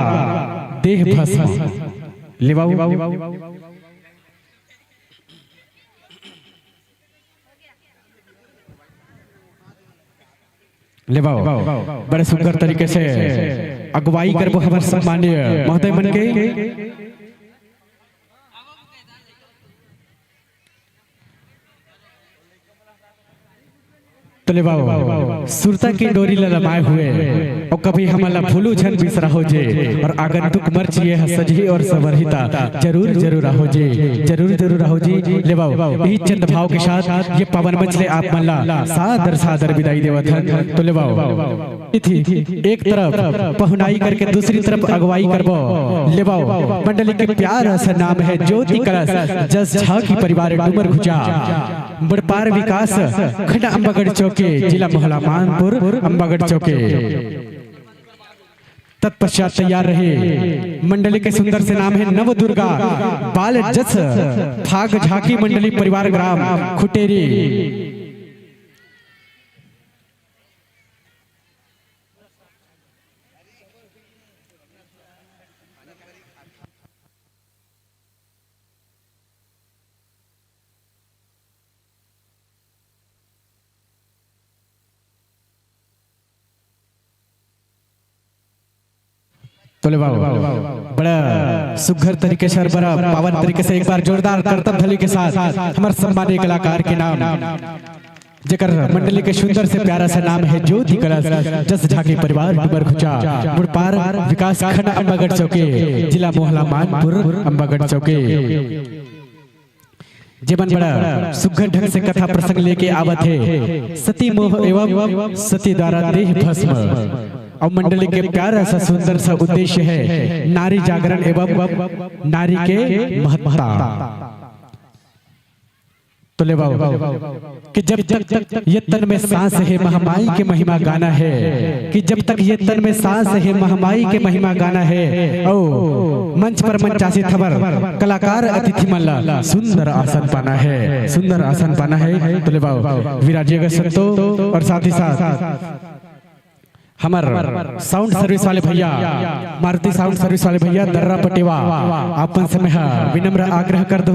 Speaker 3: देह भस्म लेवाऊ लेवाओ बड़े सुंदर तरीके से अगुवाई करबो हमारे सम्मानीय महोदय मन के तो लेवाओ सुरता की डोरी ललमाए हुए और कभी हमारा भूलू झन बिसरा हो जे और आगंतुक मर्च ये सजी और सवरहिता जरूर जरूर हो जे जरूर जरूर हो जी लेवाओ यही चंद भाव के साथ ये पवन मचले आप मल्ला सादर सादर विदाई देवत हन। तो लेवाओ एक तरफ पहुनाई करके दूसरी तरफ अगुवाई करबो लेवाओ मंडली के प्यार ऐसा नाम है ज्योति कलश जस झांकी परिवार डूमर खुचा मुड़पार विकास खंड अम्बागढ़ चौकी जिला मोहला मानपुर अम्बागढ़ चौकी तत्पश्चात तैयार रहे मंडली के सुंदर से नाम है नव दुर्गा बाल जस फाग झांकी मंडली परिवार ग्राम खुटेरी। तो बड़ा सुघर तरीके से बड़ा पावन तरीके से एक बार जोरदार करतब धली के साथ हमारे सम्मानीय कलाकार के नाम जेकर मंडली के सुंदर से प्यारा सा नाम है ज्योति कलश जस झांकी परिवार डूमर खुचा मुड़पार विकास खंड अम्बागढ़ चौकी जिला मोहला मानपुर अम्बागढ़ चौकी जीवन बड़ा सुघर ढंग से कथा प्रसंग लेके आवत है सती मोह एवं सती द्वारा देह भस्म और मंडली के प्यारा सा सुंदर सा उद्देश्य है नारी जागरण एवं नारी के महत्ता। तो ले कि जब तक ये तन में सांस है महामाई के महिमा गाना है कि जब तक ये तन में सांस है महामाई के महिमा गाना है ओ मंच पर मंचासी खबर कलाकार अतिथि मल्ला सुंदर आसन पाना है सुंदर आसन पाना है। तो ले विराजिएगा संतो और साथ ही साथ हमार साउंड सर्विस वाले भैया मारुति साउंड सर्विस वाले भैया दर्रा पटेवा आपन से मैं विनम्र आग्रह कर दो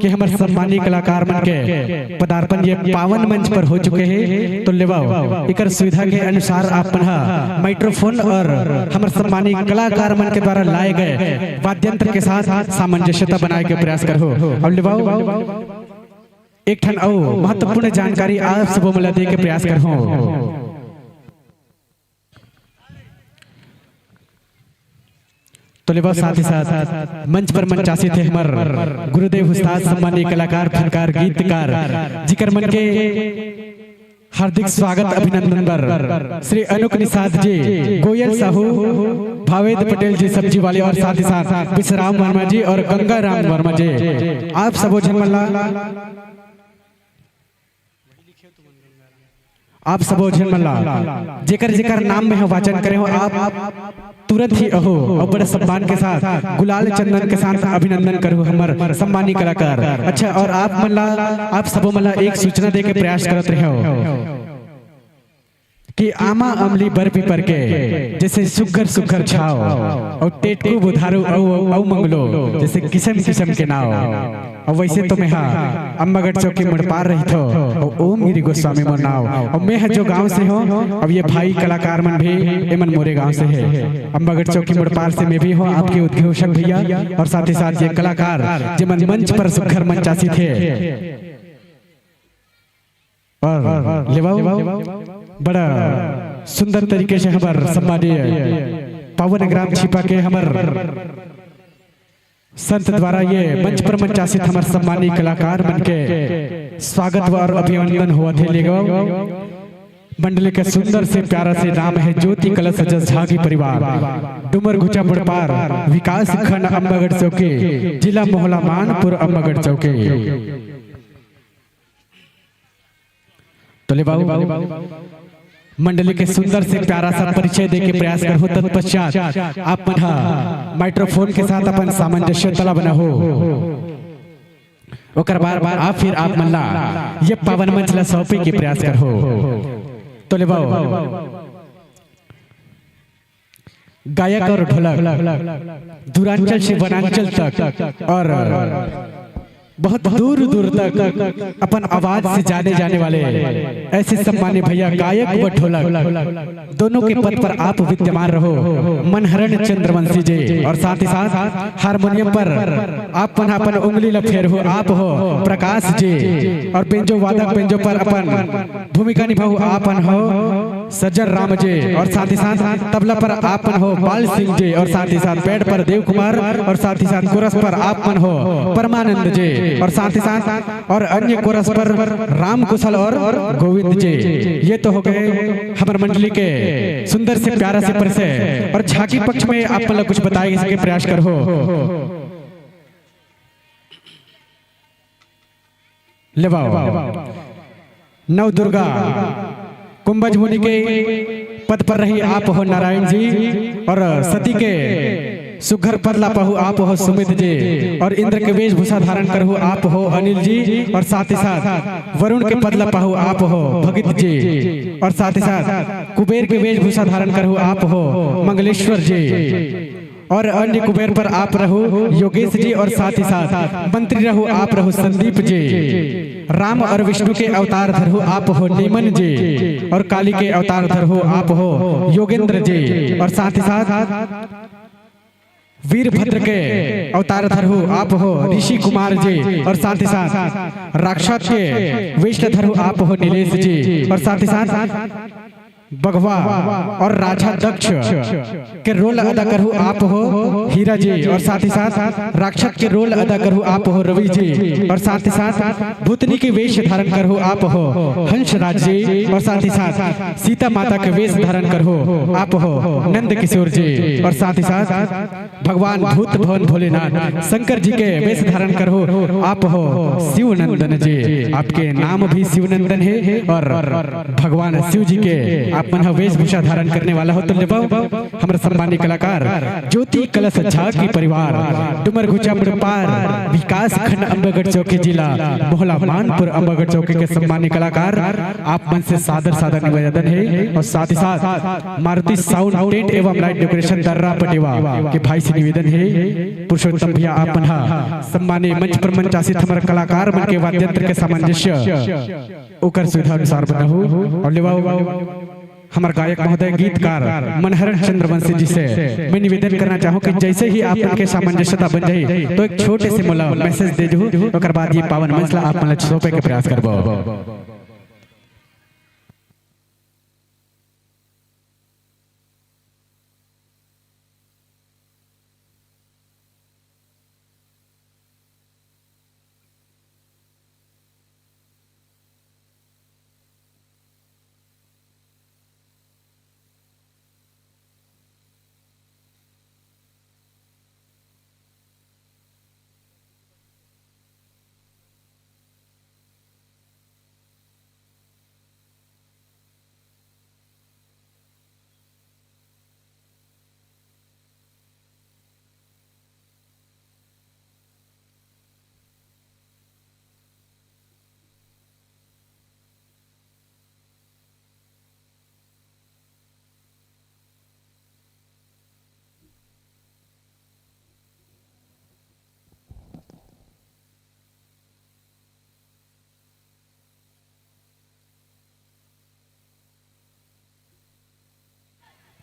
Speaker 3: कि हमारे सम्मानीय कलाकार मन के पदार्पण ये पावन मंच पर हो चुके हैं। तो लेवाओ इकर सुविधा के अनुसार आप माइक्रोफोन और हमारे सम्मानीय कलाकार मन के द्वारा लाए गए वाद्यंत्र के साथ सामंजस्यता बनाए के प्रयास करो और लेवाओ एक ठन महत्वपूर्ण जानकारी आप सबको मिला दे के प्रयास करो। तो लेवा साथ ही साथ मंच पर मंचासी थे हमार गुरुदेव उस्ताद सम्मानीय कलाकार फनकार गीतकार जिकर मन के हार्दिक स्वागत अभिनंदन बर श्री अनुक निषाद जी गोयल साहू भावेद पटेल जी सब्जी वाले और साथ ही साथ विश्राम वर्मा जी और गंगा राम वर्मा जी आप सबो झमल्ला आप सबो झमल्ला जेकर जेकर नाम में वाचन करे हो आप तुरंत ही अहो और बड़े सम्मान के साथ गुलाल चंदन के साथ अभिनंदन करो हमारे सम्मानीय कलाकार। अच्छा और आप मल्ला आप सबो मल्ला एक सूचना दे के प्रयास करते रहे हो कि आमा अमली बर पीपर के जैसे सुगर सुगर छाओ और टेटको बुधारू औ मंगलो जैसे किस्म किस्म के नाव और वैसे तो मैं अम्बागढ़ चौकी मुड़पार रही थो और ओम गिरी गोस्वामी मोर नाव और मैं जो गांव से हो अब ये भाई कलाकार मन भी एमन मोरे गांव से है अम्बागढ़ चौकी मुड़पार से मैं भी हूँ आपके उद्घोषक भैया और साथ ही साथ ये कलाकार जो मंच पर सुखर मंचासी थे और लेवाओ बड़ा सुंदर तरीके से हमारे सम्मानीय पावन ग्राम छिपा के हमारे संत द्वारा ये मंच पर मंचासित हमारे सम्मानीय कलाकार मन के स्वागत और अभिनंदन हुआ थे लेगा मंडली के सुंदर से प्यारा से नाम है ज्योति कलश जस झागी परिवार डुमर घुचा बड़पार विकास खंड अम्बागढ़ चौकी जिला मोहला मानपुर अम्बागढ़ चौकी। तो ले बाबू मंडली के सुंदर से प्यारा सा परिचय दे के प्रयास कर हो तत्पश्चात आप मना माइक्रोफोन के साथ अपन सामंजस्य तला बना हो ओकर बार बार आप फिर आप मल्ला ये पावन मंच ला सौंपे के प्रयास कर हो। तो ले बाबू गायक और ढोलक दूरांचल से वनांचल तक और बहुत दूर दूर तक अपन आवाज से जाने जाने वाले ऐसे सम्मानित भैया गायक व ढोलक दोनों के पद पर आप विद्यमान रहो मनहरण चंद्रवंशी जी और साथ ही साथ हारमोनियम पर आप अपन उंगली लफेर हो आप हो प्रकाश जी और बेंजो वादक बेंजो पर अपन भूमिका निभाओ आपन हो सज्जन राम जी और साथ ही साथ तबला पर आपन हो बाल सिंह जी और साथ ही साथ पैड पर देव कुमार और साथ ही साथ कोरस पर आपन हो परमानंद जी और साथ ही साथ और अन्य कोरस पर राम कुशल और गोविंद जी। ये तो हो गए हमारे मंडली के सुंदर से प्यारा से परिचय और झांकी पक्ष में आप मतलब कुछ बताए इसके प्रयास कर हो। ले नव दुर्गा कुंभज मुनि के पद पर रही आप हो नारायण जी और सती के सुघर पद ला पहु आप हो सुमित जी और इंद्र के वेशभूषा धारण करहु आप हो अनिल जी और साथ ही साथ वरुण के पद ला पहु आप हो भगत जी और साथ ही साथ कुबेर के वेशभूषा धारण करहु आप हो मंगलेश्वर जी और अन्य कुबेर पर आप रहो योगेश जी और साथ ही साथ मंत्री रहो आप रहो संदीप जी। राम और विष्णु के अवतार धर हो आप हो नीमन जी और काली के अवतार धर हो आप हो योगेंद्र जी और साथ ही साथ वीरभद्र के अवतार धर हो आप हो ऋषि कुमार जी और साथ ही साथ राक्षस के वेशधर हो आप हो नीलेश जी और साथ ही साथ बगवा और राजा दक्ष के रोल अदा करूँ आप हो हीरा जी और साथ ही साथ राक्षस के रोल अदा करूँ आप हो रवि जी और साथ ही साथ भूतनी के वेश धारण करूँ आप हो हंसराज जी और साथ ही साथ सीता माता के वेश धारण करूँ आप हो नंद किशोर जी और साथ ही साथ भगवान भूत भवन भोलेनाथ शंकर जी के वेश धारण करूँ आप हो शिवनंदन जी। आपके नाम भी शिवनंदन है और भगवान शिव जी के आप मन वेशभूषा धारण करने वाला हो। तो हमारे सम्मानित कलाकार ज्योति कलश झांकी परिवार डुमर घुचा बड़पार विकास खंड अम्बागढ़ चौकी जिला मोहला मानपुर अम्बागढ़ चौकी के सम्मानित कलाकार आप मन से सादर सादर निवेदन है और साथ ही साथ मारुति साउंड टेंट एवं लाइट डेकोरेशन दर्रा पटेवा के भाई से निवेदन है पुरुषोत्तम भैया आप मन सम्मानित मंच पर मंच आसित हमारे कलाकार मन के वाद्य यंत्र के सामंजस्य ओकर सुविधा अनुसार बना हो। और लेवाओ हमारे गायक महोदय गीतकार मनहरण चंद्रवंशी जी से मैं निवेदन करना चाहूँ कि जैसे ही आप उनके सामंजस्यता बन जाए तो एक छोटे से मोला मैसेज दे दो और बाद ये पावन मंच ला आप मतलब सौंपे के प्रयास करबो।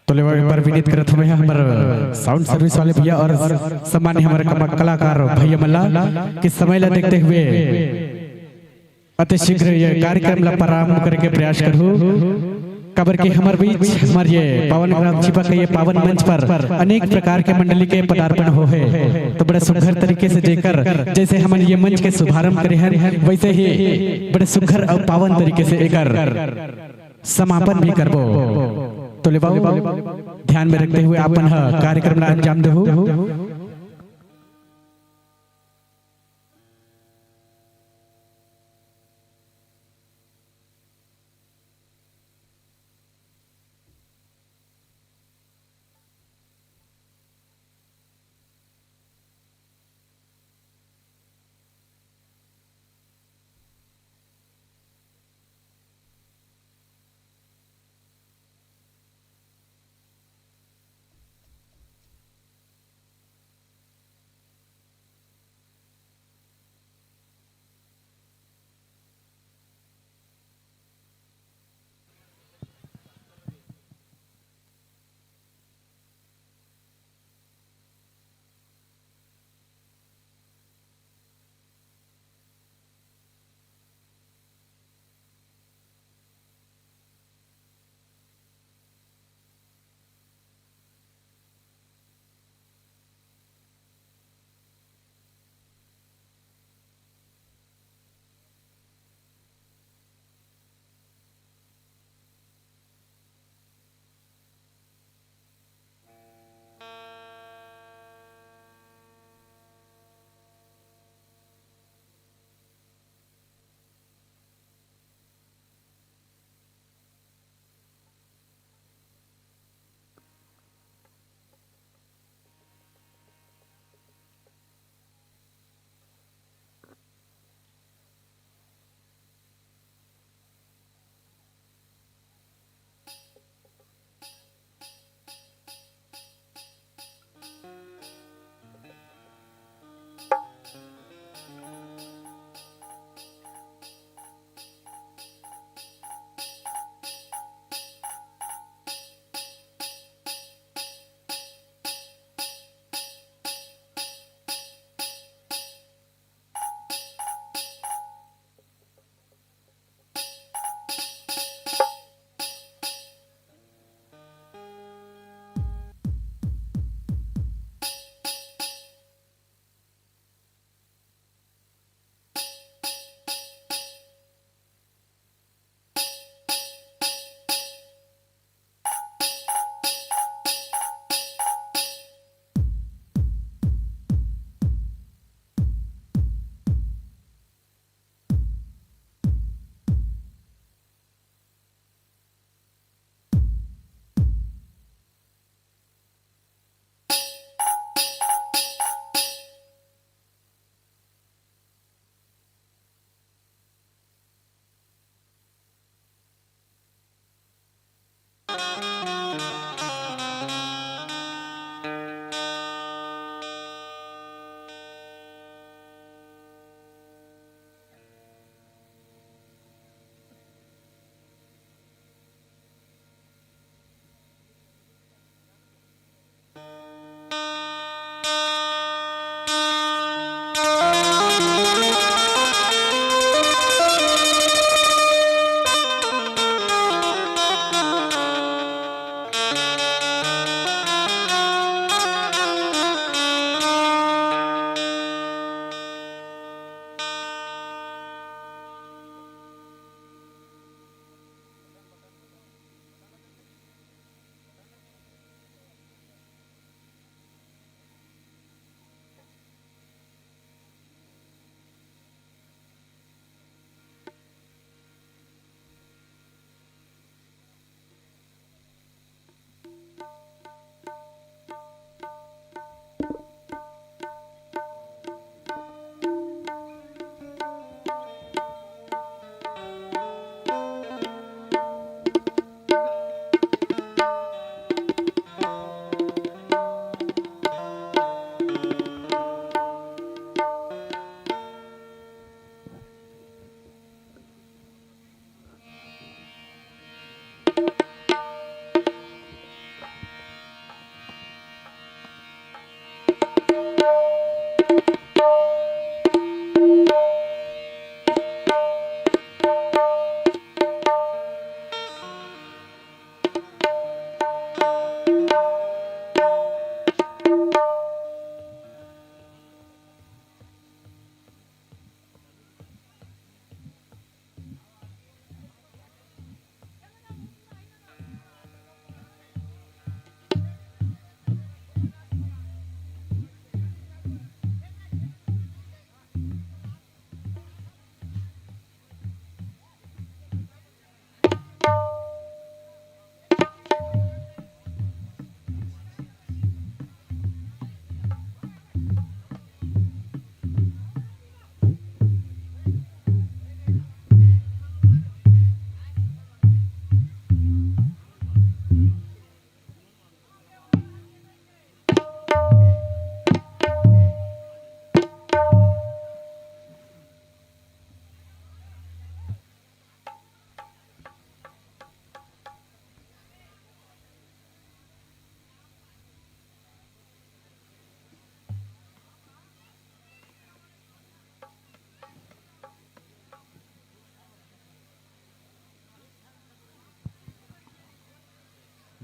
Speaker 3: तो एक बार विनीत करत हमें हमारे साउंड सर्विस वाले भैया और सम्मान्य हमारे कलाकार भैया मल्ला के समय ला देखते हुए अति शीघ्र ये कार्यक्रम ला प्रारंभ करके प्रयास करूँ कबर के हमारे बीच हमारे ये पावन ग्राम छिपा के ये पावन मंच पर अनेक प्रकार के मंडली के पदार्पण हो है। तो बड़े सुघर तरीके से जेकर जैसे हम ये मंच के शुभारंभ करे हैं वैसे ही बड़े सुघर और पावन तरीके से एकर समापन भी करबो। तो ले बाबू ध्यान में रखते हुए अपन कार्यक्रम ला अंजाम देहु।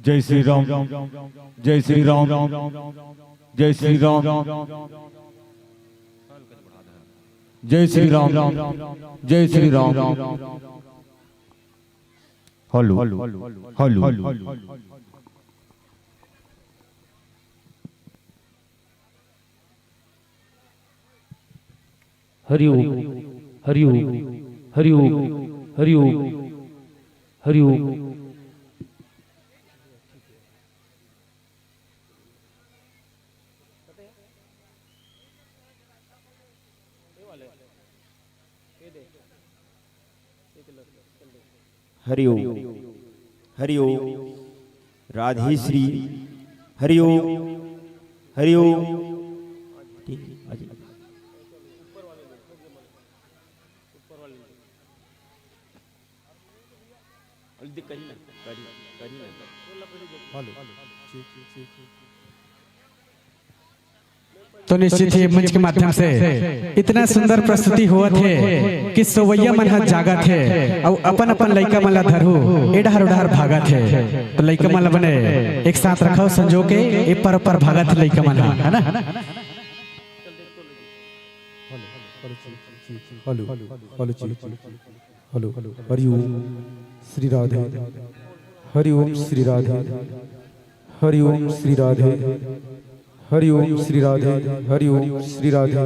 Speaker 2: जय श्री राम, जय श्री राम, जय श्री राम, जय श्री राम, जय श्री राम। Hello hello,
Speaker 8: Hariom Hariom Hariom Hariom Hariom.
Speaker 1: हरिओम हरिओम, राधे श्री हरिओम हरिओम।
Speaker 3: तो निश्चित ही मंच के माध्यम से इतना सुंदर प्रस्तुति हुआ थे कि सोवैया मन हाथ जागा थे और अपन अपन लइका मन ला धरू एडहर उडहर भागा थे। तो लइका मन ला बने एक साथ रखो संजो के ए पर भागा थे लइका मन, है ना।
Speaker 6: Hello hello hello, Hariom Shri Radhe, Hariom Shri Radhe, Hariom Shri Radhe, Hariom Shri Radhe, Hariom Shri Radhe,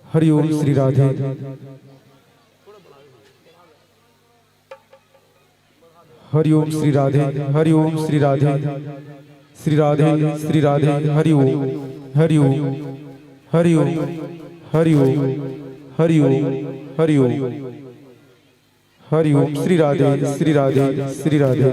Speaker 6: Hariom Shri Radhe, Hariom Shri Radhe, Hariom Shri Radhe, Shri Radhe Shri Radhe, Hariom Hariom Hariom Hariom Hariom Hariom Hariom, Shri Radhe Shri Radhe Shri Radhe.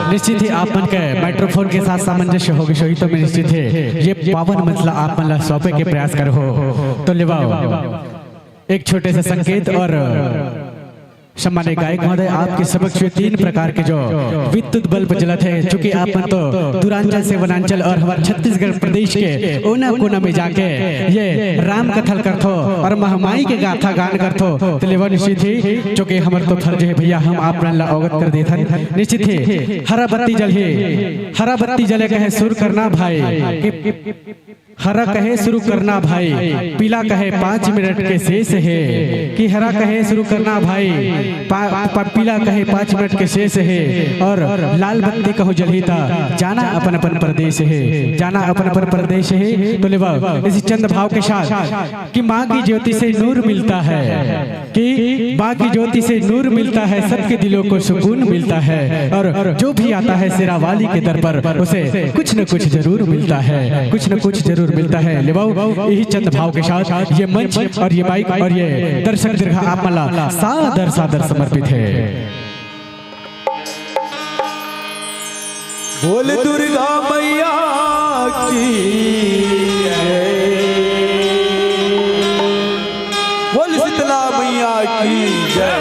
Speaker 3: निश्चित ही आप मन के माइक्रोफोन के साथ सामंजस्य होगी सही। तो मैं निश्चित है ये पावन मसला आप मन ला सौंपे के प्रयास करो। तो लिवाओ एक छोटे से संकेत और सम्मानित गायक महोदय आपके समक्ष तीन प्रकार के जो विद्युत बल्ब जलत है, चूंकि आप मन तो दूरांचल से वनांचल और हमारे छत्तीसगढ़ प्रदेश के कोना कोना में जाके ये राम कथल करथो और महामाई के गाथा गान करथो। तो लेवा निश्चित ही चूंकि हमारे तो फर्ज है भैया हम आप मन ला अवगत कर देथन। निश्चित ही हरा बत्ती जल है, हरा बत्ती जले कहे शुरू करना भाई, हरा कहे शुरू करना भाई, पीला कहे 5 मिनट के शेष है कि हरा कहे शुरू करना भाई, पीला कहे 5 मिनट के शेष है और लाल बत्ती कहो जलहीता जाना अपन अपन प्रदेश है, जाना अपन अपन प्रदेश है। तो लेवा इसी चंद भाव के साथ कि माँ की ज्योति से नूर मिलता है, कि माँ की ज्योति से नूर मिलता है, सबके दिलों को सुकून मिलता है और जो भी आता है सिरा वाली के दर पर उसे कुछ न कुछ जरूर मिलता है, कुछ न कुछ जरूर मिलता है। लेवाओ यही चंद भाव के साथ ये मंच और ये माइक और ये दर्शक दीर्घा आप मला सादर सादर समर्पित है।
Speaker 1: बोल दुर्गा मैया की जय, बोल शीतला मैया की जय,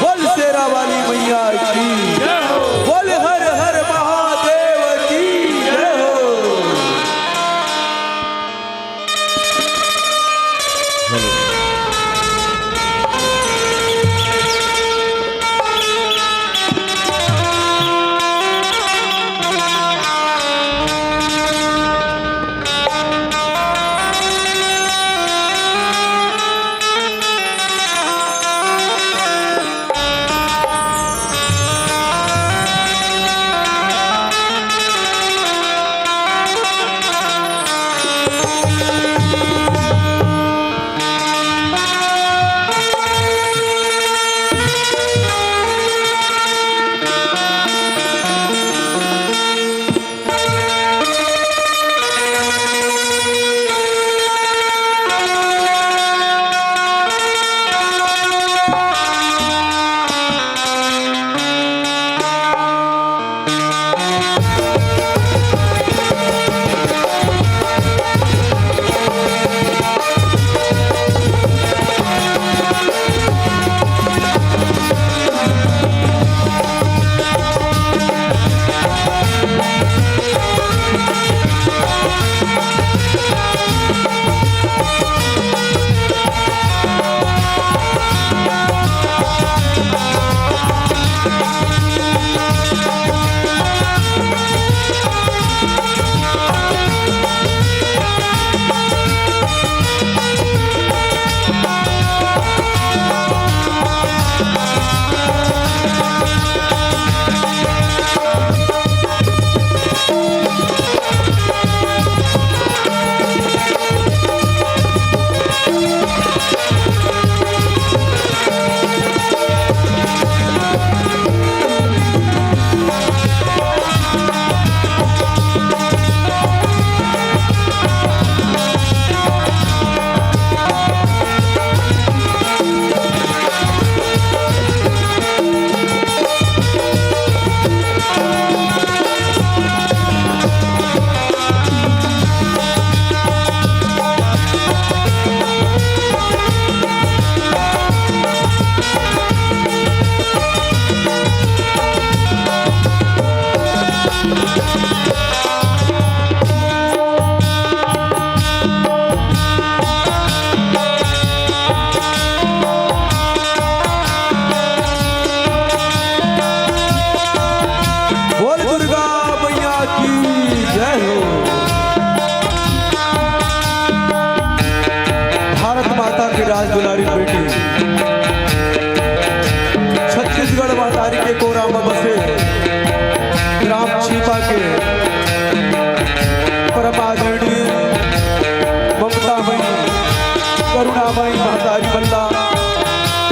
Speaker 1: बोल शेरा वाली मैया की जय, बोल हर हर महादेव की जय हो।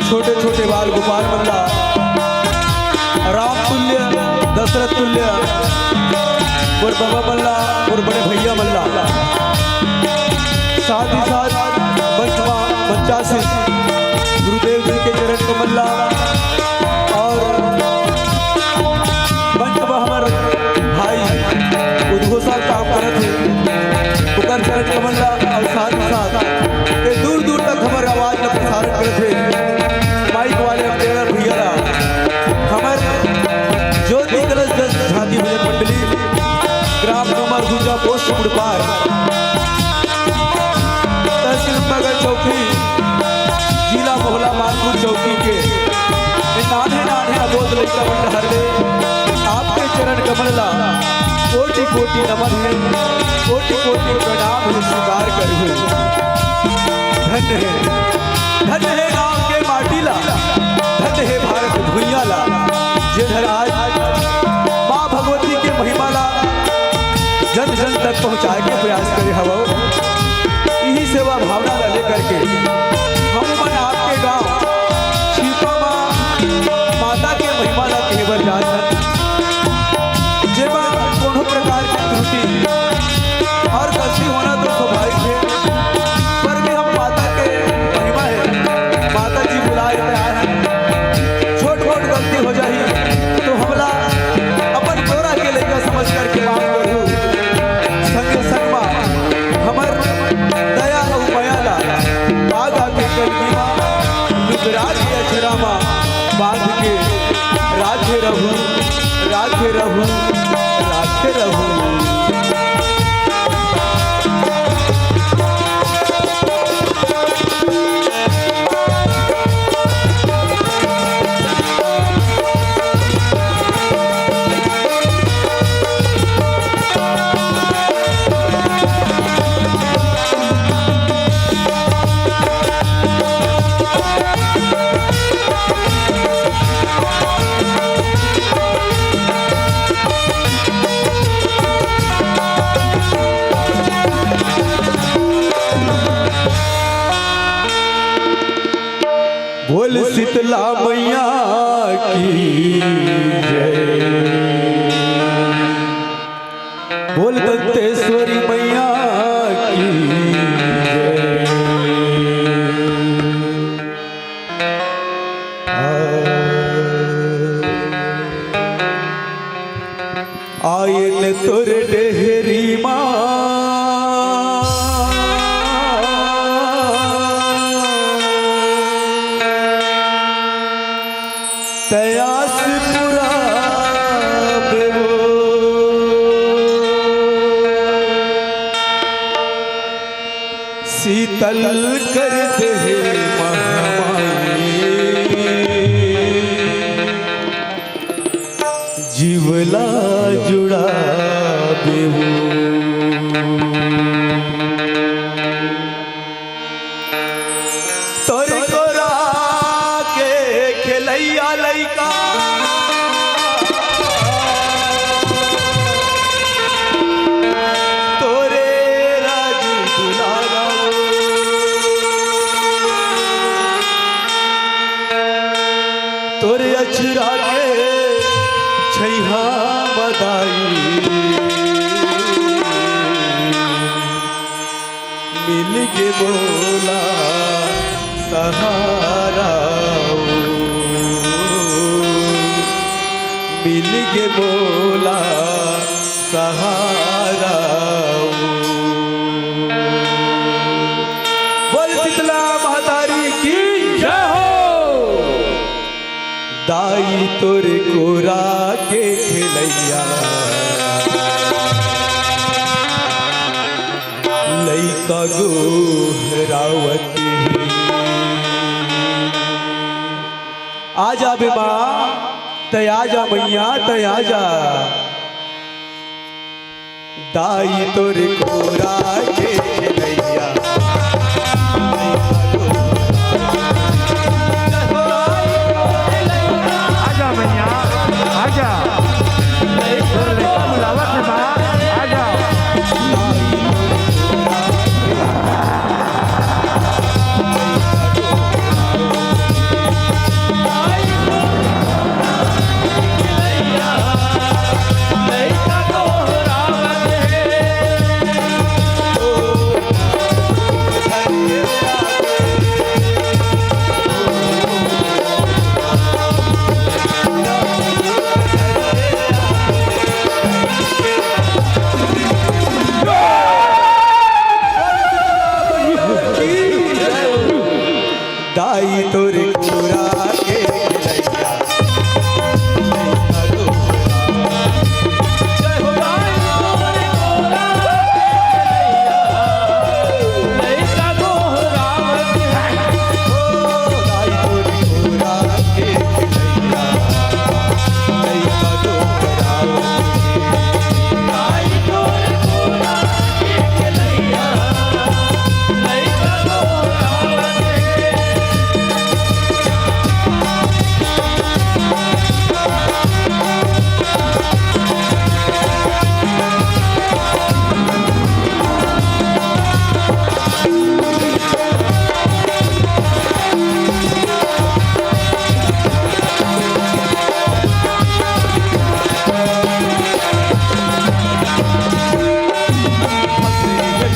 Speaker 9: छोटे छोटे बाल गोपाल मल्ला, राम तुल्य दशरथ तुल्य और बाबा मल्ला और बड़े भैया मल्ला, साथ ही साथ पंचमा पंचासी गुरुदेव जी के चरण कमल्ला और पंचमा हमारे भाई उद्घोषा काम करते उकर चरण कमल्ला और साथ ही साथ ये दूर दूर तक हमारे आवाज का प्रसारण करते माइक वाले अपने भैया हमारे ज्योति कलश झांकी भजन मंडली ग्राम नंबर गुजा पोस्ट मुड़पार तहसील नगर चौकी जिला मोहला मानपुर चौकी के नाने नाने अबोध लड़का मंडहर में आपके चरण कमलला कोटि कोटि नमन है, कोटि कोटि प्रणाम है, स्वीकार कर हुए धन्य है गाँव के माटीला, धन्य है भारत भुइयाला जिधर आज माँ भगवती के महिमाला जन जन तक पहुँचाए के प्रयास करे हवा। यही सेवा भावना ला लेकर के हम मन आपके गांव छिपा माता के महिमाला केवल जान जेमा कोनो प्रकार की त्रुटि और गलती होना तो स्वाभाविक है, पर भी हम माता के महिमा है, माता जी बुलाए तैयार है, छोट छोट गलती हो जाए तो हमला अपन तोरा के लेकर समझ करके माफ करूँ संगे संगमा हमर दया और मयाला आगा के कलगीमा लुगराज के अछरामा बांध के राधे रहू राधे रहू राधे रहू। बोल शीतला मैया की जय, बोल दंतेश्वरी मैया की जय। आयल तोर डेहरी माँ तयास पुरा बेवो शीतल कर दे महामाई जीवला जुड़ा बेवो। तोरी गोरा के खेलैया लैका तोरे राज दुलारा तोरे अचरा के छैहा बदाई मिल के बोला सहारा मिल के बोला सहारा। बोल शीतला महतारी की जय हो। दाई तोरे कोरा के खेलैया लैका गोहरावती आजा बे माँ तयाजा मैया तयाजा दाई तोरे कोरा के खेलैया
Speaker 1: आजा मैया आजा बुलावत है माँ आजा।
Speaker 9: तोरे कोरा के खिलैया लइका गोरा। जय हो दाई तोरे कोरा के खिलैया लइका गोरा हो दाई तोरे कोरा के खिलैया लइका गोरा दाई तोरे कोरा के खिलैया लइका गोरा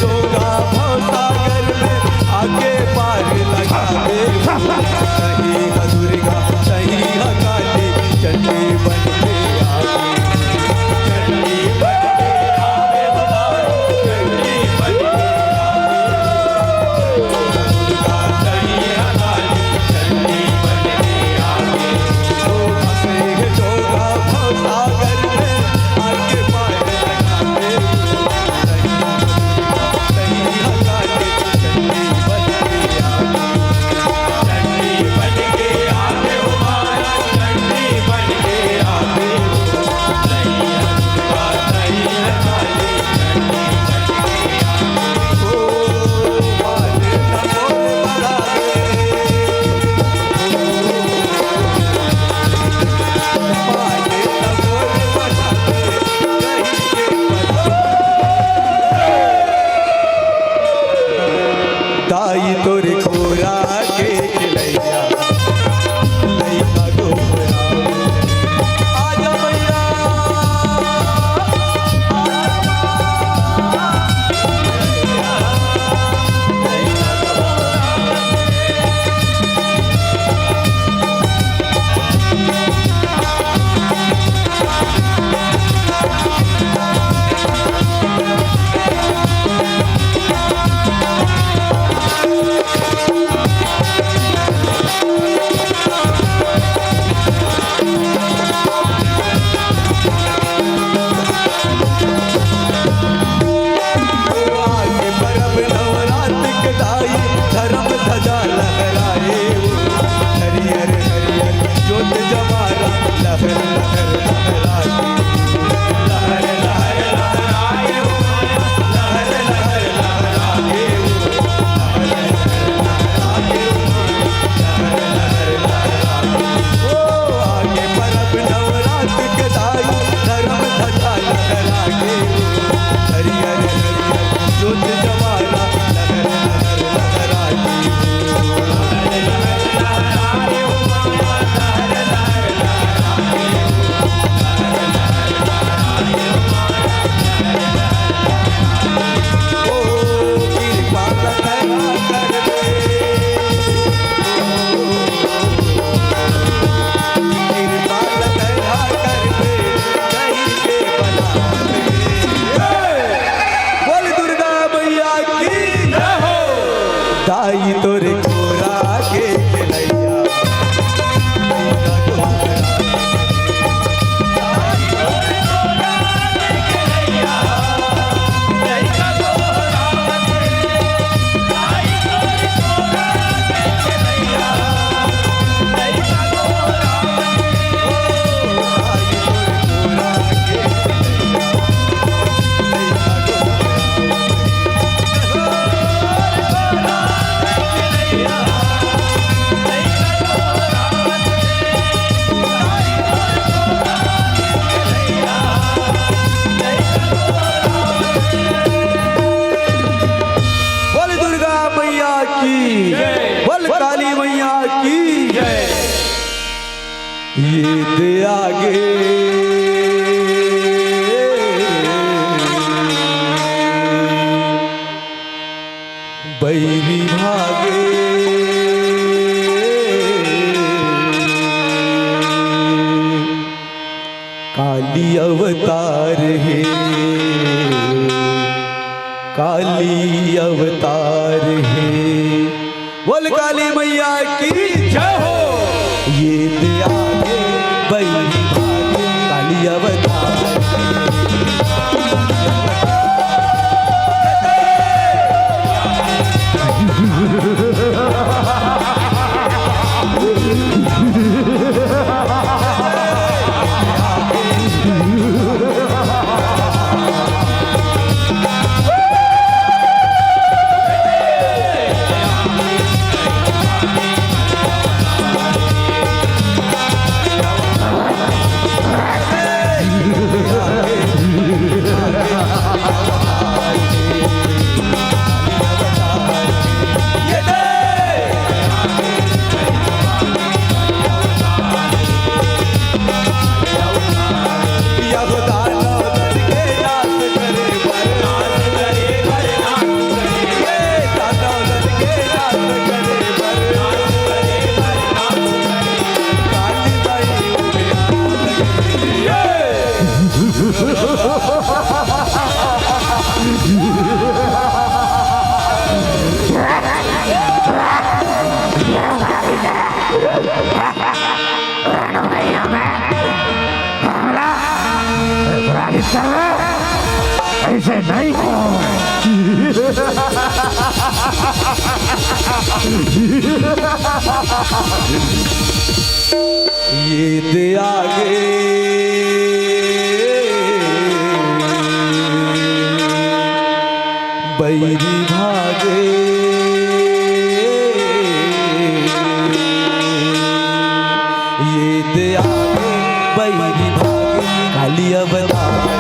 Speaker 9: जोगा भवसागर में आगे पार लगा दे कहीं है दुर्गा कहीं है काली चंडी बन के आवे चंडी बन के आवे भवानी चंडी बन के आवे दुर्गा कहीं है काली चंडी बन के आवे ओ फंसे है जोगा भवसागर में आगे पार लगा दे दाई तोरे कोरा के खिलैया लइका गोरा आजा मैया आगे परब नवरात्र के दाई धर्म ध्वजा लहराए हरियर हरियर ज्योत जवारा लहर लहर लहराए लहर लहर लहराए लहर लहर लहराए ओ आगे परब नवरात्र के दाई धर्म ध्वजा लहराए हरियर हरियर ज्योत जवारा लहर लहर लहराए ओ कृपा करा कर दे कृपा करा कर दे कहीं के बना बोल दुर्गा मैया की जय हो दाई तोरे कोरा के खिलैया लइका गोरा दाई तोरे कोरा के खिलैया लइका गोरा दाई तोरे कोरा के खिलैया लइका गोरा ओ दाई तोरे कोरा के लइका बोल दुर्गा मैया की बोल काली मैया की ये दया गे बैरी भागे काली अवतार है काली अवतार है बोल काली मैया की ये दया के बैरी भागे काली अवतार
Speaker 1: ऐसे नहीं
Speaker 9: ये दया गे बैरी भागे ये दया गे बैरी भागे काली अवतार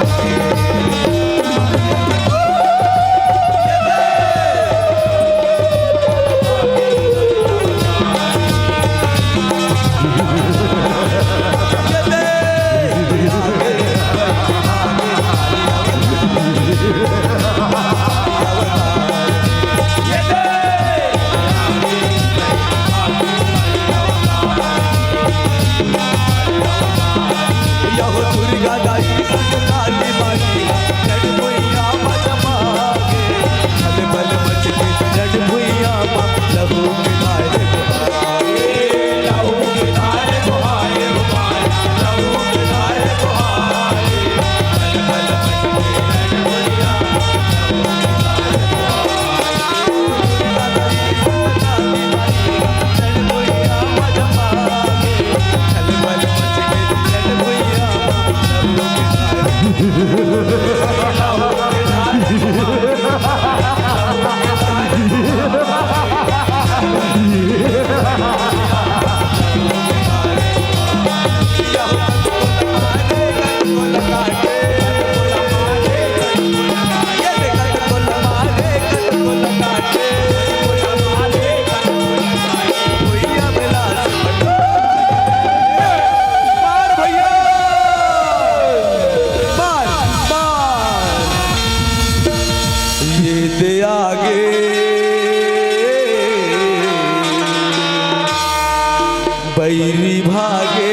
Speaker 9: बैरी भागे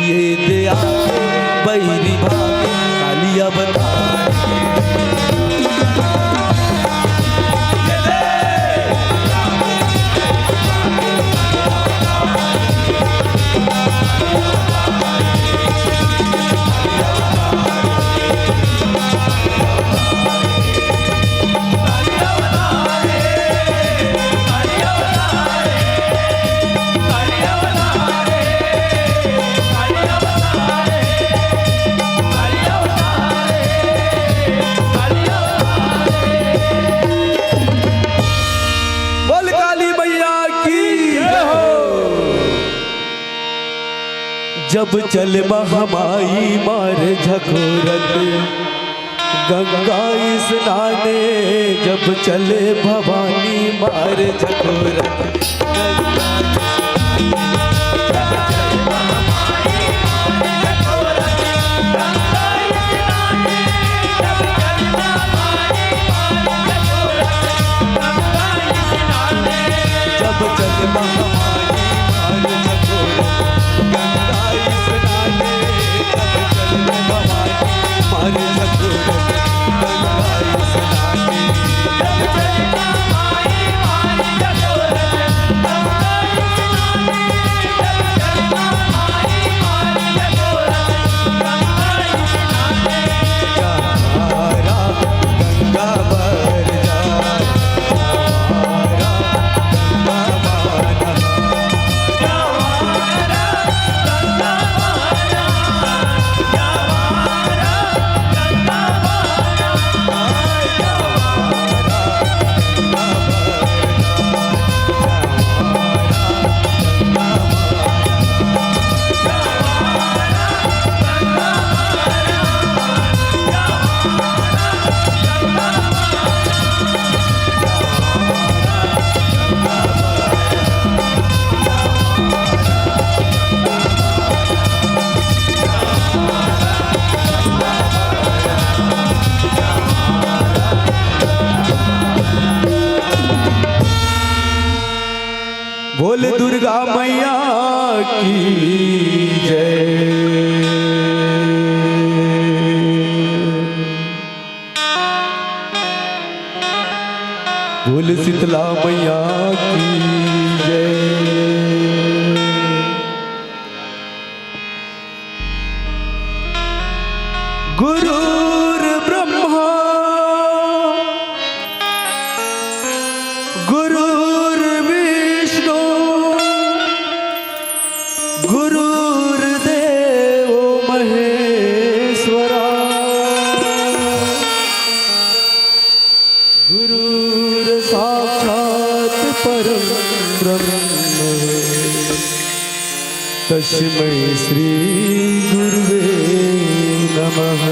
Speaker 9: ये दया बैरी भागे काली अवतार जब चल महामाई मार झकोरत गंगा स्नाने जब चले भवानी मार झकोरत जब चल महामाई मार झकोरत
Speaker 1: माई
Speaker 9: बोल दुर्गा मैया की जय। बोल शीतला मैया की जय। गुरुर् ब्रह्मा गुरुर्विष्णु गुरुर्देवो महेश्वरा गुरुर्साक्षात् परं ब्रह्म तस्मै श्री गुरुवे नमः।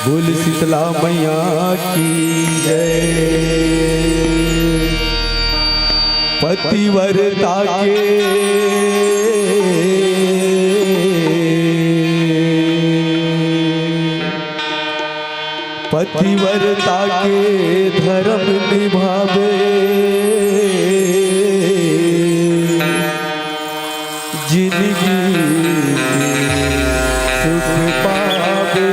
Speaker 9: बोल शीतला मैया की जय। पतिव्रता के पतिव्रता के धर्म निभावे जिंदगी सुख पावे।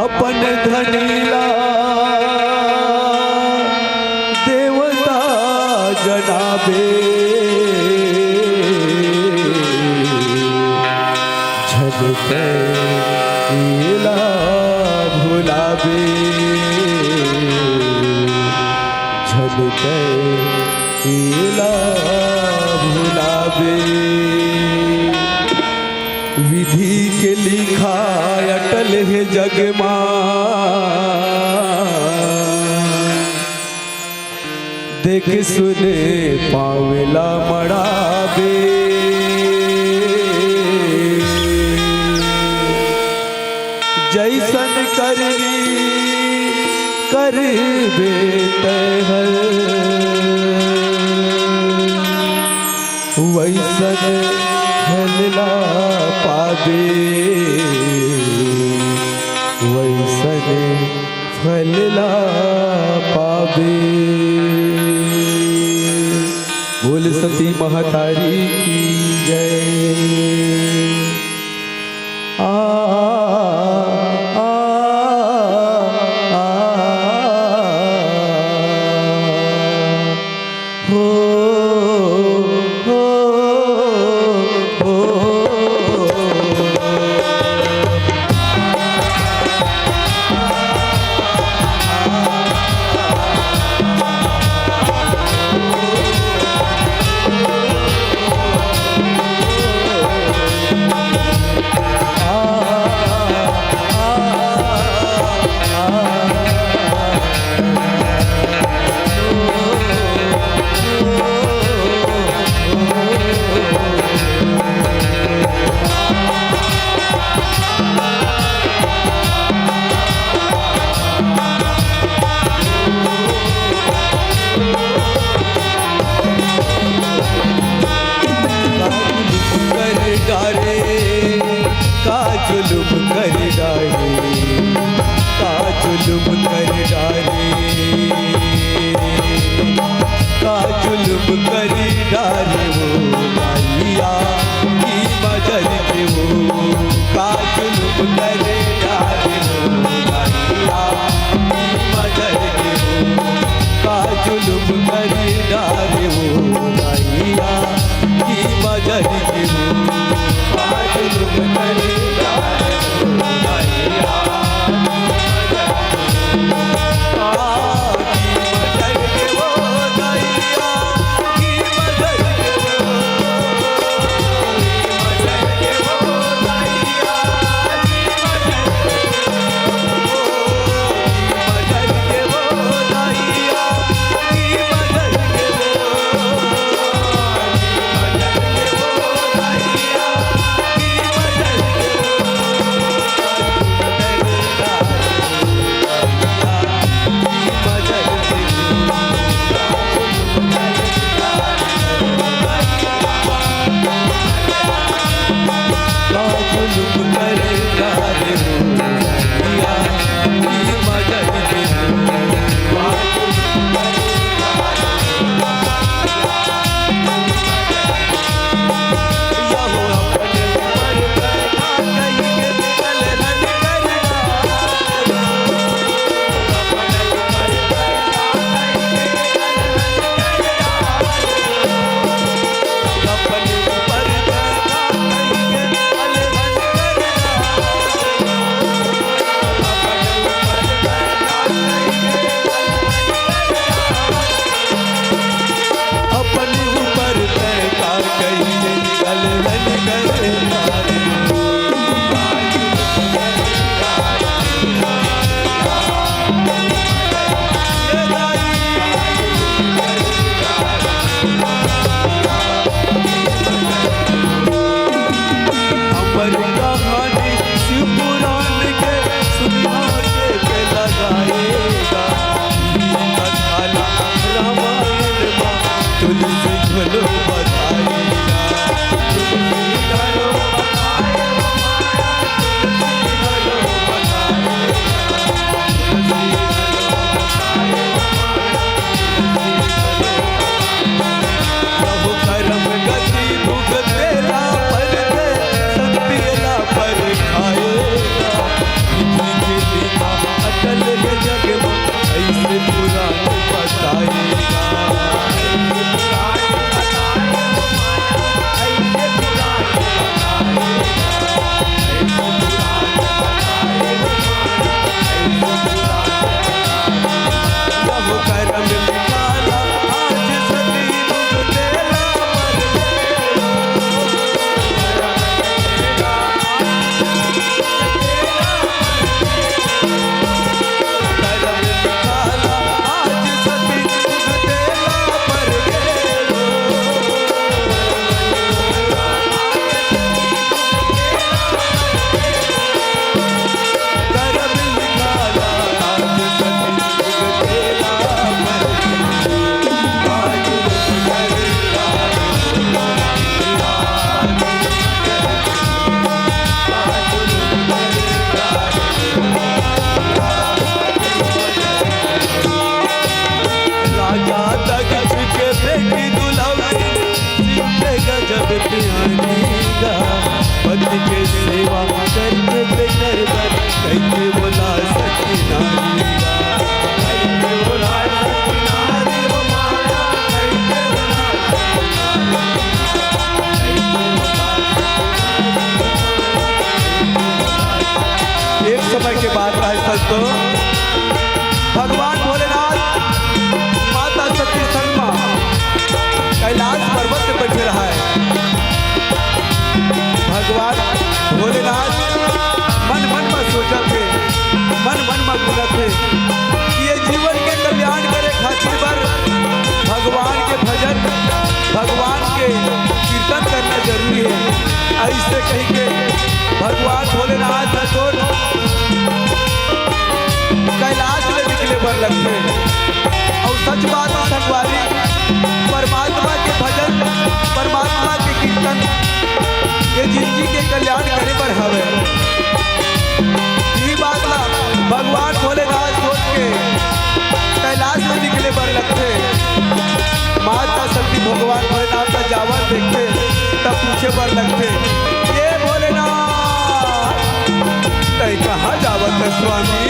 Speaker 9: अपन धनीला देवता जनाबे झलके लीला भुलावे झलके लीला भुलावे। विधि के लिखा अटल है जग देख सुने पावेला मड़ावे। जैसन करनी करबे तहर वैसन फलला पावे वैसन फलला पावे। बोल सती महतारी की जय। आ हो जुलुम कर डाले का जुलुम कर डाले का जुलुम कर डाले वो लालिया की मदद के वो का जुलुम कर डाले वो लालिया की मदद के वो का जुलुम कर डाले वो लालिया की मदद के वो का जुलुम कर डाले वो लालिया समय की बात है संतो। भगवान भोलेनाथ माता सती शर्मा कैलाश पर्वत पे बैठे रहा है। भगवान भोलेनाथ मन मन में सोचा थे, मन मन में गुना थे कि ये जीवन के कल्याण करे खातिर पर भगवान के भजन, भगवान के कीर्तन करना जरूरी है। ऐसे कहीं के भगवान भोलेनाथ कैलाश में निकले पर लगते। और सच बात संगवारी, परमात्मा के भजन, परमात्मा के कीर्तन ये जिंदगी के कल्याण करे पर हवे। यही बात ला भगवान भोलेनाथ सोच के कैलाश में निकले पर लगते। माता सती भगवान भोलेनाथ का जावर देखते तब पूछे पर लगते, ये भोलेनाथ तय कहाँ जावत है स्वामी,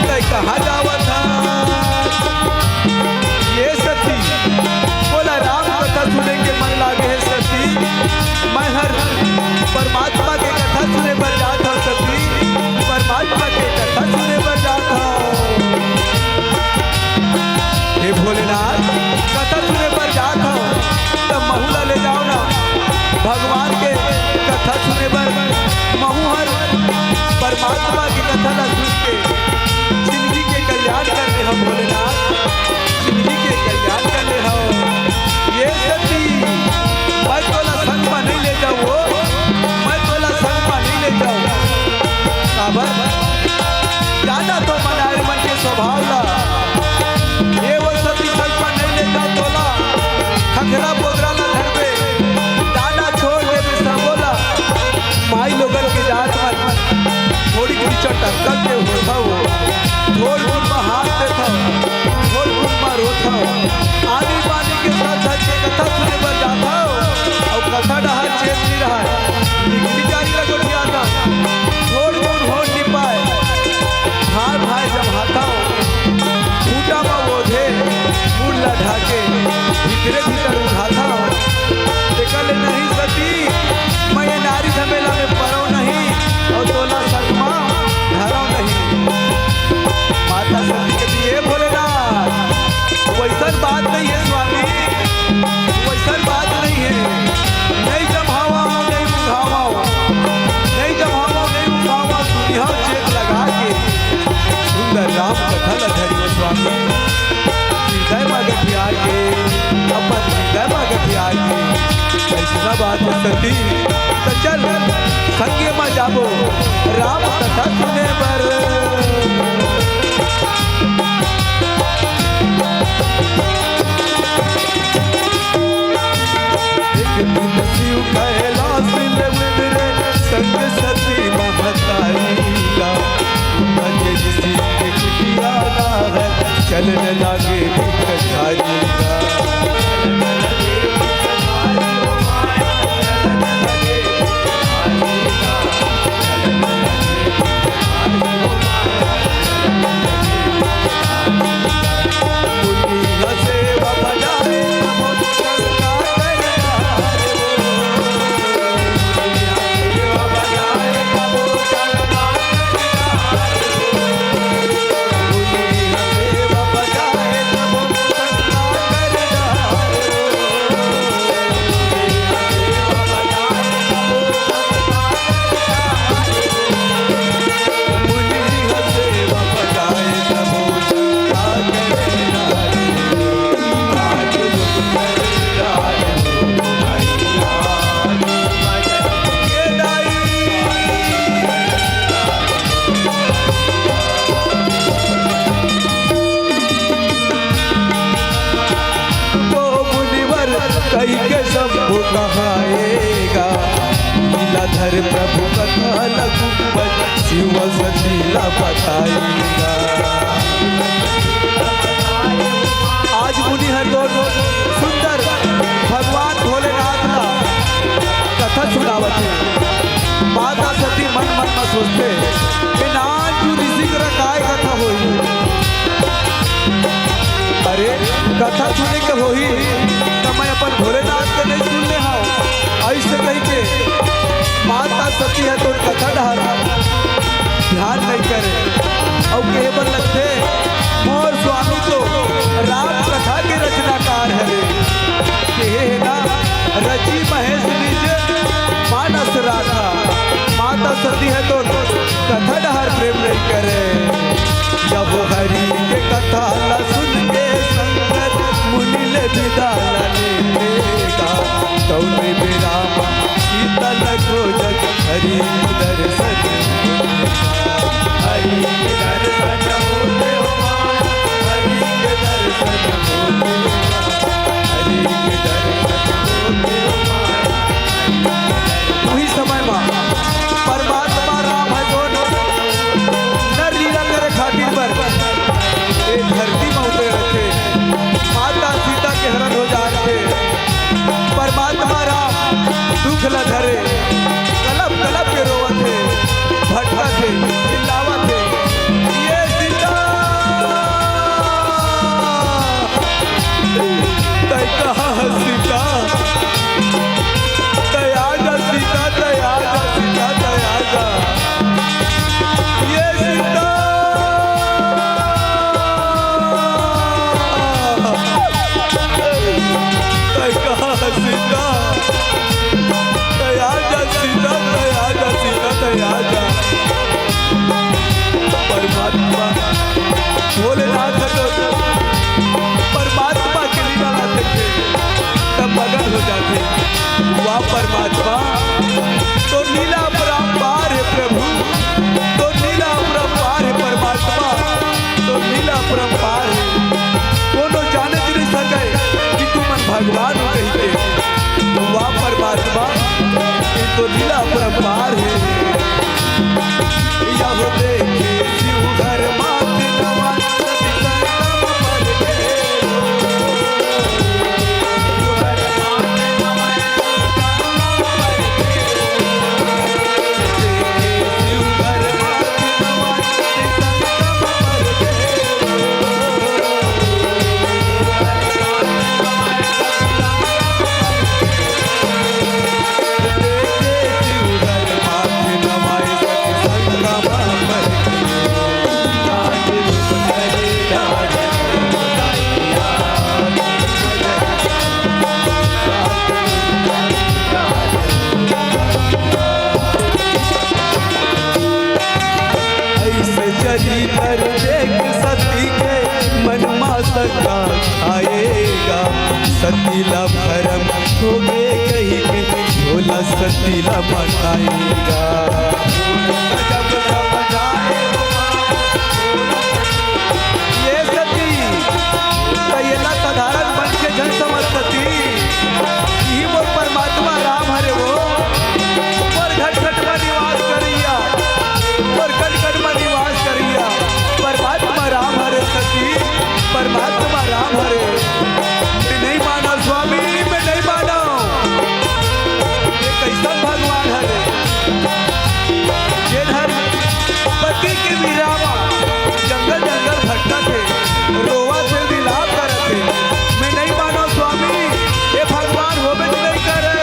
Speaker 9: तय कहाँ जावत है? ये सती बोला राम कथा सुने के मन लागे है सती, मैं हर परमात्मा के कथा सुने पर जाता हूँ सती, परमात्मा के कथा सुने पर जाता हूँ। हे भोलेनाथ कथा सुने पर जाता हूँ तब महुला ले जाओ ना, भगवान के कथा सुने पर महुहर परमात्मा की कथा ना सुन के जिंदगी के कल्याण करने हम भोलेनाथ, जिंदगी के कल्याण करने हम। ये सती मैं तोला संग में नहीं ले जाऊँ, मैं तोला संग में नहीं ले जाऊँ। काबर जाना तो मनाए मन के स्वभाव ला, ये वो सती संग में नहीं ले जाऊँ तोला खखरा पोदरा ना घर पे दाना छोड़ दे बोला। माई लोगन की जात में थोड़ी कीचड़ टक्कर के होता हो, थोड़ फूट में हाथ देता हो, थोड़ फूट में रोता हो, आनी पानी के साथ साथ के कथा सुने पर जाता हो और कथा डहा चेत नहीं रहा है। बिचारी लगोट जाता थोड़ फूट हो नहीं पाए, भाई भाई जब हाथा हो फूटा में वो धे फूल लढ़ा के भीतरे भीतर उठाता हो। देखा ले नहीं सती मैं ये नारी झमेला में परो नहीं और तोला सगमा धरो नहीं। माता सती के लिए भोलेनाथ वैसा बात नहीं है स्वामी, वैसा बात नहीं है। नहीं जमावा नहीं मुंगावा, नहीं जमावा नहीं मुंगावा, दुनिया चेक लगा के सुंदर राम कथा लधरियो स्वामी। हृदय में गठिया के अपन हृदय में गठिया के ऐसा बात सती तो चल संगे में जाबो राम कथा सुने पर। एक दिन शिव कैलाश में उतरे संग सती महतारीला, भजे जिसी के कुटिया है चलने लागे भिखारीला। कई के सब कहाएगा लीलाधर प्रभु कथा लघुपत शिव सतीला बताएगा। आज मुनि हर दोनों सुंदर भगवान भोलेनाथ का कथा सुनावत है। माता सती मन मन में सोचते कि नान तू ऋषि काय कथा होई, अरे कथा सुने के होई तो मैं अपन भोलेनाथ के नहीं सुन ले हाँ। ऐसे कही के माता सती है तो कथा ढारा ध्यान होती है तो कथा डहर प्रेम नहीं करे। जब हरि के कथा ला सुन के संगत मुनि ले विदा ला लेगा तौने बेरा शीतल खोजत हरि दर्शन हरि के दर्शन होते हो माया हरि के दर्शन होते हरि के दर्शन होते हो माया। वही समय में परमात्मा राम है जो नर लीला करे खातिर पर ये धरती में उतरे रखे माता सीता के हरण हो जाते। परमात्मा राम दुख ल धरे कलप कलप के रोवत थे भटका थे चिल्लावत थे ये सीता तय कहा सीता दया जा सीता दया जा सीता दया जा ये सीता तय कहा सीता दया जा सीता दया जा सीता दया जा। परमात्मा भोलेनाथ तो परमात्मा के लीला लाते थे तब मगन हो जाते। वह परमात्मा तो लीला अपरंपार है प्रभु तो लीला अपरंपार है परमात्मा तो लीला अपरंपार है। कोनो जाने नहीं सके कि तू मन भगवान हो कही के तो वह परमात्मा ये तो लीला अपरंपार है। यह देखे शिव घर मात नवा सती संगम पर घेरो घर मात नवा संगम पर घेरो शिव घर मात नवा सती संगम पर घेरो शिव घर मात नवा सती संगम पर ऐसे चली कर देख सती के मन मा सका आएगा सतीला भरम हो गए कहीं के भोला सतीला मनाएगा। जब सब जाए ये सती तयला साधारण मन के जन समझ सती यही वो परमात्मा राम हरे वो पर घट घट में निवास करिया और कट कट में निवास करिया परमात्मा राम हरे सती परमात्मा राम हरे। मैं नहीं माना स्वामी मैं नहीं माना ये कैसा भगवान हरे ये धर पति के विरामा जंगल जंगल भटका थे रोवा से विलाप करते। मैं नहीं माना स्वामी ये भगवान हो भी नहीं करे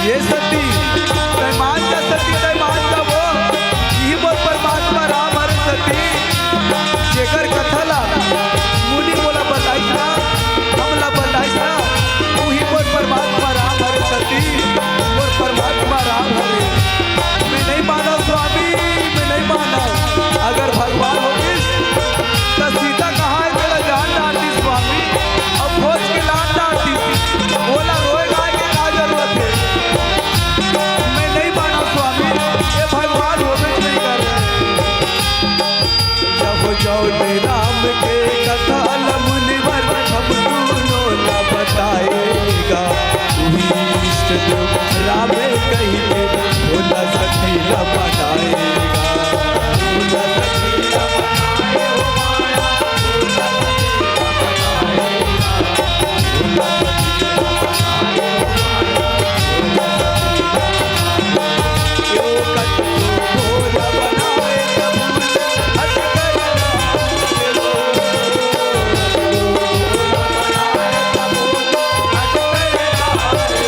Speaker 9: ये सती मान जा सती मान जा वो यही वो परमात्मा राम हरे सती जेकर कथा ला मुनि बोला बताई था हमला बताई था वही वो परमात्मा राम हरे सती और परमात्मा राम हरे। मैं नहीं माना स्वामी मैं नहीं माना अगर भगवान होती तो सीता कहाँ है तेरा जान डालती स्वामी अब खोज के लान डालती बोला रोएगा कि क्या जरूरत है। मैं नहीं माना स्वामी ये भगवान हो भी नहीं कर रहे। जब जौने राम के कथा मुनिवर हम दोनों न बताएगा वही इष्ट देव राम कही के भोला सती न बनाएगा भोला सती न बनाए हो माया भोला सती न बनाएगा भोला सती न बनाए हो माया भोला सती न बनाएगा क्यों कट को भोला बनाए कबूल हट कर राम से रो भोला बनाए कबूल हट कर राम से रो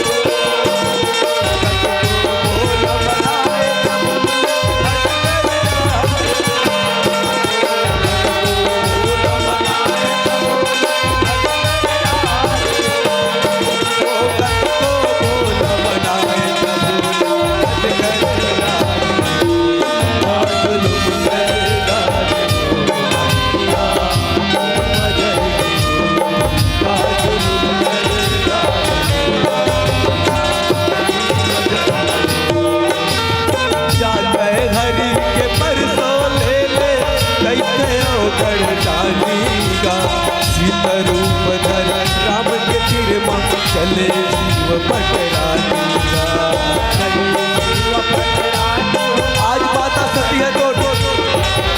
Speaker 9: आज माता सती है तो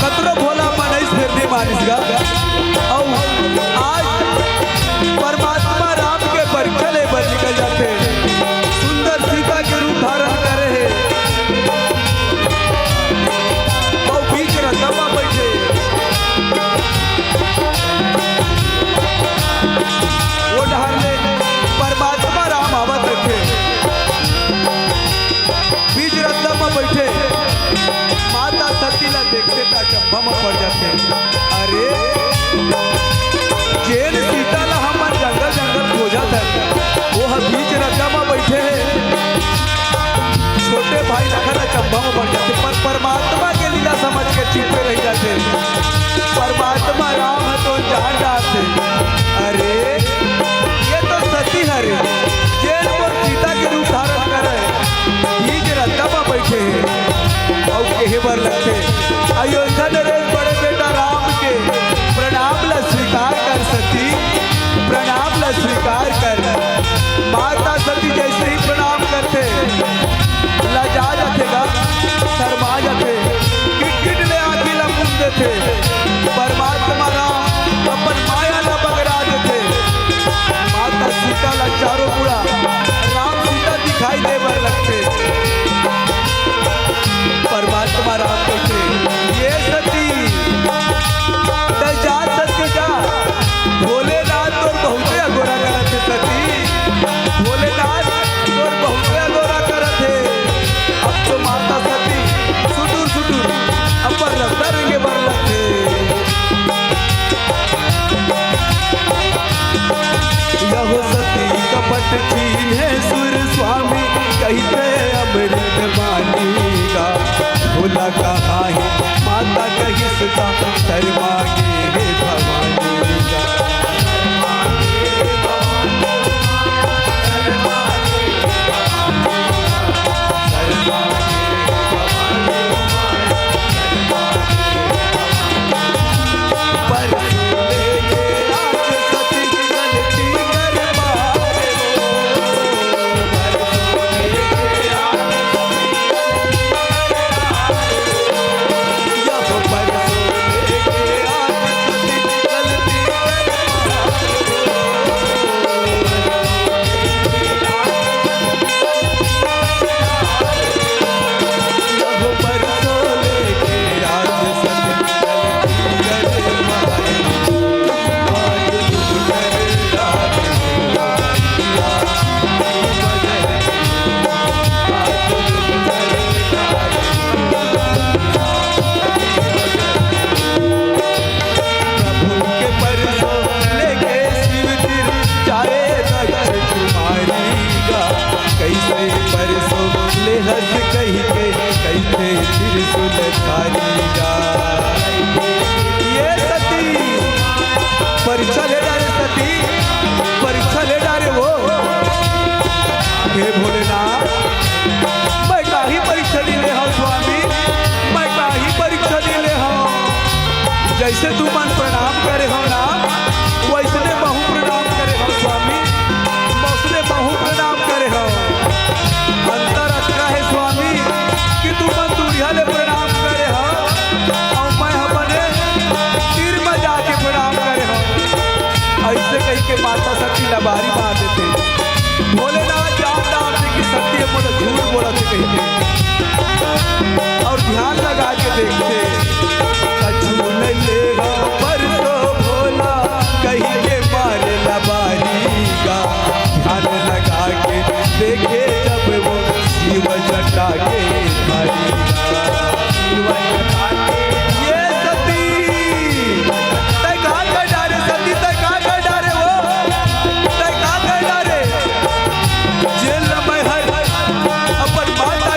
Speaker 9: कतरो भोला मनीष फिर नहीं मानिस गा और आज परमात्मा राम के परीक्षा ले पर निकल जाते सुंदर सीता के रूप धारण करे है और बीच रथमा बैठे वो डहार ले परमात्मा राम आवत रखे बीच रथमा बैठे माता सती ला देखते ता चंबा में पड़ जाते अरे जेल सीता ला हमर जंगल जंगल खोजा था वो बीच रथमा में बैठे छोटे भाई लखन चंबा में पड़ जाते पर परमात्मा के लीला समझ के छिपे रह जाते परमात्मा राम है तो जान डालते अरे ये तो सती है रे जेल पर सीता के रूप धारण करे बीच रथमा में बैठे और कहे बर लगते अयोध्या नरेश बड़े बेटा राम के प्रणाम ला स्वीकार कर सती प्रणाम ला स्वीकार कर माता सती जैसे ही प्रणाम करते लजा जातेगा शर्मा जाते किट ले आके लमुंदे थे परमात्मा राम अपन माया ला बगरा देते माता सीता ला चारों बुरा राम सीता दिखाई दे बर लगते परमात्मा राम कहते ये सती जा सत्य जा भोलेनाथ तो बहुते अगोरा करत है सती भोलेनाथ तो बहुते अगोरा करत है अब तो माता सती सुटूर सुटूर अपन रास्ता रंगे बर लगते यह सती कपट छीन है सुर स्वामी कहते अमृत मानीगा भोला कहाँ है माता कही सुता शर्मागे हे भवानी का परीक्षा ले डाले सती परीक्षा ले डाले वो हे भोलेनाथ मैं काही परीक्षा ले हो स्वामी मैं काही परीक्षा ले हो जैसे तू मन प्रणाम करे हो ना वैसने बहु प्रणाम करे हो स्वामी वैसने बहु प्रणाम करे हो अंतर अच्छा है स्वामी कि तू मन दूरिया ले प्रणाम करे हो और मैं अपने तीर में जाके प्रणाम करे हो ऐसे कही के माता सती लबारी मार देते भोलेनाथ जान डालते कि सत्य बोला झूठ बोला थे कही के और ध्यान लगा के देखते कछु ले लेगा पर तो भोला कही के मारे लबारी का ध्यान लगा के देखे जब वो शिव जटा के भारी ये सती तय कहाँ कर डारे सती तय कहाँ कर डारे वो तय कहाँ कर डारे जेल में हर अपन माता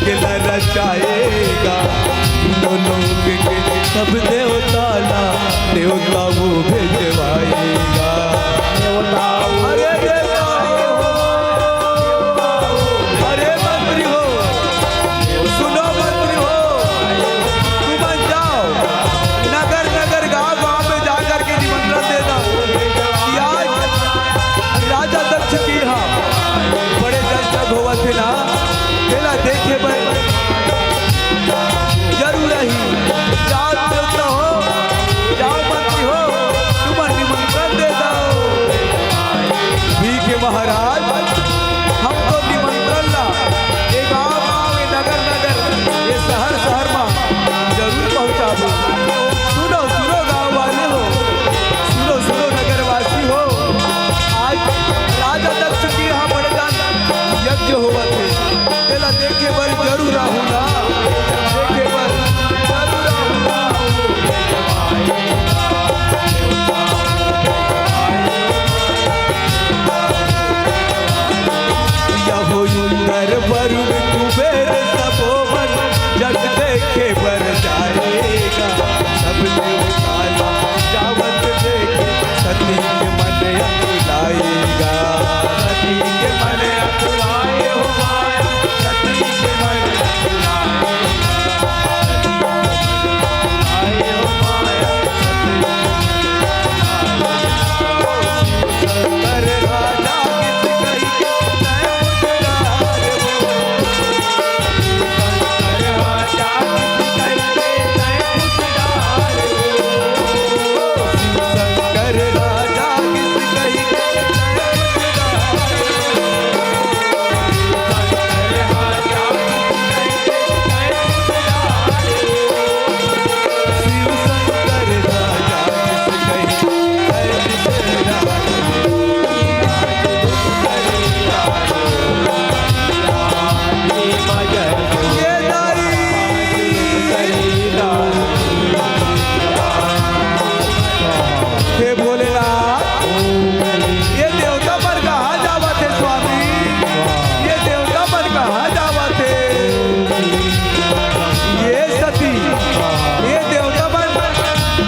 Speaker 9: जगला रचाएगा तो लोग के सब देवता ला देवता वो भेजवाएगा अरे देवता अरे मंत्री हो सुनो मंत्री हो तुम जाओ नगर नगर गांव गांव में जाकर के निमंत्रण देना कि आज राजा दक्ष की यहाँ बड़े जग होवा थे ना तेला देखे भाई जरूर ही जाओ देवता हो जाओ मंत्री हो तुम निमंत्रण देता हो भी के महाराज हमको निमंत्रण ला ये गाँव गाँव ये नगर नगर ये शहर शहर में जरूर पहुँचाबो सुनो सुनो गाँव वाले हो सुनो सुनो नगरवासी हो आज राजा दक्ष की यहाँ बड़े जान यज्ञ हुआ थे तेला देखे बर जरूर आहूँगा देखे बर जरूर आहूँगा यहो युंदर वरुण कुबेर तपोवन जग देखे बर जाएगा सब देवता जावत देखे सती के मन अकुलाएगा सती के मन अकुलाए हो माया सती के मन अकुलाए हो माया शंकर राजा किस कही के तय पुकार हो शंकर राजा किस कही के तय पुकार हो शंकर राजा किस कही के तय शिव शंकर राजा किस कही हे भोलेनाथ ये देवता पर कहाँ जावा थे स्वामी ये देवता पर कहाँ जावा थे ये सती ये देवता पर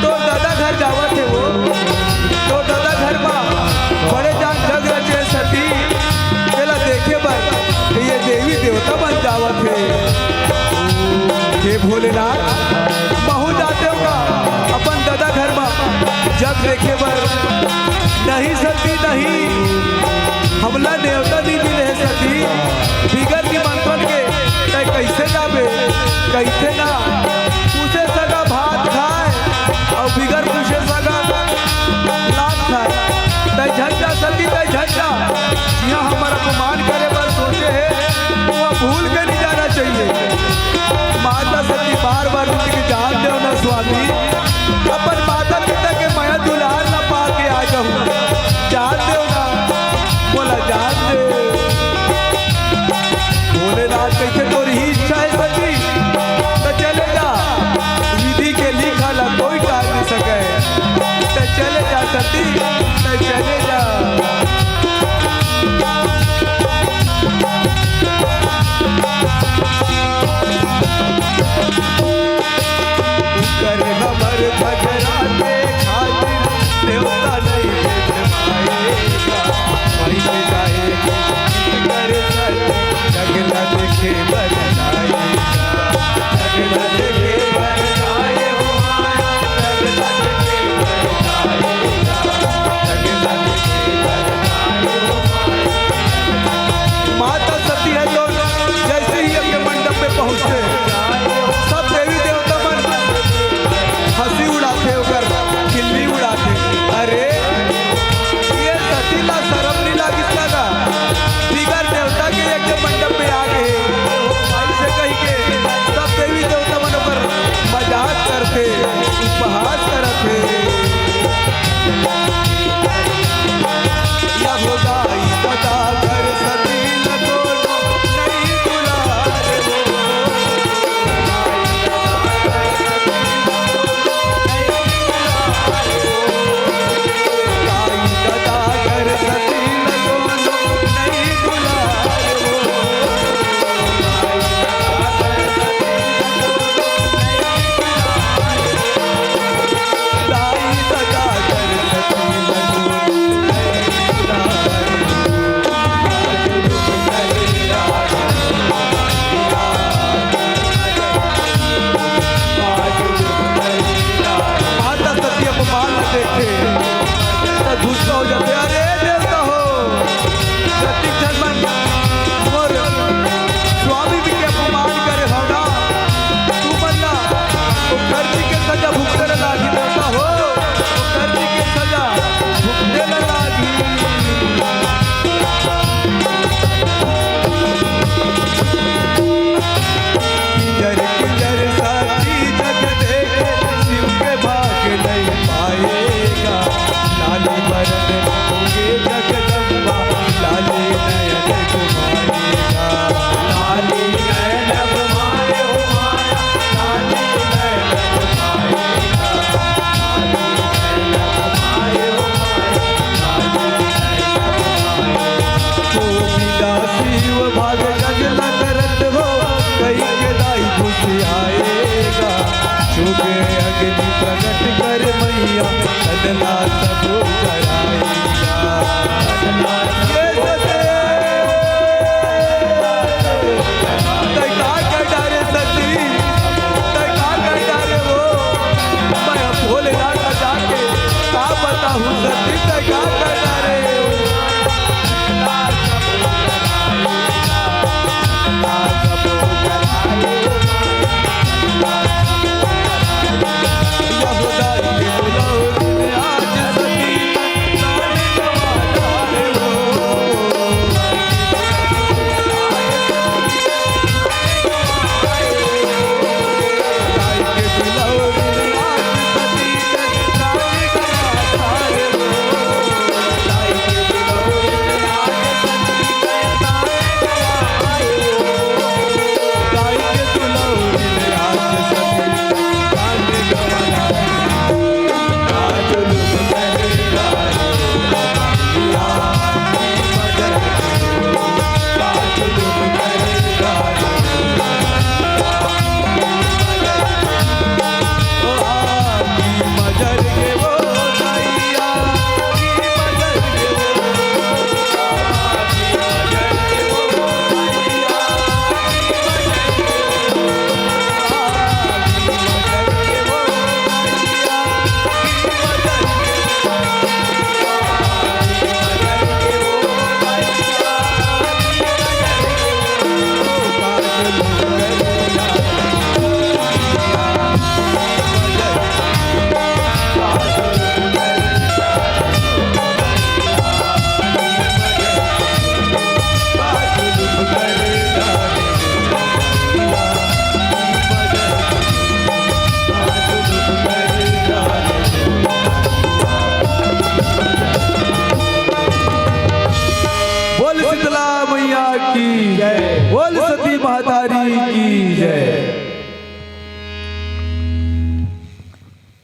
Speaker 9: तो दादा घर जावा थे वो तो दादा घर में बड़े जान जग रचे सती पहला देखे बर ये देवी देवता बन जावा थे हे भोलेनाथ महू जाते होगा अपन दादा घर में जग देखे बर नहीं सती नहीं हमला देवता दी मिले है सती बिगर निमंत्रण के तय कैसे जाबे कैसे ना पूछे सगा भात खाए और बिगर पूछे सगा लात खाए तय झंडा सती तय झंडा यहाँ हमारा अपमान करे पर सोचे है वह भूल के नहीं जाना चाहिए माता सती बार बार उनकी जान दो ना स्वामी अपन माता पिता के माया दुलार ना पा के आ जाऊँ जान दो ना बोला जान दे भोलेनाथ कैसे तोरी ही इच्छा है सती तो चले जा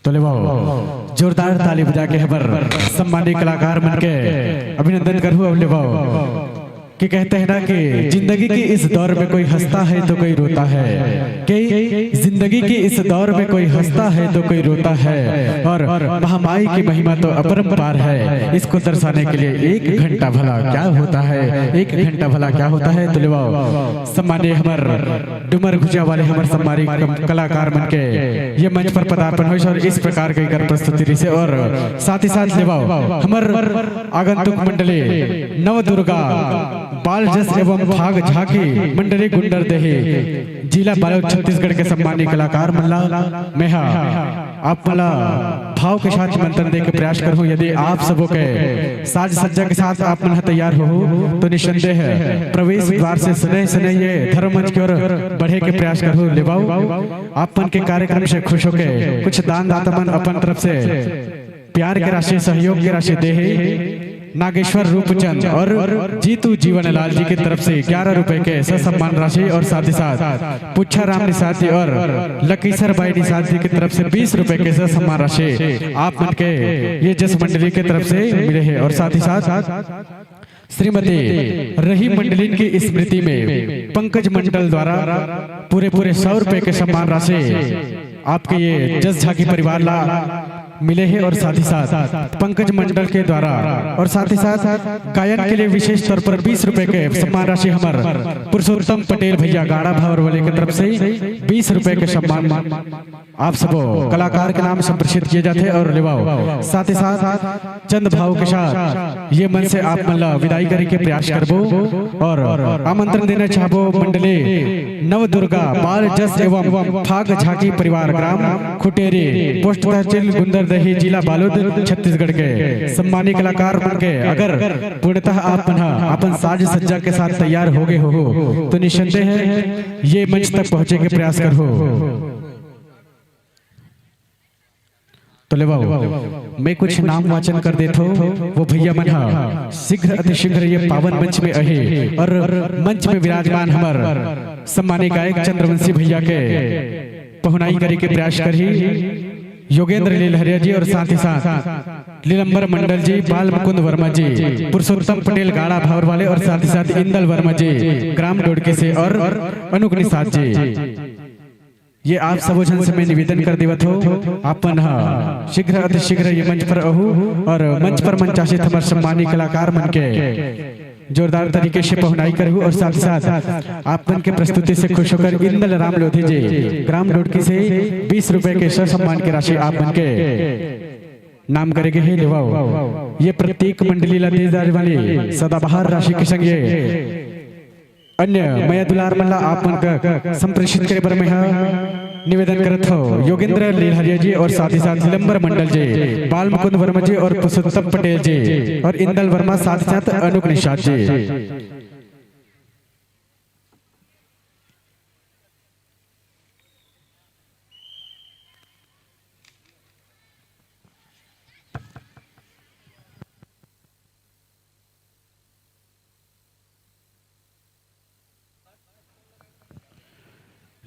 Speaker 3: तो ले वाओ जोरदार ताली बजा के हमार सम्मानित कलाकार मन के अभिनंदन करूँ। अब ले वाओ कि कहते हैं ना कि जिंदगी की इस दौर में कोई हंसता है तो कोई रोता है, कि जिंदगी की इस दौर में कोई हंसता है तो कोई रोता है, और महामाई की महिमा तो अपरंपार है। इसको दर्शाने के लिए एक घंटा भला क्या होता है, एक घंटा भला क्या होता है। तो लेवाओ सम्मानित हमार डुमर घुजा वाले हमार सम्मानित कलाकार मन के ये मंच पर पदार्पण हुई और इस प्रकार की कर प्रस्तुति से, और साथ ही साथ लेवाओ हमार आगंतुक मंडली नव दुर्गा बाल जस एवं भाग झांकी मंडली गुंडर देही जिला बालोद छत्तीसगढ़ के सम्मानित कलाकार मल्ला मेहा आप मला भाव के साथ मंथन दे के प्रयास करूं। यदि आप सबों के साज सज्जा के साथ आप मन तैयार हो तो निसंदेह प्रवेश द्वार से स्नेह स्नेह ये धर्म मंच की ओर बढ़े के प्रयास करूं। लेवाओ आप मन के कार्यक्रम से खुश होके कुछ दान दाता मन अपन तरफ से प्यार के राशि सहयोग की राशि दे। नागेश्वर रूपचंद और जीतू जीवन लाल जी की तरफ से 11 रुपए के सम्मान राशि, और साथ ही साथ पुच्छा राम निषाद जी और लकीसर भाई निषाद जी की तरफ से 20 रुपए के सम्मान राशि आप मन के ये जस मंडली की तरफ से मिले हैं। और साथ ही साथ श्रीमती रही मंडलिन की स्मृति में पंकज मंडल द्वारा पूरे 100 रुपए के सम्मान राशि आपके ये जस झाकी परिवार ला मिले हैं। और साथ ही साथ पंकज मंडल के द्वारा और साथ ही साथ गायन के लिए विशेष तौर पर 20 रुपए के सम्मान राशि हमारे पुरुषोत्तम पटेल भैया गाड़ा भावर वाले की तरफ से 20 रुपए के सम्मान आप सब कलाकार के नाम संप्रेषित किए जाते हैं। और लेवाओ साथ ही साथ चंद भाव के साथ ये मन से आप मन विदाई करे के प्रयास करबो, और आमंत्रण देना चाहबो मंडली नव दुर्गा बाल जस एवं फाग झाकी परिवार ग्राम खुटेरी पोस्ट तहसील गुंदर दही जिला बालोद छत्तीसगढ़ के सम्मानित कलाकार बन के अगर पूर्णतः आप अपन साज सज्जा के साथ तैयार हो गए हो तो निसंदेह है ये मंच तक पहुंचे के प्रयास करो। तो लेवाओ मैं कुछ नाम वाचन कर देता हूँ, वो भैया मन शीघ्र अतिशीघ्र ये पावन मंच में अहे, और मंच में विराजमान हमार सम्मानित गायक चंद्रवंशी भैया के पहुनाई करे के प्रयास करी योगेंद्र लीलहरिया जी, और साथ ही साथ लीलंबर मंडल जी, बाल मुकुंद वर्मा जी, पुरुषोत्तम पटेल गाड़ा भावर वाले, और साथ ही साथ इंदल वर्मा जी ग्राम डोडके से, और अनुक निषाद जी। ये आप सब जन से मैं निवेदन कर देवत हो अपन शीघ्र अतिशीघ्र ये मंच पर आहू, और मंच पर मंचाशित हमारे सम्मानित कलाकार मन के जोरदार तरीके से पहुनाई करूँ। और साथ ही साथ आप मन के प्रस्तुति से खुश होकर इंदल राम लोधी जी ग्राम डोडकी से 20 रुपए के सम्मान की राशि आप मन के नाम करेंगे है। लेवाओ ये प्रत्येक मंडली ला दी जाने वाली सदाबहार राशि के संग ये अन्य मया दुलार मल्ला आप मन का संप्रेषित करे पर मैं निवेदन करत हो योगेंद्र लीलहरिया जी, और साथ ही साथ लीलंबर मंडल जी, बाल मुकुंद वर्मा जी, और पुरुषोत्तम पटेल जी, और इंदल वर्मा, साथ ही साथ अनुक निषाद जी।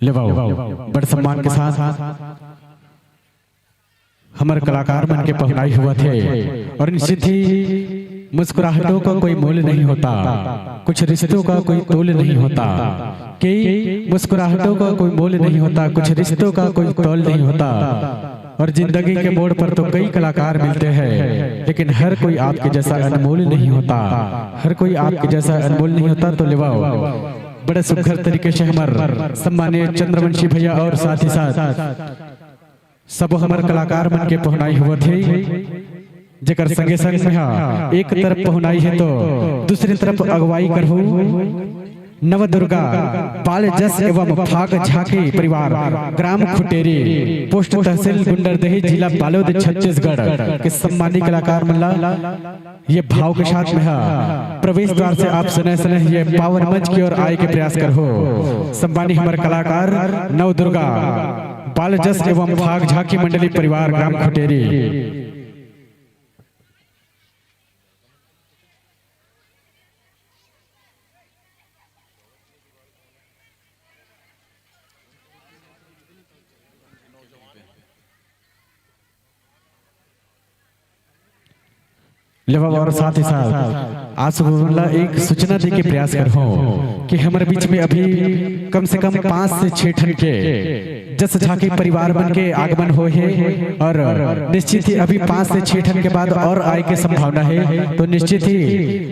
Speaker 3: लेवाओ बड़ सम्मान के साथ हमारे कलाकार मन के पहुनाई हुआ थे, और निश्चित ही मुस्कुराहटों का कोई मोल नहीं होता, कुछ रिश्तों का कोई तोल नहीं होता, कि मुस्कुराहटों का कोई मोल नहीं होता, कुछ रिश्तों का कोई तोल नहीं होता, और जिंदगी के मोड़ पर तो कई कलाकार मिलते हैं, लेकिन हर कोई आपके जैसा अनमोल नहीं होता, हर कोई आपके जैसा अनमोल नहीं होता। तो लेवाओ बड़े सुखर तरीके से हमारे सम्मानित चंद्रवंशी भैया, और साथ ही साथ सब हमारे कलाकार मन के पहुनाई हुआ थे, जेकर संगे संग में एक तरफ पहुनाई है तो दूसरी तरफ अगुवाई करहु नव दुर्गा बाल जस एवं फाग झाकी परिवार ग्राम खुटेरी पोस्ट तहसील गुंडरदेही जिला बालोद छत्तीसगढ़ के सम्मानित कलाकार मल्ला ये भाव के साथ में प्रवेश द्वार से आप सुने सुने ये पावन मंच की ओर आए के प्रयास कर हो। सम्मानित हमारे कलाकार नव दुर्गा बाल जस एवं फाग झाकी मंडली परिवार ग्राम खुटेरी। लेवा और साथ ही साथ आज सुबह एक सूचना दे के प्रयास कर हूँ कि हमारे बीच में अभी कम से कम 5 से 6 ठन के जस झाकी परिवार बन के आगमन हो है और निश्चित ही अभी 5 से 6 ठन के बाद और आय की संभावना है। तो निश्चित ही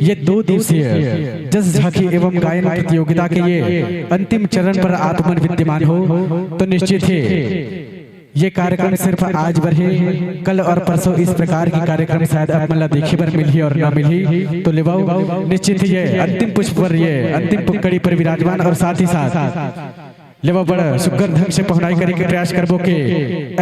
Speaker 3: ये 2 दिवसीय जस झाकी एवं गायन प्रतियोगिता के ये अंतिम चरण पर आगमन विद्यमान हो। तो निश्चित ही ये कार्यक्रम सिर्फ आज भर है, कल और परसों इस प्रकार की कार्यक्रम शायद अपना देखे पर मिली और ना मिली। तो लेवाओ निश्चित ही ये अंतिम पुष्प पर ये अंतिम पुक्कड़ी पर विराजमान और साथ ही साथ लेवा बड़ा सुगर ढंग से पहुनाई करे के प्रयास करबो के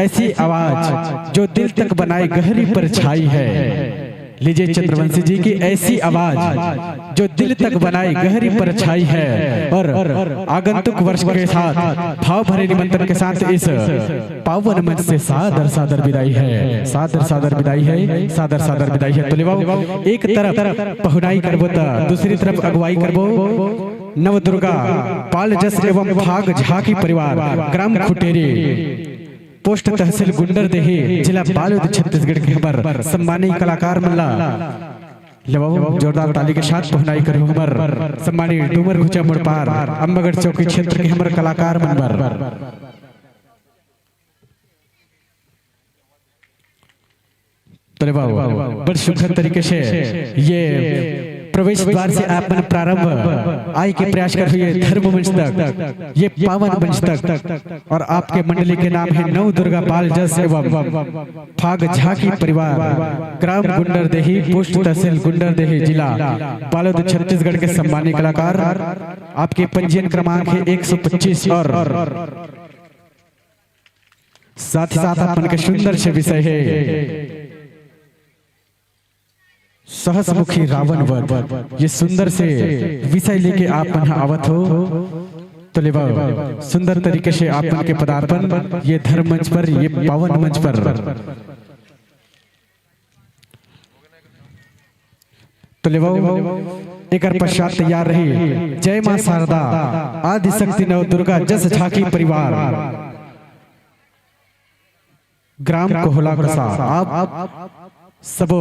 Speaker 3: ऐसी आवाज जो दिल तक बनाए गहरी पर छाई है। लीजिए चंद्रवंशी जी की ऐसी आवाज जो दिल तक बनाई गहरी पर छाई है और आगंतुक वर्ष के साथ भाव भरे निमंत्रण के साथ इस पावन मंच से सादर सादर विदाई है, सादर सादर विदाई है, सादर सादर विदाई है। तो लेवाओ एक तरफ पहुनाई करबो तो दूसरी तरफ अगुवाई करबो नव दुर्गा पाल जस एवं भाग झाकी परिवार ग्राम खुटेरी पोस्ट तहसील गुंडर देही जिला बालोद छत्तीसगढ़ के हमार सम्मानित कलाकार मल्ला लेवाओ जोरदार ताली के साथ पहुनाई करो हमार सम्मानित डूमर घुचा मुड़पार अम्बागढ़ चौकी क्षेत्र के हमार कलाकार मनबर। तो लेवाओ बड़े सुखद तरीके से ये प्रवेश द्वार से आप प्रारंभ आय के प्रयास कर हुए धर्म मंच तक, ये पावन मंच तक और आपके मंडली के नाम है नव दुर्गा बाल जस एवं फाग झाकी परिवार ग्राम गुंडर देही पोस्ट तहसील गुंडर देही जिला बालोद छत्तीसगढ़ के सम्मानित कलाकार। आपके पंजीयन क्रमांक है 125 और साथ ही साथ अपन के सुंदर से विषय है सहसमुखी रावण वध। ये सुंदर से विषय लेके आप यहाँ आवत हो। तो लेवाओ सुंदर तरीके से आप के पदार्पण ये धर्म मंच पर, ये पावन मंच पर। तो लेवाओ एक पश्चात तैयार रही जय मां शारदा आदि शक्ति नव दुर्गा जस झाकी परिवार ग्राम कोहला कसा। आप सबो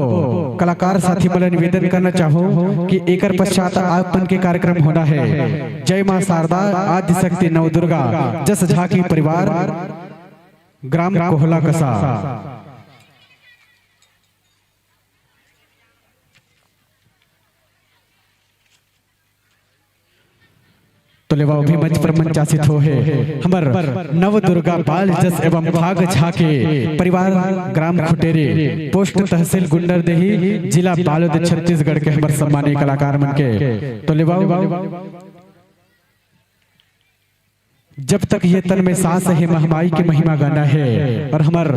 Speaker 3: कलाकार साथी मला निवेदन करना चाहो कि एक पश्चात आपन के कार्यक्रम होना है जय मां शारदा आदि शक्ति नव दुर्गा जस झाकी परिवार ग्राम कोहला कसा। तो लेवाओ भी मंच पर मंचासित हो है हमर नव दुर्गा बाल जस एवं भाग झाके परिवार ग्राम खुटेरी पोस्ट तहसील गुंडर देही जिला बालोद छत्तीसगढ़ के हमर सम्मानित कलाकार मन के। तो लेवाओ जब तक ये तन में सांस है महमाई की महिमा गाना है और हमर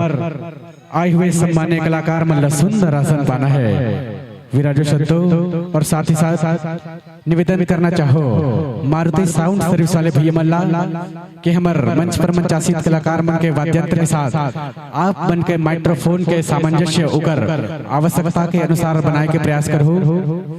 Speaker 3: आए हुए सम्मानित कलाकार मन ला सुंदर आसन पाना है विराजो शब्दो। और साथ ही साथ निवेदन करना चाहो मारुति साउंड सर्विस वाले भैया मल्ला के हमर मंच पर मंचासित कलाकार मन के वाद्यंत्र के साथ आप बन के माइक्रोफोन के सामंजस्य उकर आवश्यकता के अनुसार बनाए के प्रयास करो।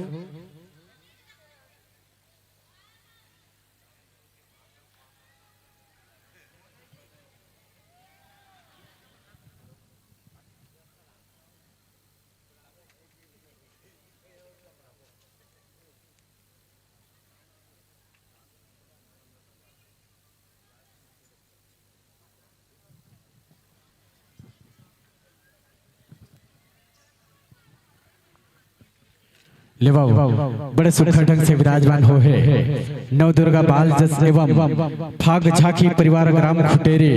Speaker 3: लेवाओ बड़े सुखद ढंग से विराजमान हो है नव दुर्गा बाल जस एवं फाग झाकी परिवार ग्राम खुटेरी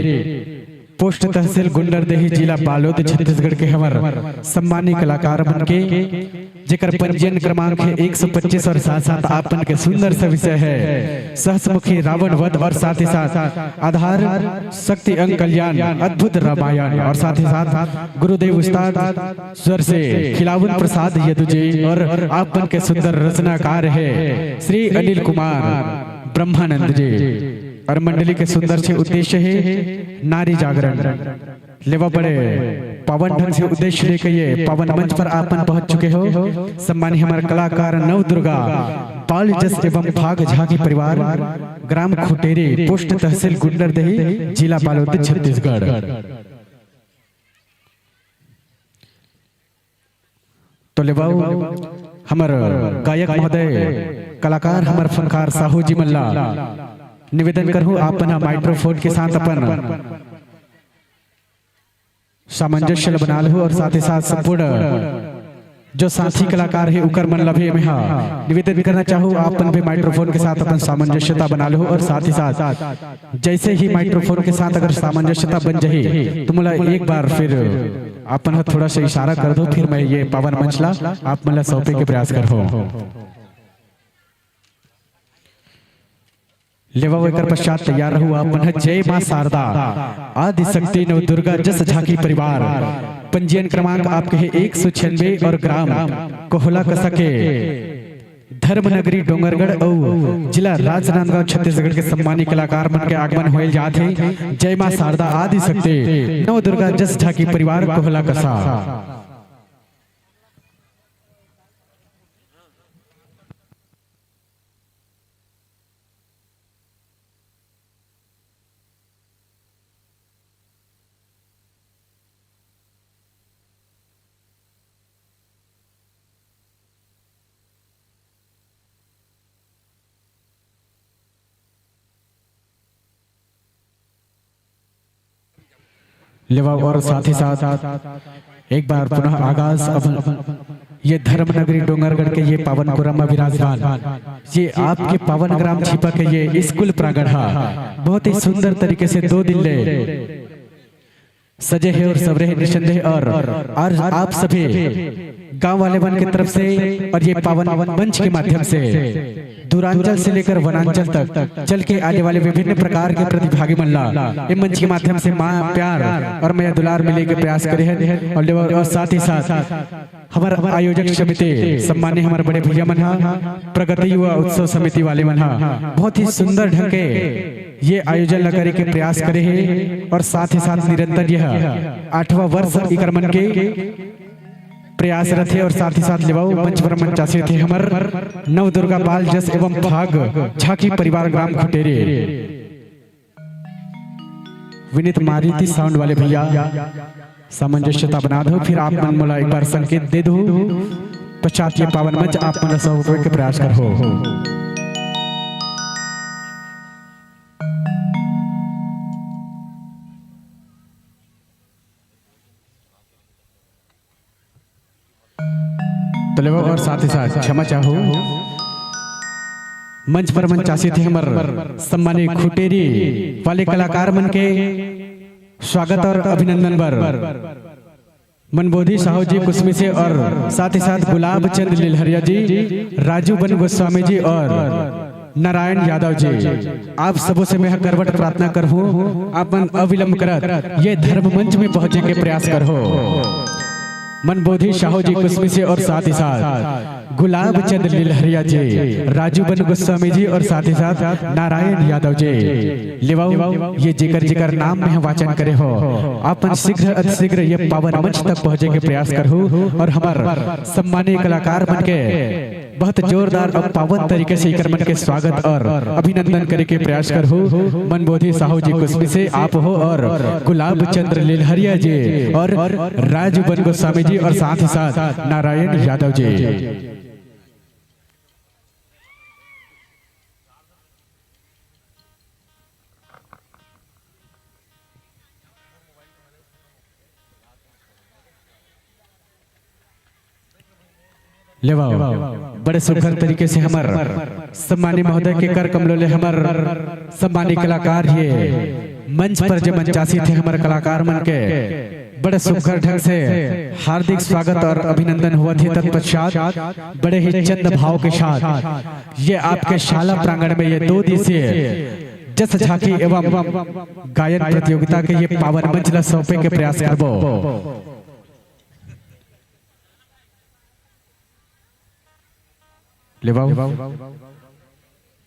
Speaker 3: पोस्ट तहसील गुंडर देही जिला बालोद छत्तीसगढ़ के हमर सम्मानित कलाकार बन के जेकर पंजीयन क्रमांक है 125 और साथ साथ आपन के सुंदर सा विषय है सहसमुखी रावण वध और साथ ही साथ आधार शक्ति अंग कल्याण अद्भुत रामायण और साथ ही साथ गुरुदेव उस्ताद स्वर से खिलावन प्रसाद यदु जी और आपन के सुंदर रचनाकार है श्री अनिल कुमार ब्रह्मानंद जी और मंडली के सुंदर से उद्देश्य है नारी जागरण। लेवा बड़े पावन ढंग से उद्देश्य लेकर ये पावन मंच पर आपन पहुंच चुके हो सम्मानित हमारे कलाकार नव दुर्गा पाल जस एवं भाग झाकी परिवार ग्राम खुटेरी पोस्ट तहसील गुंडर देही जिला बालोद छत्तीसगढ़। तो लेबाऊ हमर गायक महोदय कलाकार हमर फनकार साहू जी मल्ला निवेदन करहूँ अपन माइक्रोफोन के साथ अपन सामंजस्य बना लूँ और साथ ही साथ संपूर्ण जो साथी कलाकार है उकर मन लभे में निवेदन करना चाहूँ अपन भी माइक्रोफोन के साथ अपन सामंजस्यता बना लो और साथ ही साथ जैसे ही माइक्रोफोन के साथ अगर सामंजस्यता बन जाए तो मला एक बार फिर अपन थोड़ा सा इशारा कर दो, फिर मैं ये पावन मंचला आप मला सौंपे के प्रयास कर हो लेवा एकर पश्चात तैयार रहू अपन जय मां शारदा आदि शक्ति नव दुर्गा जस झाकी परिवार पंजीयन क्रमांक आपके है 196 और ग्राम कोहला कसा के धर्मनगरी डोंगरगढ़ और जिला राजनांदगांव छत्तीसगढ़ के सम्मानित कलाकार मन के आगमन होल जात है। जय मां शारदा आदि शक्ति नव दुर्गा जस झाकी परिवार कोहला कसा। लेवा और साथ ही साथ एक बार पुनः आगाज अब ये धर्मनगरी डोंगरगढ़ के ये पावन पुरम में विराजमान ये आपके पावन ग्राम छिपा के ये स्कूल प्रांगण बहुत ही सुंदर तरीके से 2 दिन ले सजे है और सवरे निसंदेह और आप सभी गांव वाले वन की तरफ से और ये पावन मंच के माध्यम से दूरांचल से लेकर वनांचल तक चल के आने वाले विभिन्न प्रकार के प्रतिभागी मल्ला इस मंच के माध्यम से मां प्यार और मैं दुलार मिले के प्रयास करे हैं और साथ ही साथ हमारा आयोजक समिति सम्मान्य हमारे बड़े भैया मन प्रगति युवा उत्सव समिति वाले मन बहुत ही सुंदर ढंग के ये आयोजन लगाने के प्रयास करे हैं और साथ ही साथ निरंतर यह 8वां वर्ष इकर मन के प्रयासरत है और साथ ही साथ लेवाओ मंच पर मंचासी थे हमर नव दुर्गा बाल जस एवं भाग झाकी परिवार ग्राम खुटेरे विनीत मारीती साउंड वाले भैया सामंजस्यता बना दो, फिर आप मन मोला एक बार संकेत दे दो पश्चात ये पावन मंच आप मन सब के प्रयास कर हो। तो और साथ ही साथ क्षमा चाहूँ मंच पर मंचासी थे हमर सम्मानित खुटेरी वाले कलाकार मन के स्वागत और अभिनंदन बर मनबोधी साहू जी कुसमी से और साथ ही साथ गुलाब चंद लिलहरिया जी, राजू बन गोस्वामी जी और नारायण यादव जी, आप सबों से मैं करवट प्रार्थना कर हूँ आप अविलंब कर ये धर्म मंच में पहुंचे के प्रयास कर हो। मनबोधी साहू जी कुसमी से और साथ ही साथ गुलाब चंद लिलहरिया जी, राजू बन गोस्वामी जी और साथ ही साथ नारायण यादव जी लेवाओ ये जिकर नाम में वाचन करे हो अपन शीघ्र अतिशीघ्र ये पावन मंच तक पहुंचे के प्रयास कर हो और हमार सम्मानित कलाकार बन के बहुत जोरदार और पावन तरीके से इकर मन के स्वागत और अभिनंदन करे के प्रयास कर हो। मनबोधी साहू जी कुसमी से आप हो और गुलाब चंद्र लिलहरिया जी और राजू बन गोस्वामी जी और साथ ही साथ नारायण यादव जी। लेवाओ बड़े सुखद तरीके से हमार सम्मानित महोदय के कर कमलोले हमार सम्मानित कलाकार ये मंच पर जो मंचासी थे हमारे कलाकार मन के बड़े सुखद ढंग से हार्दिक स्वागत और अभिनंदन हुआ थे। तत्पश्चात बड़े ही चंद भाव के साथ ये आपके शाला प्रांगण में ये 2 दिवसीय जस झांकी एवं गायन प्रतियोगिता के ये पावन मंच ला सौंपे के प्रयास करबो।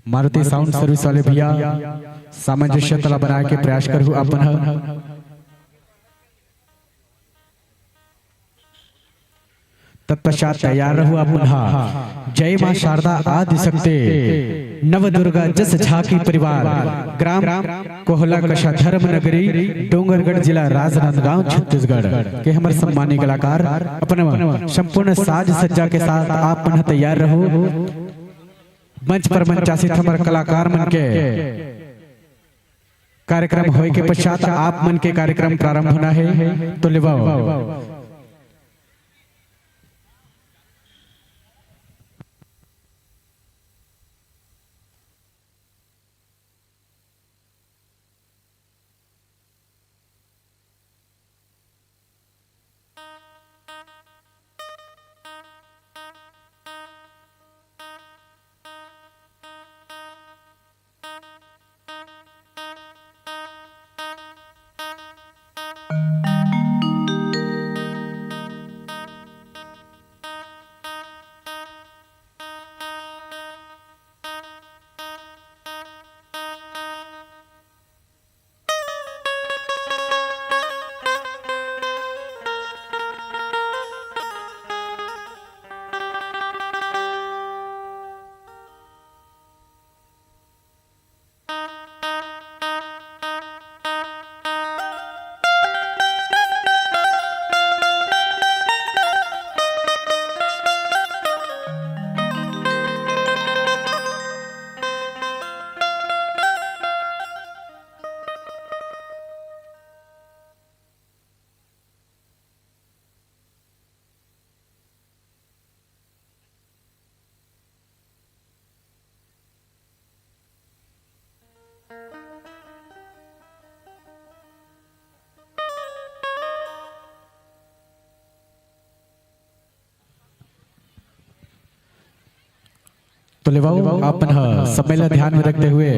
Speaker 3: मारुति साउंड सर्विस वाले भैया सामंजस्य तला बनाए के प्रयास करूँ अपन तत्पश्चात तैयार रहुआ पुनः जय मां शारदा आदि शक्ति नव दुर्गा जस झाकी परिवार ग्राम कोहला कशा धर्म नगरी डोंगरगढ़ जिला राजनांदगांव छत्तीसगढ़ के हमारे सम्मानित कलाकार अपने संपूर्ण साज सज्जा के साथ आप पुनः तैयार रहो। मंच पर मंचासित हमारे कलाकार मन के कार्यक्रम होए के पश्चात आप मन के कार्यक्रम प्रारंभ होना है। तो लिवाओ तो लिवाओ आप सम्मेलन ध्यान में रखते हुए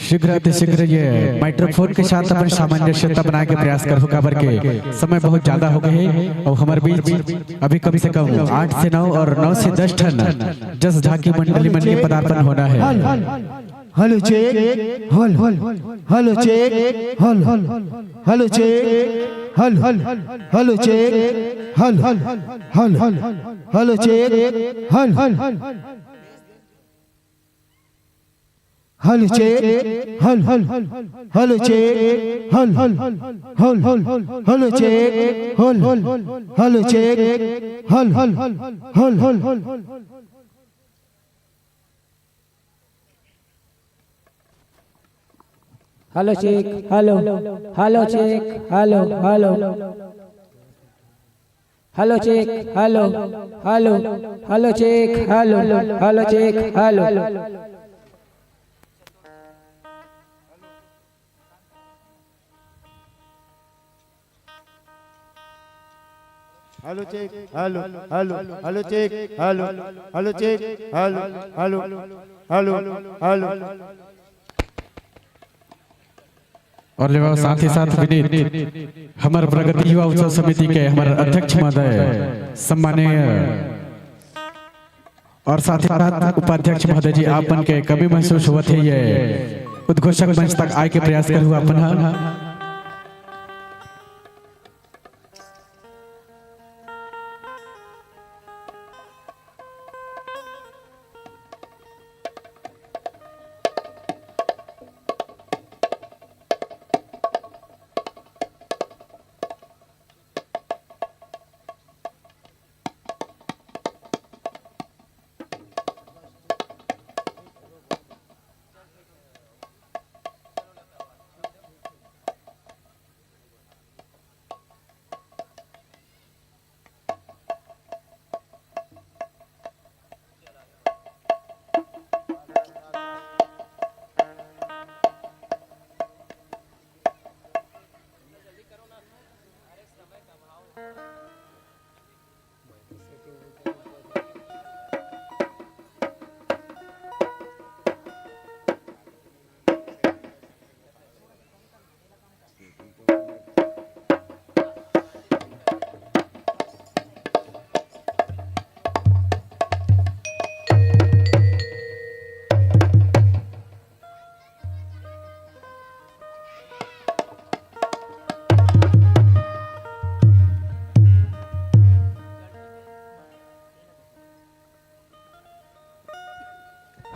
Speaker 3: शीघ्र अतिशीघ्र ये माइक्रोफोन के साथ अपन सामंजस्यता बनाने के प्रयास करो काबर के समय बहुत ज्यादा हो गए हैं और हमारे बीच अभी कम से कम 8 से 9 और 9 से 10 टन जस झांकी मंडली मन के पदार्पण होना है।
Speaker 1: हेलो चेक हल हेलो चेक हल हेलो चेक हल हेलो चेक हल हेलो चेक हल हेलो चेक हल हेलो चेक हल हेलो चेक हल हेलो चेक हल
Speaker 10: hello check hello hello check hello hello hello check hello hello hello check hello hello check hello
Speaker 1: hello check hello hello check hello check hello
Speaker 3: और लिवाओ साथ ही साथ विनीत हमारे प्रगति युवा उत्सव समिति के हमारे अध्यक्ष महोदय सम्मानीय और साथ ही साथ उपाध्यक्ष महोदय जी आपन के कभी महसूस हुआ थे ये उद्घोषक मंच तक आए के प्रयास कर हुआ अपन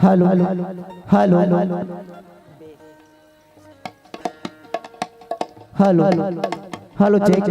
Speaker 1: hello hello hello hello check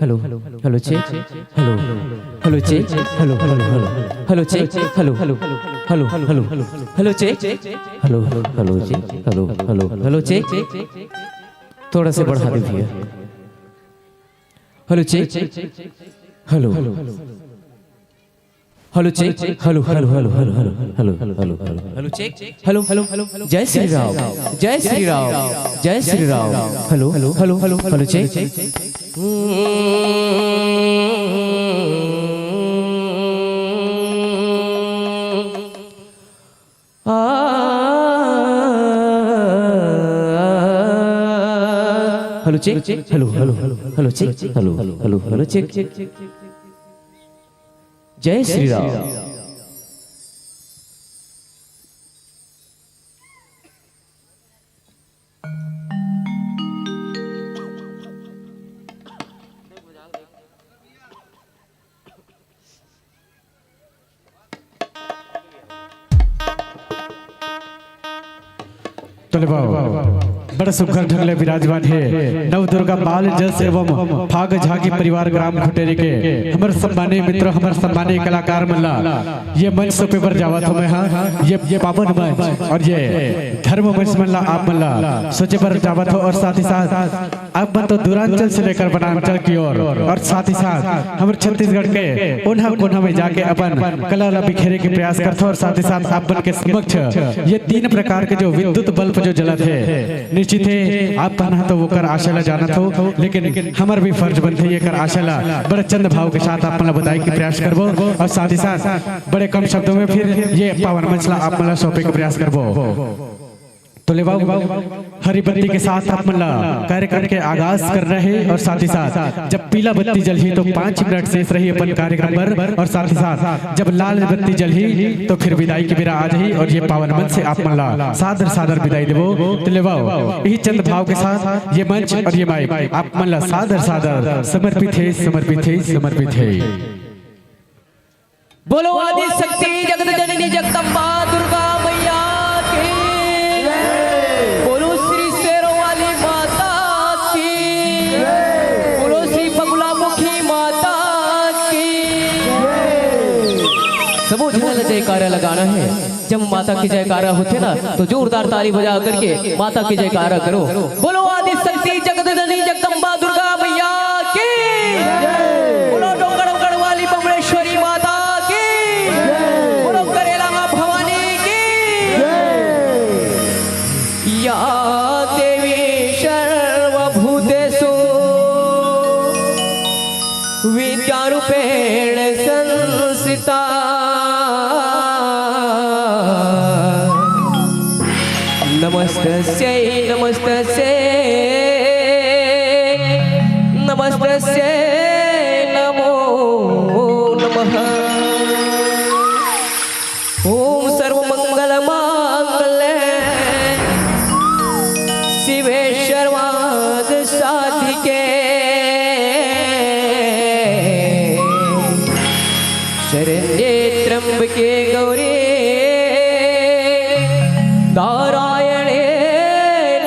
Speaker 1: hello
Speaker 8: hello hello check hello hello check hello hello hello check hello hello hello hello hello check hello hello check hello hello hello check थोड़ा सा बढ़ा दीजिए hello check hello hello check hello hello hello hello hello hello hello hello check hello hello जय श्री राम जय श्री राम जय Shri Ram hello hello hello hello hello check hello check hello hello hello check hello hello hello check जय श्री राम
Speaker 3: तो बड़ा सुघर ढंगले विराजमान है नव दुर्गा बाल जस एवं फाग झाकी परिवार ग्राम खुटेरी के हमर सम्मानीय मित्र हमर सम्मानीय कलाकार मल्ला ये मंच सोपे पर जावत हो मैं हाँ ये पावन मंच और ये धर्म मंच मल्ला आप मल्ला सोचे पर जावत हो और साथ ही साथ आप बन तो दूरांचल से लेकर वनांचल की ओर और साथ ही साथ हमर छत्तीसगढ़ के कोना कोना में जाके अपन कला बिखेरे के प्रयास करते और साथ ही साथ आप बन के समक्ष ये 3 प्रकार के जो विद्युत बल्ब जो जलत है निश्चित है आप पहना तो वो कर आशाला जानत हो लेकिन हमार भी फर्ज बनते ये कर आशाला बड़े चंद भाव के साथ आप मला बताई के प्रयास करबो और साथ ही साथ बड़े कम शब्दों में फिर ये पावन मंचला आप मला सौंपे के प्रयास करबो तो ले हरी बत्ती के साथ आप मला कार्यक्रम के आगाज कर रहे हैं और साथ ही साथ जब पीला बत्ती जली तो 5 मिनट शेष रही अपन कार्यक्रम पर और साथ ही साथ जब लाल बत्ती जली तो फिर विदाई की बेरा आ जाही और ये पावन मंच से आप मला सादर सादर विदाई देवो तो ले यही चंद भाव के साथ ये मंच और ये माइक आप मला सादर सादर समर्पित है समर्पित है समर्पित है।
Speaker 8: बोलो आदि शक्ति जगत जननी जगदम्बा दुर्गा मैया की बोलो श्री शेरों वाली माता की बोलो श्री बगुलामुखी माता की सबो झूल जयकारा लगाना है। जब माता की जयकारा होते ना तो जोरदार ताली बजा करके माता की जयकारा करो। बोलो आदि शक्ति जगत जननी जगदम्बा दुर्गा मैया की बोलो डोंगर वाली बमलेश्वरी माता या देवी सर्वभूतेषु विद्यारूपेण संस्थिता नमस्तस्यै नमस्तस्यै नमस्तस्यै नमो नमः। ओम सर्वमंगलमांगल्ये शिवे सर्वार्थ साधिके शरण्ये त्र्यंबके गौरी नारायणे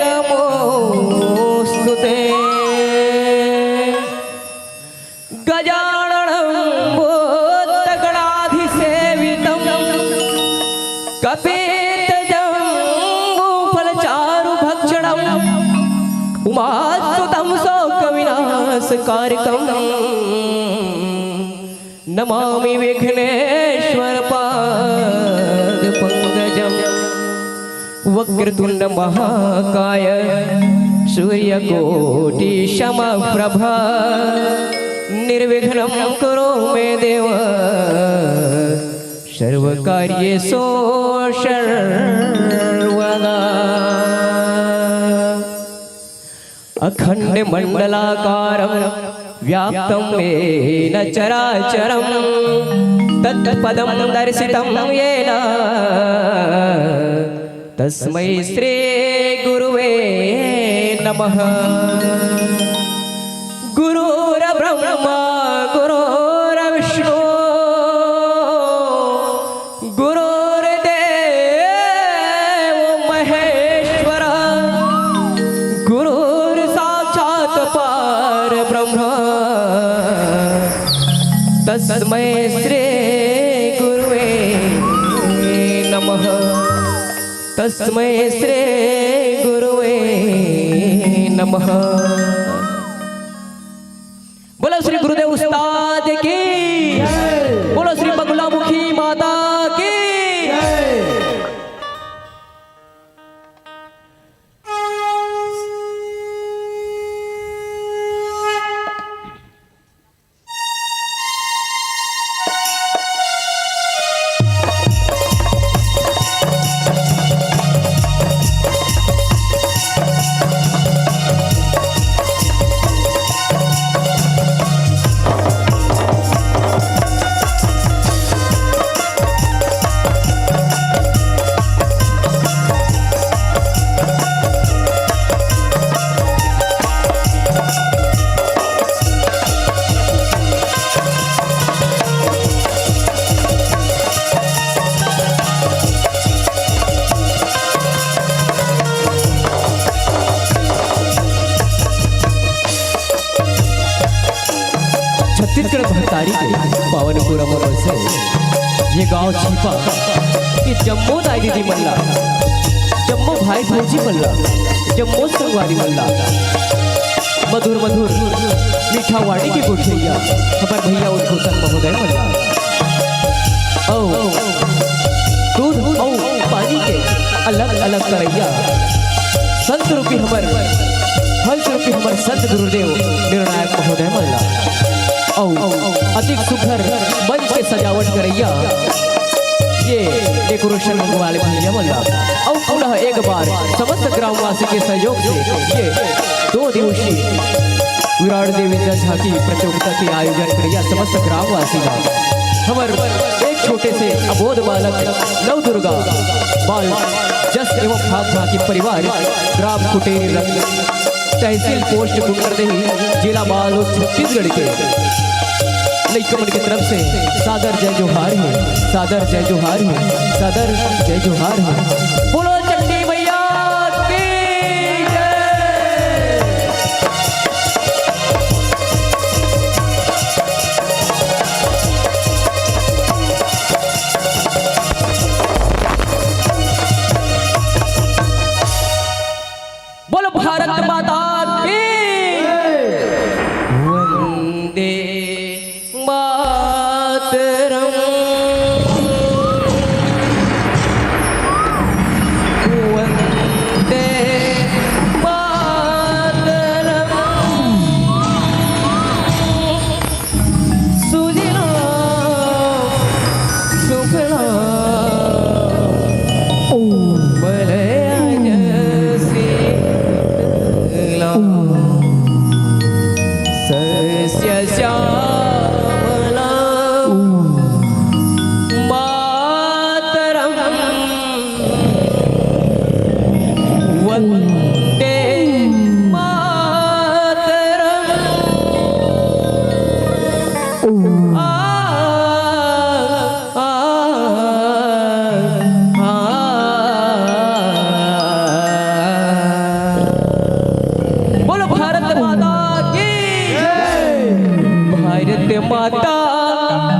Speaker 8: नमोस्तुते। गजाननं भूतगणाधिसेवितं कपितजम्बूफलचारुभक्षणम् उमास्तुतं शोकविनाशकारकम्
Speaker 10: नमामि विघ्नेश्वर पाद पंकजम वक्रतुंड महाकाय सूर्यकोटि समप्रभा निर्विघ्नं करो मे देव सर्वकार्येषु सर्वदा। अखंड मंडलाकारं व्याप्तं येन चराचरं तत्पदं दर्शितं येन तस्मै श्री गुरुवे नमः। गुरुर्ब्रह्मा गुरुर्विष्णु गुरुर्देव महेश्वर गुरुर्साक्षात् परब्रह्म तस्मै श्री गुरुवे नमः। तस्मै श्री गुरुवे नमः। बोलो श्री गुरुदेव उस्ताद की, बोलो श्री बगुलामुखी माता की। छत्तीसगढ़ भंडारी के पावनपुरा में बसे ये गांव छिपा कि जम्मू दाई दीदी मल्ला, जम्मू भाई भौजी मल्ला, जम्मू संगवारी मल्ला, मधुर मधुर मीठा वाणी की गुठैया हमारे भैया उद्घोषण महोदय मल्ला। ओ दूध औ पानी के अलग अलग करैया संत रूपी हमार हंस रूपी हमार संत गुरुदेव निर्णायक महोदय मल्ला। अधिक सुघर मंच के सजावट करैया ये डेकोरेशन वाले भैया मल्ला। और पुनः एक बार समस्त ग्रामवासी के सहयोग से ये 2 दिवसीय विराट देवी झांकी प्रतियोगिता के आयोजन करैया समस्त ग्रामवासी का हमार एक छोटे से अबोध बालक नव दुर्गा बाल जस एवं भाग झांकी परिवार ग्राम कुटेर तहसील पोस्ट कुंडरदेही जिला बालोद छत्तीसगढ़ के लइकमन की तरफ से सादर जय जोहार है, सादर जय जोहार है, सादर जय जोहार है। बोलो चंडी मैया की जय। बोलो भारत माता की वंदे मातरम। वंदे मातरम। सुजलाम सुफलाम मलयज शीतलाम सस्य श्यामलाम मातरम। वंदे मातरम। आ आ आ बोलो भारत माता की भारत माता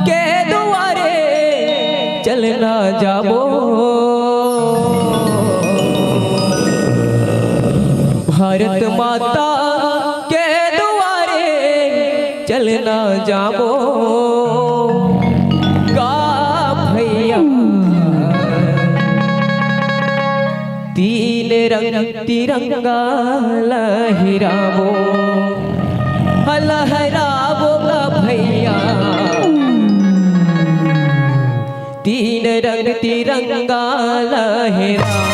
Speaker 10: के द्वारे चलना जाबो। भारत माता के द्वारे चलना जाबो। तीन रंग तिरंगा लहरावो लहरावो का भैया तीन रंग तिरंगा लहरावो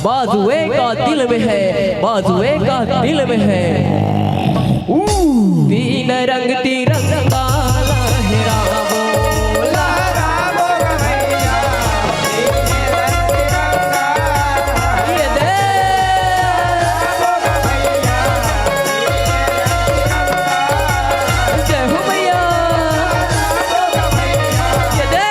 Speaker 10: बाजुए का दिल में है, बाजुए का दिल में है। तीन रंग तिरंगा लहरावो लहरावो भैया, ये दे जय हो भैया, ये दे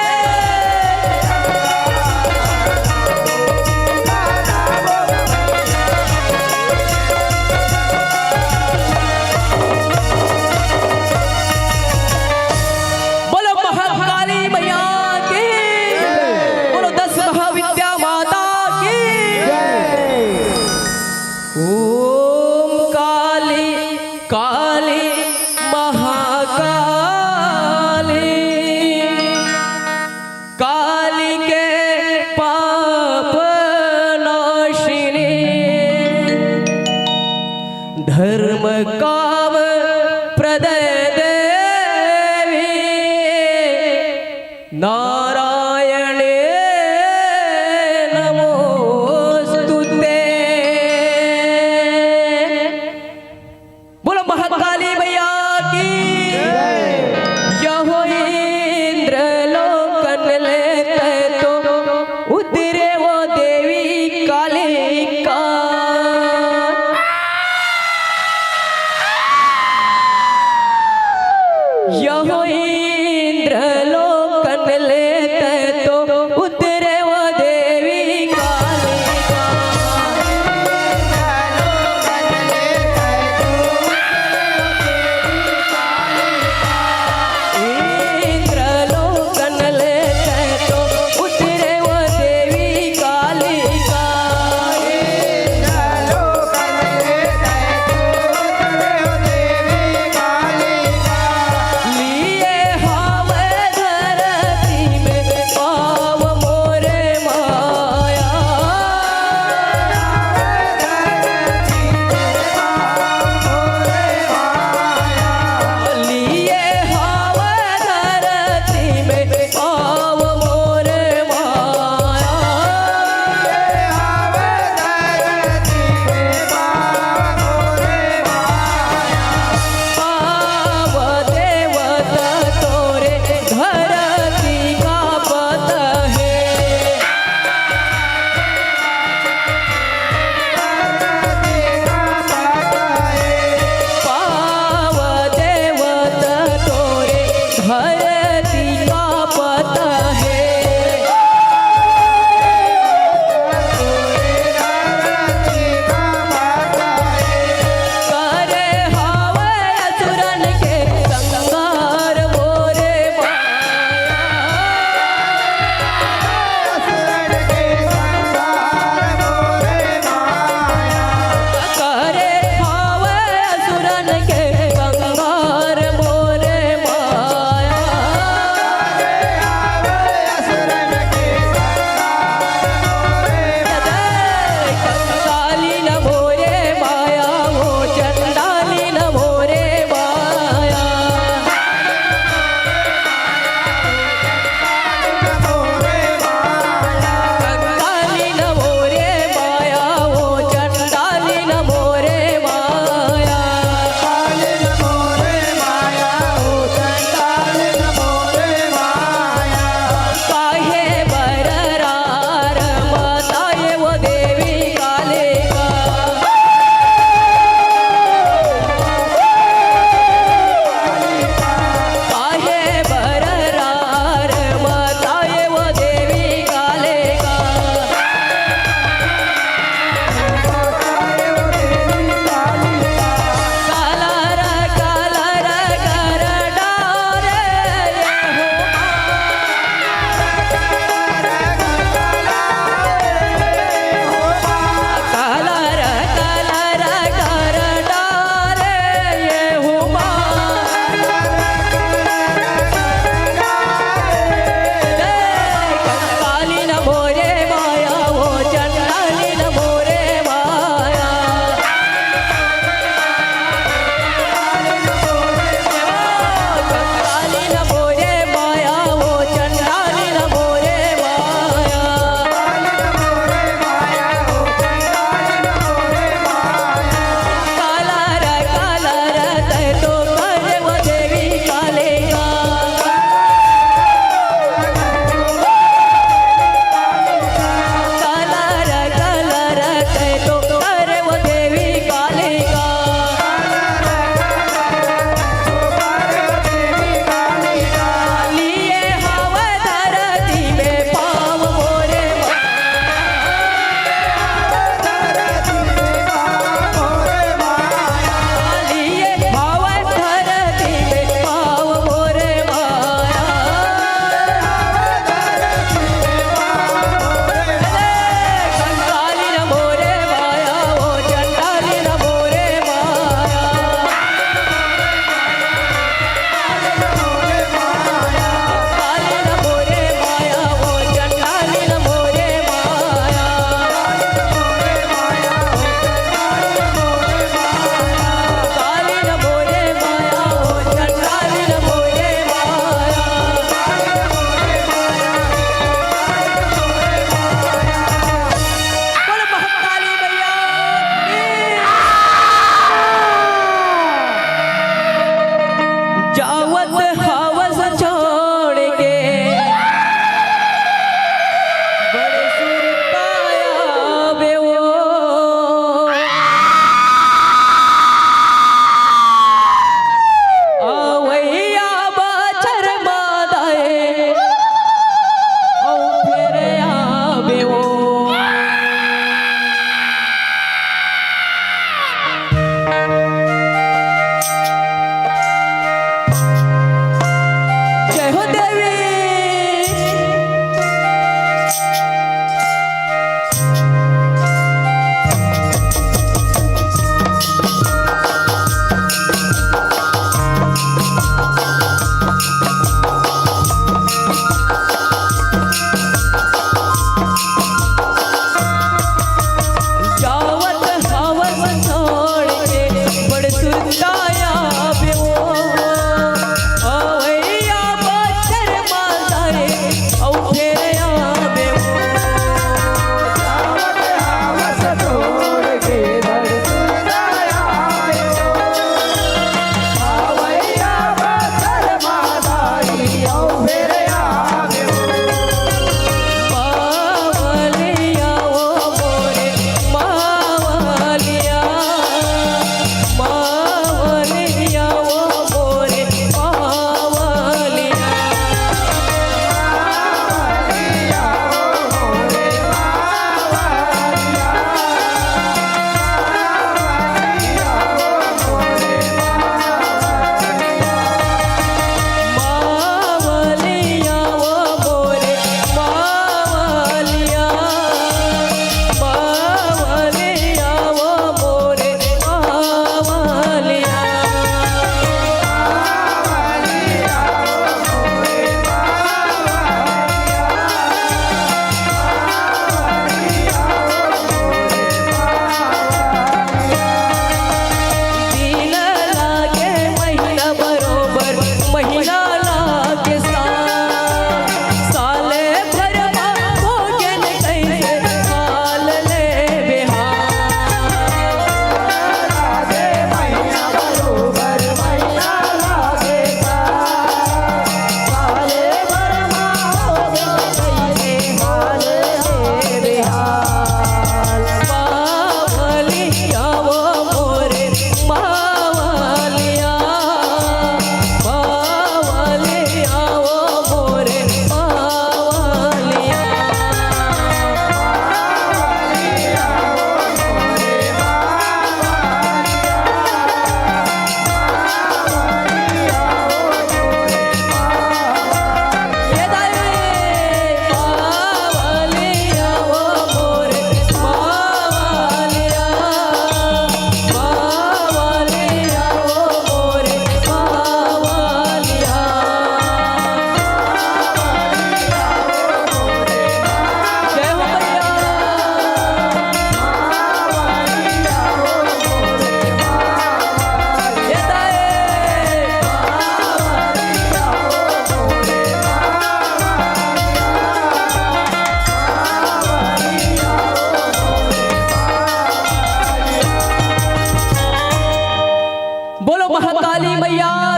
Speaker 10: धर्म काम प्रदय देवी नारायणे नमोस्तुते। बोलो महाकाली भैया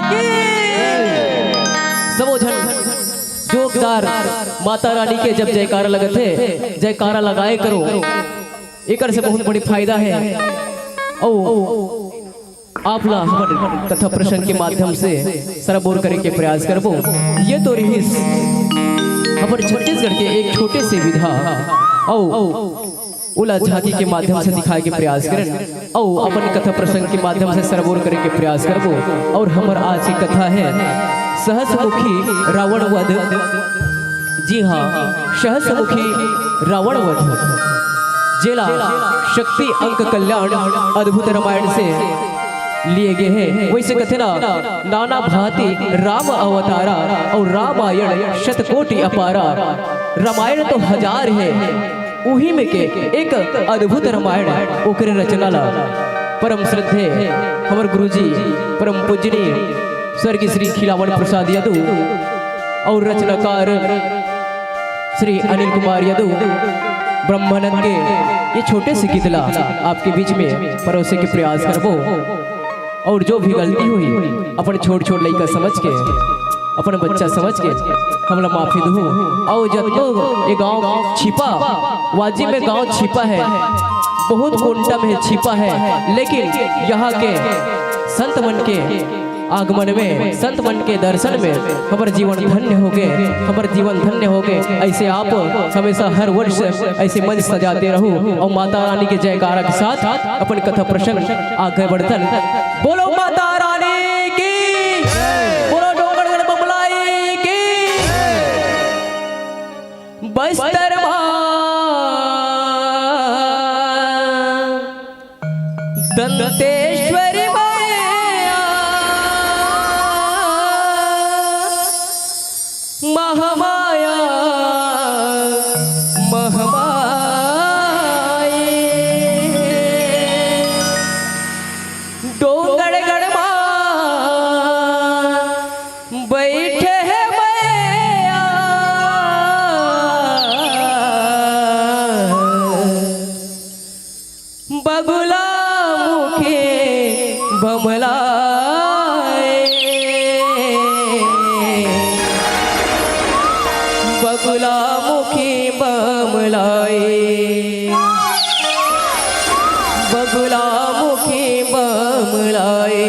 Speaker 10: की सबो झन जोगदार माता रानी के जब जयकारा लगत है जयकारा लगाए करो एकर से बहुत बड़ी फायदा है। ओ आप ला हमर कथा प्रसंग के माध्यम से सरबोर करे के प्रयास करबो। ये तो रही हमर छत्तीसगढ़ के एक छोटे से विधा औ उला झांकी के माध्यम से दिखाए के प्रयास करें और अपन कथा प्रसंग के माध्यम से सरबोर करे के प्रयास करबो। और हमर आज की कथा है सहस्रमुखी रावण वध। जी हाँ, सहस्रमुखी रावण वध जेला शक्ति अंक कल्याण अद्भुत रामायण से लिए गए हैं। वैसे कथे ना नाना भांति राम अवतारा और रामायण शतकोटि अपारा। रामायण तो हजार है, उही में के एक अद्भुत रामायण ओकरे रचना ला परम श्रद्धे हमर गुरुजी परम पूजनीय स्वर्गीय श्री खिलावन प्रसाद यादव और रचनाकार श्री अनिल कुमार यादव ब्रह्मानंद के ये छोटे से गीतला आपके बीच में परोसे के प्रयास करबो। और जो भी गलती हुई अपन छोट छोट लड़का समझ के अपन बच्चा समझ के हमला माफी दू। और जब ये गांव छिपा वाजिब में गांव छिपा है, बहुत कोंटा में छिपा है, लेकिन यहाँ के संत मन के आगमन में संत मन के दर्शन में हमारा जीवन धन्य हो गए, हमारा जीवन धन्य हो गए। ऐसे आप हमेशा हर वर्ष ऐसे मंच सजाते रहो और माता रानी के जयकारा के साथ अपन कथा प्रसंग आगे बढ़तन। बोलो माता रानी की, बोलो डोंगरगढ़ बमलाई की। बस्तर दंतेश्वरी महामाया महामाये डोंगरगढ़ बैठे है मैया बगुला मुखे बमला बगुला मुखी बमलाए बगुला मुखी बमलाए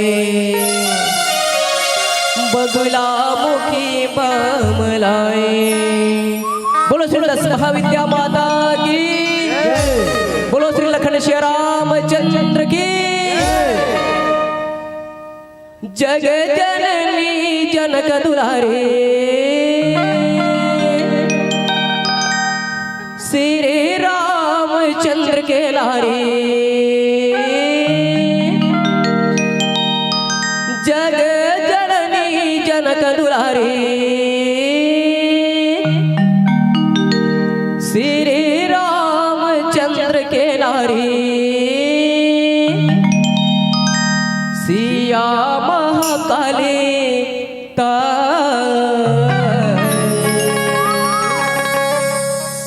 Speaker 10: बगुला मुखी बमलाए। बोलो श्री दस महाविद्या माता की, बोलो श्री लखन श्री रामचंद्र की। जग जननी जनक दुलारे श्री रामचंद्र के लारे। जग जननी जनक दुलारे श्री रामचंद्र के लारे। सिया महाकाले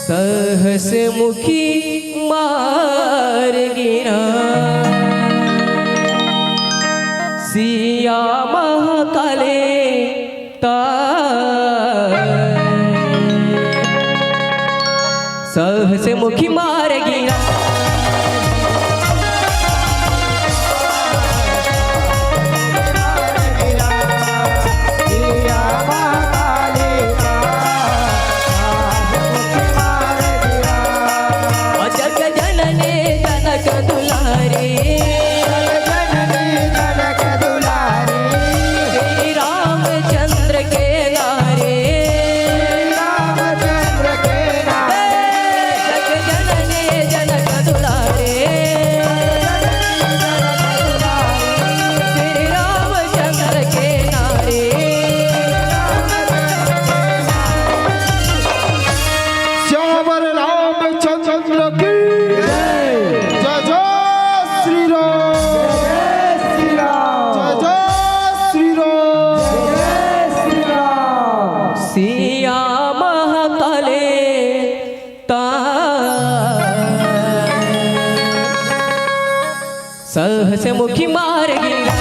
Speaker 10: सहस मुखी मार गिरा। सिया महाकाले सहस मुखी मार गिरा। सहस मुखी मार गिरा।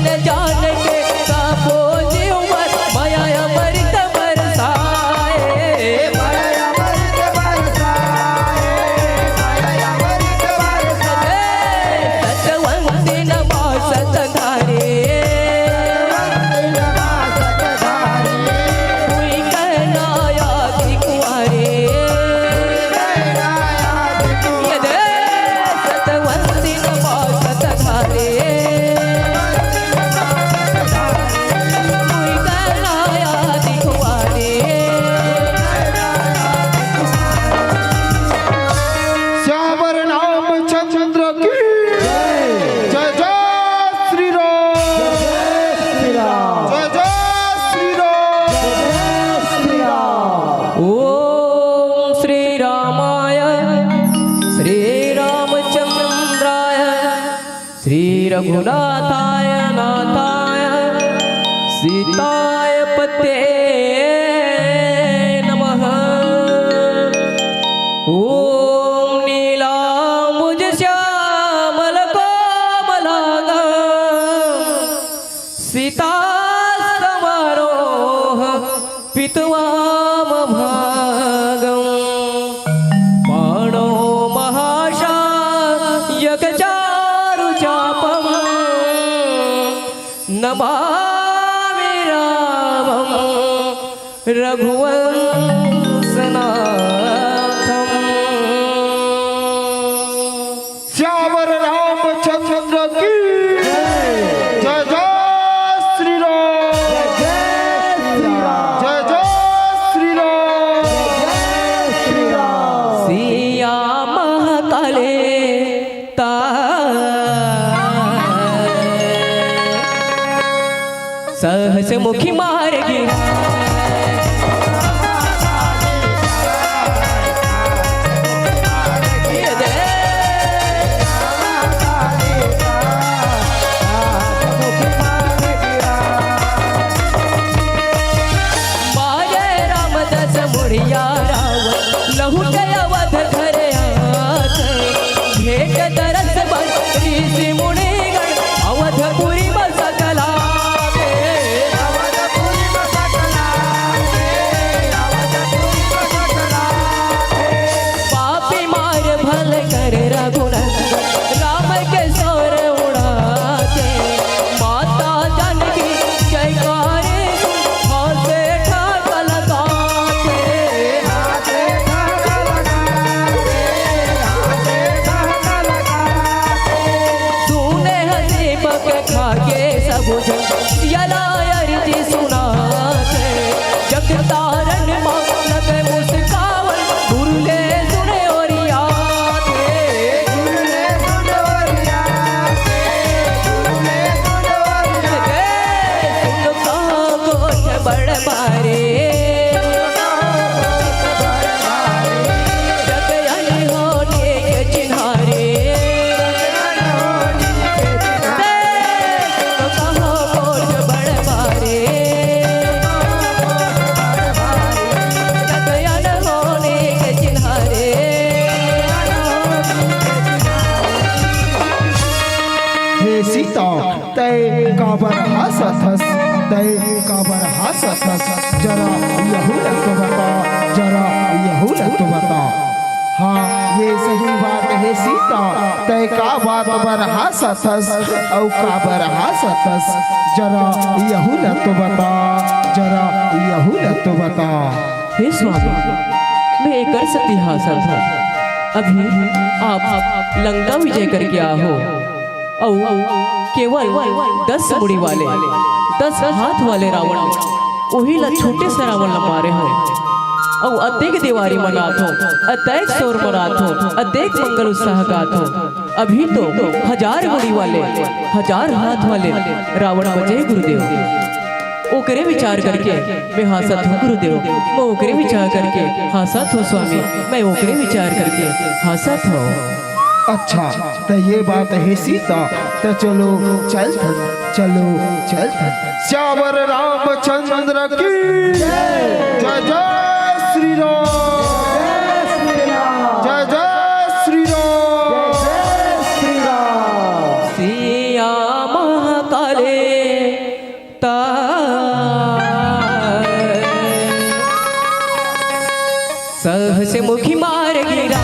Speaker 10: अपन जान के काबो जीवन माया अमृत बरसाए
Speaker 1: माया अमृत बरसाए, माया अमृत बरसाए।
Speaker 10: सतवंती नमा सतधारे हुई कहनाया कि कुंवारे ये दे सतवंती नमा सतधारे हुई कहनाया कि कुंवारे
Speaker 1: श्यावर नाम चंद्र की जय जय श्री राम, जय जय श्री राम।
Speaker 10: ओम श्री रामाय श्री रामचंद्राय श्री रघुनाथाय नाथाय सीताय पते नमः। ओम नीलांबुज श्यामल कोमलांगं सीता समारोह पितवामभागं बाणो महाशायकचारुचापं नमामि रामं रघुवंशनाथम्।
Speaker 1: श्यावर रामचंद्र की जय जय श्री राम, जय जय श्री राम।
Speaker 10: सिया महाकाले सहस मुखी मार्गी मारे राम दस मुड़िया रावण लहू गया वध घरे आत भेट दरस बंदी सी मुनिगण अवधपुरी बसकला पापी मार भल कर रघुनंदन राम के सौर उड़ाते माता जानकी जयकारे हंसे ठाक लगाते सुने हंसी पक खाके सब जन यला अर्जी सुनाते जगतारण मालक मुस्कावन गुरुले सुने ओरियाते सुन कहा गोठ बड़ मारे जगयन होने के चिन्हारे सुन कहा गोठ बड़ मारे जगयन होने के चिन्हारे
Speaker 1: हे सीता तय काबर हसथस, तय काबर हसथस, जरा यहूदा तो बता, जरा यहूदा तो बता। हाँ ये सही बात है सीता, तय का बात बर हसथस औ काबर हसथस, जरा यहूदा तो बता, जरा यहूदा तो बता।
Speaker 10: हे स्वामी मैं एक कर सकती हासिल था अभी आप लंका विजय करके आहो औ केवल 10 मुड़ी वाले 10 हाथ वाले रावण वही ला छोटे से रावण ला मारे हो औ अतेक दीवारी मनात हो अतेक शोर मनात हो अतेक मंगल उत्साह गात हो अभी तो 1000 मुड़ी वाले 1000 हाथ वाले रावण बचे गुरुदेव ओकरे विचार करके मैं हासत हूँ गुरुदेव मैं ओकरे विचार करके हासत हूँ स्वामी मैं ओकरे विचार करके हासत हूँ।
Speaker 1: अच्छा तो ये बात है सीता, तो चलो चल थन, चलो चल थन। श्यावर रामचंद्र की जय जय श्री राम, जय जय श्री राम।
Speaker 10: सिया महाकाले मुखी मार गिरा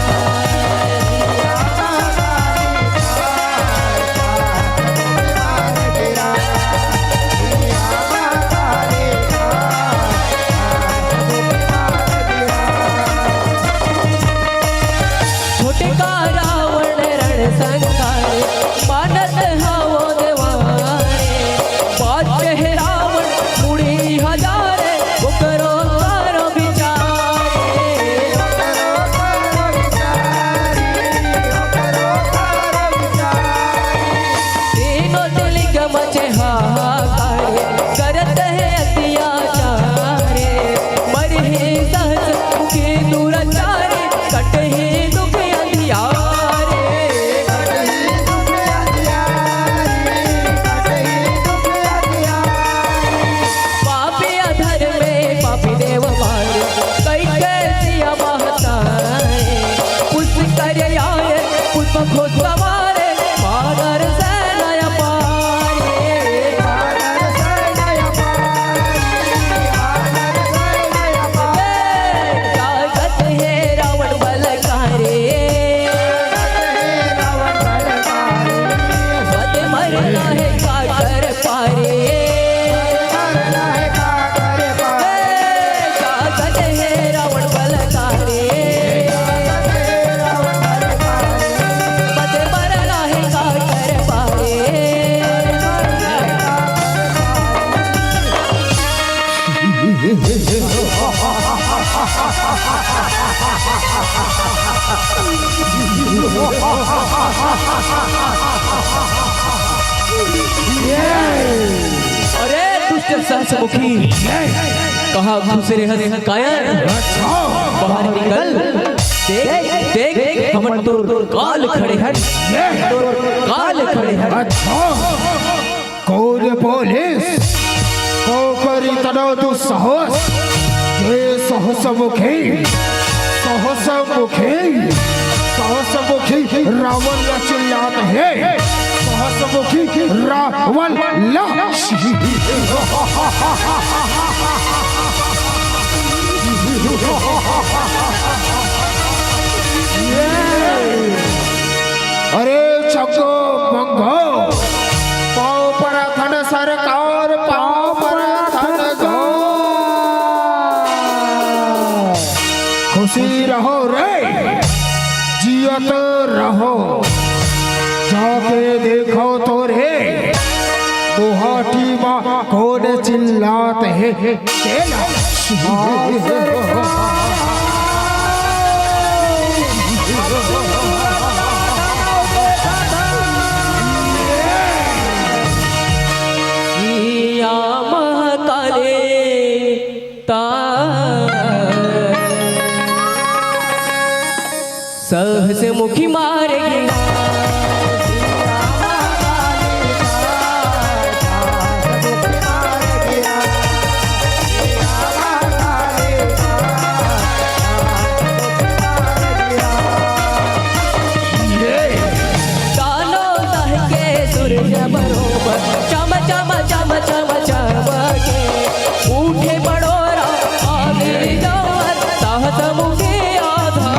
Speaker 10: छोटे का रावण रण संकारे मानत हावो देवारे बात कहे रावण मुड़ी हजारे वो करो तारो बिचारे तीनों दिल गमचे हाहाकारे करत है अत्याचारे मर ही सहज मुखी दुराचारे कट ही दुख अंधियारे पापी अधर में पापी देव मारे कई कैसिया महतारे पुष्प कर आए पुष्प खोज सवारे मानर सेनाया पारे जागत है रावण बलकारे वध मरना है काकर पारे जागत है रावण बलकारे वध मरना है काकर पारे अरे दुष्ट सहसमुखी कहा घुसरे हंस कायर बाहर निकल देख देख हमन तो काल खड़े हैं तो काल खड़े हैं
Speaker 1: कौन पुलिस को करी तनो तू साहस ये सहस मुखी रावण ला चिल्लात है सहस मुखी रावण ला अरे चको मंगो पाँव पर धन सरकार पाँव पर धन गो खुशी रहो रे जियत रहो जाके देखो तो रे गुवाहाटी माँ कौन चिल्लात है
Speaker 10: सिया महाकाले सहस मुखी मार गिरा कालो दह के सूरज बरोबर चम चम चम चम चमके उठे बड़ोरा आगे जवान साहस मुखी आधा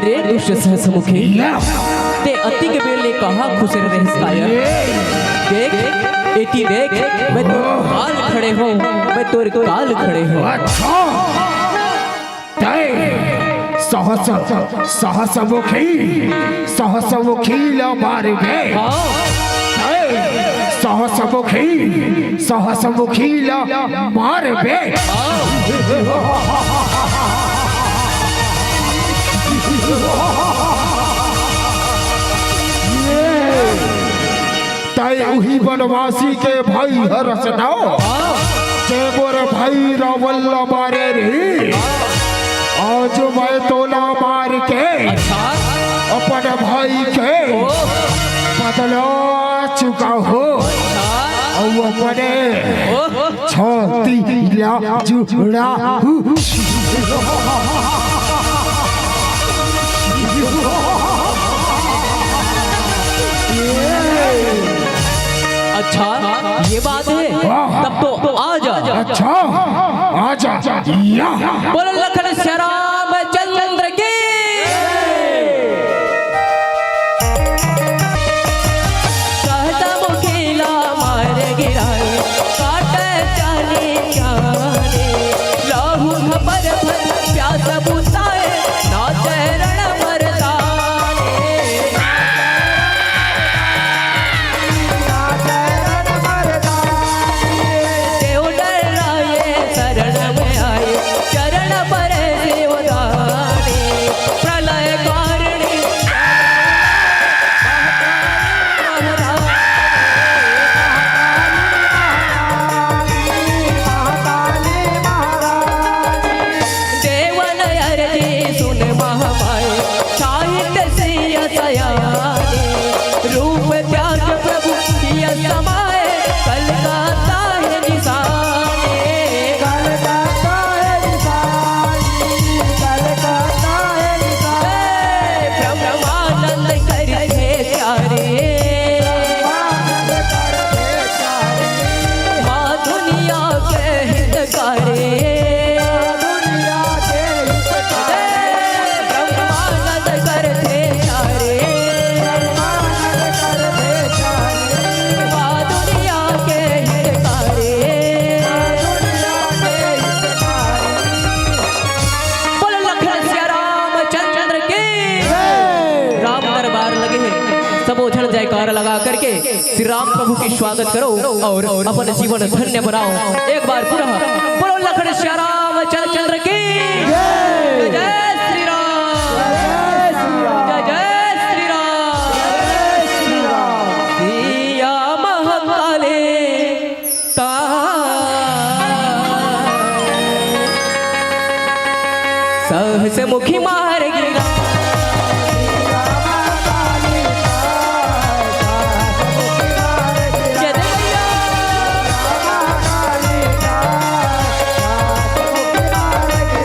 Speaker 10: अरे दुष्ट सहसमुखी ते अति के बेले कहाँ खुश रहे देख एती देख मैं तो काल खड़े हो मैं तोर काल खड़े हो।
Speaker 5: अच्छा सहसमुखी ला मार गए सहसमुखी ला मार गए तय उही बनवासी के भाई हरस नाओ जे मोर भाई रावल मारे रे आज मैं तोला मार के अपन भाई के बदला चुका हो और अपने छाती ला जुड़ा
Speaker 10: अच्छा ये बात है तब तो आजा।
Speaker 5: अच्छा आजा
Speaker 10: बोल लखन श्याम चंद्र की सहसमुखी ला मार गिराए काटे जाने जाने लाहू खबर प्यास बुताए ना चरण मरदाने देव डराए शरण में आए चरण पर देवदाने प्रलय कारिणी देवन अरजी सुन महामाई साहित्य सिय सयाने रूप त्याग प्रभु किया समाए कलकत्ता है निशाने ब्रह्मानंद करके प्यारे माँ दुनिया के हितकारी ब्रह्मानंद करते प्यारे माँ दुनिया के हितकारी बोलो लखन श्याम चंद्र के राम दरबार लगे हैं सब उछल जयकार लगा करके श्री राम प्रभु की स्वागत करो और अपन जीवन धन्य बनाओ। एक बार पुनः बोलो लखन श्याम चंद्र की जय जय श्री राम जय जय श्री राम सिया महाकाले सहसमुखी मार गिरा जय दैया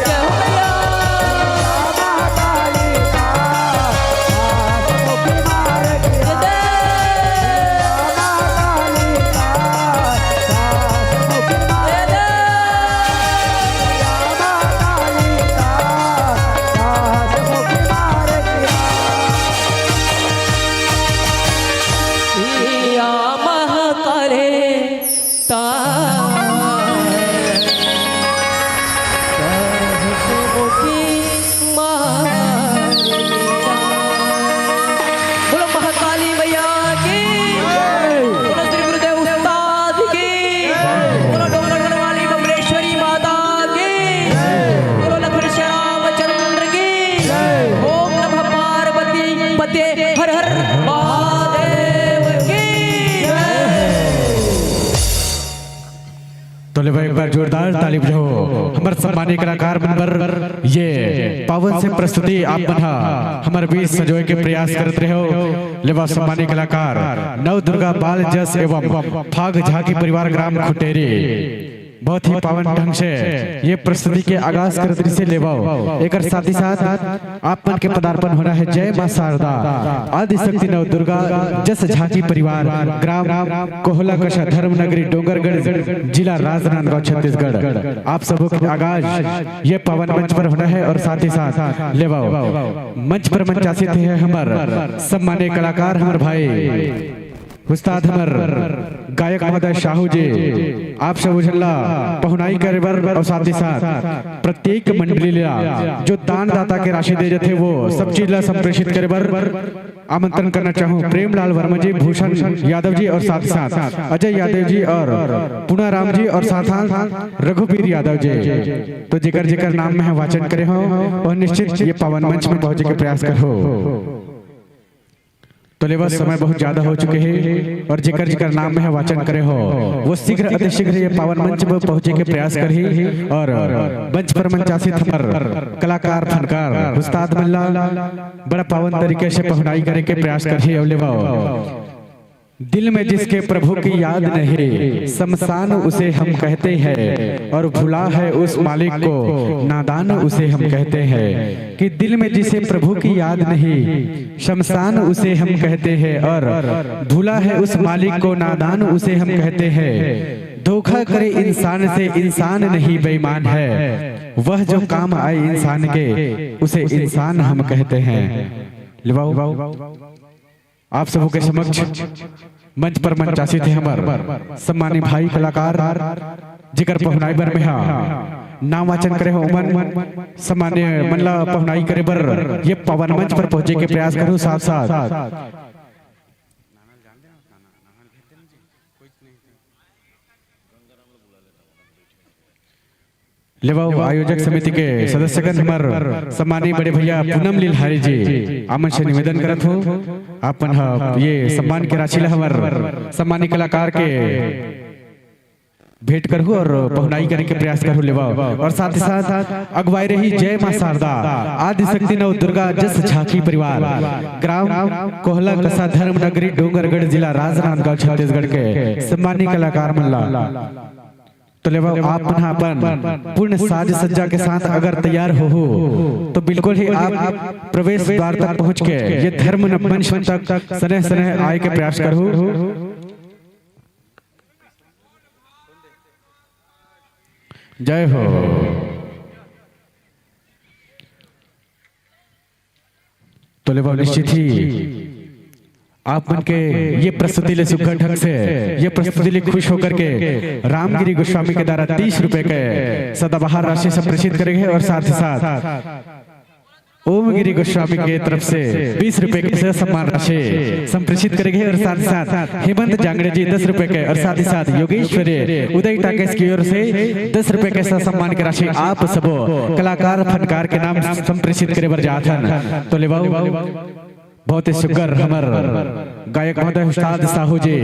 Speaker 10: जय हो दैया जय सिया महाकाले सहसमुखी मार गिरा। बोलो महाकाली मैया की बोलो श्री गुरुदेव उस्ताद की बोलो डोंगरगढ़ वाली बमलेश्वरी माता की बोलो लखन श्याम चंद्र की ओम नमः पार्वती पते हर हर महादेव की
Speaker 3: तो ले भाई एक बार जोरदार ताली बजाओ हमारे सम्मानित कलाकार मनवर ये पावन से प्रस्तुति आप बना हमारे बीच संजोए के प्रयास करते रहो। लेवा सम्मानित कलाकार नव दुर्गा बाल जस एवं फाग झाकी परिवार ग्राम खुटेरी बहुत ही पावन ढंग से ये प्रस्तुति के आगाज कर से लेवाओ एक साथ ही साथ आप मन के पदार्पण होना है। जय मां शारदा आदि शक्ति नव दुर्गा जस झांकी परिवार ग्राम कोहला कशा धर्म नगरी डोंगरगढ़ जिला राजनांदगांव छत्तीसगढ़ आप सबों के आगाज ये पावन मंच पर होना है। और साथ ही साथ लेवाओ मंच पर मंचासित है हमार सम्मानीय कलाकार हमार भाई उस्ताद हमर गायक महोदय शाहू जी आप सब उजला पहुनाई करे बर और साथ ही साथ प्रत्येक मंडली ला जो दान दाता के राशि दे जाते वो सब चीज ला संप्रेषित करे बर आमंत्रण करना चाहूँ। प्रेमलाल वर्मा जी, भूषण यादव जी और साथ ही साथ अजय यादव जी और पुनाराम जी और साथ रघुवीर यादव जी। तो जिकर जिकर नाम में है वाचन करे हो और निश्चित ये पावन मंच में पहुंचे के प्रयास करो। तो ले बस समय बहुत ज्यादा हो चुके हैं और जिकर जिकर नाम में है वाचन करे हो वो शीघ्र अतिशीघ्र ये पावन मंच में पहुंचे के प्रयास करी। और मंच पर मंचासित हमार कलाकार फनकार उस्ताद मल्ला बड़ा पावन तरीके से पहुनाई करे के प्रयास करी। और ले दिल में जिसके प्रभु की याद नहीं शमशान उसे हम कहते हैं और भुला है उस मालिक को नादान उसे हम कहते हैं। कि दिल में जिसे प्रभु की याद नहीं शमशान उसे हम कहते हैं और भुला है उस मालिक को नादान उसे हम कहते हैं। धोखा करे इंसान से इंसान नहीं बेईमान है वह जो काम आए इंसान के उसे इंसान हम कहते हैं। आप सबों के समक्ष मंच पर मंचासित थे हमार सम्मानित भाई कलाकार जिकर पहुनाई बर में नाम वाचन करे हो उमन सम्मान्य मनला पहुनाई करे बर ये पावन मंच पर पहुंचे के प्रयास करूं। साथ साथ लेवाओ आयोजक समिति के सदस्यगण हमार सम्मानीय बड़े भैया पूनम लीलहारी जी आमन से निवेदन करत हो अपन ये सम्मान के राशि हमार सम्मानीय कलाकार के भेंट करूँ और पहुनाई करने के प्रयास करूँ। लेवाओ और साथ ही साथ अगुवाई रही जय मां शारदा आदि शक्ति नव दुर्गा जस झांकी परिवार ग्राम कोहला कसा धर्म नगरी डोंगरगढ़ जिला राजनांदगांव छत्तीसगढ़ के सम्मानीय कलाकार मल्ला। तो लेवा आप अपन पूर्ण साज सज्जा के साथ अगर तैयार हो तो बिल्कुल ही आप प्रवेश द्वार तक पहुंच के ये धर्म मंच तक सने सने आए के प्रयास करो। जय हो। तो लेवा निश्चित ही आप मन के ये प्रस्तुति ले सुघर ढंग से ये प्रस्तुति ले खुश होकर के रामगिरी गोस्वामी के द्वारा 30 रुपए के सदाबहार राशि संप्रेषित करेंगे। और साथ ही साथ ओमगिरी गोस्वामी के तरफ से 20 रुपए के सम्मान राशि संप्रेषित करेंगे। और साथ ही साथ हेमंत जांगड़े जी 10 रुपए के और साथ ही साथ योगेश्वरी उदय टाकेश की ओर से 10 रुपए के सम्मान की राशि आप सब कलाकार फनकार के नाम संप्रेषित करे बर जाथन। तो लेवाओ बहुत ही सुगर हमार गायक महोदय उस्ताद साहू जी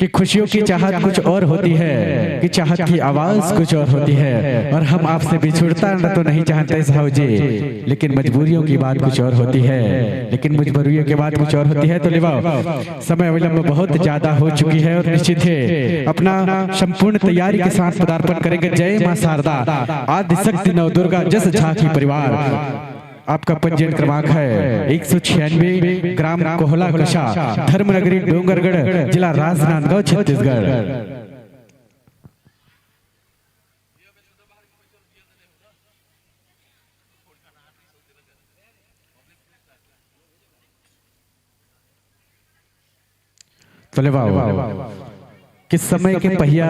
Speaker 3: कि खुशियों की चाहत कुछ और होती है कि चाहत की आवाज कुछ और होती है। और हम आपसे बिछुड़ता तो नहीं चाहते साहू जी लेकिन मजबूरियों की बात कुछ और होती है लेकिन मजबूरियों की बात कुछ और होती है। तो लेवाओ समय विलंब बहुत ज्यादा हो चुकी है और निश्चित है अपना संपूर्ण तैयारी के साथ पदार्पण करेंगे। जय मां शारदा आदि शक्ति नव दुर्गा जस झांकी परिवार। आपका पंजीयन क्रमांक है 196 ग्राम कोहला कशा धर्मनगरी डोंगरगढ़ जिला राजनांदगांव छत्तीसगढ़। चले वाह कि समय के पहिया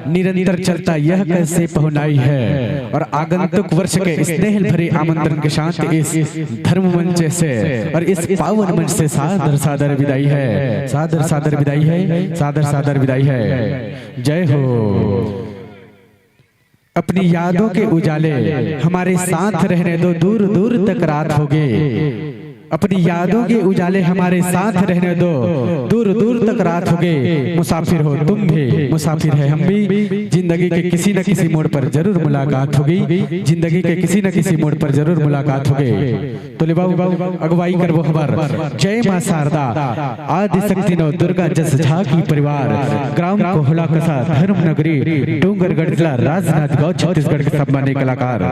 Speaker 3: निरंतर चलता यह कैसे पहुनाई है। और आगंतुक वर्ष के स्नेह भरे आमंत्रण के साथ इस धर्म मंच से और इस पावन मंच से सादर सादर विदाई है, सादर सादर विदाई है, सादर सादर विदाई है। जय हो। अपनी यादों के उजाले हमारे साथ रहने दो, दूर दूर तक रात होगी। अपनी यादों के उजाले हमारे साथ रहने दो, दूर दूर तक रात हो गए, मुसाफिर हो तुम भी, मुसाफिर है हम भी, जिंदगी के किसी न किसी मोड़ पर जरूर मुलाकात होगी, जिंदगी के किसी न किसी मोड़ पर जरूर मुलाकात होगी। तो ले बाबू अगुवाई कर वो हमार जय मां शारदा आदि शक्ति नौ दुर्गा जस झांकी परिवार, ग्राम कोहला कसा धर्म नगरी डूंगरगढ़ जिला राजनांदगांव छत्तीसगढ़ के सम्मानित कलाकार।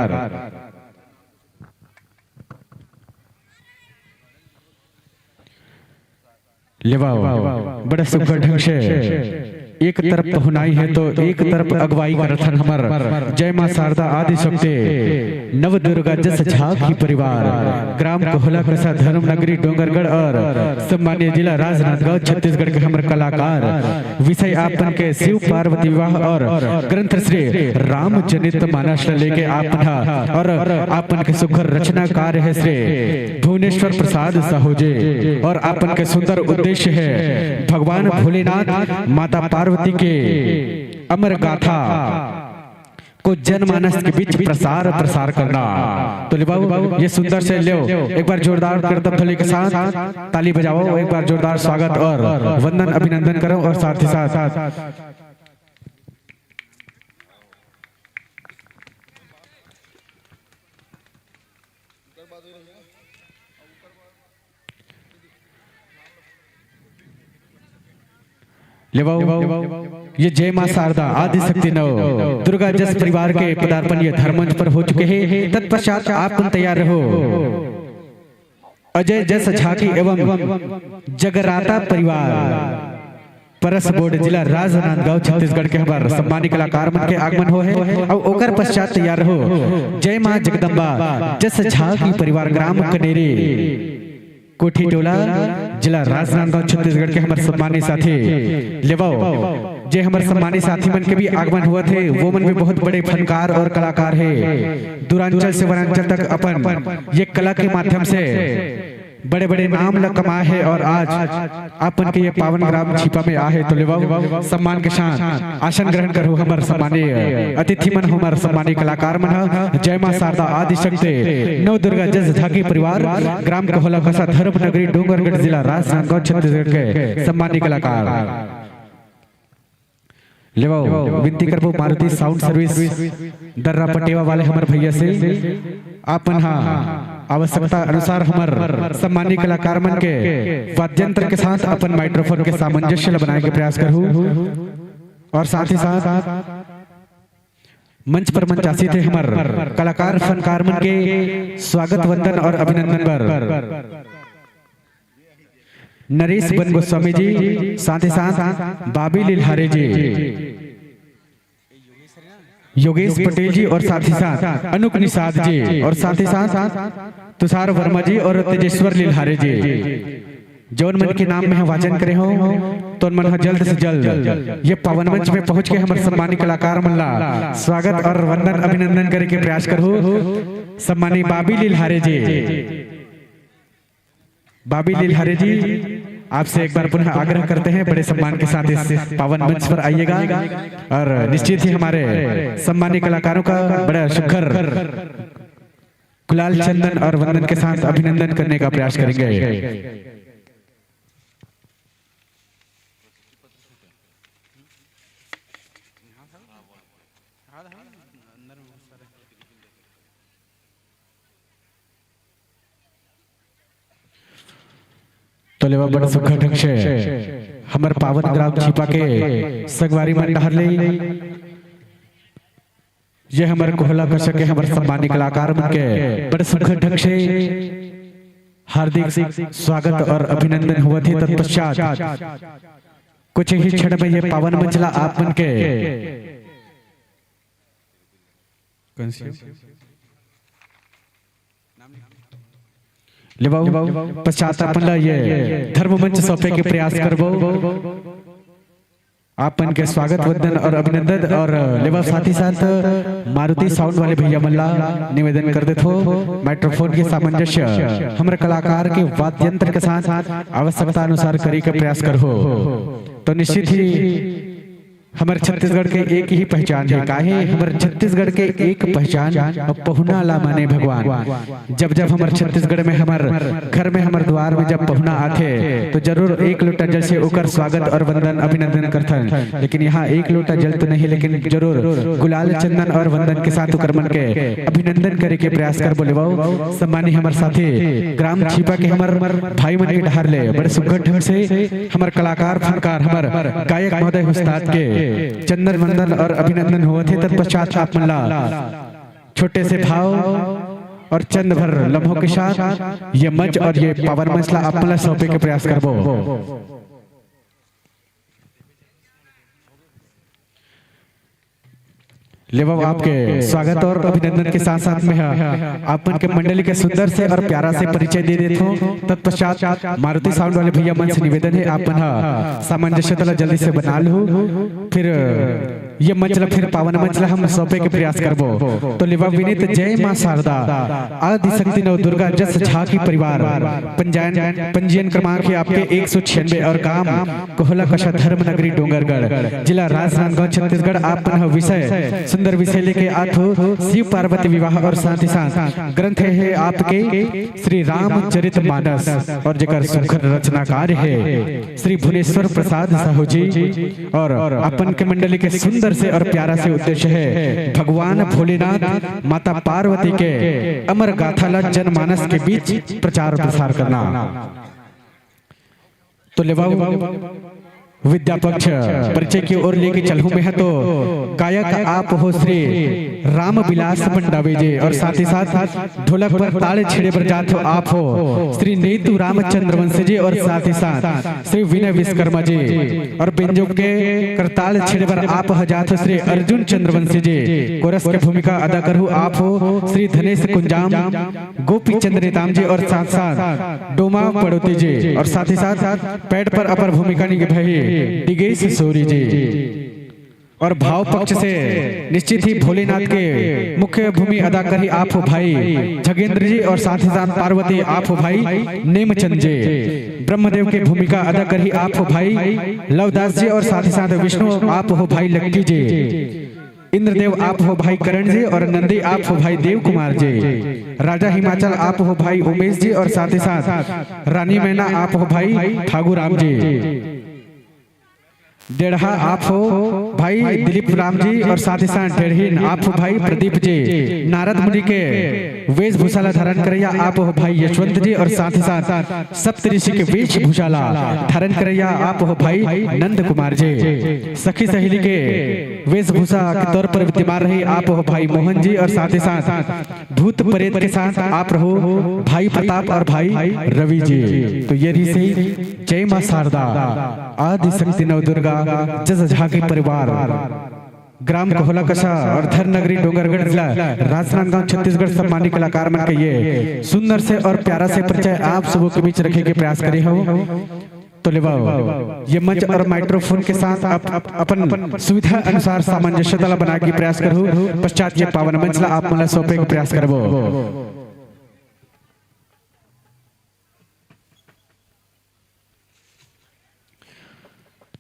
Speaker 3: लेवाओ बड़ा सुखद ढंग से एक तरफ पहुनाई है तो एक तरफ अगवाई करथन हमर जय मां शारदा आदि शक्ति नव दुर्गा जस झांकी परिवार, ग्राम कोहला कसा धर्म नगरी डोंगरगढ़ और सम्मानित जिला राजनांदगांव छत्तीसगढ़ के हमर कलाकार। विषय आपन के शिव पार्वती विवाह और ग्रंथ श्री रामचरित मानस लेके आपन और आपन के सुखर रचना कार्य है श्री भुवनेश्वर प्रसाद साहूजी, और आपन के सुंदर उद्देश्य है भगवान भोलेनाथ माता पार्वती के अमर गाथा को जनमानस के बीच प्रसार करना। तो ले बाबू ये सुंदर से ले एक बार जोरदार करतब ध्वनि के साथ ताली बजाओ, एक बार जोरदार स्वागत और वंदन अभिनंदन करो, और साथ ही साथ ये जय मां शारदा आदि शक्ति नव दुर्गा जस परिवार के पदार्पण ये धर्मंच पर हो चुके हैं। तत्पश्चात आप तैयार रहो अजय जस झांकी एवं जगराता परिवार परस बोर्ड जिला राजनांदगांव छत्तीसगढ़ के हमारे सम्मानित कलाकार मन के आगमन हो है। और ओकर पश्चात तैयार रहो जय मां जगदम्बा जस झांकी परिवार ग्राम कनेरी कोठी टोला जिला राजनांदगांव छत्तीसगढ़ के हमारे सम्मानित साथी लेवाओ जे हमारे सम्मानित साथी मन के भी आगमन हुआ थे, वो मन भी बहुत बड़े फनकार और कलाकार है। दूरांचल से वनांचल तक अपन ये कला के माध्यम से बड़े बड़े नाम ल कमाए है, और आज अपन के ये पावन ग्राम छिपा में आ है। तो लेवाओ सम्मान के साथ आसन ग्रहण करो हमारे सम्मानीय अतिथि मन, हमारे सम्मानित कलाकार मन जय मां शारदा आदि शक्ति नव दुर्गा जस झांकी परिवार, ग्राम कोहला कसा धर्म नगरी डूंगरगढ़ जिला राजनांदगांव छत्तीसगढ़ के सम्मानित कलाकार। लेवाओ विनती करबो मारुति साउंड सर्विस दर्रा पटेवा वाले हमारे भैया से आपन आवश्यकता अनुसार हमार सम्मानित कलाकार मन के वाद्यंत्र के साथ अपन माइक्रोफोन के सामंजस्य बनाने के प्रयास करूं, और साथ ही साथ मंच पर मंचासी थे हमार कलाकार फनकार मन के स्वागत वंदन और अभिनंदन पर नरेश बन गोस्वामी जी, साथ ही साथ बाबी लिलहारे जी, योगेश पटेल जी, और साथ ही साथ अनुक निषाद जी, और साथ ही साथ तुषार वर्मा जी और तेजेश्वर लिलहारे जी। जौन मन के नाम में हम वाचन करे हो तो मन जल्द से जल्द ये पावन मंच में पहुंच के हमारे सम्मानित कलाकार मन ला स्वागत और वंदन अभिनंदन करे के प्रयास करो। सम्मानित बाबी लिलहारे जी, बाबी लिलहारे जी आपसे एक बार पुनः आग्रह करते हैं बड़े सम्मान के साथ इस पावन मंच पर आइएगा, और निश्चित ही हमारे सम्मानित कलाकारों का बड़ा सुखर गुलाल चंदन और वंदन के साथ अभिनंदन करने का प्रयास करेंगे। तो लेवा बड़ा सुखा ढंग से हमारे पावन ग्राम छिपा के संगवारी मन डहर ले ये हमारे कोहला कर सके हमारे सम्मानित कलाकार मन के बड़े सुखा ढंग से हार्दिक स्वागत और अभिनंदन हुआ थे। तत्पश्चात कुछ ही क्षण में ये पावन मंचला आप मन के लेवाओ पश्चात अपन ये धर्म मंच सौंपे के प्रयास करबो। आपन के स्वागत वंदन और अभिनंदन, और लेवा साथ ही साथ मारुति साउंड वाले भैया मल्ला निवेदन कर देते हो माइक्रोफोन के सामंजस्य हमारे कलाकार के वाद्यंत्र के साथ आवश्यकता अनुसार करी का प्रयास करो। तो निश्चित ही हमारे छत्तीसगढ़ के एक ही पहचान है। काहे हमारे छत्तीसगढ़ के एक पहचान पहुना ला माने भगवान। जब जब हमारे छत्तीसगढ़ में हमारे घर में हमारे द्वार में जब पहुना आते तो जरूर एक लोटा जल से ओकर स्वागत और वंदन अभिनंदन करथन। लेकिन यहाँ एक लोटा जल तो नहीं, लेकिन जरूर गुलाल चंदन और वंदन के साथ ओकर मन के अभिनंदन करे के प्रयास कर बोले बाबू। सम्मानी हमारे साथी ग्राम छिपा के हमारे भाई मन के डहार ले बड़े सुघड़ ढंग से हमारे कलाकार फनकार हमारे गायक महोदय उस्ताद के चंदन वंदन और अभिनंदन हुए थे। तत्पश्चात आप मल्ला छोटे से भाव और चंद भर लम्हों के साथ ये मंच और ये पावन मंचला आप मल्ला सौंपे के प्रयास करबो। ले बाबू आपके स्वागत और अभिनंदन के साथ साथ में आप के मंडली के सुंदर से और प्यारा से परिचय दे देते हो। तत्पश्चात मारुति साउंड वाले भैया मन से निवेदन है आप सामंजस्य तला जल्दी से बना लो, फिर ये मंचला फिर पावन मंचला हम सौंपे के प्रयास करबो। तो लेवा विनीत जय मां शारदा आदि शक्ति नव दुर्गा जस झाकी परिवार पंजीयन क्रमांक है आपके 196 और काम कोहला कशा धर्म नगरी डोंगरगढ़ जिला राजनांदगांव छत्तीसगढ़। आप विषय सुंदर विषय लेके आथो शिव पार्वती विवाह और साथ ही साथ ग्रंथ है आपके श्री रामचरित मानस और जेकर सुखद रचनाकार है श्री भुवनेश्वर प्रसाद साहू जी। और अपन के मंडली के सुंदर से और प्यारा से उद्देश्य है भगवान भोलेनाथ माता पार्वती के अमर गाथा जनमानस के बीच प्रचार प्रसार करना। तो लेवाऊ विद्या पक्ष परिचय की ओर लेके चलूं में है तो गायक आप हो श्री राम विलास मंडावे जी और साथ ही साथ ढोलक पर ताले छेड़े पर जात हो आप हो श्री नेतु रामचंद्र वंशी जी और साथ ही साथ श्री विनय विश्वकर्मा जी और बेंजो के करताल छेड़े पर आप जात हो श्री अर्जुन चंद्र वंशी जी। कोरस की भूमिका अदा करू आप हो श्री धनेश कुंजाम गोपी चंद्र नेताम जी और साथ साथ डोमा पड़ोती जी और साथ ही साथ पैड पर अपर भूमिका निभाई डिगेश सोरी जी। और भाव पक्ष से निश्चित ही भोलेनाथ के मुख्य भूमि अदा करी आप हो भाई जगेंद्र जी और साथ ही साथ पार्वती आप हो भाई नेमचंद जी। ब्रह्मदेव की भूमिका अदा करी आप हो भाई लवदास जी और साथ ही साथ विष्णु आप हो भाई लक्की जी। इंद्रदेव आप हो भाई करण जी और नंदी आप हो भाई देव कुमार जी। राजा हिमाचल आप हो भाई उमेश जी और साथ ही साथ रानी मैना आप हो भाई ठाकुर राम जी। डेढ़ा आप हो भाई दिलीप राम जी और साथ ही साथ डेढ़हीन आप हो भाई प्रदीप जी। नारद मुनि के वेशभूषाला धारण करैया आप हो भाई यशवंत जी और साथ ही साथ सप्तऋषि के वेशभूषाला धारण करैया आप हो भाई नंद कुमार जी। सखी सहेली के वेशभूषा के तौर पर विद्यमान रही आप हो भाई मोहन जी और साथ ही साथ भूत प्रेत के साथ आप रहो भाई प्रताप और भाई रवि जी। तो ये ऋषि जय मां शारदा आदि शक्ति नव दुर्गा जस झाकी परिवार ग्राम कोहला कशा और धर नगरी डोंगरगढ़ जिला राजनांदगांव छत्तीसगढ़ सम्मानित कलाकार मन के ये सुंदर से और प्यारा से परिचय आप सबों के बीच रखे के प्रयास करे हो। तो लेवाओ ये मंच और माइक्रोफोन के साथ अपन सुविधा अनुसार सामंजस्यता बना के प्रयास करो। पश्चात ये पावन मंच ला आप मला सौंपे के प्रयास करबो।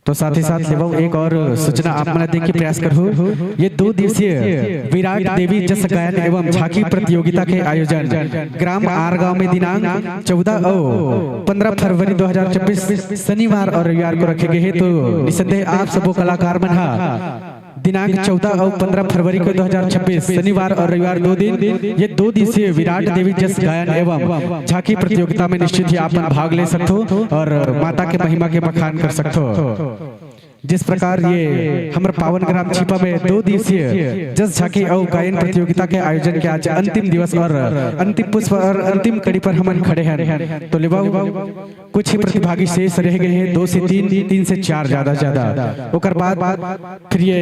Speaker 3: तो साथ ही साथ लेवाओ एक और सूचना आप मना देने की प्रयास करो। ये 2 दिवसीय विराट देवी जस गायन एवं झांकी प्रतियोगिता के आयोजन ग्राम आरगांव में दिनांक 14 और 15 फरवरी 2024 शनिवार और रविवार को रखे गए हैं। तो निसंदेह आप सबो कलाकार मन दिनांक 14 और 15 फरवरी को 2026 शनिवार और रविवार 2 दिन ये 2 दिवसीय विराट देवी जस गायन एवं झांकी प्रतियोगिता में निश्चित ही आप भाग ले सकते हो और माता के महिमा के बखान कर सकते हो। जिस प्रकार ये हमारे पावन ग्राम छिपा में 2 दिवसीय जस झांकी और गायन प्रतियोगिता के आयोजन के आज अंतिम दिवस और अंतिम पुष्प और अंतिम कड़ी पर हम खड़े हैं। तो लेवाओ कुछ ही प्रतिभागी शेष रह गए हैं 2 से 3 से 4 ज्यादा। ओकर बाद फिर ये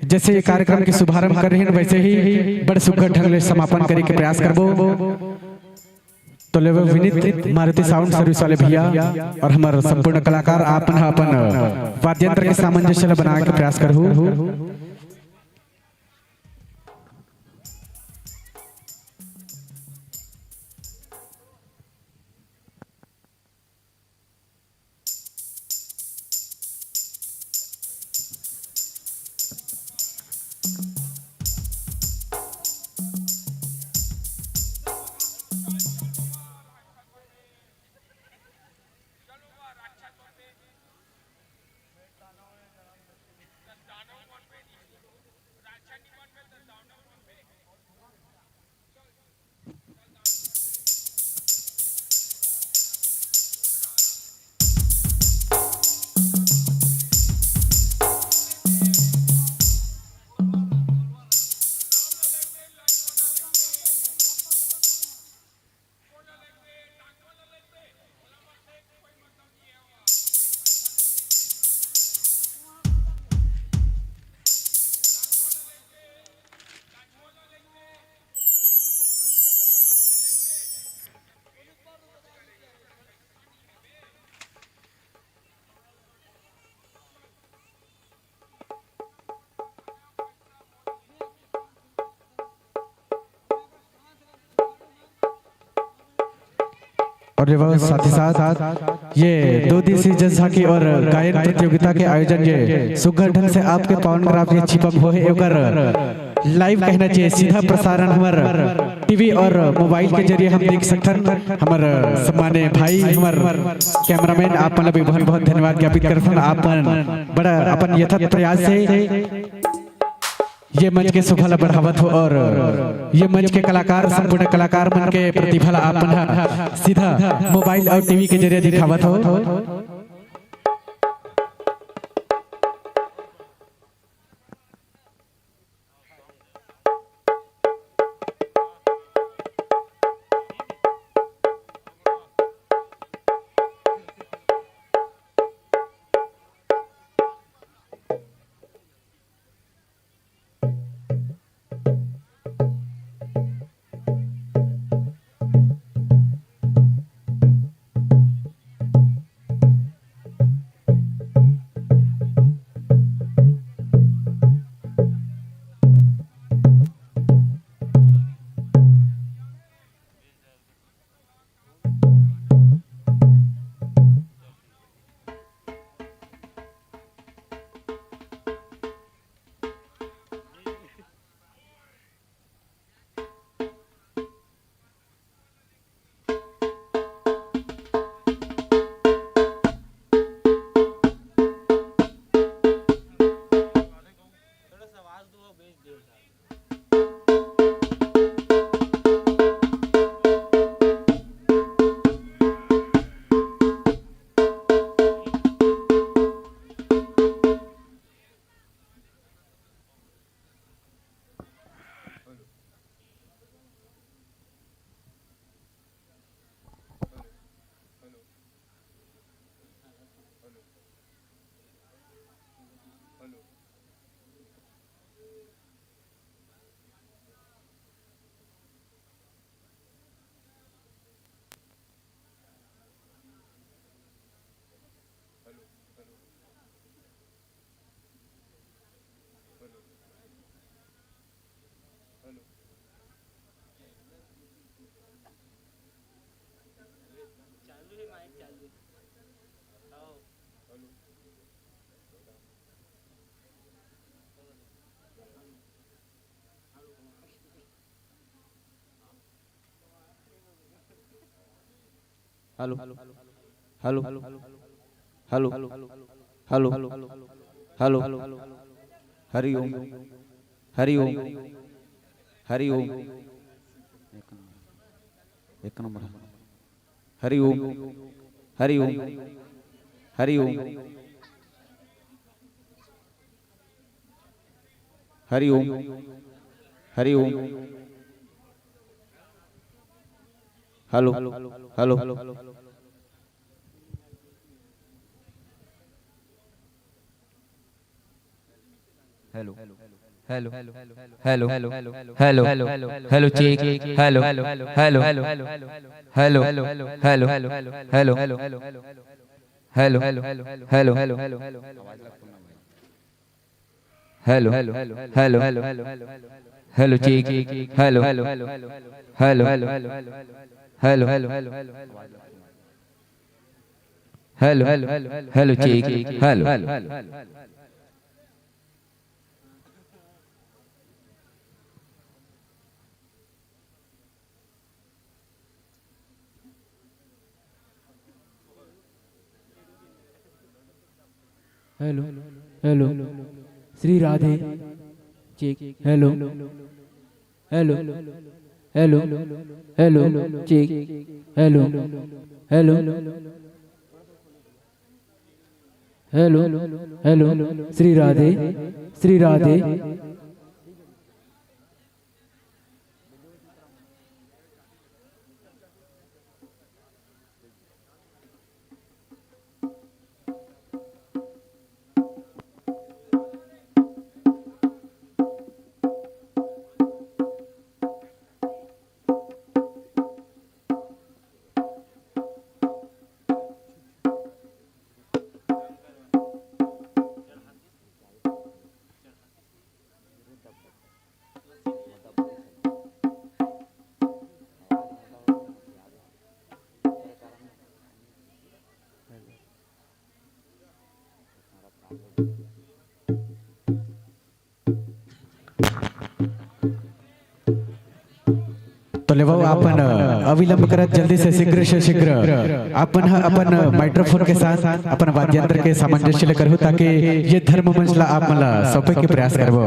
Speaker 3: जैसे ये कार्यक्रम के शुभारंभ कर रहे हैं वैसे ही बड़े सुघड़ ढंग से समापन करे के प्रयास करबो। तो level Vineet Maruti sound service वाले भैया और हमारे संपूर्ण कलाकार अपन वाद्यंत्र के सामंजस्य बनाने का प्रयास करूँ। और वह साथ ही साथ ये 2 दिवसीय जनसाखी और गायन प्रतियोगिता के आयोजन ये सुघर ढंग से आपके पावन ग्राफ ये छिपक हो है एकर लाइव कहना चाहिए सीधा प्रसारण हमार टीवी और मोबाइल के जरिए हम देख सकथन। हमार सम्मानित भाई हमार कैमरामैन आप मतलब बहुत बहुत धन्यवाद ज्ञापित करथन। आप बड़ा अपन यथार्थ प्रयास से ये मंच के शोभा ला बढ़ावत हो और ये मंच के कलाकार संपूर्ण कलाकार मन के प्रतिभा ला आप सीधा मोबाइल और टीवी के जरिए दिखावत हो।
Speaker 9: Hello hello hello hello hello Hari Om Hari Om Hari Om एक number Hari Om Hari Om Hari Om Hari Om Hari Om hello hello hello hello hello hello hello check hello hello hello hello hello hello hello hello hello hello hello hello check hello hello hello hello hello hello check hello
Speaker 10: hello hello Shri Radhe check hello hello hello hello check hello hello hello hello Shri Radhe Shri Radhe
Speaker 3: तो ले अपन अविलंब करत जल्दी से शीघ्र अपन अपन microphone के साथ अपन वाद्यंत्र के सामंजस्य लेकर हो ताकि ये धर्म मंच ला आप मला सौंपे के प्रयास करबो।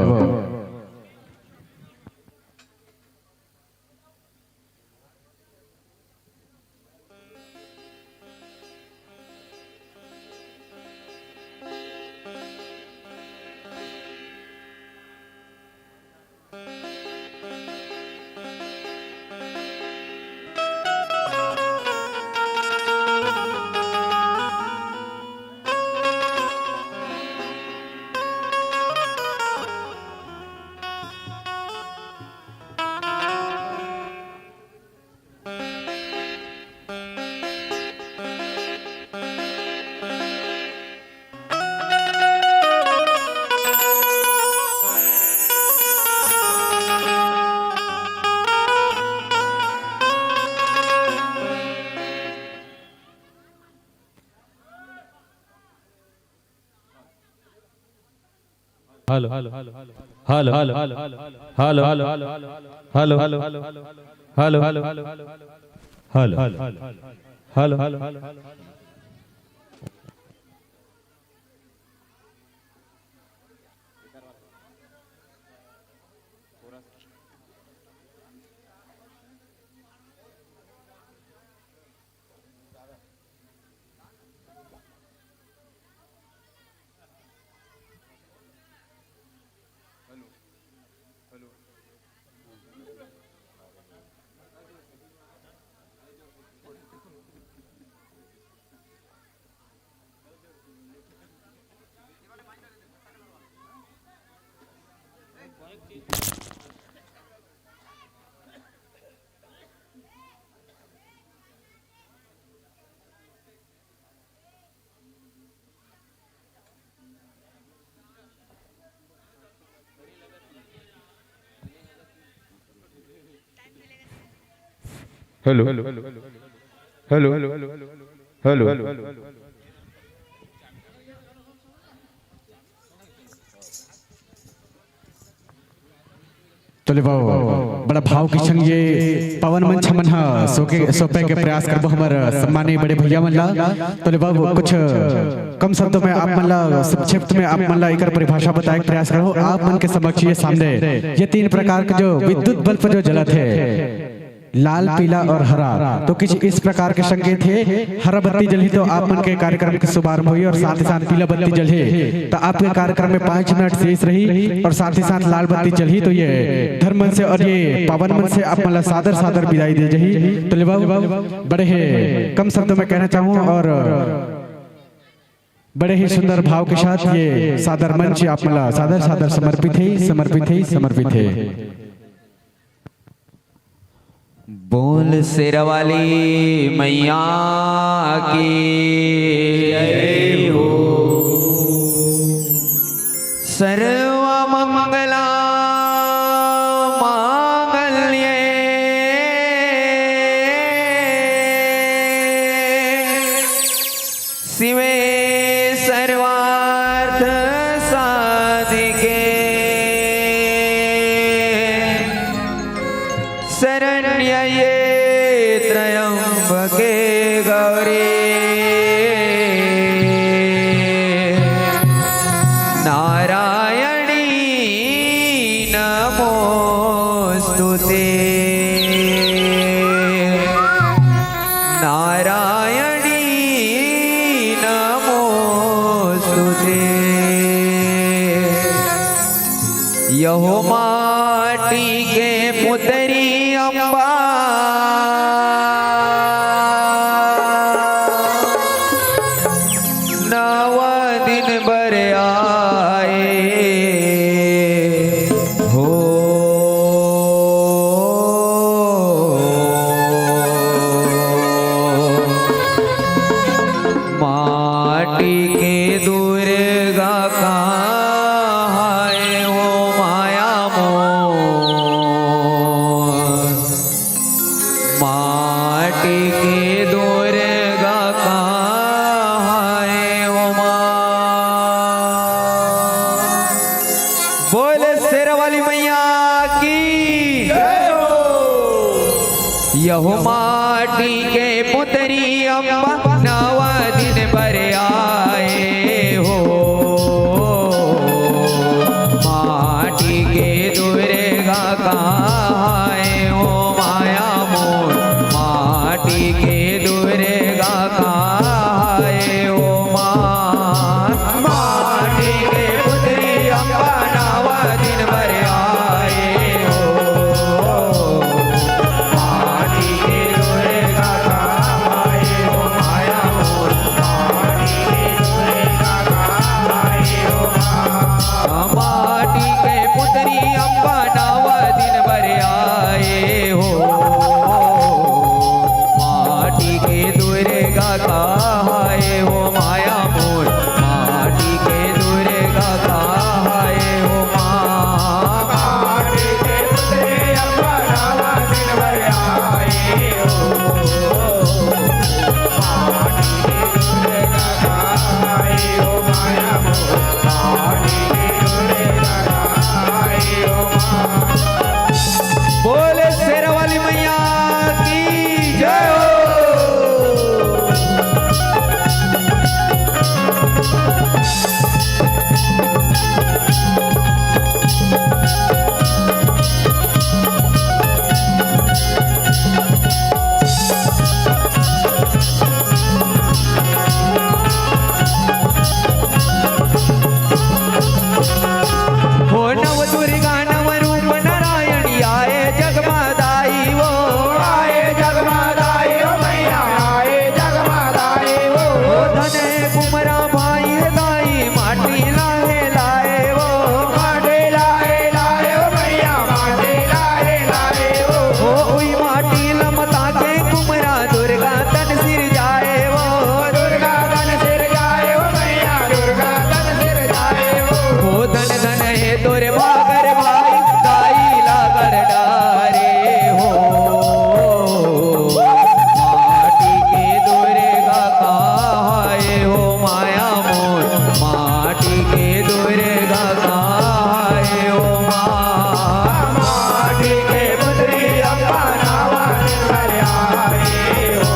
Speaker 9: Hello hello hello hello hello hello hello hello hello hello hello hello hello hello hello hello hello hello
Speaker 3: तो ले बड़ा भाव की संग ये पवन मंच हमन सोपे के प्रयास करबो हमर सम्मानीय बड़े भैया मन ला। तो ले कुछ कम शब्दों में आप मन ला संक्षिप्त में आप मन ला एकर परिभाषा बताए के प्रयास करो। आप मन के समक्ष ये सामने ये तीन प्रकार के जो विद्युत बल्ब जो जलत है, लाल पीला और हरा, तो कुछ इस प्रकार के संकेत है। हरा बत्ती जली तो आप मन के कार्यक्रम के शुभारंभ हुई और साथ ही साथ पीला बत्ती जले तो आपके कार्यक्रम में 5 मिनट शेष रही और साथ ही साथ लाल बत्ती जली तो ये धर्म मन से और ये पावन मन से आप मन सादर सादर विदाई दे जही। तो ले बड़े है कम शब्दों में कहना चाहूँ और बड़े ही सुंदर भाव के साथ ये सादर मंच आप मन सादर सादर समर्पित है।
Speaker 1: बोल शेरवाली मैया की जय हो। सर्व मंगला मांगल्ये शिवे सर्वार्थ साधिके शरण्ये त्र्यंबके गौरी नारायणी नमोस्तुते नारायणी नमोस्तुते। यहो माटी के पुतरी अम्बा नव दिन बर आए हो। माटी के दुर्गा कहाँ है वो माया मोर। माटी के दुर्गा कहाँ है वो माँ। बोले शेरवाली मैया की जय हो। यहो माटी के पुतरी अम्बा नवा दिन पर आए हो माटी के दुर्गा कहाए हो माया मोर माटी के दुर्गा कहाए हो माटी के पुतरी अम्बा नवा दिन पर आए हो माटी के दुर्गा कहाए हो माया मोर माटी के दुर्गा कहाए हो माटी के पुतरी अम्बा नवा दिन भर आए हो माटी के दुर्गा कहाए हो माया मोर माटी के दुर्गा कहाए हो माटी के पुतरी अम्बा नवा दिन भर आए हो माटी के दुर्गा कहाए हो माया मोर माटी के दुर्गा कहाए हो बोले शेरा वाली मैया की जय हो हो नव दुर्गा नव रूप नारायणी आए जगमादाई वो आए जगमादाई हो मैया आए जगमादाई वो धन कुमरा भाई दाई माटी लाए लाए वो माटी लाए लाए हो मैया माटी लाए लाए वो हुई माटी लमता के कुमरा दुर्गा तन सिर जाए वो दुर्गा तन सिर जाए हो मैया दुर्गा तन सिर जाए वो धन धन है तोरे भागर भाई दाई लागर डारे हो माटी के दुर्गा कहाए हो माया मोर माटी के दुर्गा कहाए हो माटी के पुतरी अम्बा नवा दिन भर आए हो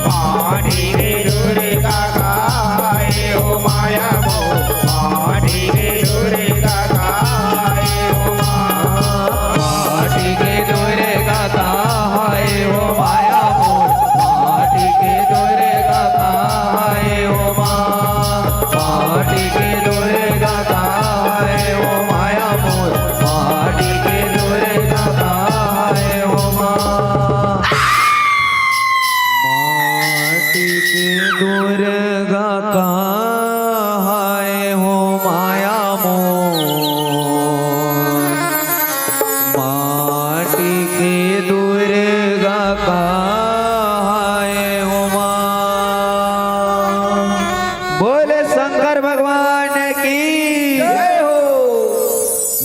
Speaker 1: माटी के दुर्गा कहाए हो माया मोर माटी के दुर्गा कहाए हो माटी के दुर्गा कहाए हो माया मोर माटी के दुर्गा कहाए हो माटी के दुर्गा कहाए हो माया मोर माटी के दुर्गा कहाए हो माटी के दुर्गा कहाए हो माया मोर माटी के दुर्गा कहाए हो बोले शंकर भगवान की जय हो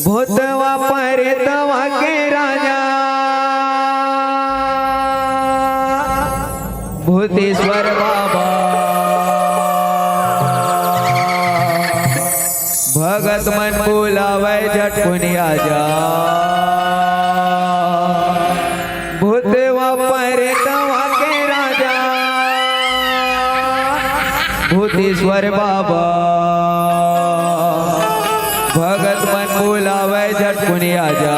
Speaker 1: भूतवा प्रेतवा के राजा भूतेश्वर बाबा भगत मन बुलावे झटकुनी आजा भूतवा प्रेतवा के राजा भूतेश्वर बाबा भगत मन बुलावे झटकुनी आजा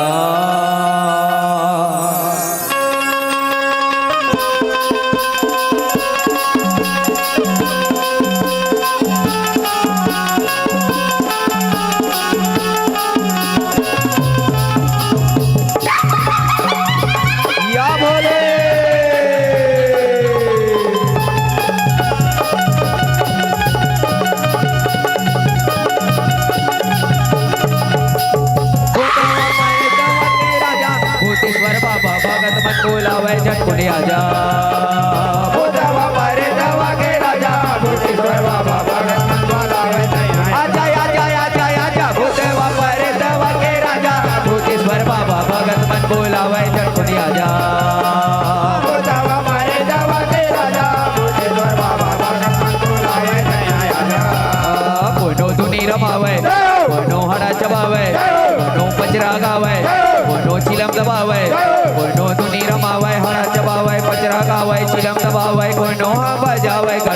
Speaker 1: या बोले भूतेश्वर बाबा भगत मन बोलावे झटकुनी आजा भूतवा प्रेतवा के राजा भूतेश्वर बाबा भगत मन बोलावे आजा आजा आजा आजा भूतवा प्रेतवा के राजा भूतेश्वर बाबा भगत मन बोलावे झटकुनी आजा भूतवा प्रेतवा के राजा भूतेश्वर बाबा भगत मन बोलावे आजा कोनो दुनी रमावे कोनो हरा चबावे कोनो पचरा गावे कोनो चिलम दबावे कोनो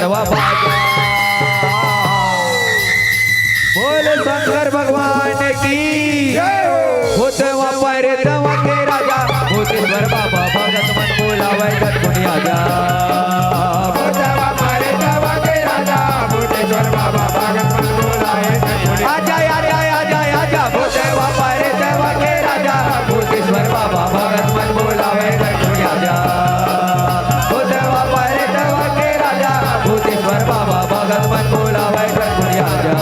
Speaker 5: मड़वा बाजा।
Speaker 1: बोले शंकर भगवान की होते वहाँ पर दवा के राजा
Speaker 5: भूतेश्वर बाबा भगत मन बोलावे गत दुनिया जा।
Speaker 1: होते वहाँ पर दवा के राजा भूतेश्वर बाबा भगत मन बोलावे आजा आजा आजा आजा होते वहाँ पर दवा के राजा
Speaker 5: भूतेश्वर बाबा भगत मन बोलावे गत दुनिया जा।
Speaker 1: होते वहाँ पर दवा के राजा
Speaker 5: भूतेश्वर बाबा भगत मन बोलावे गत दुनिया जा।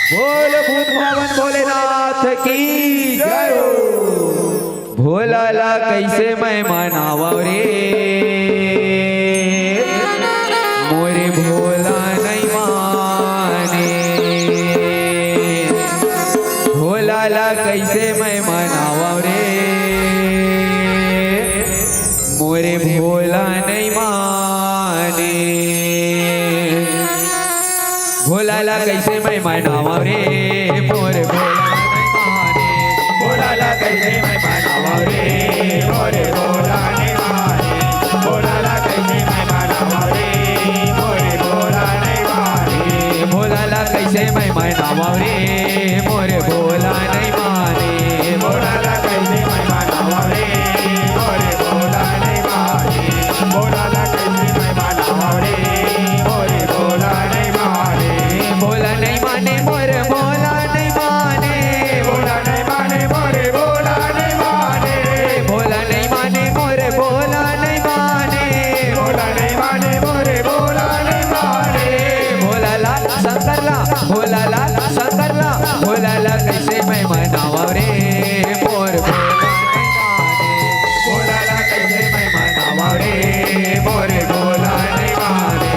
Speaker 1: बोल भूत भवन भोलेनाथ की जय हो।
Speaker 5: भोला ला कैसे मैं मनावा रे मोरे भोला नहीं माने। भोला ला कैसे मैं मनावा रे मोरे भोला नहीं माने। भोला ला कैसे मैं मनावा रे मोरे भोला नहीं माने।
Speaker 1: भोला ला कैसे मैं मनावा रे मोरे भोला नहीं माने। भोला ला कैसे मैं मनावा रे मोरे भोला नहीं माने।
Speaker 5: भोला ला कैसे मैं मनावा रे मोरे भोला नहीं माने।
Speaker 1: भोला ला कैसे मैं मनावा रे मोरे भोला नहीं माने। भोला ला कैसे मैं मनावा रे मोरे भोला नहीं माने।
Speaker 5: भोला नहीं माने मोरे भोला नहीं माने।
Speaker 1: भोला नहीं माने मोरे भोला नहीं माने।
Speaker 5: भोला नहीं माने मोरे भोला नहीं माने।
Speaker 1: भोला नहीं माने मोरे भोला नहीं माने।
Speaker 5: भोला ला शंकर ला भोला ला शंकर ला भोला ला कैसे मैं मनावा रे मोर भोला नहीं माने।
Speaker 1: भोला ला कैसे मैं मनावा रे मोरे भोला नहीं माने।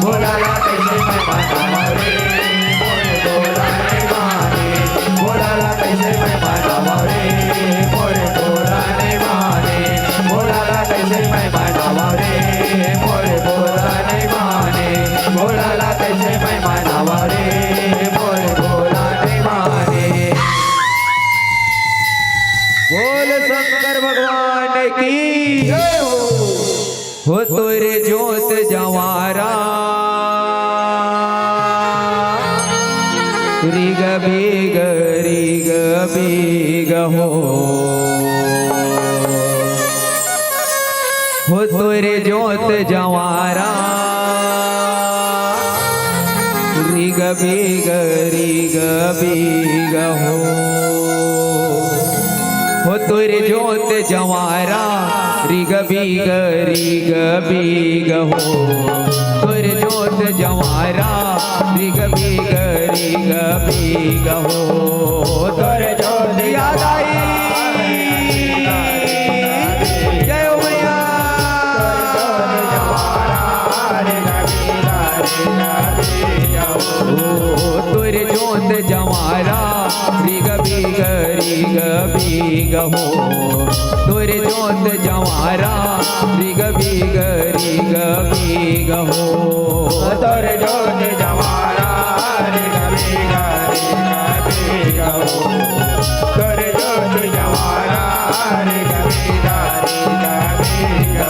Speaker 1: भोला ला कैसे मैं मनावा रे मोरे भोला नहीं माने। भोला ला कैसे मैं मनावा रे मोरे भोला नहीं माने। भोला ला कैसे मैं मनावा रे मोरे भोला नहीं माने। भोला ला कैसे मैं मनावा रे मोरे भोला नहीं माने। बोल शंकर भगवान की जय हो
Speaker 5: तोरे जोत जवारा रिग बीग हो तोरे जोत जवारा रिग बीग हो तोरे जोत जवारा रिग बीग हो तोरे जोत जवारा रिग बीग हो तोरे जोत याद आई जय हो मैया तोरे जोत जवारा रिग बीग हो तोरे जोत जवारा रिग बीग हो
Speaker 1: तोरे जोत जवारा रिग बीग हो तोरे जोत जवारा रिग बीग हो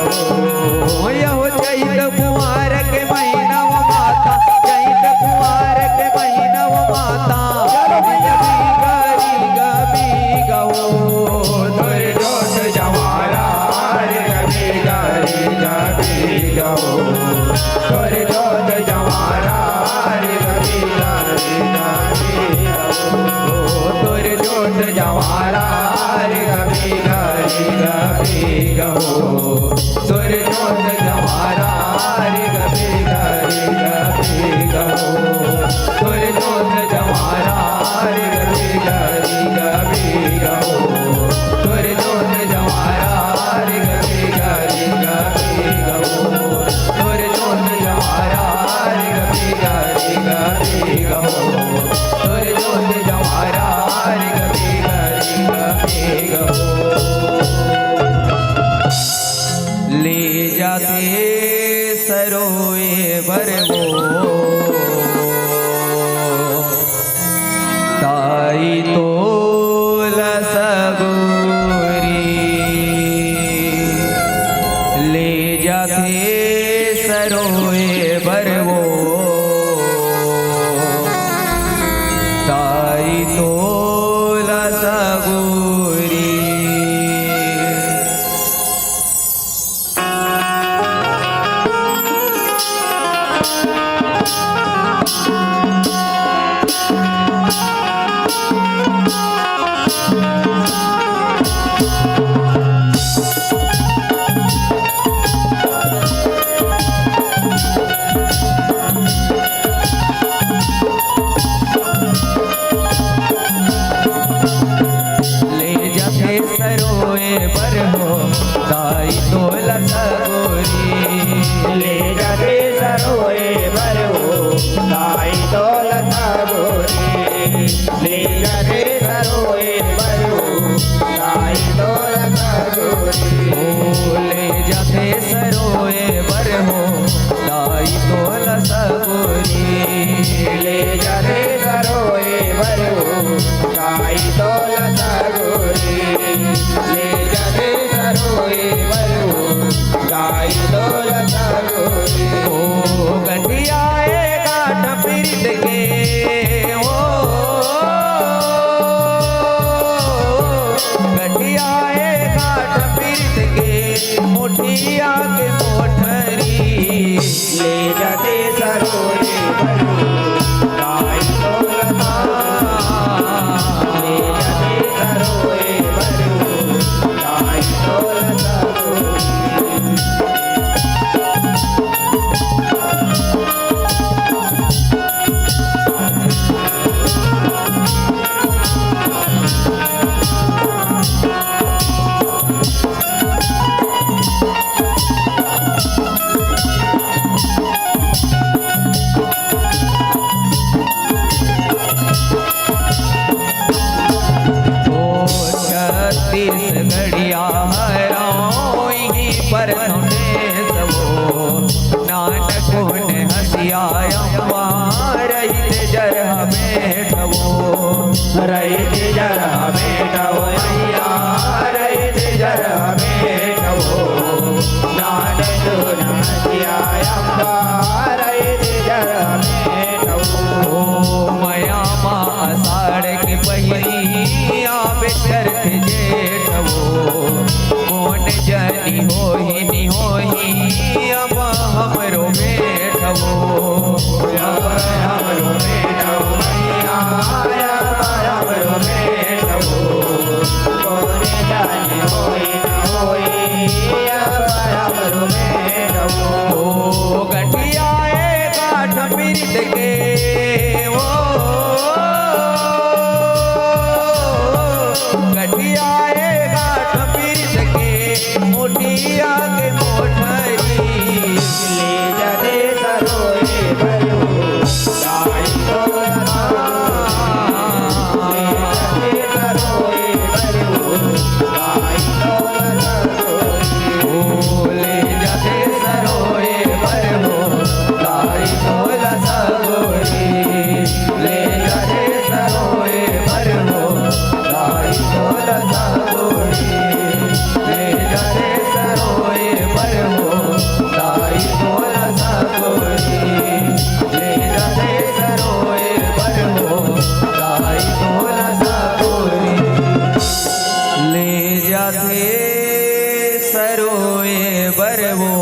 Speaker 5: यहो चैत कुमार के महीना वो माता चैत कुमार के महीना वो माता रिग बीग हो
Speaker 1: तोरे जोत जवारा रिग बीग हो तोरे जोत जवारा रिग बीग हो तोरे जोत जवारा रिग बीग हो तोरे जोत जवारा रिग बीग हो तोरे जोत जवारा रिग बीग हो तोरे जोत जवारा रिग बीग हो तोरे जोत जवारा रिग बीग हो तोरे जोत जवारा रिग बीग हो
Speaker 5: ले जाते सरोए बरवो ताई तो लसगोरी ले
Speaker 1: गाई दौलत गोरी
Speaker 8: ले जाते सरोए बर हो दाई दौलत गोरी
Speaker 1: ले जाते सरोए बरो गाई दौलत गोरी ले जाते सरोए बरो गाई दौलत गोरी
Speaker 8: ओ गंडियाए गाठ पीरित के ओ गंडियाए गाठ पीरित के मुठिया के मोठरी
Speaker 1: ले जाते सरोए बरो गाई दौलत ले जाते सरोए बरो गाई दौलत गोरी
Speaker 8: छत्तीसगढ़िया हराई पर सबो नानक ने हसियाया रहित जर हमें ठवो
Speaker 1: रहित जर बेटो मैया रहित जर बेटो नानक नाचिया अम्बा रहित जर बेटो
Speaker 8: मया माँ आषाढ़ के पहिया बेटर जेठवो मोन जनी होही अब हमरो बेठवो
Speaker 1: हमरो बेटो मैया हमरो बेटो कोने जाने होई न होई हमरो बेटो
Speaker 8: गठियाए गाठ पीरित के ओ गठियाए गाठ पीरित के मुठिया के मोठरी
Speaker 1: ले जाते सरोए बरो गाई दौलत ले जाते सरोए बरो गाई दौलत गोरी
Speaker 8: ले जाते सरोए बर हो गाई दौलत गोरी
Speaker 1: ले जाते सरोए बरो गाई दौलत गोरी
Speaker 8: ले जाते सरोए बर हो गाई दौलत गोरी ले जाते सरोए बर हो गाई दौलत गोरी ले जाते सरोए बर हो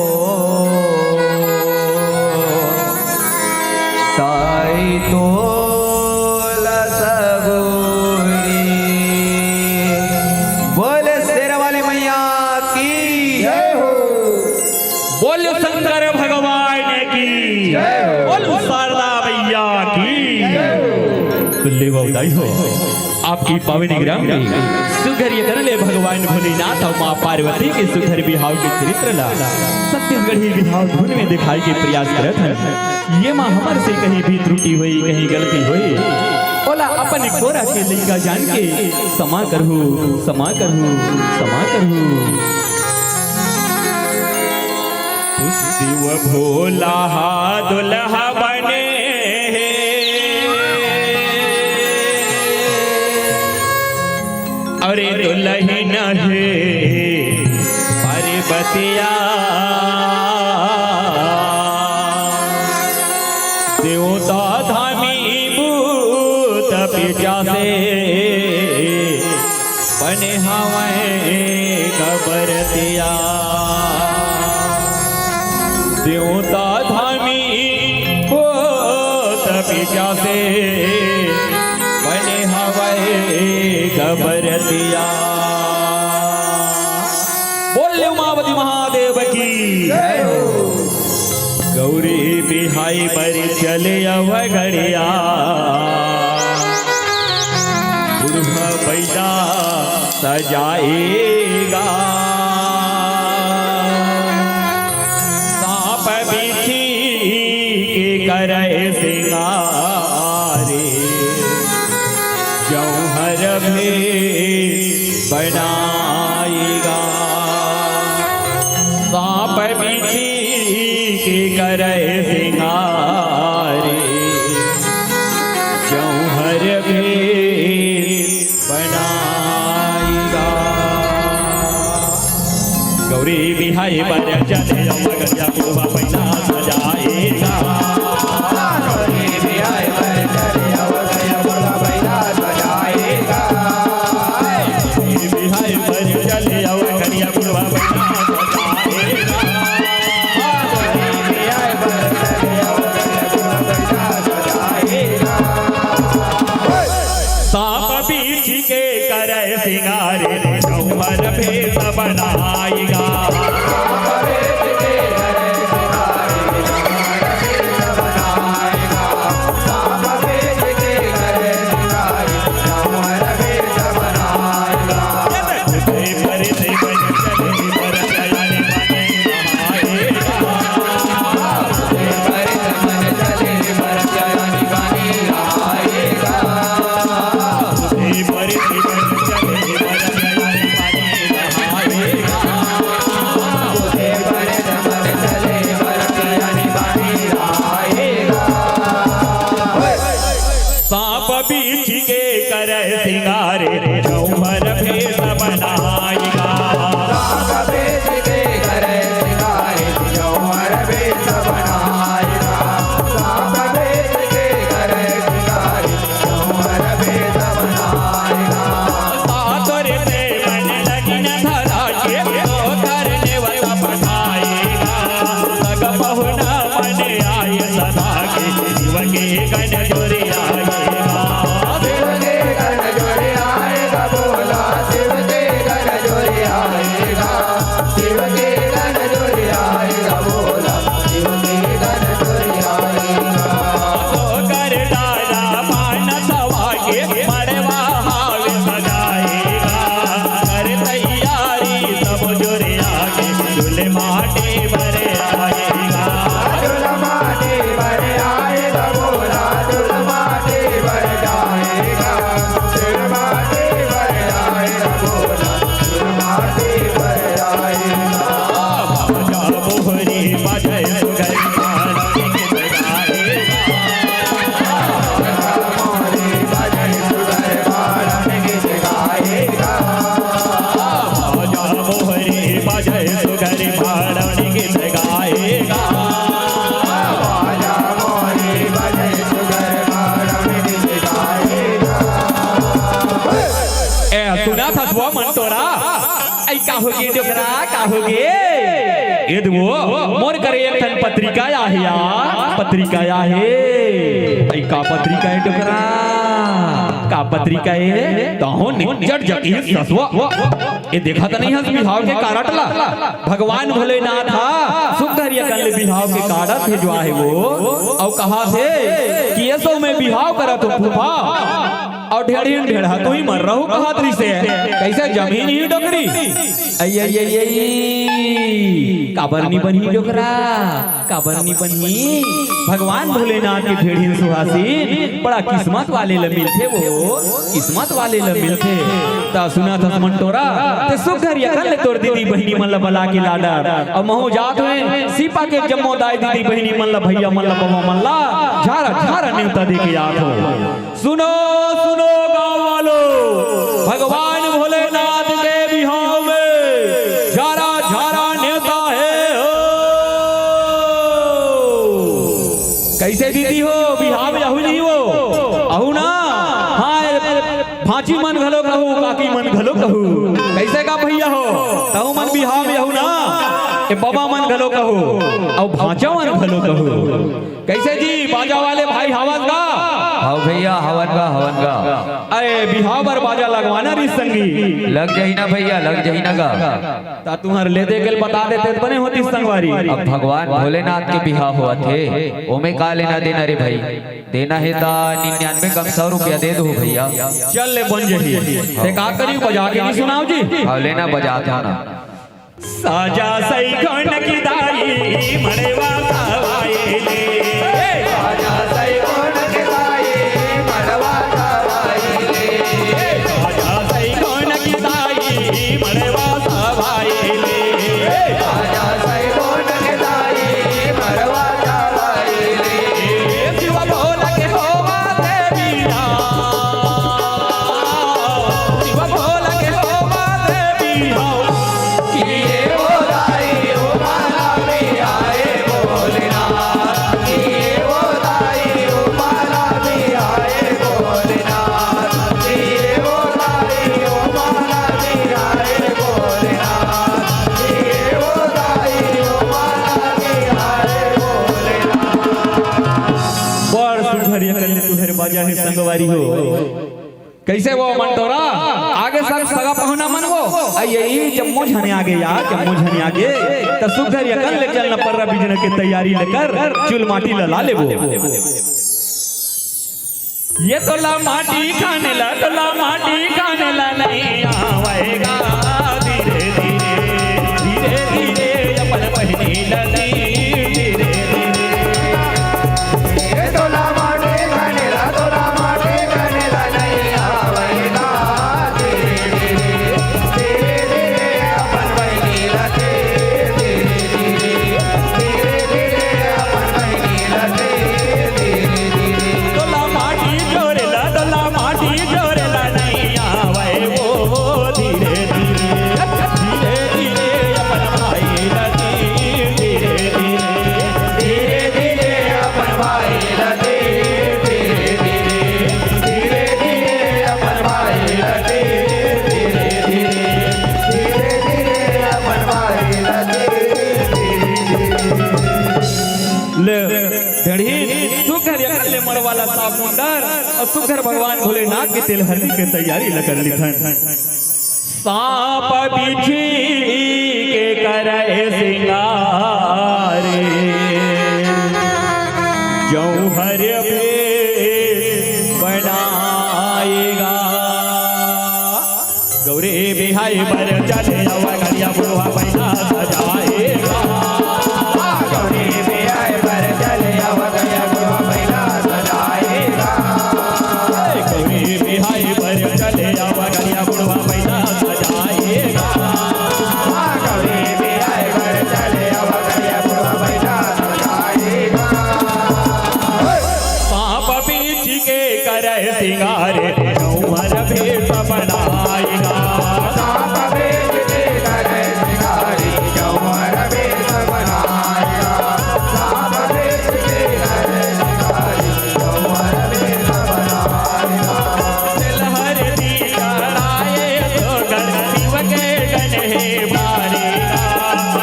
Speaker 8: ताई दौलत गोरी बोले शेर वाले मैया की
Speaker 1: जय हो
Speaker 5: बोल शंकर भगवान की बोल शारदा मैया की तुल्य बधाई हो आपकी पावनी ग्राम में सुघर ये करले भगवान भोलेनाथ और माँ पार्वती के सुघर विहाव के चरित्र ला छत्तीसगढ़ी विहाव धुन में दिखाई के प्रयास करत है। ये माँ हमार से कहीं भी त्रुटि हुई कहीं गलती हुई बोला अपन कोरा के लइका जान के समा करहु समा करहु समा करहु शिव भोला दुल्हा बने अरे दुल्हन है पार्वतिया देवता धामी भूत पिचासे बने हवे कबरतिया देवता धामी भूत पिचासे बने हवे कबरतिया बोले उमावती महादेव की गौरी बिहाई पर चले अवगड़िया बुढ़ा पैदा सजाएगा सांप बिछी के करे सिंगारे जौहर भी बना सांप बिछी के करे सिंगारे जौहर भेष बनाएगा गौरी बिहाई पर चले मगरिया पूर्वा पैसा सजाएगा
Speaker 1: गौरी बिहाई पर चले मगरिया पूर्वा पैसा सजाएगा
Speaker 5: गौरी बिहाई पर चले मगरिया पूर्वा पैसा सांप बीच के करे सिंगारे जौहर भेष बनाएगा बीच के करे सिंगारे जौहर भेष बनाएगा
Speaker 1: बेच के करे सिंगारे जौहर भेष बनाएगा सांप बेच के करे सिंगारे जौहर भेष बनाएगा
Speaker 5: आतोरे से मन लगन धरा के तो करने वाला बनाएगा लग बहुना मन आए सदा के शिव के गण जोरी आएगा
Speaker 1: शिव के गण जोड़ी आएगा बोला शिव के गण जोड़ी आएगा शिव के गण जोड़ी आएगा बोला शिव के गण जोड़ी आएगा
Speaker 5: तो कर डाला मान सवा के मड़वा हाल सजाएगा कर तैयारी सब जोरे आगे झूले माटे भरे आएगा
Speaker 1: झूल माटे भर आएगा बोला झूल माटे भर जाएगा झूल माटे भर आएगा बोला झूल माटे भर आएगा
Speaker 5: बाजा मोहरी बजे सुगर गाना के
Speaker 1: मोरे बजन सुगर बारन गीत गाएगा
Speaker 5: बाजा मोहरी बजे सुगर गाना के गाएगा
Speaker 1: बाजा मोरे बजन सुगर बारन गीत गाएगा
Speaker 5: ए सुना था सुआ मन तोरा ऐ का होगे डोकरा का होगे ए दो मोर करे एक ठन पत्रिका आहिया पत्रिका आहे ऐ का पत्रिका है डोकरा का पत्रिका है तहो निजट जटी ससुआ ए देखा त नहीं हस बिहाव के कारटला भगवान भोलेनाथ था सुखरिया कल बिहाव के कारट है जो आहे वो और कहा थे कि ये सो में बिहाव करा तो फूफा और ढेड़ी ढेड़ा तो ही मर रहा कहा तरी से कैसे जमीन ही डोकरी काबरनी बनी डोकरा काबरनी बनी भगवान भोलेनाथ के ढेड़ी सुहासीन बड़ा किस्मत वाले ल मिलते वो किस्मत वाले ल मिलते ता सुना था मंटोरा ते सुखरिया कर ले तोर दीदी बहनी मन ल बला के लाडा और महू जात हुए सीपा के जम्मो दाई दीदी बहनी मन ल भैया मन ल बवा मन ला झारा झारा न्योता दे के याद हो सुनो सुनो गाँव वालों भगवान भोलेनाथ के बिहाव में झारा झारा न्योता है हो कैसे दीदी हो बिहाव में अहू नहीं हो अहू ना हाँ भांची मन घलो कहू काकी मन घलो कहू कैसे का भैया हो तहु मन बिहाव में अहू ना ए बाबा मन घलो कहू और भांचा मन घलो कहू कैसे जी बाजा वाले भाई हवन का
Speaker 8: हाँ भैया हवन का
Speaker 5: अरे बिहाव पर बाजा लगवाना री संगी
Speaker 8: लग जाही ना भैया लग जाही ना गा
Speaker 5: ता तुम्हार ले दे के बता देते तो बने होती संगवारी
Speaker 8: अब भगवान भोलेनाथ के बिहाव हुआ थे ओमे का लेना देना रे भाई देना है ता 99 कम 100 रुपया दे दो भैया
Speaker 5: चल ले बन जही ते का करी बजा के नहीं सुनाओ जी
Speaker 8: हाँ लेना बजाता ना
Speaker 5: साजा सई कौन की दाई मड़वा सवाए ले
Speaker 1: साजा सई कौन के गाए मड़वा सवाए ले
Speaker 5: साजा सई कौन की दाई मड़वा
Speaker 9: मजा है संगवारी हो कैसे वो मन तोरा आगे सब सगा पहुना मन वो ये जम्मू झने आगे यार जम्मू झने आगे त सुघर यकन ले चलना पर्रा बिजन के तैयारी लेकर चुल माटी ला ले वो ये तोला माटी खाने ला नहीं आवेगा धीरे धीरे अपन पहनी लगी सुखर भगवान भोलेनाथ के तिलहरी के तैयारी लकर लिखन सांप बिछी के करे सिंगार जौहर बनाएगा गौरे बिहाई पर चले जावा गरिया बुढ़वा पैसा सजाएगा गौरे बिहाई पर चले जावा गरिया बुढ़वा पैसा सजाएगा बिहाई पर चले जावा गरिया बुढ़वा पैसा सजाएगा गौरी बिहाई पर चले जावा गरिया बुढ़वा पैसा सजाएगा सांप बीच के करे सिंगारे जौहर भेष बनाएगा सांप बीच के करे सिंगारे जौहर भेष बनाएगा सांप बीच के करे सिंगारे जौहर भेष बनाएगा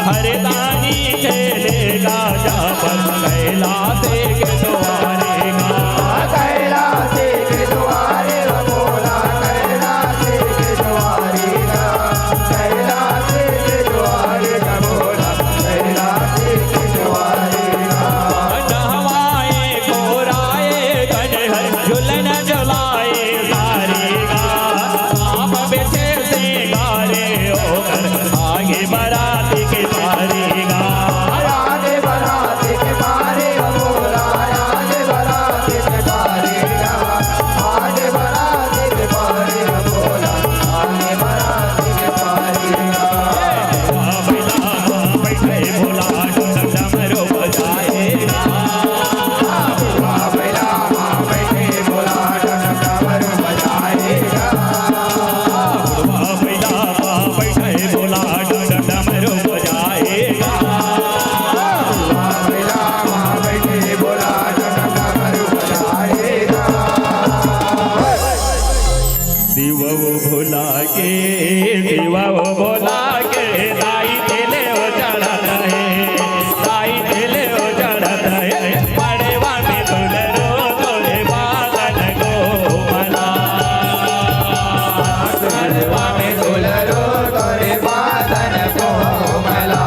Speaker 9: हरदानी खेलेगा जापर कैलाश के द्वारे बोला कैलाश के द्वारे कैलाश के द्वारे बोला कैलाश के द्वारे नहवाए गोराए कन्हर झुलन जलाए सारेगा आप बेचे से गारे होकर आगे बराती के पारेगा आगे बराती के पारे बोला आगे बराती के पारेगा आगे बराती के पारे बोला आगे बराती के पारेगा बैठे भोला डमरू बजाएगा बैठे भोला डमरू बजाएगा बैठे भोला डमरू बजाएगा बैठे भोला डमरू बजाएगा दिवा भोला के दाई तेले हो चढ़त है दाई तेले हो चढ़त है पड़वा में तुलरो तोरे बागन को मना पड़वा में तुलरो तोरे बागन को मला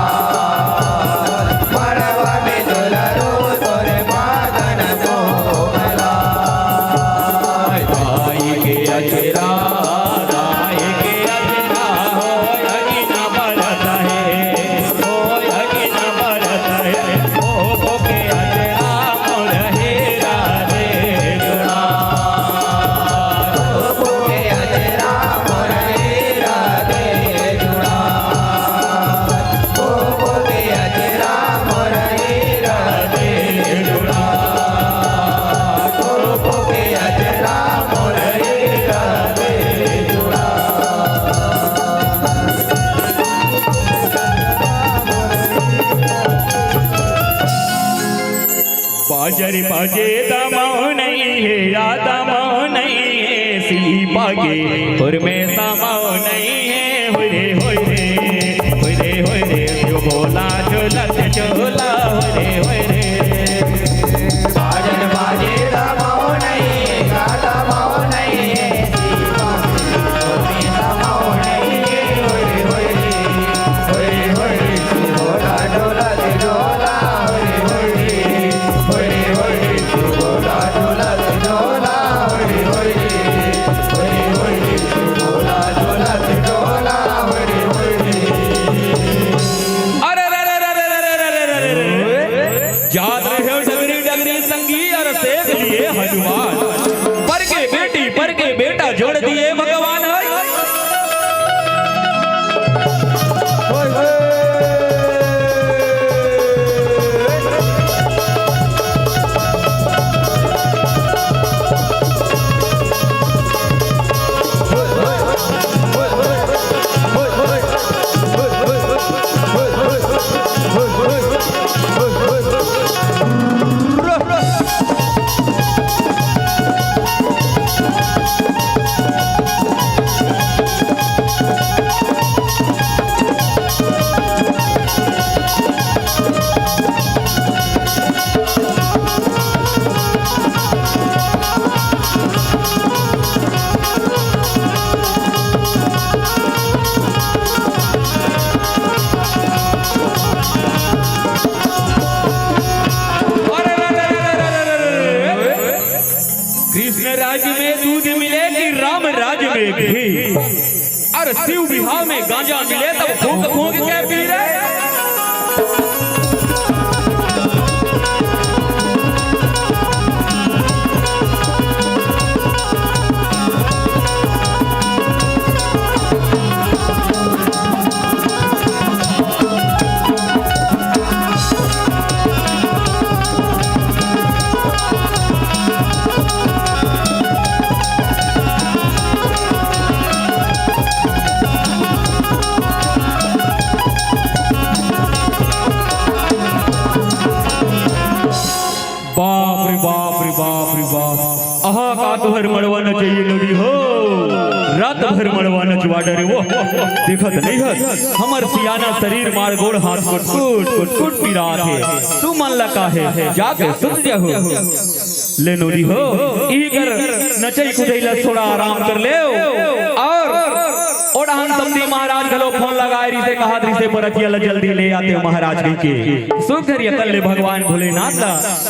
Speaker 9: पड़वा में तुलरो तोरे बागन को मला दाई के अजरा हो अगिना बरत है हो अगिना बरत है ओ के अजरा मोर हेरा रे जुड़ा ओ के अजरा मोर हेरा रे जुड़ा ओ के अजरा मोर हेरा रे जुड़ा ओ के अजरा मोर हेरा रे जुड़ा बाजर बाजे दमाओ नहीं है या दमाओ नहीं है सी बागे और में समाओ नहीं है होरे होरे होरे होरे जो बोला झोलत झोला होरे होरे बाजर बाजे दमाओ नहीं है
Speaker 5: और शिव विवाह में गांजा मिले तब फूंक फूंक के पी रहे। बाप रे बाप रे बाप रे बाप आहा का तोहर मड़वाना चाहिए लोगी हो रात भर मड़वाना चुवाडा रे वो देखत नहीं है हमर सियाना शरीर मार गोड़ हाथ कुट पी रहा थे तू मन लगा है जाके सुत जाओ ले नोरी हो ई कर नचई कुदैला थोड़ा आराम कर ले और ओढ़ान समधी महाराज गलो फोन लगाए री से कहा री से बरतिया जल्दी ले आते हो महाराज के सुखर यकल ले भगवान भोलेनाथ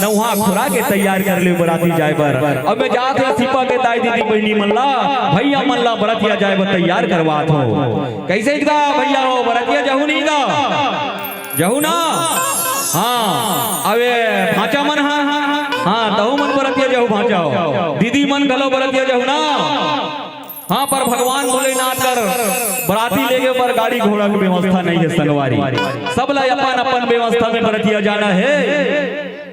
Speaker 5: न वहां खुरा के तैयार कर ले बराती जाए पर अब मैं जात है सिपा के दाई दीदी बहनी मल्ला भैया मल्ला बरतिया जाए पर तैयार करवात हो कैसे इकदा भैया हो बरतिया जहू नहीं दा जहू ना हां अबे भांचा मन हां तहु मन बरतिया जहू भांचा हो दीदी मन गलो बरतिया जहू ना हाँ पर भगवान भोलेनाथ कर बराती लेके पर गाड़ी घोड़ा की व्यवस्था नहीं है संगवारी सब ला अपन अपन व्यवस्था में बरतिया जाना है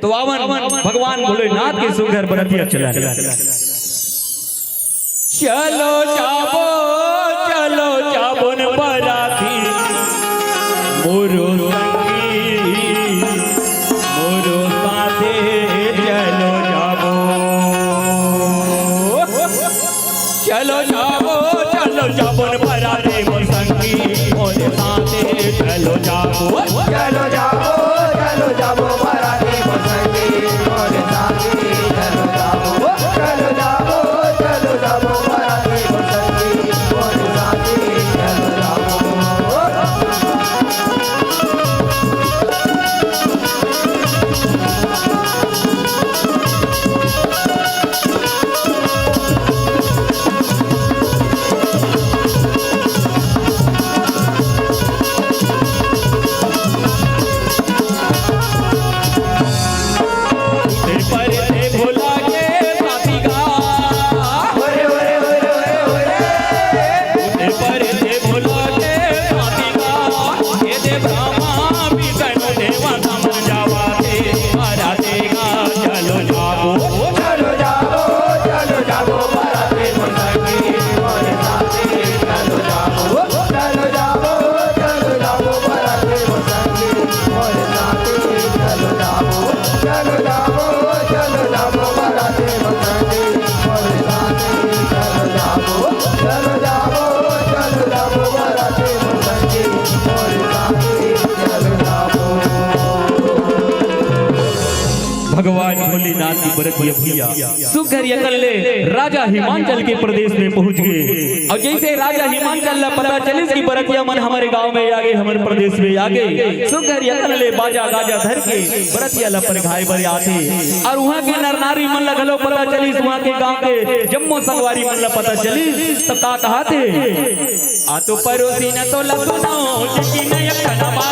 Speaker 5: तो आवन भगवान भोलेनाथ के सुघर बरतिया चला चलो जाबो न बराती मोरो संगी मोरो साथे चलो जाबो चलो जाबो न बराती मोर संगी मोरे साथे चलो जाबो
Speaker 1: बराती मोर संगी मोरे साथी चलो जाबो बराती मोर संगी मोरे साथी चलो जाबो
Speaker 5: भगवान भोलेनाथ की बरतिया भैया सुघर यकल ले राजा हिमांचल के प्रदेश में पहुंच गए और जैसे राजा हिमांचल ला पता चले कि बरतिया मन हमारे गांव में आ गए हमारे प्रदेश में आ गए सुघर यकल ले बाजा गाजा धर के बरतिया ला पर घाय बर आते और वहां के नर नारी मन ला गलो पता चली वहां के गांव के जम्मो संगवारी मन ला पता चली तब का कहाते आ तो परोसी न तो लसुनाओ चिकी न यकनबा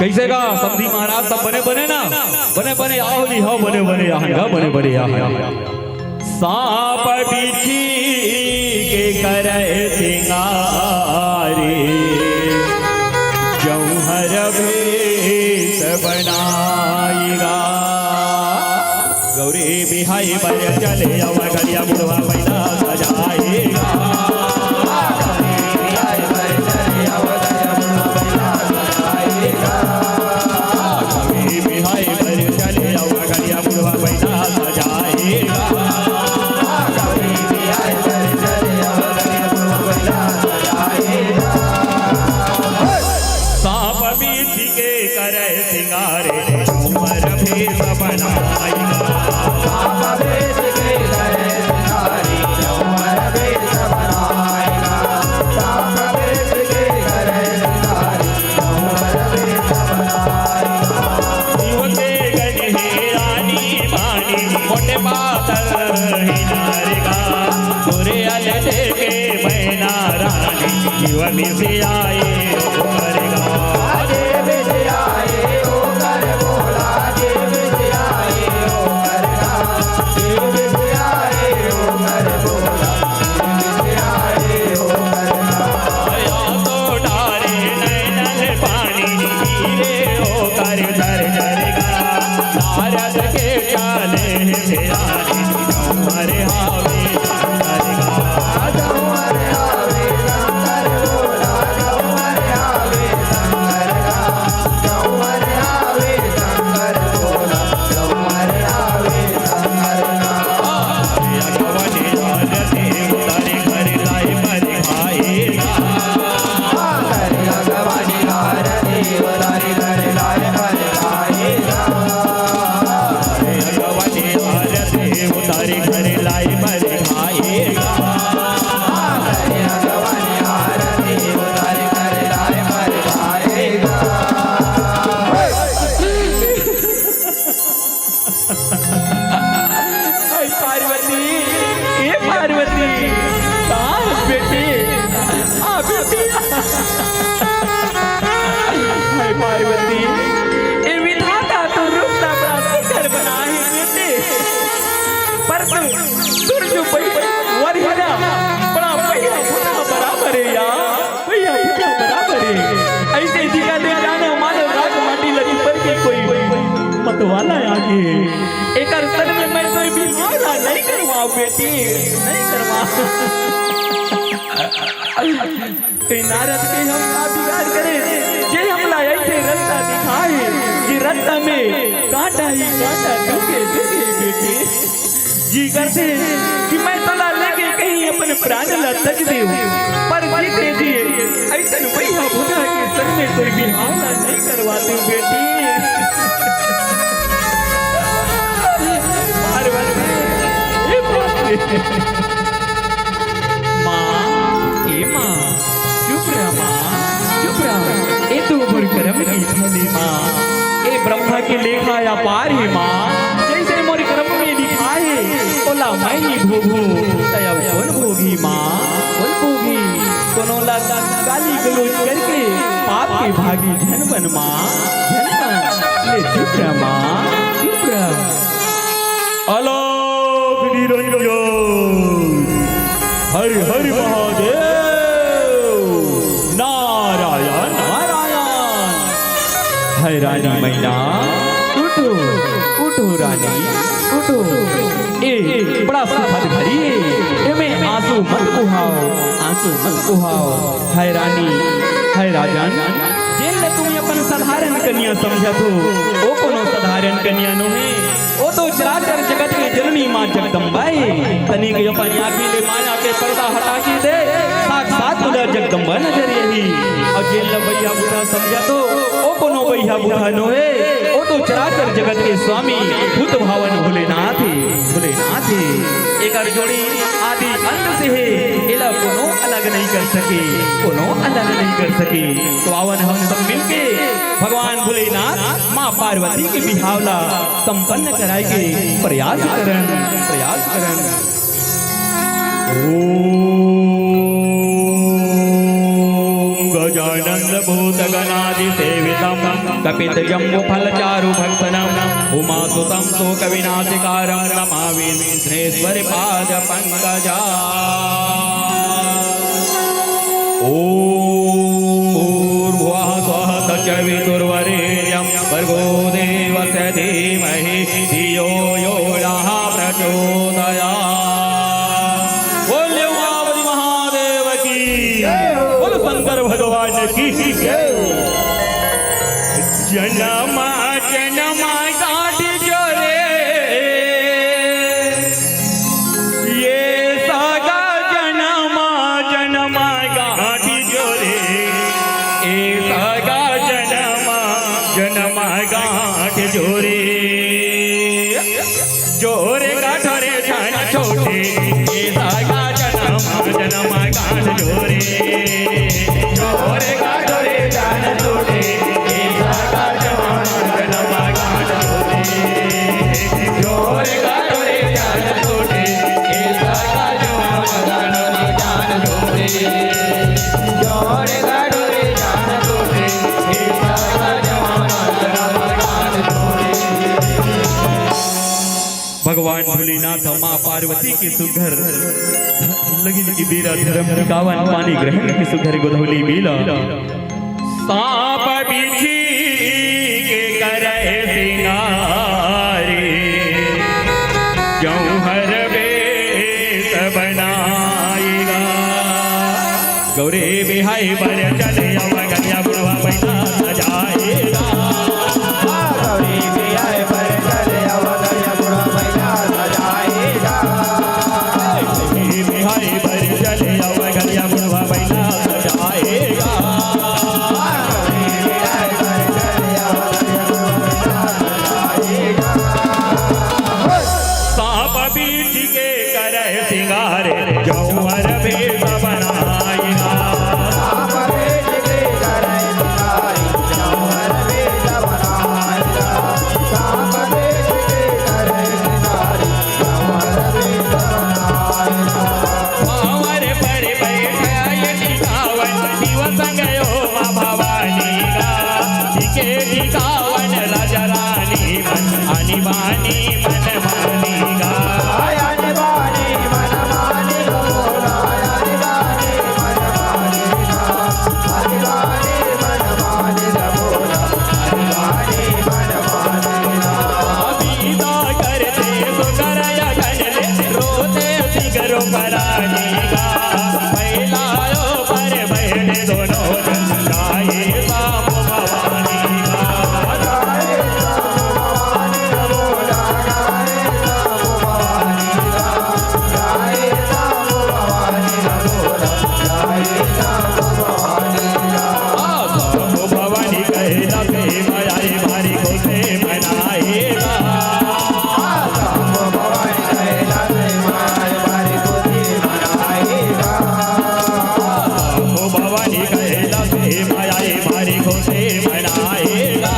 Speaker 5: कैसे का समधी महाराज सब बने बने ना बने आओ जी हो बने आहंगा सांप बिछी के करे सिंगारे जौहर भेष बनाएगा गौरी
Speaker 11: बिहाई पर चले अवर गलिया बुढ़वा पैदा सजाएगा बिहाई पर चले अवर गलिया बुढ़वा पैदा सजाएगा सांप बीती के करे सिंगारे उमर भेष बनाएगा मोटे पातर हिनारेगा गोरे अलटे के मैना रानी जीवन से आए करेगा तो डारे नैनल पानी हीरे हो कर धर करेगा नारद के चाले सिरानी हमारे हावे उतारे घर लाई पर खाएगा
Speaker 5: पार्वती ये पार्वती बेटी बेटी पार्वती ये विधाता तो रूपता कर बनाए बेटे पर तुर जो वर है ना बड़ा भैया बुढ़ा बराबर है यार भैया बुढ़ा बराबर है ऐसे दिखा दे जाना मानव राग माटी लगी पर के कोई मत वाला आगे एक सर में मैं कोई भी मारा नहीं करवाओ बेटी नहीं करवा नारद के हम का बिगाड़ करे जे हमला ऐसे रास्ता दिखाए कि रास्ता में कांटा ही कांटा दुखे दुखे बेटी जी करते कि मैं तला लेके कहीं अपने प्राण ला तक दे पर जीते जी ऐसा भैया बुढ़ा के सर में कोई भी हमला नहीं करवाते बेटी माँ चुप रहा माँ चुप रहा ए तो बड़ी कर्म की थली माँ ए ब्रह्मा के लेखा या पार ही माँ जैसे मोरी कर्म में लिखा है ओला मैं ही भोगू तया कौन भोगी माँ कौन भोगी कोनो ला गाली गलोच करके पाप के भागी धन बन माँ धन बन ले चुप रहा माँ चुप रहा
Speaker 11: आलोक निरंजन हरि हरि महादेव नारायण नारायण
Speaker 5: है रानी मैना उठो उठो रानी उठो ए बड़ा सुखद भरी ए में आंसू मत बहाओ है रानी है राजन जेल में तुम अपन साधारण कन्या समझत हो ओ कोनो साधारण कन्या नो है ओ तो चराचर जगत के जननी मां जगदम्बा तनी के अपन आंखी ले माया के पर्दा हटा के दे साक्षात तुझा जगदम्बा नजर यही और जेल भैया बुढ़ा समझा तो ओ कोनो भैया बुढ़ा नो है ओ तो चराचर जगत के स्वामी भूत भावन भोलेनाथ एक जोड़ी आदि अंत से है एला कोनो अलग नहीं कर सके तो आवन हम सब मिलके भगवान भोलेनाथ माँ पार्वती के बिहावला संपन्न कराए के प्रयास करन
Speaker 11: गजानन भूत गणादि सेवितम कपित जम्बो फल चारु भक्षणम उमासुतम शोक विनाशिकारं नमामि विघ्नेश्वर पाद पंकजा ओम भूर्भुवः स्वः तत्सवितुर्वरेण्यं भर्गो देवस्य धीमहि धियो यो नः प्रचोदयात्
Speaker 9: आया। बोले उमापति महादेव की, बोले शंकर भगवान की। जनमा जनमा गाठ जोरे, ये सागा जनमा जनमा गाठ जोरे, ये सागा जनमा जनमा गाठ जोरे। जोरे गाठोरे छान छोटे, ये सागा जनमा जनमा गाठ जोरे। जोरे गाठोरे छान छोटे, ये सागा जनमा जनमा गाठ जोरे। जोरे गाठोरे छान छोटे, ये सागा जनमा जनमा गाठ जोरे। जोरे गाठोरे छान छोटे, ये सागा जनमा जनमा गाठ जोरे। भगवान भोलेनाथ माँ पार्वती की सुघर लगिन की बीरा धर्म गावन पानी ग्रहण की सुघर गोधौली बीला। सांप बिछी के करे सिंगारे, जौहर बेस बनाएगा। गौरे बिहाई बर चले अवगया बुढ़वा बैठा सजाएगा। गौरी बिहाई बर चले अवगया बुढ़वा बैठा सजाएगा। बिहाई बर चले अवगया बुढ़वा बैठा सजाएगा। सांप बीच के करे सिंगारे, जौहर बेस बनाएगा। पावर पर बैठाए टिकावन, शिव संगयो माँ भवानी का। टिके टिकावन राजा रानी मन, आनी बानी मन मानी गा। आनी बानी मन मानी बोला, आनी बानी मन मानी गा। आनी बानी मन मानी बोला, आनी बानी मन मानी गा। बीता करते सो करया गणले, रोते सिगरो करानी गा। बैलायो पर बैठे दोनों जन, गाए साम भवानी गा। गाए साम भवानी बोला, गाए साम भवानी गा। गाए साम भवानी बोला, गाए साम भवानी गा। साम भवानी कहला से मायाए मारी को से मनाएगा। साम भवानी कहला से मायाए मारी को से मनाएगा। साम भवानी कहला से मायाए मारी को से मनाएगा।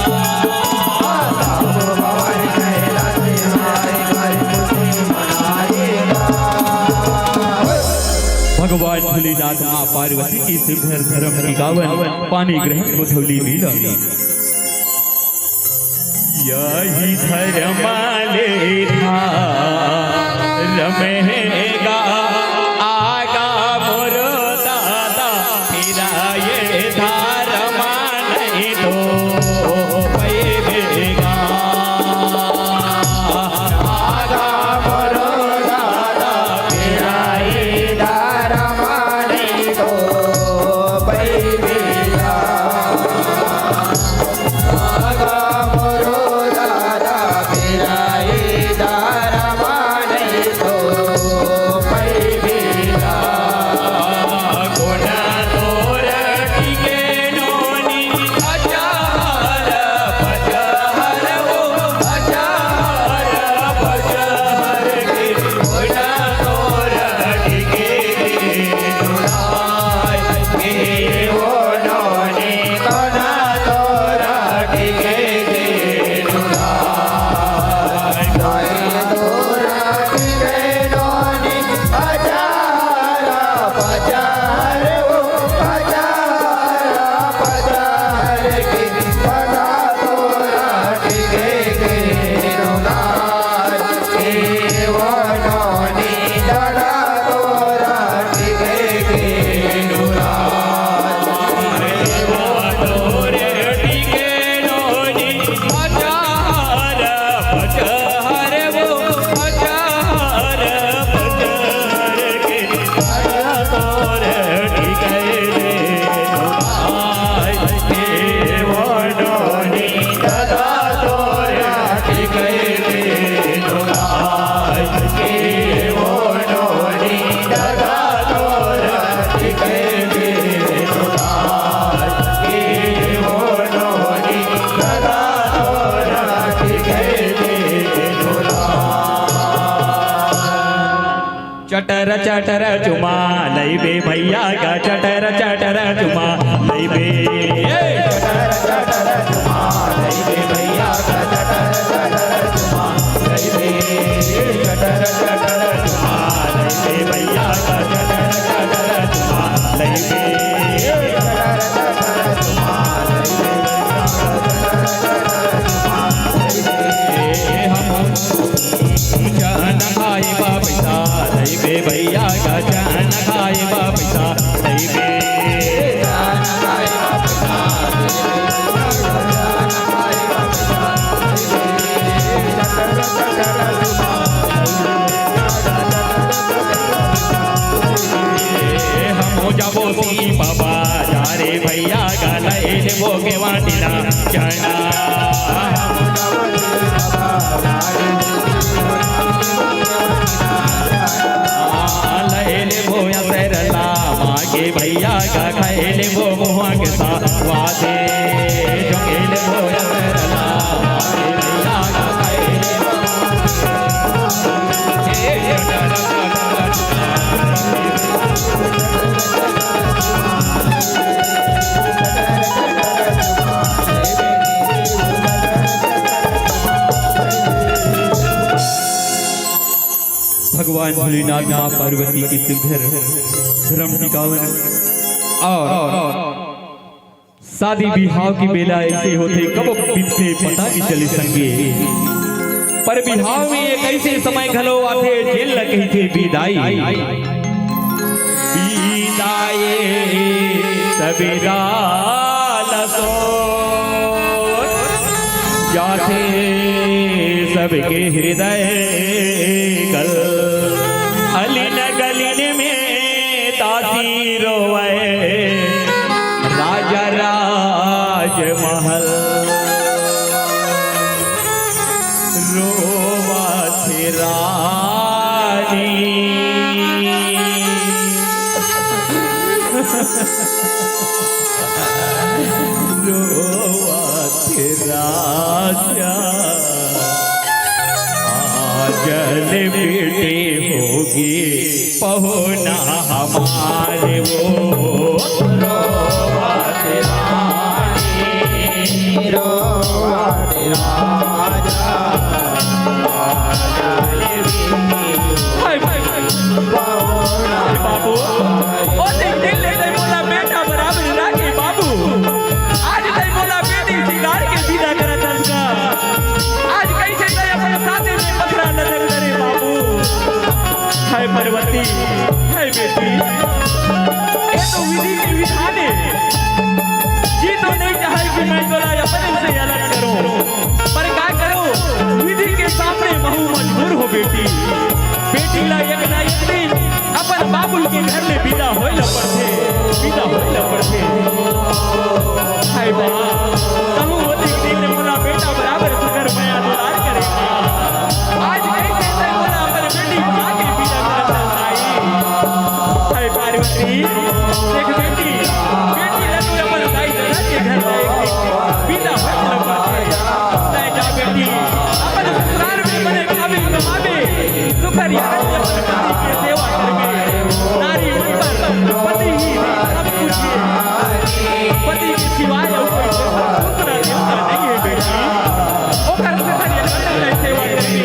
Speaker 9: साम भवानी कहला से मायाए मारी को से मनाएगा। भगवान भोलेनाथ माँ पार्वती की सुघर धर्म की गावन पानी ग्रहण गोधौली बीला। यही धर्माले रमेगा आगा मोर दादा, फिरा ये धर्मा नहीं तो पैबेगा। आगा मोर दादा, फिरा ये धर्मा नहीं तो पैबेगा। आगा मोरो दादा, फिरा ये धर्मा नहीं तो
Speaker 11: चटर चटर चुमा लैबे भैया का चटर चटर चुमा लैबे चटर चटर चुमा लैबे भैया का चटर चटर चुमा लैबे चटर चटर चुमा लैबे भैया का चटर चटर चुमा लैबे चटर चटर चुमा लैबे जान खाए पैसा लैबे भैया का जान खाए पैसा लैबे जान खाए पैसा हम जबो सी बाबा जा रे भैया का लैले वो के वाटिना जाना लैले वो या सरला मागे भैया का खैले वो मुआ के साथ वादे जो खेले वो या सरला मागे भैया का खैले भगवान भोलेनाथ माँ पार्वती की सुंदर धर्म टिकावन और शादी बिहाव की बेला ऐसे होते कब बीतते पता नहीं चले संगे पर बिहाव में एक ऐसे समय घलो आते जेल न कही थे विदाई विदाई सबेरा लसो जाते सबके हृदय गल अलिन गलिन में ताती रोवे राजा राजमहल रोवा थे रानी रोवा थे राजा जल बेटे होगी पहुना हमारे वो रोवा तेरा राजा बाबू ओ दिल ले बोला बेटा बराबर राखी बाबू आज नहीं बोला बेटी सिंगार के विदा करा दसगा आज कैसे गए अपने साथे में पथरा नजर करे बाबू हाय पार्वती हाय बेटी ये तो विधि की विधान है जी तो नहीं चाहे कि मैं बोला अपने से अलग करूं पर क्या करूं विधि के सामने बहु मजबूर हो बेटी बेटी ला एक ना एक दिन अपन बाबुल के घर में विदा होइला पड़थे हाय बाबा कहूं होती दिन ने बोला बेटा बराबर सुकर माया दुलार करेगा आज कैसे तय बोला अपन बेटी मां के विदा करता आई हाय पार्वती देख बेटी ले तू अपन दाई दादा के घर में एक दिन विदा होइला पड़थे तय जा बेटी अपन ससुराल में बने काबिल कमावे सुकर यार अपन पति की सेवा करके नारी ऊपर पति ही सब कुछ है पति के सिवाय और कोई दूसरा देवता नहीं है बेटी ओकर से धन्य बदल सेवा करके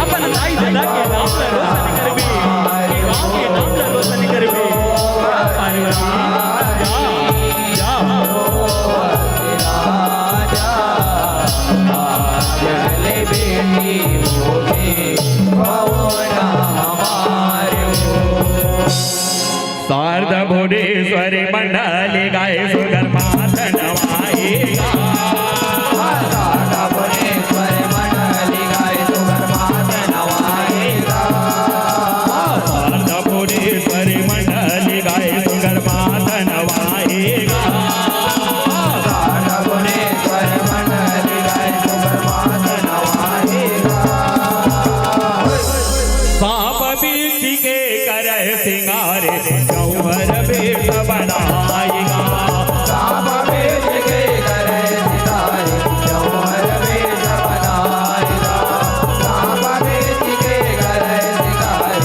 Speaker 11: अपन दाई दादा के नाम पर रोशन करबे गांव के नाम पर रोशन करबे पार्वती जा चले बेटी होगी पवना हमारे शारद भुवनेश्वर मंडल गाए सुगर मात नवाएगा शारद भुवनेश्वर मंडल गाए सुगर मात नवाएगा शारद भुवनेश्वर मंडल गाए सुगर मात नवाएगा शारद भुवनेश्वर मंडल गाए सुगर मात नवाएगा सांप बीच के कर सिंगारे चौवर बेट बनाएगा सांप बीच के कर सिंगारे चौवर बेट बनाएगा सांप बीच के कर सिंगारे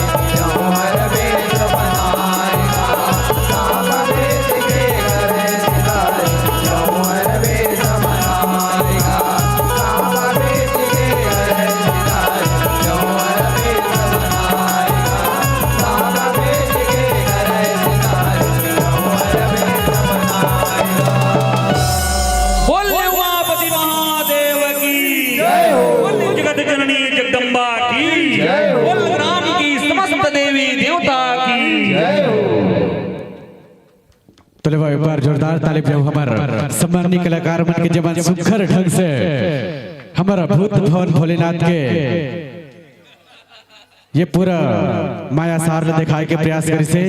Speaker 3: तो ले एक बार जोरदार तालिब जाओ हमारा सम्मानी कलाकार मन के जवान सुखर ढंग से हमारा भूत भवन भोलेनाथ के ये पूरा माया सार दिखाए के प्रयास करी से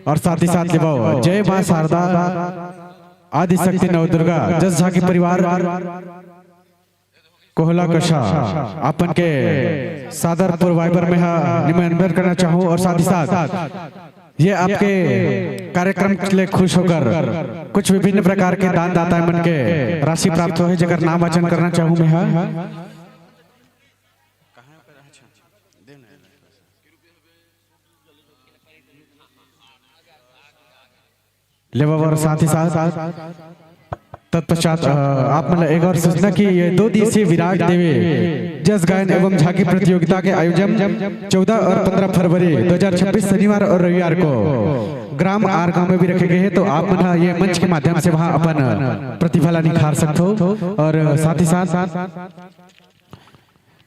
Speaker 3: और साथ ही साथ लेवाओ जय मां शारदा आदि शक्ति नव दुर्गा जस झाकी परिवार कोहला कशा अपन के सादर वाइबर में निमंत्रण करना चाहूँ और साथ ही साथ ये आपके कार्यक्रम के लिए खुश होकर कुछ विभिन्न प्रकार के दान दाता मन के राशि प्राप्त हो है जगह नाम वाचन करना चाहूँ मैं लेवा और साथ ही साथ तत्पश्चात आप मतलब एक और सूचना की ये 2 दिवसीय विराट देवी जस गायन एवं झांकी प्रतियोगिता के आयोजन 14 और 15 फरवरी 2026 शनिवार और रविवार को ग्राम आर गांव में भी रखे गए हैं। तो आप मतलब ये मंच के माध्यम से वहां अपन प्रतिभा निखार सकते हो और साथ ही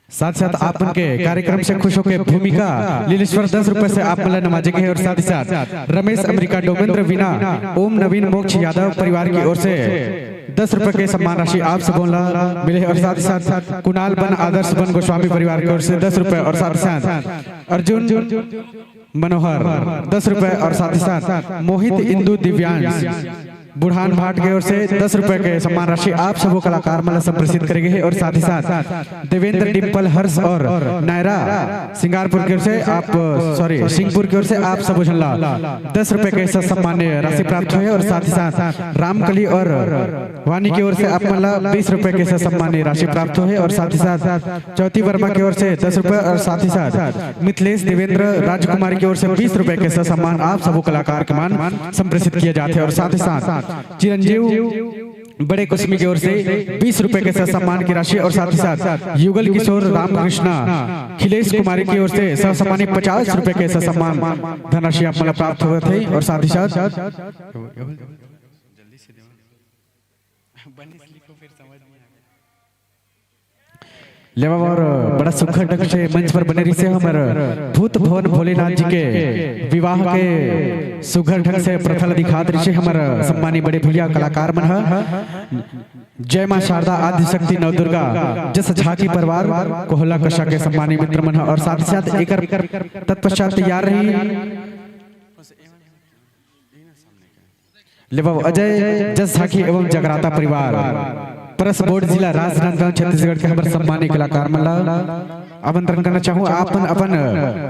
Speaker 3: साथ आप उनके कार्यक्रम से खुश होकर भूमिका लीलेश्वर 10 रुपए से आप मतलब नवाजेंगे और साथ ही साथ रमेश अमेरिका डोमेंद्र वीना ओम नवीन मोक्ष यादव परिवार की ओर से 10 रुपए के सम्मान राशि आप सबों मिले और साथ ही साथ कुणाल बन आदर्श बन गोस्वामी परिवार की ओर से 10 रुपए और साथ ही साथ अर्जुन मनोहर 10 रुपए और साथ ही साथ मोहित इंदु दिव्यांश बुढ़ान भाट की ओर से 10 रुपए के सम्मान राशि आप सबों कलाकार मतलब संप्रेषित करेंगे और साथ ही साथ देवेंद्र डिम्पल हर्ष और नायरा सिंगारपुर की ओर से आप सिंहपुर की ओर से आप सब 10 रुपए के सम्मान राशि प्राप्त हुए और साथ ही साथ रामकली और वानी की ओर से आप मतलब 20 रुपए के सम्मान राशि प्राप्त हुए और साथ ही साथ चौथी वर्मा की ओर से 10 रुपए और साथ ही साथ मिथिलेश देवेंद्र राजकुमारी की ओर से 20 रुपए के सम्मान आप सबों कलाकार के मान संप्रेषित किए जाते हैं और साथ ही साथ चिरंजीव बड़े कुसमी की ओर से 20 रुपए के सम्मान की राशि और साथ ही साथ युगल किशोर रामकृष्णा खिलेश कुमारी की ओर से सम्मानित 50 रुपए के सम्मान धनराशि आप मतलब प्राप्त हुए थे और साथ ही साथ लेवा और बड़ा सुखद ढंग से मंच पर बने रही से हमारे भूत भवन भोलेनाथ जी के विवाह के सुघर ढंग से प्रथल दिखात रही से हमारा सम्मानी बड़े भूलिया कलाकार मन जय मां शारदा आदि शक्ति नव दुर्गा जस झांकी परिवार कोहला कशा के सम्मानी मित्र मन और साथ ही साथ एक तत्पश्चात तैयार रही लेवा अजय जस झांकी एवं जगराता परिवार परस बोर्ड जिला राजनांदगांव छत्तीसगढ़ के हमारे सम्मानित कलाकार मला आमंत्रण करना चाहूँ अपन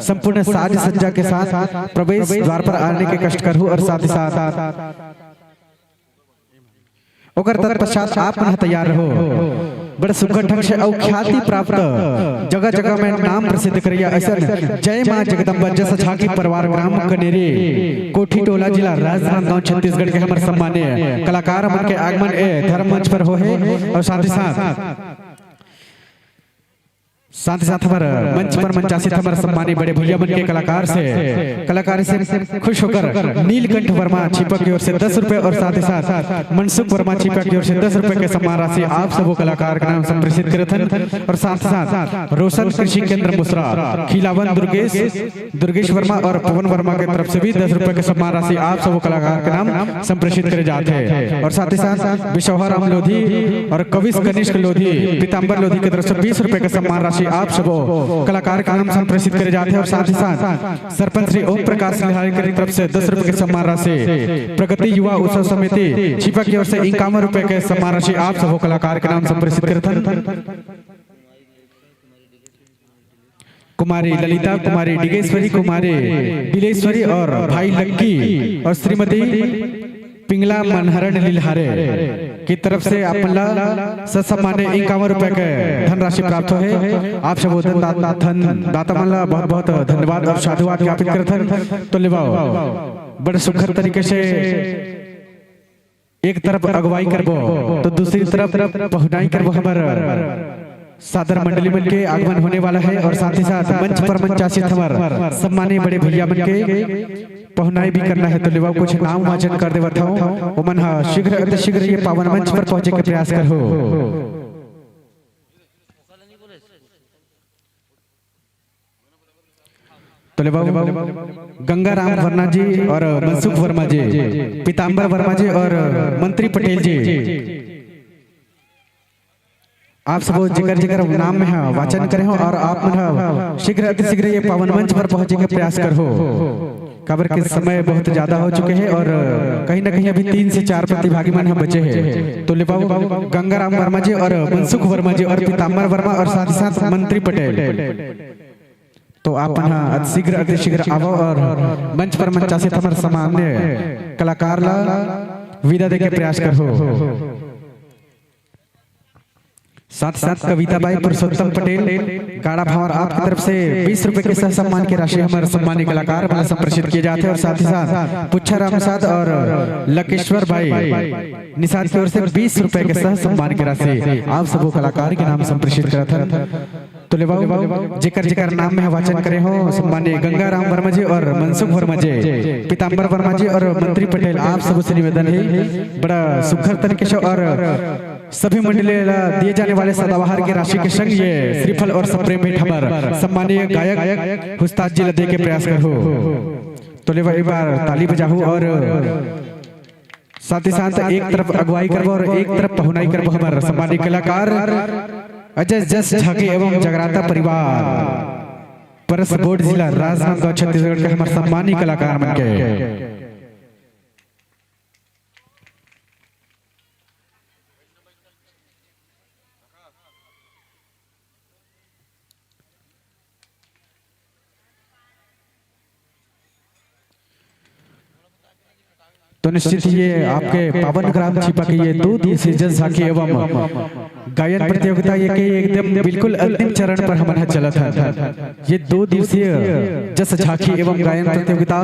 Speaker 3: संपूर्ण साज सज्जा के साथ प्रवेश द्वार पर आने के कष्ट करूँ और साथ ही साथ ओकर तत्पश्चात आप तैयार रहो बड़े सुखद ढंग से ख्याति प्राप्त जगह जगह में नाम प्रसिद्ध करिया ऐसा जय मां जगदम्बा जस झांकी परिवार ग्राम कनेरी कोठी टोला जिला राजनांदगांव छत्तीसगढ़ के हमारे सम्मानीय कलाकार मन के आगमन धर्म मंच पर हो है और साथ ही साथ हमारे मंच पर मंचासित हमारे सम्मानित बड़े भैया मन के कलाकार से खुश होकर नीलकंठ वर्मा छिपा की ओर से 10 रुपए और साथ ही साथ मनसुख वर्मा छिपा की ओर से 10 रुपए के सम्मान राशि आप सब कलाकार का नाम संप्रेषित करे थे और साथ साथ रोशन कृषि केंद्र मुसरा खिलावन दुर्गेश वर्मा और पवन वर्मा की तरफ से भी 10 रुपए के सम्मान राशि आप सब कलाकार का नाम संप्रेषित करे जाते हैं और साथ ही साथ विशोहर राम लोधी और कविश कनिष्क लोधी पीताम्बर लोधी की तरफ से 20 रुपए के सम्मान राशि आप सब कलाकार का नाम संप्रेषित करे जाते हैं और साथ ही साथ सरपंच श्री ओम प्रकाश लिहारी की तरफ से 10 रुपए के सम्मान राशि प्रगति युवा उत्सव समिति छिपा की ओर से 51 रुपए के सम्मान राशि आप सब कलाकार के नाम संप्रेषित करते हैं। कुमारी ललिता कुमारी डिगेश्वरी कुमारी डिलेश्वरी और भाई लक्की और श्रीमती पिंगला मनहरण लिलहारे की तरफ से आप सम्मान 51 रुपए के धनराशि प्राप्त हो है। आप सब दाता मल्ला बहुत बहुत धन्यवाद और साधुवाद ज्ञापित करते हैं। तो लिवाओ बड़े सुखद तरीके से एक तरफ अगुवाई करबो तो दूसरी तरफ पहुनाई करबो हमारे सादर मंडली मन के आगमन होने वाला है और साथ ही साथ मंच पर मंचासित हमारे सम्मानित बड़े भैया मन के पहुनाई भी करना है। तो लिवा कुछ नाम वाचन कर दे बताओ मन शीघ्र अतिशीघ्र ये पावन मंच पर पहुंचे के प्रयास करो। तो ले बाबू गंगाराम वर्मा जी और मनसुख वर्मा जी, पीताम्बर वर्मा जी और मंत्री पटेल जी, आप सब जिक्र जिक्र नाम में वाचन करे हो और आप मन शीघ्र अतिशीघ्र ये पावन मंच पर पहुंचे के प्रयास कर हो। खबर के समय बहुत ज्यादा हो चुके हैं और कहीं ना कहीं अभी 3 से 4 प्रतिभागी मन बचे हैं। तो ले बाबू गंगाराम वर्मा जी और मनसुख वर्मा जी और पीताम्बर वर्मा और साथ ही साथ मंत्री पटेल, तो आप अतिशीघ्र आवो और मंच पर मंचासित हमारे सामान्य कलाकार ला विदा दे के प्रयास कर हो। साथ साथ कविता बाई पुरुषोत्तम पटेल गाड़ा भावर आपकी तरफ से 20 रुपए के सह सम्मान की राशि हमारे सम्मानित कलाकार बना संप्रेषित किए जाते हैं और साथ ही साथ पुच्छा राम साथ और लकेश्वर भाई निषाद की ओर से 20 रुपए के सह सम्मान की राशि आप सबो कलाकार के नाम संप्रेषित करा था। तो ले बाबू जिक्र नाम में वाचन करे हो सम्मानित गंगाराम वर्मा जी और मनसुख वर्मा जी, पीताम्बर वर्मा जी और मंत्री पटेल, आप सबसे निवेदन है बड़ा सुखर तरीके से और सभी मंडली दिए जाने वाले सदाबहार की राशि के संग ये श्रीफल और सप्रेम भेंट हमार सम्मानीय गायक उस्ताद जी दे के प्रयास करो। तो ले एक बार ताली बजाओ और साथ ही साथ एक तरफ अगुवाई करबो और एक तरफ पहुनाई करबो हमारे सम्मानित कलाकार अजय जस झाके एवं जगराता परिवार परस बोर्ड जिला राजनांदगांव छत्तीसगढ़ के हमारे सम्मानित कलाकार मन के। तो निश्चित ये आपके पावन ग्राम छिपा के ये 2 दिवसीय जस झांकी एवं गायन प्रतियोगिता ये के एकदम बिल्कुल अंतिम चरण पर हमारा चला था। ये 2 दिवसीय जस झांकी एवं गायन प्रतियोगिता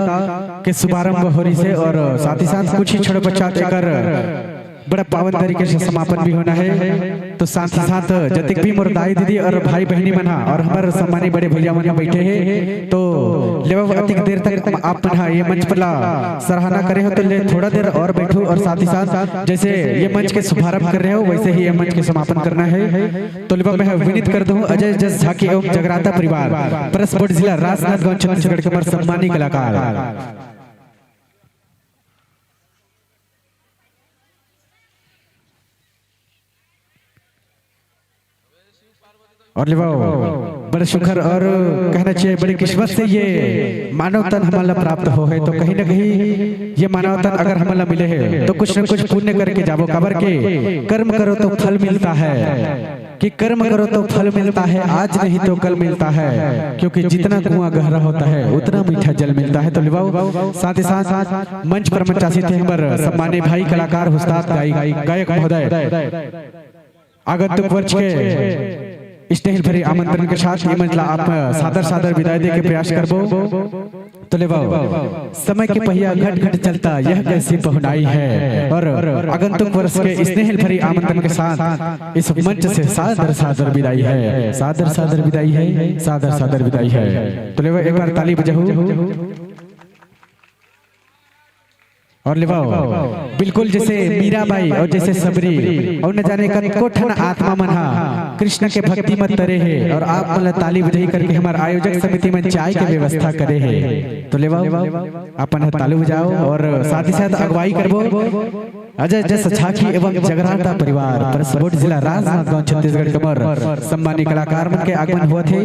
Speaker 3: के शुभारंभ हो रही से और साथ ही साथ कुछ ही क्षण पश्चात एक बड़ा पावन तरीके से समापन भी होना है। तो साथ ही साथ जतिक भी मोर दाई दीदी और भाई बहनी मना और हमारे सम्मानी बड़े भैया मना बैठे हैं, तो लेवल अधिक देर तक आप ये मंच पर सराहना करे हो तो ले थोड़ा देर और बैठो और साथ ही साथ जैसे ये मंच के शुभारंभ कर रहे हो वैसे ही ये मंच के समापन करना है। तो लेवल मैं विनीत कर दूं अजय जस झांकी एवं जगराता परिवार परस बोर्ड जिला राजनांदगांव छत्तीसगढ़ के सम्मानी कलाकार और बड़े शुक्र और कहना चाहिए बड़ी किस्मत से ये मानव तन हमारा प्राप्त हो है। तो कहीं ना कहीं ये मानव तन अगर हमारा मिले है तो कुछ न कुछ पुण्य करके जाओ। खबर के कर्म करो तो फल मिलता है कि कर्म करो तो फल मिलता है, आज नहीं तो कल मिलता है, क्योंकि जितना कुआं गहरा होता है उतना मीठा जल मिलता है। तो लिबाओ साथ ही साथ मंच पर मंचासी थे हमारे सम्मानित भाई कलाकार उस्ताद गायक महोदय आगंतुक वर्ष के स्नेह भरे आमंत्रण के साथ ये मंचला आप सादर विदाई दे के प्रयास करबो। तो ले समय के पहिया घट घट चलता यह कैसी पहुनाई है और आगंतुक वर्ष के स्नेह भरे आमंत्रण के साथ इस मंच से सादर विदाई है, सादर विदाई है, सादर विदाई है। तो ले एक बार ताली बजाओ और लिवाओ बिल्कुल जैसे मीराबाई और जैसे सबरी और न जाने कनको ठन आत्मा मना कृष्ण के भक्ति मत तरे है और आप मतलब ताली बजाई करके हमारे आयोजक समिति में चाय की व्यवस्था करे है। तो लिवाओ अपन ताली बजाओ और साथ ही साथ अगुवाई करबो अजय जस झांकी एवं जगराता परिवार परस बोर्ड जिला राजनांदगांव छत्तीसगढ़ कमर सम्मानित कलाकार मन के आगमन हुआ थे।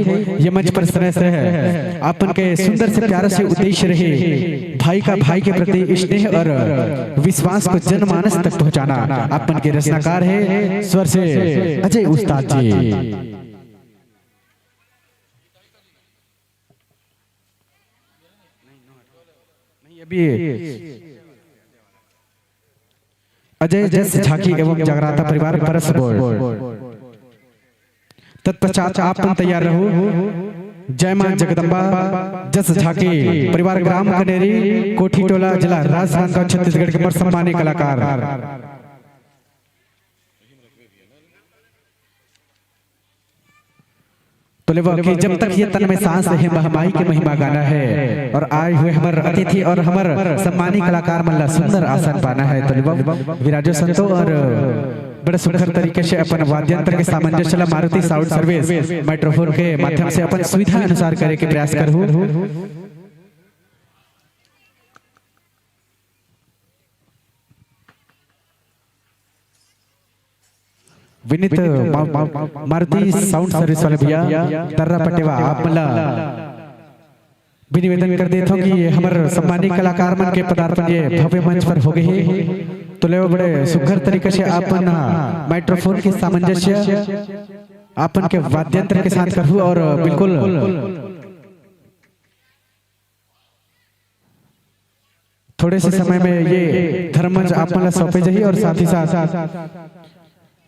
Speaker 3: ये मंच पर समय से है अपन के सुंदर से प्यारे से उद्देश्य रहे भाई का भाई के प्रति स्नेह और विश्वास को जनमानस तक पहुंचाना। अपन के रचनाकार है स्वर से अजय उस्ताद जी। अजय जस झांकी एवं जगराता परिवार परस बोर्ड तत्पश्चात आप तैयार रहो। जय मां जगदम्बा जस झांकी परिवार ग्राम कनेरी कोठी टोला जिला राजनांदगांव छत्तीसगढ़ के सम्मानित कलाकार तो कि जब तक ये तन में सांस है महमाई के महिमा गाना है और आए हुए हमारे अतिथि और हमारे सम्मानित कलाकार मल्ला सुंदर आसन पाना है। तो विराजो संतो और बड़े सुंदर तरीके से अपन वाद्यंत्र के सामंजस्य मारुति साउंड सर्विस माइक्रोफोन के माध्यम से अपन सुविधा अनुसार करे के प्रयास करूँ। विनीत मारुति साउंड सर्विस वाले भैया दर्रा पटेवा आप मला भी निवेदन कर देता हूँ कि हमारे सम्मानित कलाकार मन के पदार्पण ये भव्य मंच पर हो गए हैं। तो ले बड़े सुघर तरीके से अपन माइक्रोफोन के सामंजस्य अपन के वाद्यंत्र के साथ करूँ और बिल्कुल थोड़े से समय में ये धर्मंच आप मला सौंपे जाइए और साथ ही साथ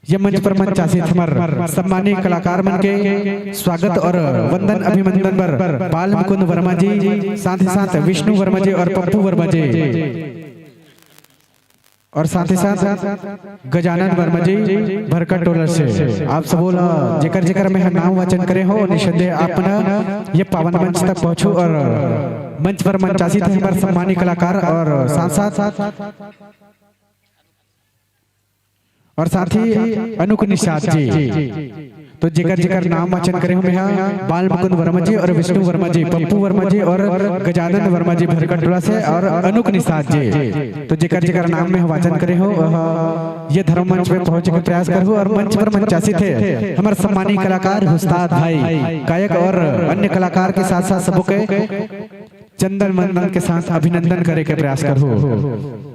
Speaker 3: ये मंच पर मंच आसित हमार सम्मानित कलाकार मन के स्वागत और वंदन अभिनंदन पर बाल मुकुंद वर्मा जी, साथ ही साथ विष्णु वर्मा जी और पप्पू वर्मा जी, और साथ ही साथ गजानन वर्मा जी भरकट टोलर से आप सब जेकर जेकर में नाम वाचन करे हो निसंदेह आप ये पावन मंच तक पहुंचो और मंच पर मंच आसित है हमारे सम्मानित कलाकार और साथ ही अनुक निषाद जी। तो जेकर जेकर नाम वाचन करे हुए हैं बाल मुकुंद वर्मा जी और विष्णु वर्मा जी, पप्पू वर्मा जी और गजानन वर्मा जी भरकटोला से और अनुक निषाद जी। तो जेकर जेकर नाम में वाचन करे हो ये धर्म मंच में पहुंचे के प्रयास करूँ और मंच पर मंचासी थे हमारे सम्मानित कलाकार उस्ताद भाई गायक और अन्य कलाकार के साथ साथ सबों के चंदन मंदन के साथ अभिनंदन करे के प्रयास करूँ।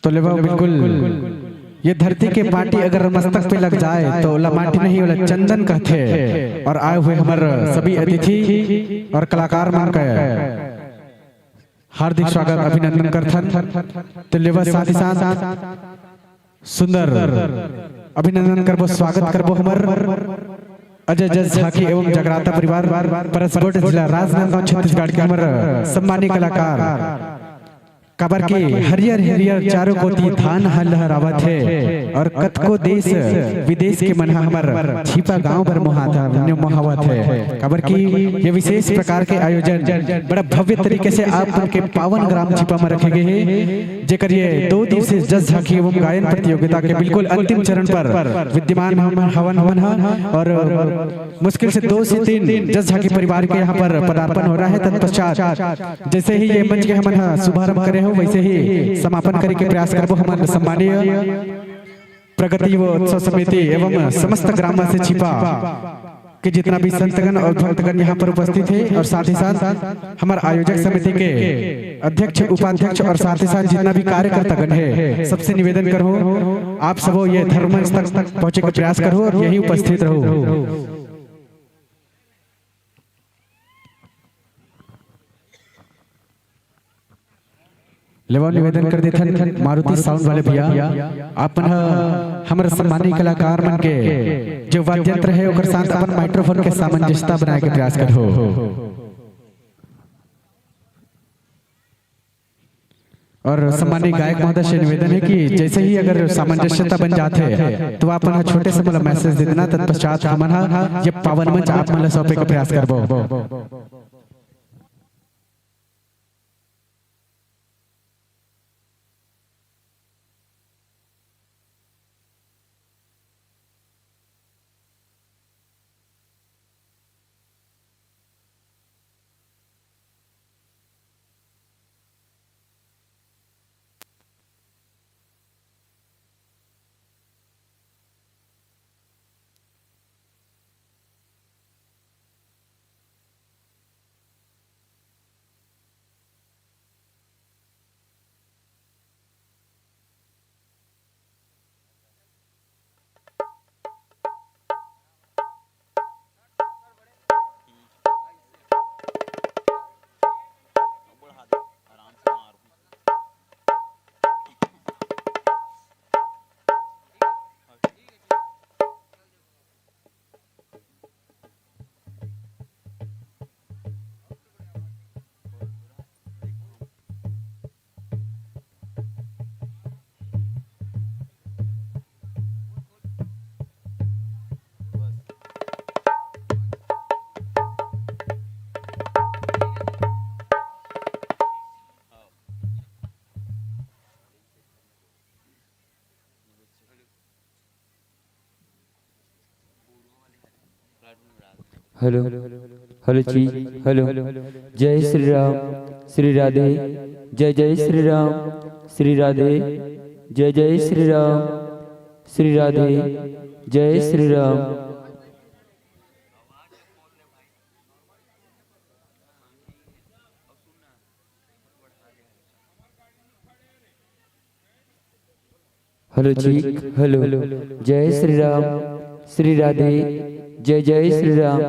Speaker 3: तो ले बिल्कुल ये धरती के माटी अगर मस्तक पे लग जाए तो ला माटी नहीं वाला चंदन कहते। और आए हुए हमारे सभी अतिथि और कलाकार मान का हार्दिक स्वागत अभिनंदन करथन। तो ले साथ ही साथ सुंदर अभिनंदन करबो स्वागत करबो हमार अजय जज झाकी एवं जगराता परिवार परसगोट जिला राजनांदगांव छत्तीसगढ़ के हमारे सम्मानित कलाकार कबर के हरियर हरियर चारों कोती धान लहरावत है और कतको देश विदेश के मन हमार छिपा गांव भर मुहावत है। कबर की ये विशेष प्रकार के आयोजन बड़ा भव्य तरीके से आप के पावन ग्राम छिपा में रखे गए हैं, जेकर ये 2 दिवसीय जज झांकी एवं गायन प्रतियोगिता के बिल्कुल अंतिम चरण पर विद्यमान हवन और मुश्किल से 2 से 3 जज झांकी परिवार के यहाँ पर पदार्पण हो रहा है। तत्पश्चात जैसे ही ये मंच के हम शुभारंभ करे वैसे ही समापन करे के प्रयास करबो। हमारे सम्मानीय प्रगति व उत्सव समिति एवं समस्त ग्राम से छिपा के जितना भी संतगण और भक्तगण यहाँ पर उपस्थित है और साथ ही साथ हमारे आयोजक समिति के अध्यक्ष उपाध्यक्ष और साथ ही साथ जितना भी कार्यकर्तागण है सबसे निवेदन करो आप सब ये धर्ममंच तक पहुंचे का प्रयास करो और यही उपस्थित रहो। लेवा निवेदन कर देते मारुति साउंड वाले भैया आप हमारे सम्मानित कलाकार मन के जो वाद्यंत्र है ओकर साथ अपन माइक्रोफोन के सामंजस्यता बनाए के प्रयास करो। और सम्मानित गायक महोदय से निवेदन है कि जैसे ही अगर सामंजस्यता बन जाते हैं तो आप छोटे से मतलब मैसेज दे देना। तत्पश्चात हमारा ये पावन मंच आप मतलब सौंपे का प्रयास करबो।
Speaker 4: हेलो हेलो जी हेलो। जय श्री राम श्री राधे जय जय श्री राम श्री राधे जय जय श्री राम श्री राधे जय श्री राम। हेलो जी हेलो जय श्री राम श्री राधे जय जय श्री राम।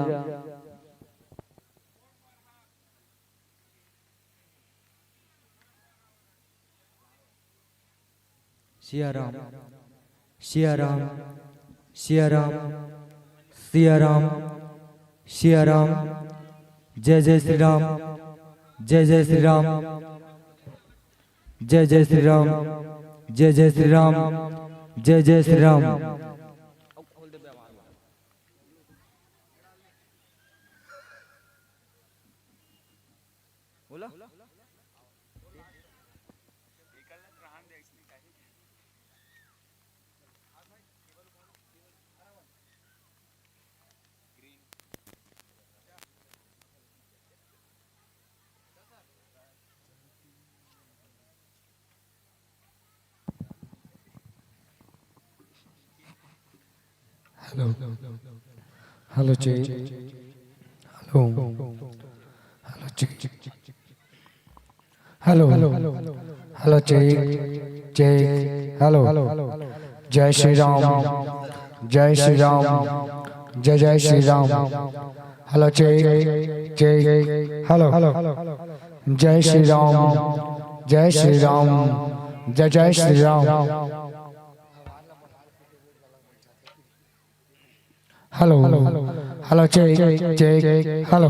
Speaker 1: सिया राम सिया राम सिया राम सिया राम सिया राम जय जय श्री राम जय जय श्री राम जय जय श्री राम जय जय श्री राम जय जय श्री राम।
Speaker 12: हेलो हेलो जी हेलो हेलो जी हेलो हेलो जी जय हेलो जय श्री राम जय श्री राम जय जय श्री राम। हेलो जय जय हेलो जय श्री राम जय श्री राम जय जय श्री राम। हेलो हेलो जय जय हेलो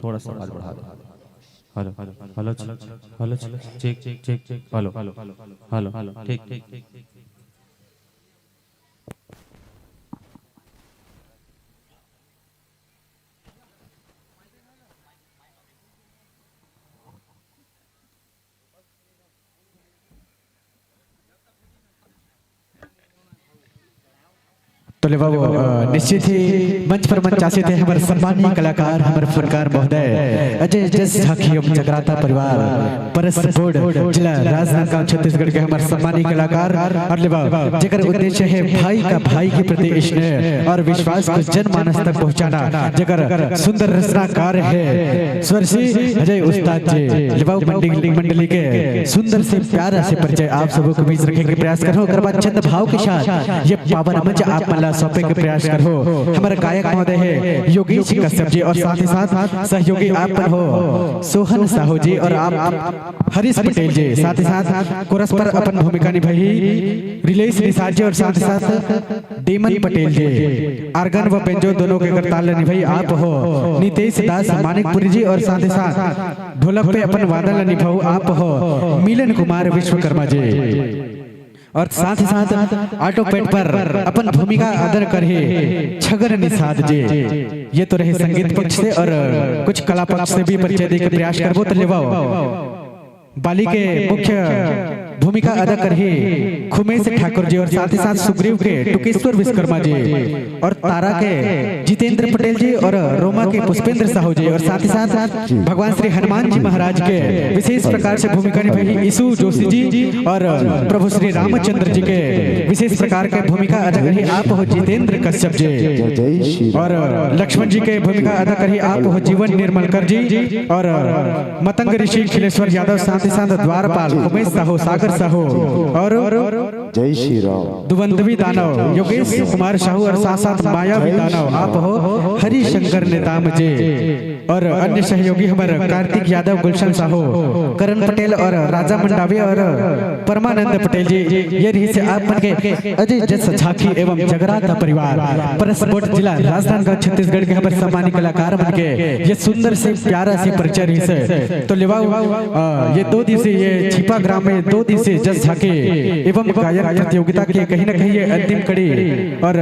Speaker 4: थोड़ा सा आवाज बढ़ा दो। Hello hello hello check check check check hello hello hello ठीक ठीक
Speaker 3: तो ले बाबू निश्चित ही मंच पर मंच आसे थे हमारे सम्मानीय कलाकार हमारे फनकार महोदय अजय जस झांकी एवं जगराता परिवार परस बोर्ड जिला राजनांदगांव छत्तीसगढ़ के हमारे सम्मानीय कलाकार और ले बाबू जेकर उद्देश्य है भाई का भाई के प्रति स्नेह और विश्वास को जनमानस तक पहुंचाना जेकर सुंदर रचनाकार है स्वर्गीय अजय उस्ताद जी ले बाबू मंडली के सुंदर से प्यारा से परिचय आप सबों के बीच रखने के प्रयास करो कर बाद छंद भाव के साथ ये पावन मंच आप सौंपे के प्रयास करो। हमारे गायक महोदय है योगेश कश्यप जी और साथ ही साथ सहयोगी आप पर हो सोहन साहू जी और आप हरीश पटेल जी, साथ ही साथ कोरस पर अपन भूमिका निभाई रिलेश निसार जी और साथ ही साथ डेमन पटेल जी, आर्गन व बेंजो दोनों के करताल निभाई आप हो नितेश दास मानिकपुरी जी और साथ ही साथ ढोलक पे अपन वादन निभाऊ आप हो मिलन कुमार विश्वकर्मा जी और साथ ही साथ ऑटो पेट पर अपन भूमिका अदा करे छगर निषाद जी। ये तो रहे संगीत पक्ष से और कुछ कला पक्ष से भी परिचय देकर प्रयास करबो तो लेवाओ बाली के मुख्य भूमिका अदा करे खुमेश ठाकुर जी और साथ ही साथ सुग्रीव के टुकेश्वर विश्वकर्मा जी और तारा के जितेंद्र पटेल जी और रोमा के पुष्पेंद्र साहू जी और साथ ही साथ भगवान श्री हनुमान जी महाराज के विशेष प्रकार से भूमिका निभाई ईसु जोशी जी और प्रभु श्री रामचंद्र जी के विशेष प्रकार के भूमिका अदा करी आप हो जितेंद्र कश्यप जी और लक्ष्मण जी के भूमिका अदा करी आप हो जीवन निर्मलकर जी और मतंग ऋषि खिलेश्वर यादव साथ ही साथ द्वारपाल उमेश साहू सागर साहू और
Speaker 2: जय श्री राम
Speaker 3: दुवंदवी दानव योगेश कुमार साहू और साथ साथ मायावी दानव आप हो हरिशंकर नेताम जी और अन्य सहयोगी हमारे कार्तिक यादव गुलशन साहू करण पटेल और राजा मंडावी और परमानंद पटेल जी। ये रही से आप मन के अजय जस झांकी एवं जगराता परिवार परसकोट जिला राजनांदगांव छत्तीसगढ़ के हमारे सम्मानित कलाकार बन के ये सुंदर से प्यारा से परिचय रही से तो लेवाओ ये 2 दिवसीय ये छिपा ग्राम में 2 दिवसीय जस झांकी एवं गायन प्रतियोगिता की कहीं न कहीं ये अंतिम कड़ी और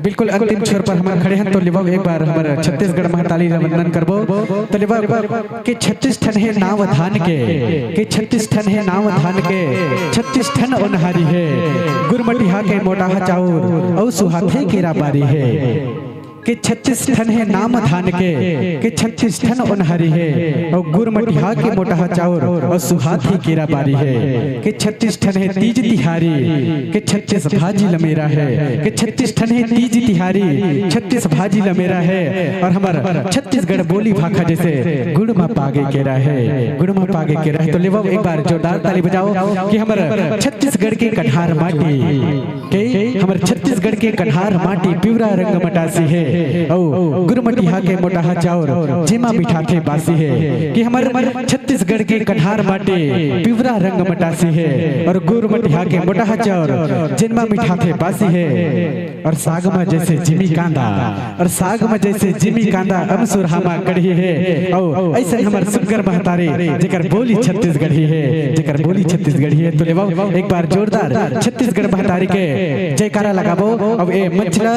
Speaker 3: बिल्कुल अंतिम छोर पर हम खड़े हैं तो लिबाव एक बार हमारे छत्तीसगढ़ महाताली वंदन करबो तो लिबाव के 36 ठन है नाव धान के 36 ठन है नाव धान के 36 ठन ओनहारी है गुरमटिहा के मोटाहा चाउर और सुहाथे केरा बारी है के 36 ठन है नाम धान के 36 ठन ओनहरी है और गुरमटिहा के मोटाहा चाउर और सुहाथी केरा बारी है के 36 ठन है तीज तिहारी के 36 भाजी लमेरा है के 36 ठन है तीज तिहारी 36 भाजी लमेरा है और हमारा छत्तीसगढ़ बोली भाखा जैसे गुड़मा पागे केरा है गुड़मा पागे केरा है तो लेवो एक बार जोरदार ताली बजाओ कि हमारा छत्तीसगढ़ के कन्हार माटी के हमारे छत्तीसगढ़ के कन्हार माटी पिवरा रंग मटासी है ओ गुरमटिहा के मोटाहा चाउर जेमा मिठाथे बासी है कि हमारे छत्तीसगढ़ के कन्हार माटी पिवरा रंग मटासी है और गुरमटिहा के मोटाहा चाउर जेमा मिठाथे बासी है और सागमा जैसे जिमी कांदा और सागमा जैसे जिमी कांदा अमसुरहामा कढ़ी है ओ ऐसे हमारे सुगर महतारे जेकर बोली छत्तीसगढ़ी है जेकर बोली छत्तीसगढ़ी है तो लेवाओ एक बार जोरदार छत्तीसगढ़ महतारी के जयकारा लगाबो अब ए मंचला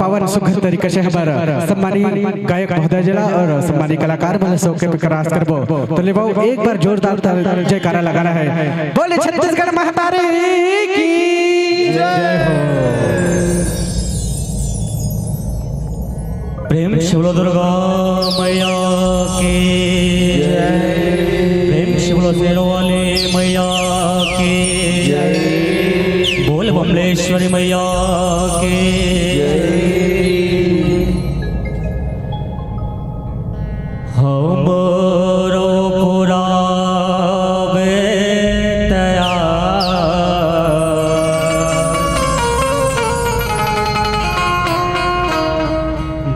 Speaker 3: पावन सुखद तरीके से हमारा सम्मानित गायक महोदय जिला और सम्मानित कलाकार वाले शो के प्रयास करबो तो लेवाओ एक बार जोरदार जयकारा लगाना है बोले छत्तीसगढ़ महतारी की जय हो।
Speaker 4: प्रेम शिवलो दुर्गा मैया की जय प्रेम शिवलो शेरों वाले मैया की जय बोल बमलेश्वरी मैया की हमरो पुरावे तया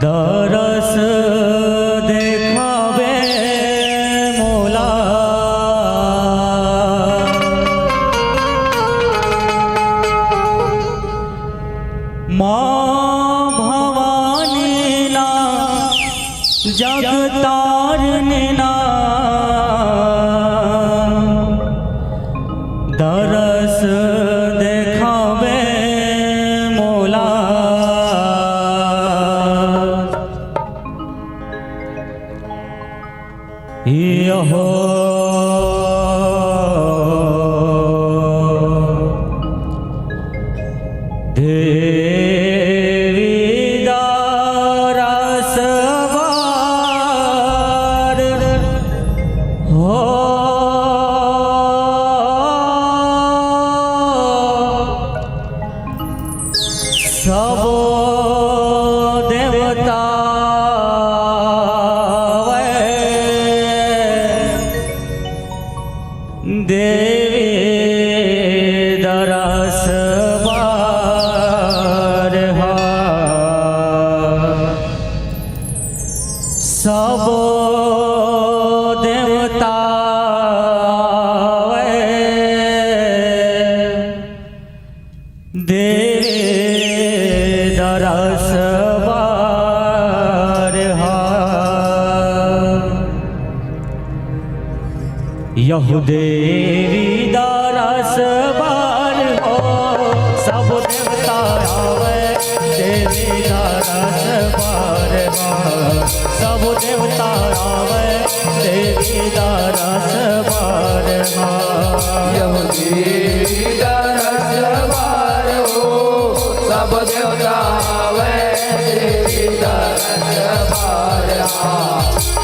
Speaker 4: दरस देखावे मोला
Speaker 11: तारने ना दरस देखावे मोला यहो यहुदेवी दारस बार हो सब देवता आवे देवी दारस बार हो सब देवता आवे देवी दारस बार हो
Speaker 8: यहुदेवी दारस बार हो सब देवता आवे देवी दारस बार हो सब देवता आवे देवी दारस बार हो
Speaker 11: सब देवता आवे देवी दारस बार हो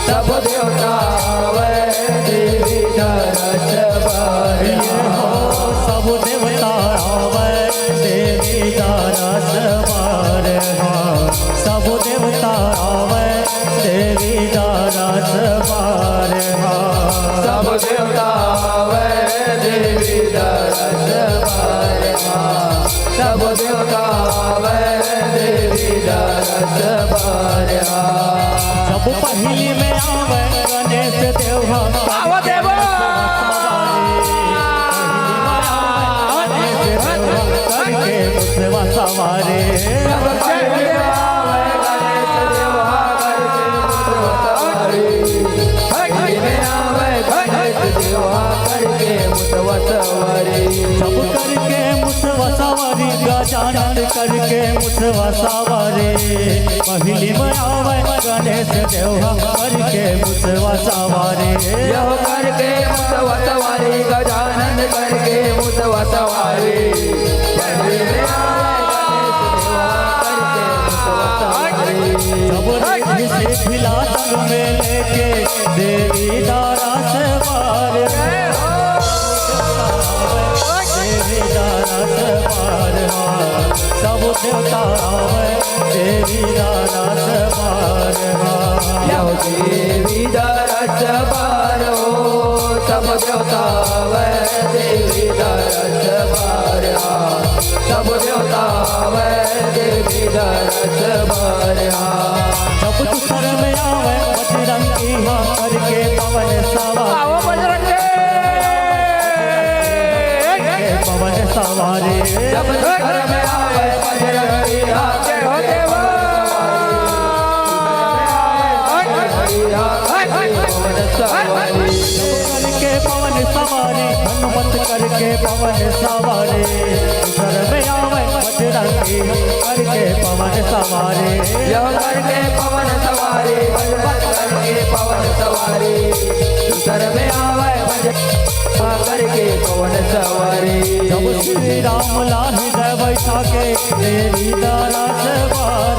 Speaker 11: सब देवता आवे देवी दारस बार हो
Speaker 8: सब देवता आवे देवी दारस बार हो सब देवता आवे देवी दारस बार हो
Speaker 11: सब पहली में आवे गणेश देव
Speaker 8: आवा देव
Speaker 11: करके मुसवा सवारे सब करके मुसवा सवारी गजानन करके मुसवा सवारी पहली में आवे गणेश देव करके मुसवा सवारी
Speaker 8: यह करके मुसवा सवारी गजानन करके मुसवा सवारी पहली में आवे गणेश देव करके मुसवा सवारी
Speaker 11: सब से खिला तंग में लेके देवी दारस बार देवी दारस बार सब देवता आवे देवी दारस बार
Speaker 8: देवी दारस बार हो सब देवता आवे देवी दारस बार सब देवता आवे देवी दारस बार
Speaker 11: सब सर में आवे बजरंगी करके पवन सवारी पवन सवारी
Speaker 8: सब घर में आवे बजरंगी आके हो देवा
Speaker 11: करके पवन सवारी हनुमत करके पवन सवारी सर में आवे बजरंगी करके पवन सवारी
Speaker 8: यह करके पवन सवारी हनुमत करके पवन सवारी सर में आवे करके पवन सवारी
Speaker 11: जब श्री राम लाही दे बैठा के देवी दारस बार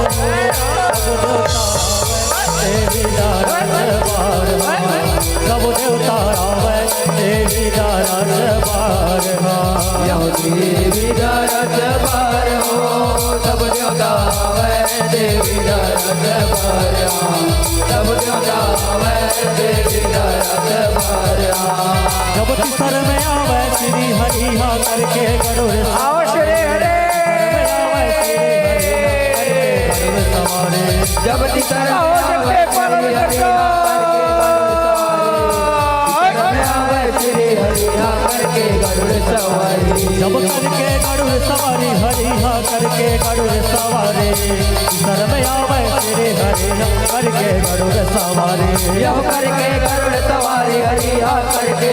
Speaker 11: देवी दारस बार सब देवता आवे देवी दारस बार
Speaker 8: देवी दारस बार हो सब देवता आवे देवी दारस बार सब देवता आवे देवी दारस बार
Speaker 11: जब सर में आवे श्री हरिहा करके गरुड़
Speaker 8: आओ श्री हरे
Speaker 11: सवारे
Speaker 8: जब तीसर आवे श्री हरिहा करके गरुड़ सवारी
Speaker 11: जब करके गरुड़ सवारी हरिहा करके
Speaker 4: करके गरुड़ सवारी शरण में आवे तेरे हरि करके गरुड़ सवारी
Speaker 8: यह करके गरुड़ सवारी हरिया करके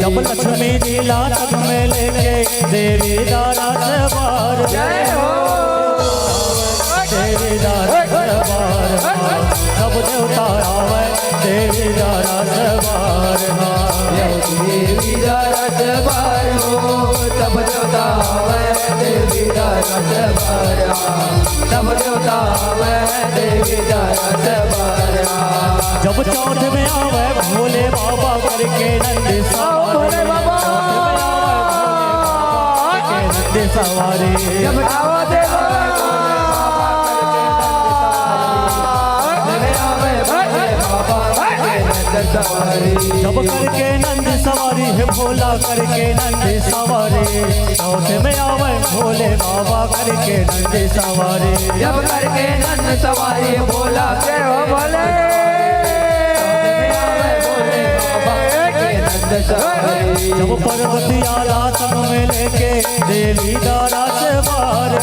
Speaker 4: जब लक्ष्मी जी लातक में लेके देवी दारा सवार देवी दारा सवार सब देवता आवे देवी दारा सवार
Speaker 8: देवी दारा सवार हो सब देवता आवे देवी दारा सवार सब देवता आवे देवी दारा सवार
Speaker 4: जब चौथ में आवे भोले बाबा करके नंदी सवारी बाबा नंदी सवारी
Speaker 8: जब आवा देवा
Speaker 4: जब करके नंद सवारी है भोला करके नंदी सवारी चौथ में आवे भोले बाबा करके नंदी सवारी
Speaker 8: जब करके नंद सवारी भोला के हो भोले
Speaker 4: जब पर्वतिया रातन में लेके देवी दारा सवार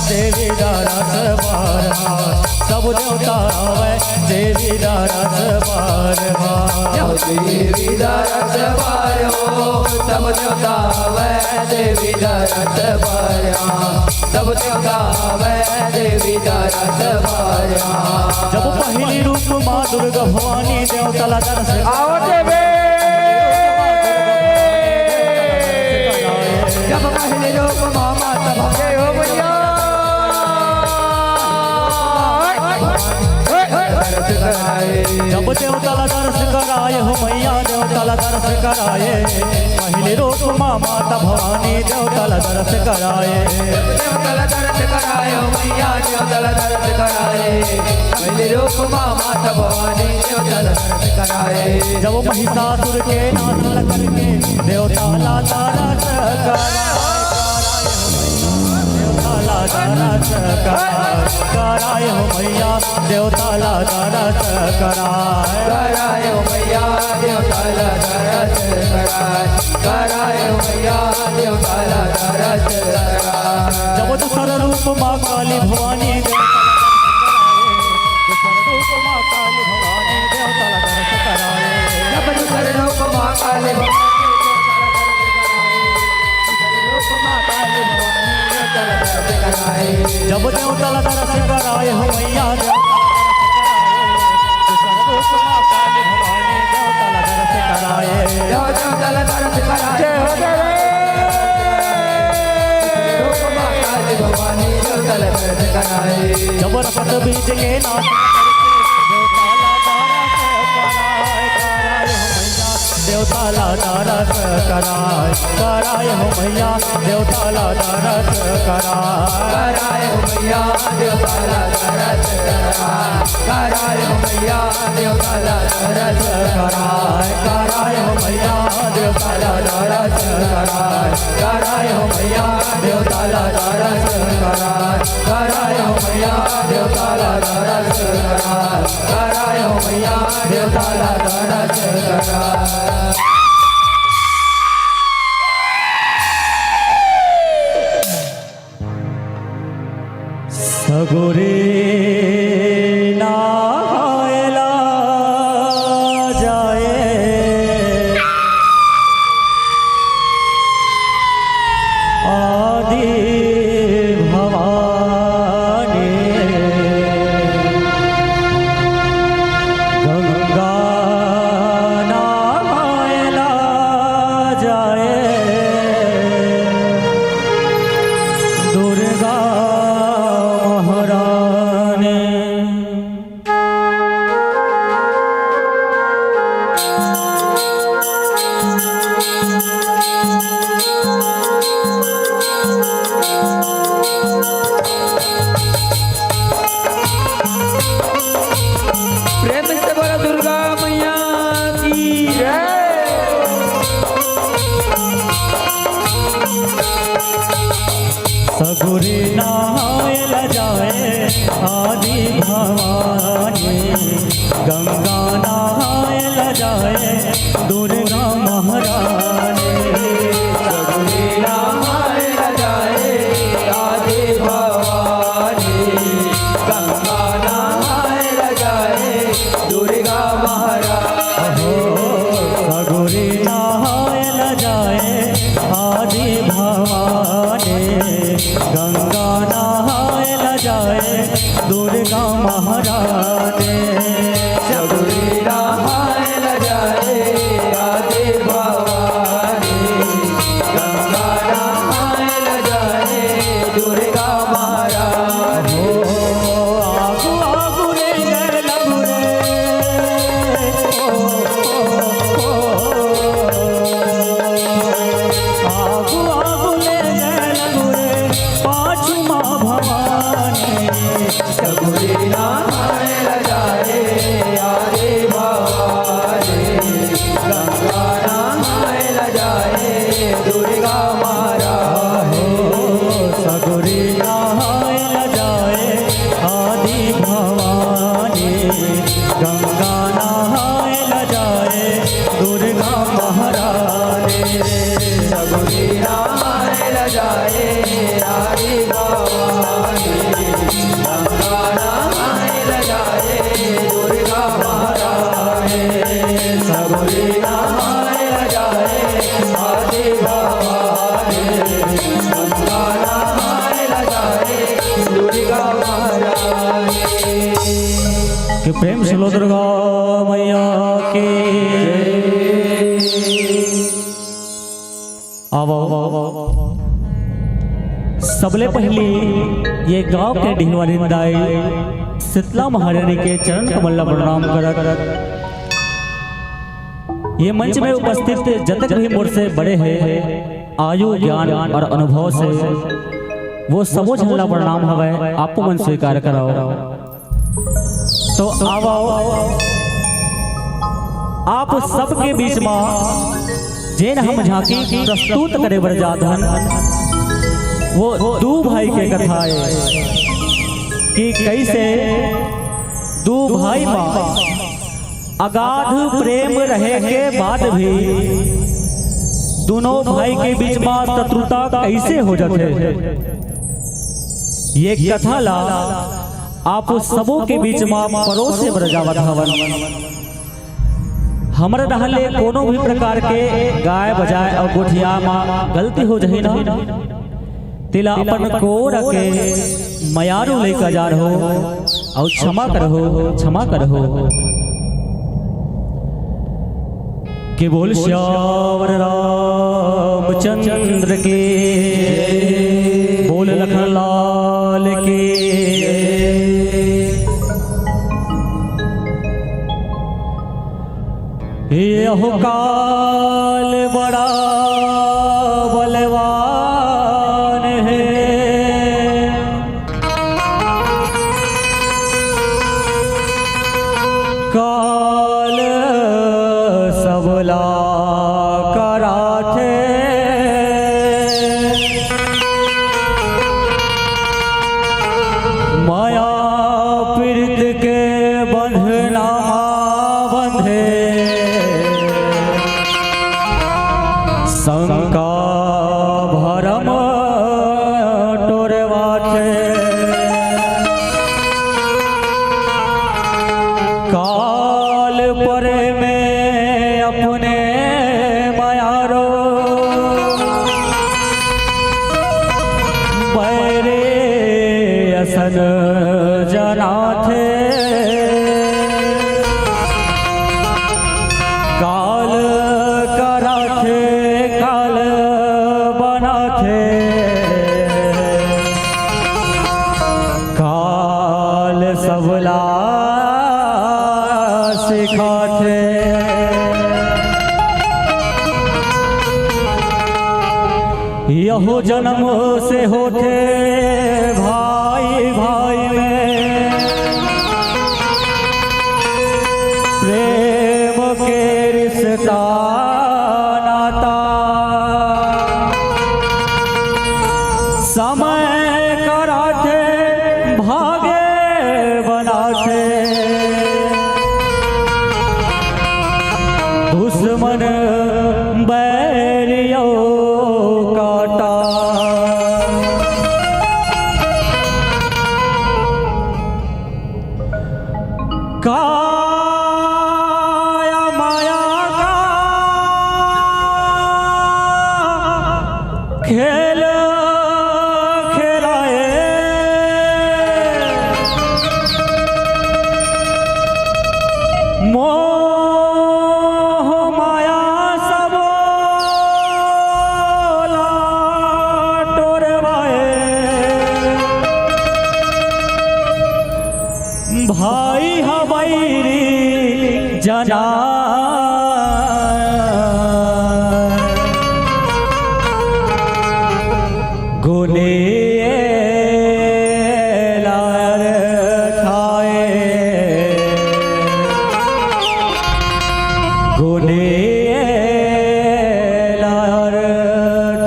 Speaker 4: देवी दारा सवार सब देवता आवे देवी दारा सवार
Speaker 8: देवी दारा सवार हो सब देवता आवे देवी दारा सवार सब देवता आवे देवी दारा सवार
Speaker 4: जब पहली रूप माँ दुर्गा भवानी देवता ला दर्श
Speaker 8: आओ देवी जब पहली रूप माँ माता भगे हो भैया
Speaker 4: जब देवता ला दर्श कराए हो मैया देवता ला दर्श कराए पहले रूप माँ माता भवानी देवता ला दर्श कराए
Speaker 8: देवता ला दर्श कराए हो मैया देवता ला दर्श कराए पहले रूप माँ माता भवानी देवता ला दर्श कराए
Speaker 4: जब महिषासुर के नाश करके देवता ला दर्श कराए हो मैया देवता ला दर्श
Speaker 8: कराए हो मैया देवता ला दर्श कराए हो मैया देवता ला दर्श
Speaker 4: जब दूसरा रूप माँ काली भवानी देवता माँ काली भवानी देवता ला दर्श कराए
Speaker 8: जब दूसरा रूप माँ काली
Speaker 4: जब देवता ला दर्श कराए हो मैया जब रपट बीज के नाथ देवता ला दर्श कराए हो मैया देवता ला दर्श
Speaker 8: कराए हो मैया देवता ला दर्श कराए हो मैया देवता ला दर्श
Speaker 4: कराए हो मैया देवता ला दर्श
Speaker 8: कराए हो मैया देवता ला दर्श कराए हो मैया देवता ला दर्श कराए हो मैया देवता ला दर्श
Speaker 4: सगुरे नायला जाए आदि भवानी गंगा नायला जाए दुर्गा महारानी
Speaker 8: प्रेम से बोला दुर्गा मैया की
Speaker 4: सगुरी नायल जाए आदि भवानी गंगा नायल जाए दुर्गा महारानी
Speaker 1: सगुनी नहाय न जाए आदि भवानी गंगा नहाय न जाए दुर्गा महारानी
Speaker 4: सगुरी नहाय न जाए आदि भवानी गंगा नहाय न जाए दुर्गा महारानी
Speaker 1: सगुनी नहाय न जाए आदि भवानी गंगा नहाय न जाए दुर्गा महारानी
Speaker 4: आगु आगु रे गए लगु रे आगु आगु ले गए लगु रे पाछू माँ भवानी
Speaker 1: सगुनी नहाय न जाए आदि भवानी गंगा नहाय न जाए दुर्गा महारानी
Speaker 4: सगुरी नहाय न जाए आदि भवानी गंगा नहाय न जाए दुर्गा महारानी
Speaker 1: सगुनी नहाय न जाए आदि भवानी गंगा नहाय न जाए दुर्गा महारानी सगुनी नहाय न जाए आदि भवानी गंगा नहाय न जाए दुर्गा महारानी
Speaker 4: कि प्रेम से लो दुर्गा मैया के आवो सबले पहली ये गांव के ढिलवारिंदाई शीतला महारानी के चरण कमल प्रणाम करत ये मंच में उपस्थित जतक भी मोर से बड़े हैं आयु ज्ञान और अनुभव से वो सबो झल्ला प्रणाम हवे आपको मन स्वीकार कराओ तो आओ आप सबके बीच में जेन हम झांकी प्रस्तुत करे बर जाधन वो दू भाई के कथा है कि कैसे दू भाई में अगाध प्रेम रहे के बाद भी दोनों भाई के बीच में शत्रुता कैसे हो जाते ये कथा ला आप सबों के बीच में परोसे बरजावत हवन हमरे रहले कोनो भी प्रकार के गाय बजाय और गोठिया में गलती हो जाही ना तिला अपन को रखे मयारू लेकर जा रहो और क्षमा करहो के बोल श्यावर रामचंद्र के बोल लखन लाल के यहो काल बड़ा बलवान है काल सबला कराथे माया पीड़ित के बंधना बंधे शंका भरम टोरवाथे काल परे में अपने मायारो बैरे असन जना थे काल करा थे काल बना थे काल सबला सिखाते यहो जन्म से होते भाई भाई में प्रेम के रिश्ता नाता समय कराते भागे बनाते जाना गोले लार खाए गोले लार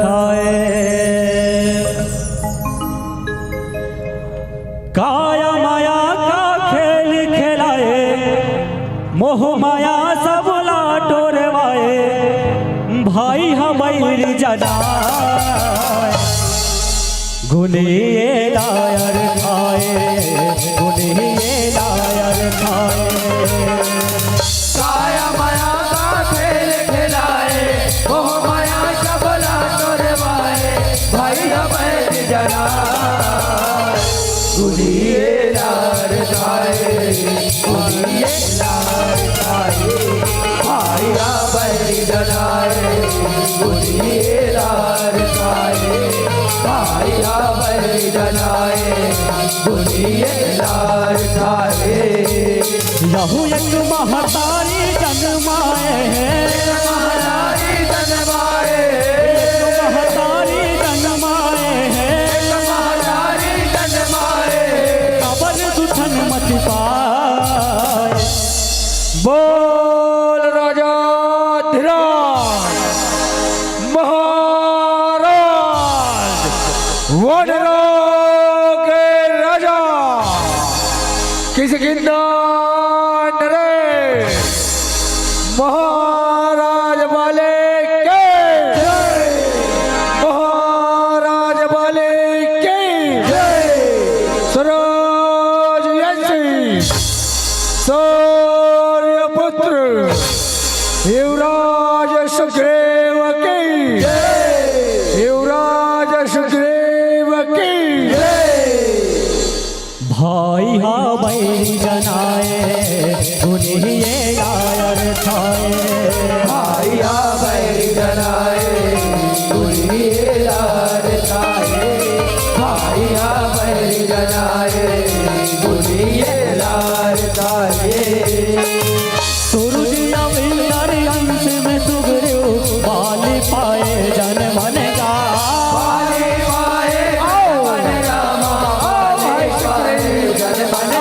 Speaker 4: खाए काया माया का खेल खिलाए मोह माया सब लाटोरवाए भाई हमारी जना गुने लायर खाए गुने लायर खाए
Speaker 1: काया माया का खेल खिलाए मोह माया सबला तोरवाए भाई हमें जना गुनिए लार खाए गुनिए लार खाए भाई हमें जनाए गुनिए लार खाए भाई हमें जनाए गुनिए लार खाए
Speaker 4: यहू एक महतारी जन्माए
Speaker 1: महतारी जन्माए
Speaker 4: महतारी जन्माए
Speaker 1: महतारी जन्माए
Speaker 4: कबर दुठन मत पाए
Speaker 5: बोल राजा धीराज महाराज वनरों के राजा किस गिंदान रे महाराज वाले के महाराज वाले के सरोज यंसी सूर्यपुत्र युवराज सुग्रीव की युवराज सुग्रीव की
Speaker 4: भाई हमारी जनाए गुने लायर खाए
Speaker 1: भाई हमें जनाए गुनिए लार खाए भाई हमें जनाए गुनिए लार खाए
Speaker 4: सूरज अविंदर अंश में सुग्रीव बाल पाए जन मन का
Speaker 1: पाए पाए मन रामा पाए पाए जन मन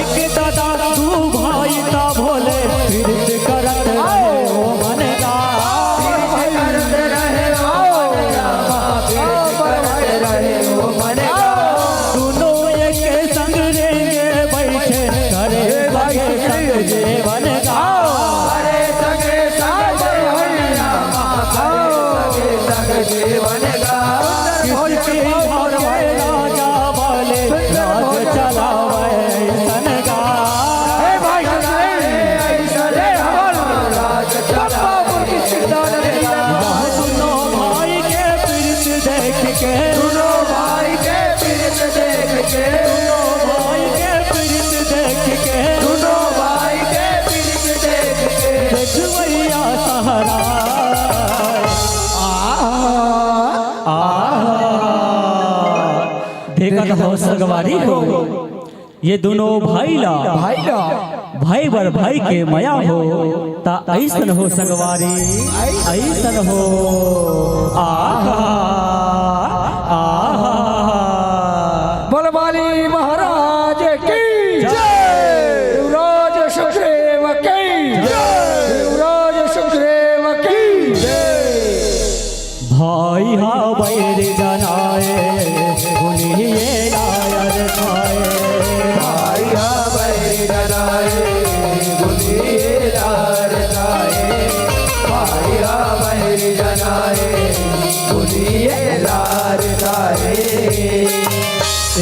Speaker 4: एक दादा तू भाई ता भोले फिर करत रहे ओ मन का
Speaker 1: करते रहे ओ मन रामा करते रहे ओ मन
Speaker 4: दोनों एक संग रहेंगे बैठे करे लगे संग जीवन का
Speaker 1: हरे सगे संग जीवन रामा हरे सगे जीवन का
Speaker 4: किसकी और राजा वाले राज चलावे सन का
Speaker 1: राज चलावे
Speaker 4: दोनों भाई के पीड़ित देख के
Speaker 1: दोनों भाई के पीड़ित देख के
Speaker 4: दोनों भाई के पीड़ित देख के
Speaker 1: दोनों भाई के पीड़ित देख के
Speaker 4: देखवैया सहारा देखत हो सगवारी हो ये दोनों भाई ला भाई बर भाई के मया हो ता ऐसन हो सगवारी ऐसन हो आहा आहा
Speaker 5: बलवाली महाराज की युवराज सुग्रीव की युवराज सुग्रीव की
Speaker 4: भाई हा बैर जनाए गुनिए लायर खाए
Speaker 1: भाई हमें जनाए गुनिए लार खाए भाई हमें जनाए गुनिए लार खाए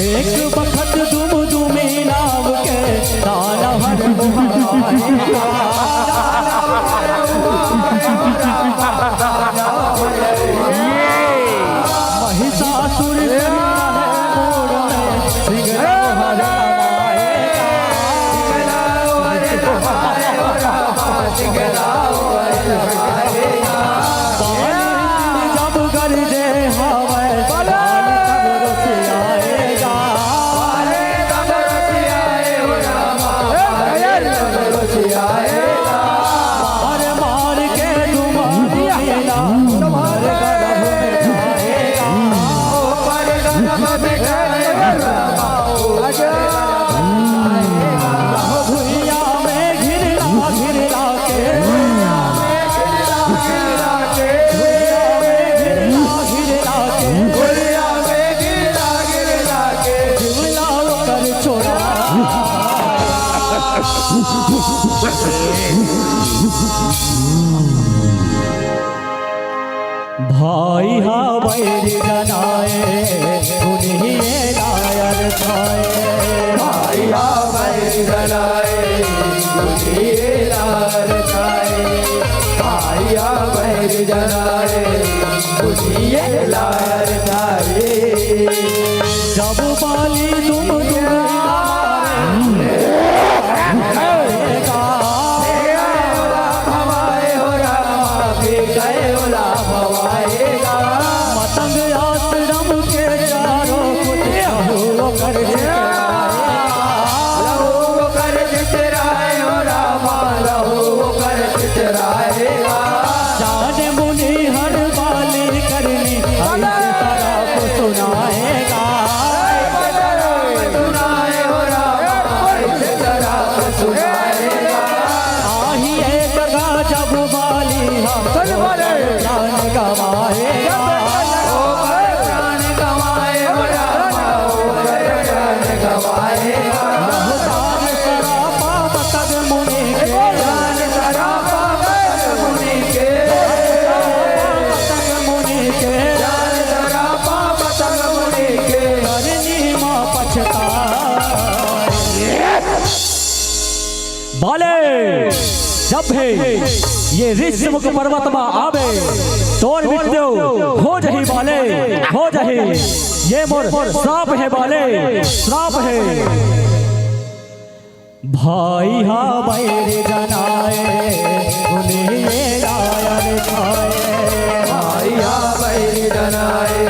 Speaker 4: एक बखत दुम दुमी नाम के ताला हर महिषासुर जब गरजे हवा
Speaker 1: में बिठाए
Speaker 3: भुइया में घिरला घिरला के भुइया में घिरला घिरला के जुमला कर छोड़ा भाई हा बैर जनाए उन्हीं लायर खाए
Speaker 1: भाइया बैर जनाए दुनिये लार खाए भाइया बैर जनाए दुनिये लार खाए
Speaker 3: जब बाली तुम मतंग आश्रम के चारों कुछ कर जाने मुनि हर बाली करनी तारा को सुनाएगा आही एक जब बाली हम जान गवाएगा लहुदान सरापा बतग मुनि के बतग मुनि के करनी माँ पछताए बाले जब है ये ऋषमुख पर्वत में आवे तोड़ बिट दो हो जही बाले हो जही ये मोर श्राप है बाले श्राप है भाई हा बैर जनाए उन्हें ये लायर खाए
Speaker 1: भाइया बैर जनाए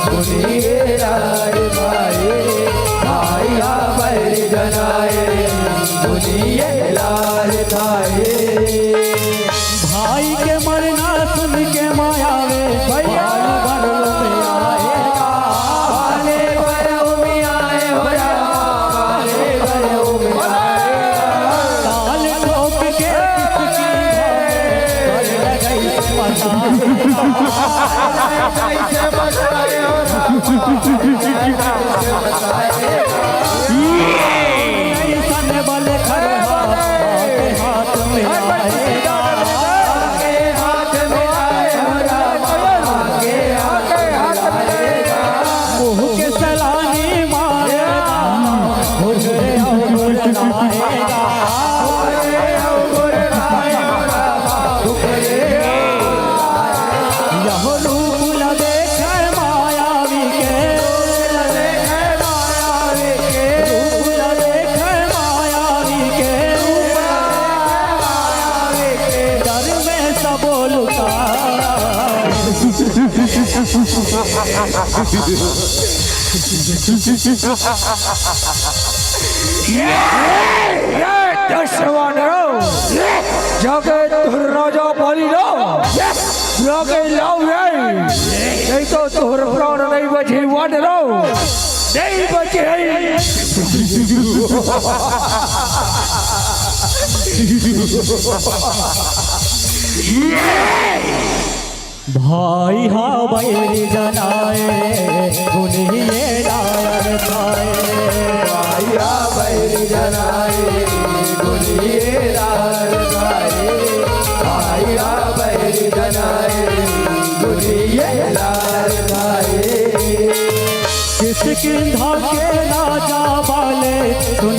Speaker 1: दुनिये लार खाए भाइया बैर जनाए दुनिये लार खाए
Speaker 3: भाई के मरना सुन के मायावे भैया बरल में आएगा
Speaker 1: वाले बरऊ में आए हो वाले बरऊ में
Speaker 3: ताल ठोक के किसकी भाई गई पता
Speaker 1: कैसे बताए हो
Speaker 3: सन बल खरहा के हाथ में आएगा मुँह के सलानी मारेगा घुघरे और लाएगा यह रूप न देखे मायावी के रूप न देखे मायावी के डर में सब लुटा
Speaker 5: जाके तुहर राजा पाली लो जाके लाओ नहीं तो तुहर प्राण नहीं बचे वन लो नहीं बचे
Speaker 3: भाई हा बैर जनाए उन्हीं ये लायर खाए
Speaker 1: भाइया बैर जनाए दुनिये लार खाए भाइया बैर जनाए दुनिये लार खाए
Speaker 3: किसकी धाके राजा वाले सुन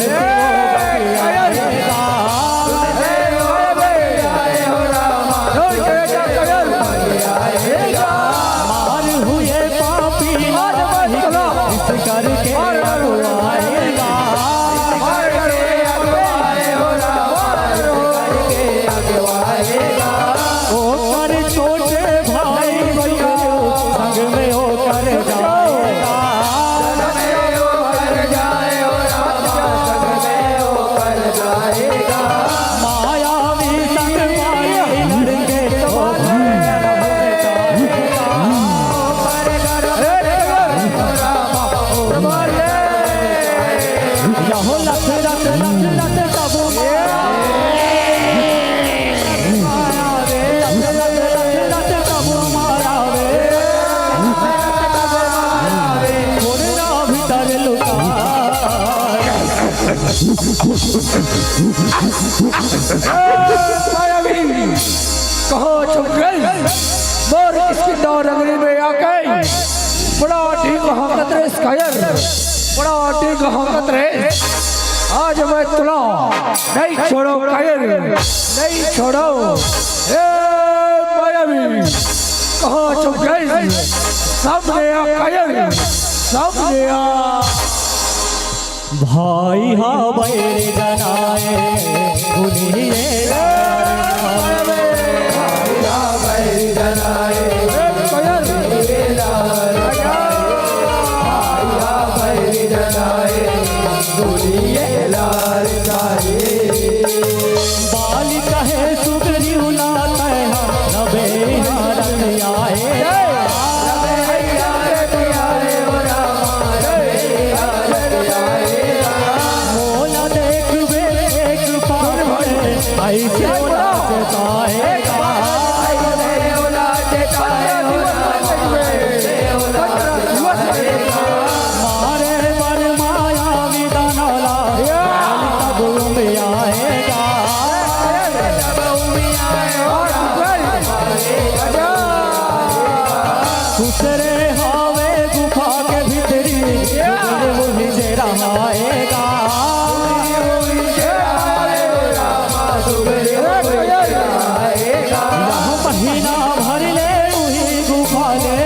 Speaker 3: मार हुए पापी इस करके आएगा ओ कर छोटे भाई संग में होकर जाएगा मायावी संग वाले लड़के तो
Speaker 12: कहाँ छुप गई मोर इसकी दौरंगनी में आ गई बड़ा ठीक हकत रे कायर बड़ा ठीक हकत रे आज मैं तुला नहीं छोड़ो कायर नहीं छोड़ो ए मायावी कहाँ छुप गई सामने आ कायर सामने आ
Speaker 4: भाई हा बैर जनाए भूलिए बाल कहे सुगरी उलाता है रबे हारत आए मोला देख वे एक पार ऐसे मारे बर माया विदानला आएगा दूसरे हावे गुफा के भीतरी मुझे रहाएगा महीना भर ले वही गुफा ले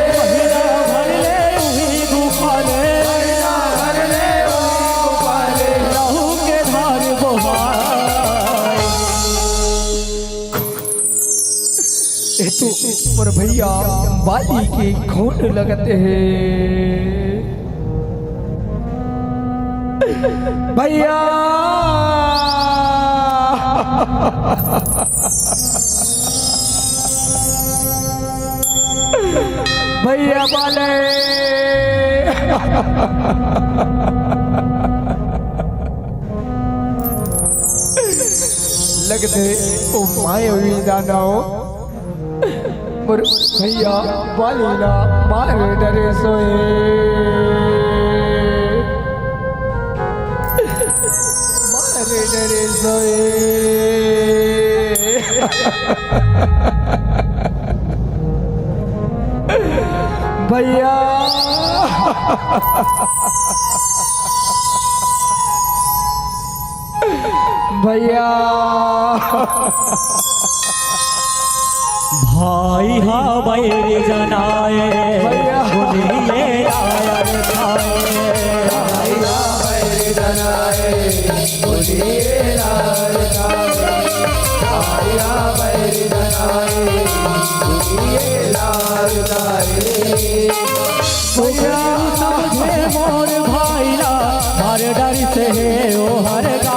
Speaker 4: महीना भर ले वही गुफा ले रहू के धार बोहार
Speaker 12: तो पर भैया बाली के खोट लगते हैं भैया भैया बाले लगते ओ मायावी दानव पर भैया बालीला मारे डरे सोए मारे डरे सोए भैया भैया
Speaker 4: भाई हा बैर जनाए भूलिए आया खाए भाई हा बैर जनाए भूलिए लाल खाए भाई हा बैर जनाए भूलिए लाल खाए समझे मोर भाईला हर डर से ओ हर गा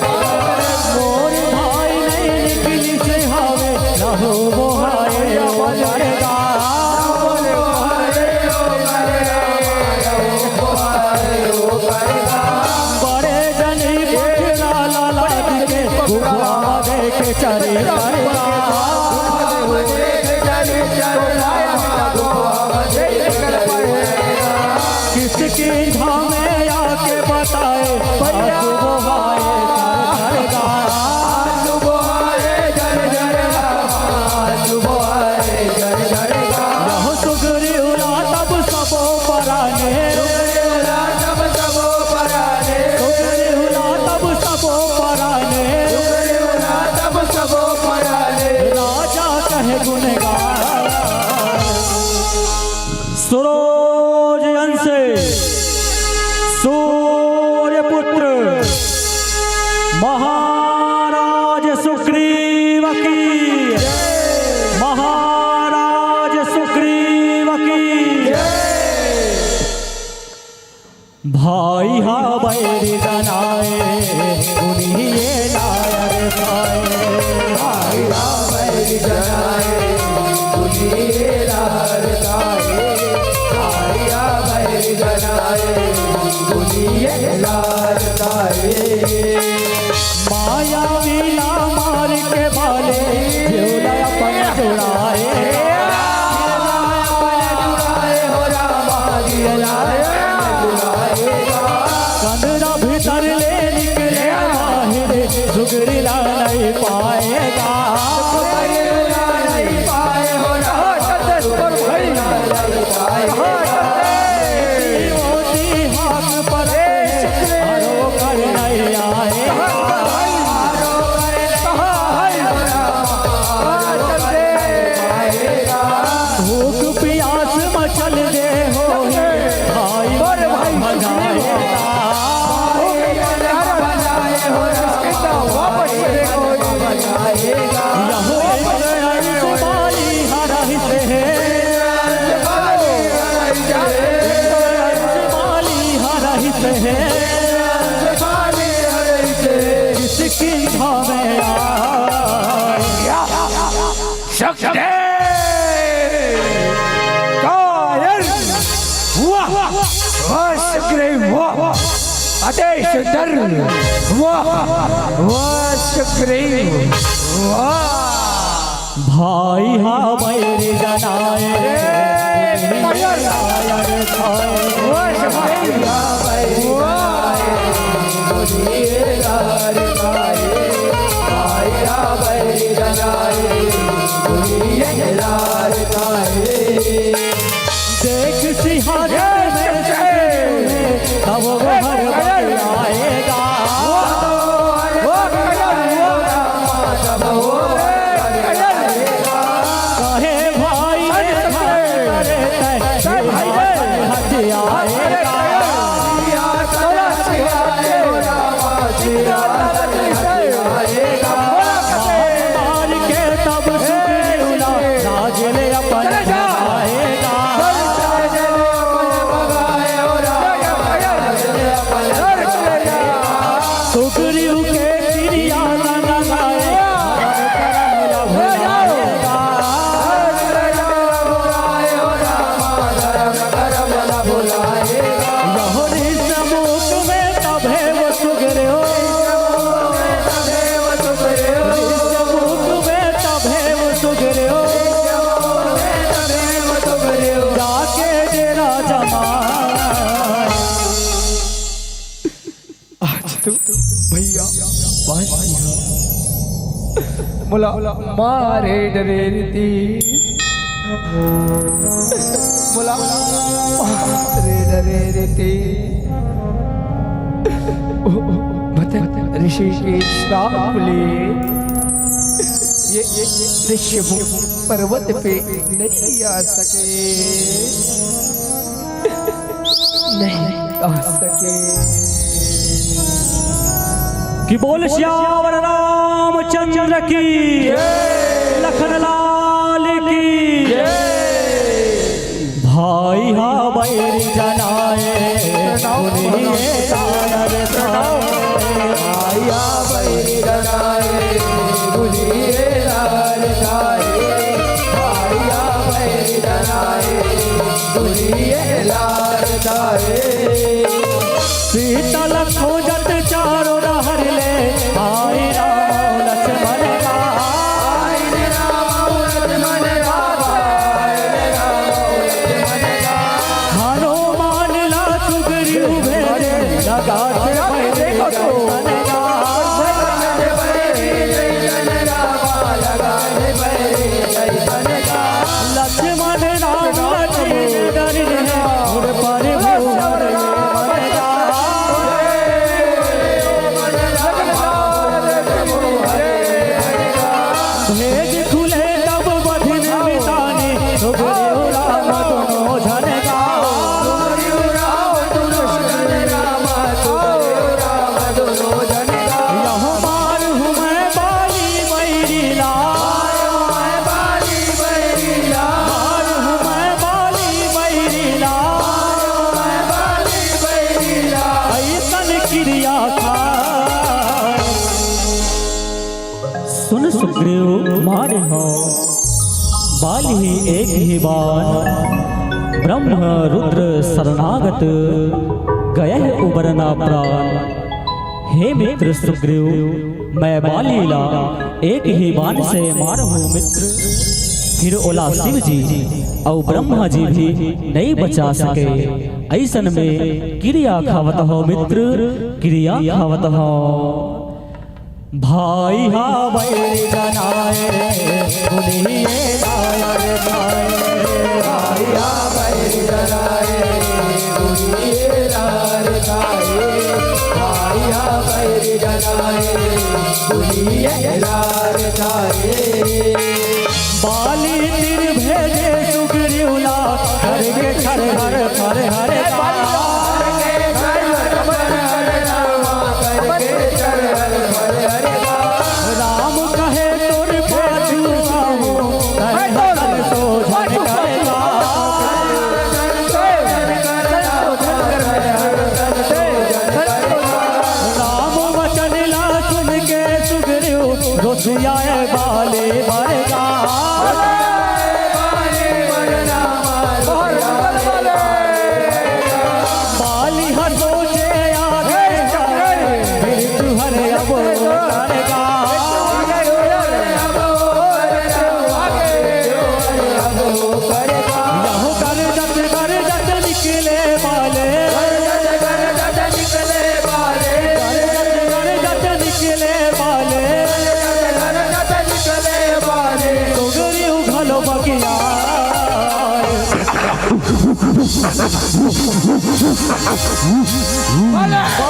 Speaker 4: मोर भाई नहीं निकली से हवे रहो वो हाय मरेगा बड़े जनी बखरा लाला के गुफा देख चले करेगा किसकी धामे आके बताए भैया वो हाय सुगरी उला तब सबो पराने सुगरी उला तब सबो पराने राजा कहे गुनगार सरोज अंश सूर्य पुत्र महाराज सुग्रीव की महाराज सुग्रीव की भाई हा बैर जनाए उन्हीं नायर खाए भाई हा बैर जनाए उन्हीं नायर खाए भाई हा बैर जनाए उन्हीं नायर खाए माया वीला मार के बाले झूला अपन जुड़ाए
Speaker 10: भाई हा बैरी जनाए देख सिंहासन में तब वो हर बार आएगा
Speaker 12: मुला मारे डरे रीति मुला मारे डरे रीति बता ऋषिकेश रामले ये ऋषभ पर्वत पे नहीं आ सके नहीं आ सके
Speaker 10: कि बोल श्यावर रामचंद्र की लखन लाल की भाई हा बैरी जनाए शीतल खोजत चारों रहर ले आई राम लक्ष्मण का हनुमान ला सुग्रीव भेजे लगा लक्ष्मण राम डर भेज खुले तब बधिन मितानी सुग्रीव राम दोनों झनका यहूँ मार हूँ मैं बाली बैरी लाल मार हूँ मैं बाली बैरी लाल ऐसन क्रिया था सुन सुग्रीव मारे हो बाल ही एक ही बाण ब्रह्म रुद्र शरणागत गए उबरना प्राण। हे मित्र सुग्रीव मैं बालीला एक ही बाण से मारहूँ मित्र। फिर ओला शिव जी और ब्रह्मा जी भी नहीं बचा सके। ऐसन में क्रिया खावत हो मित्र क्रिया खावत हो। भाई हा बैरी जनाए बुलिए लाल भाई भाई हा बैरी जनाए बुलिए लाल भाई हा बैरी जनाए बुलिए लाल बाली तिर भेजे सुग्रीवला हर के हर हर हर हर राम कहे तो बरगा बाली हसो जे आगे फिर तुहरे अब बरगा यहो कर जत निकले वाले कर जत निकले वाले तोगरी उघलो बगिया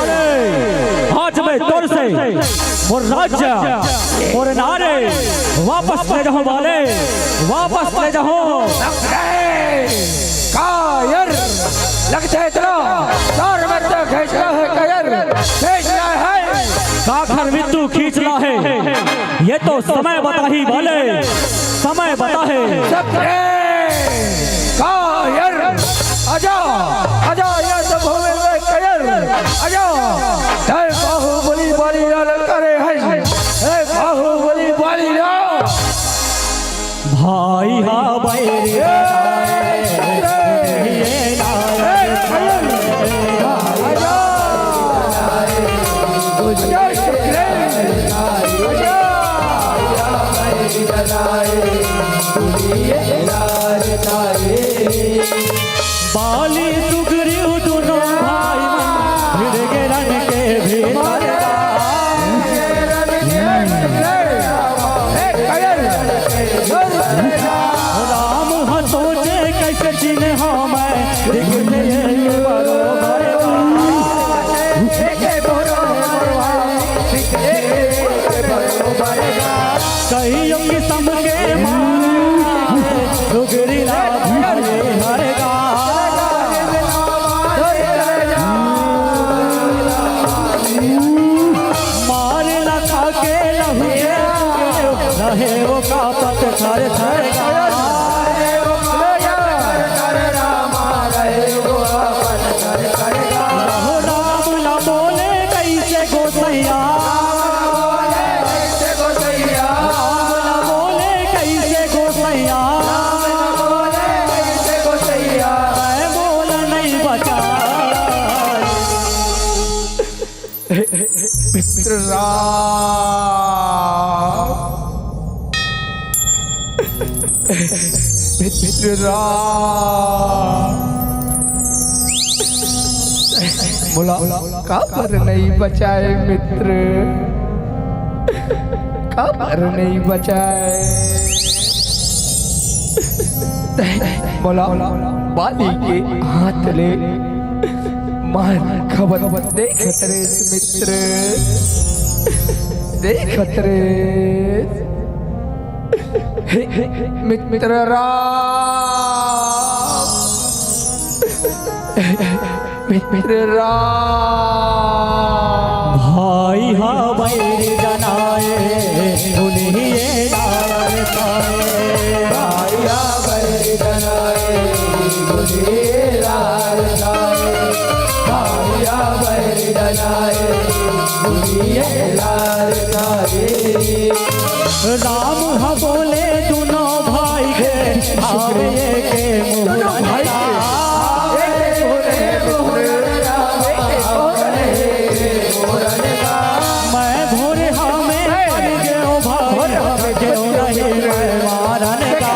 Speaker 10: आज मैं तोर से और राज्य और नारे वापस ले जाओ वाले वापस ले जाओ
Speaker 5: कायर लगता है तेरा तार में तो खींचना है कायर खींचना है
Speaker 10: काखर मित्तू खींचना है ये तो समय बता ही वाले समय बता है
Speaker 5: कायर आजा आजा ये सब होवे में कायर आजा जय बाहुबली बली लाल करे है हे बाहुबली बली लाल
Speaker 10: भाई हा भाई बाली सुग्रीव दोनों भाई भिड़ के रन के भीतर राम हसोचे कैसे चिन्ह मैं दिखते बरोबर कहीं किस्म के मारे सुगरी हरगा मारे लखा के लहू रहे वो का पत थर थर राम ना बोले कैसे गोसैया
Speaker 5: मित्र बोला का पर नहीं बचाए मित्र का पर नहीं बचाए बोला बाली के हाथ ले मार खबर देखत रे मित्र देखत रे मित्र राम मित्र राम
Speaker 10: भाई हा बैर जनाए दुनिये लाल खाए
Speaker 5: भाई हा बैर जनाए दुनिये लाल खाए भाई हा बैर जनाए दुनिये लाल खाए
Speaker 10: राम हा बोले दोनों भाई के आवे के मुहरा मैं भोरे हमें गयो भावर गयो नहीं मारन का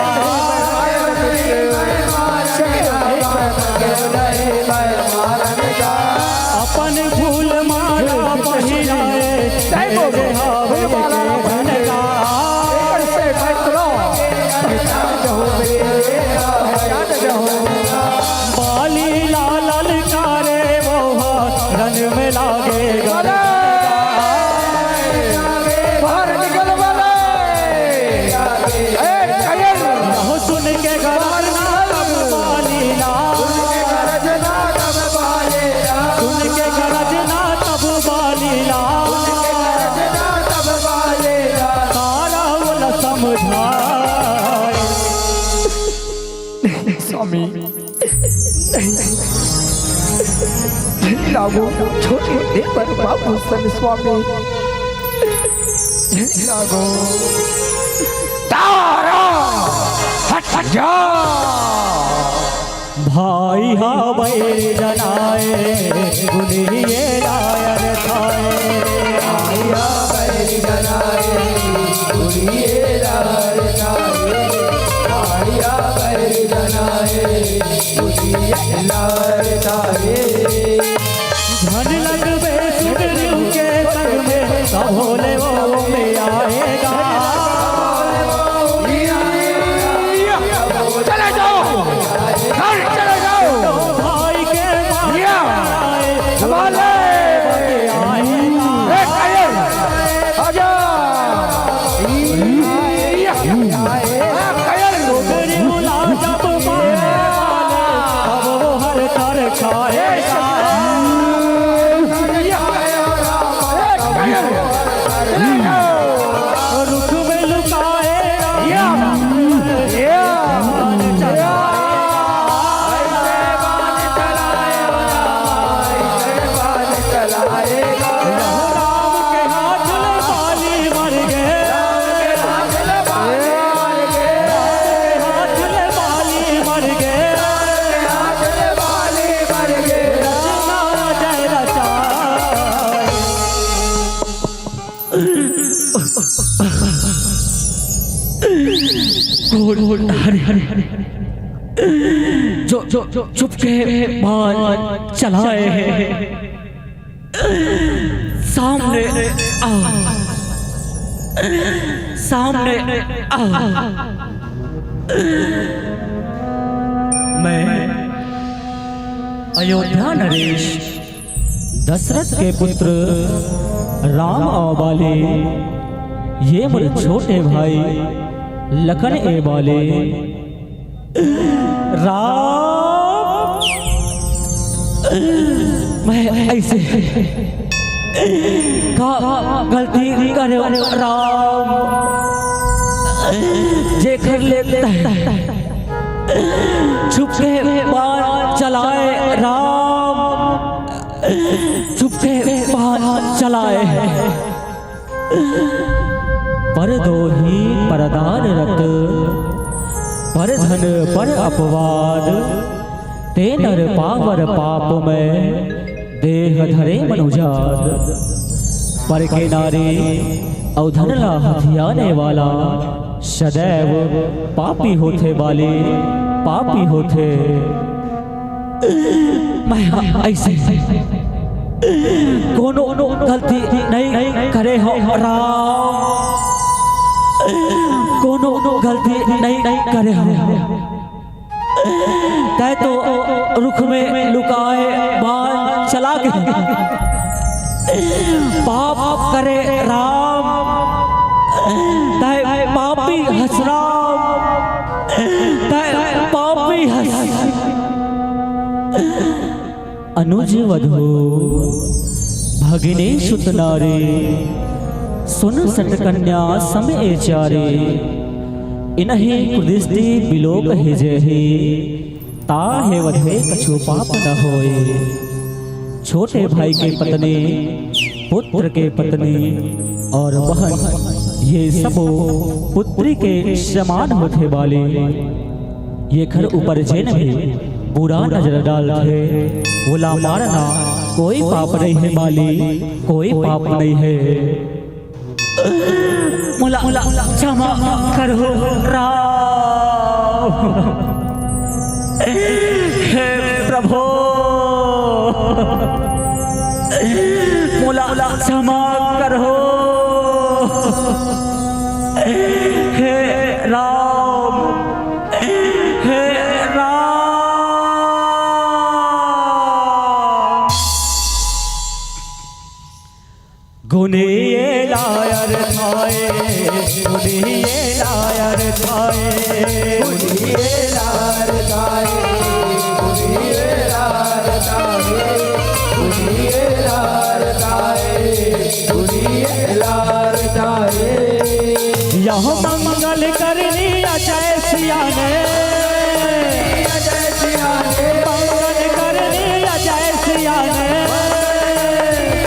Speaker 10: अपन फूल माला पहिराए बाली लाल कारे वो रन में लागे सुन के घर बाली सुन के गरजना तब बाली तारा बोला समझाए
Speaker 5: स्वामी लागो छोटे पर बाबू सन स्वामी लागो तारा हट जा।
Speaker 4: भाई हा बैर जनाए गुनिये लायर थाए।
Speaker 1: भाई हा बैर जनाए गुनिये लायर थाए। भाई हा बैर जनाए गुनिये लायर थाए।
Speaker 4: धन लगवे सुगरियों के संग में सब भोले वो में आएगा।
Speaker 5: चले जाओ घर चले जाओ।
Speaker 4: भाई के
Speaker 5: संभाल ले। आजा
Speaker 4: सुगरियों ला जब मारे अब वो हर कर खाएगा। रुख में लुकाए जो चुपके बाण चलाए सामने सामने मैं अयोध्या नरेश दशरथ के पुत्र राम आबाले ये मेरे छोटे भाई लखन ए बाले राम मैं ऐसे का गलती करे राम जे कर लेता है छुपके बाण चलाए राम छुपके बाण चलाए पर दो ही परदान रत पर धन पर अपवाद ते नर पावर पाप में देह धरे मनुजाद पर के नारे अवधन ला हथियाने वाला सदैव पापी होते वाले पापी होते मैं ऐसे कोनो गलती नहीं करे हो राम कोनो गलती नहीं करे हो कह तो रुख में लुकाए बाण चला के पाप करे राम तय पापी हंस राम तय पापी हंस अनुज वधू भगिनी सुत नारी सुन सट कन्या समय चारे इन्हें कुदृष्टि बिलोक हे जहे ताहे वधे कछु पाप न होए। छोटे भाई के पत्नी पुत्र के पत्नी और बहन ये सब पुत्री के समान होते वाले ये घर ऊपर जैन भी बुरा नजर डालते बोला मारना कोई पाप नहीं है माली कोई पाप नहीं है। मुला क्षमा करो राम हे प्रभु मुला क्षमा करो हे राम हे राम। गुनिये लायर थाए गुनिये लायर थाए
Speaker 1: गुनिये लायर थाए गुनिये लायर थाए गुनिये लायर थाए गुनिये लायर थाए।
Speaker 4: यह मंगल करनी अजय सिया ने
Speaker 1: अजय सिया ने
Speaker 4: मंगल करनी अजय सिया ने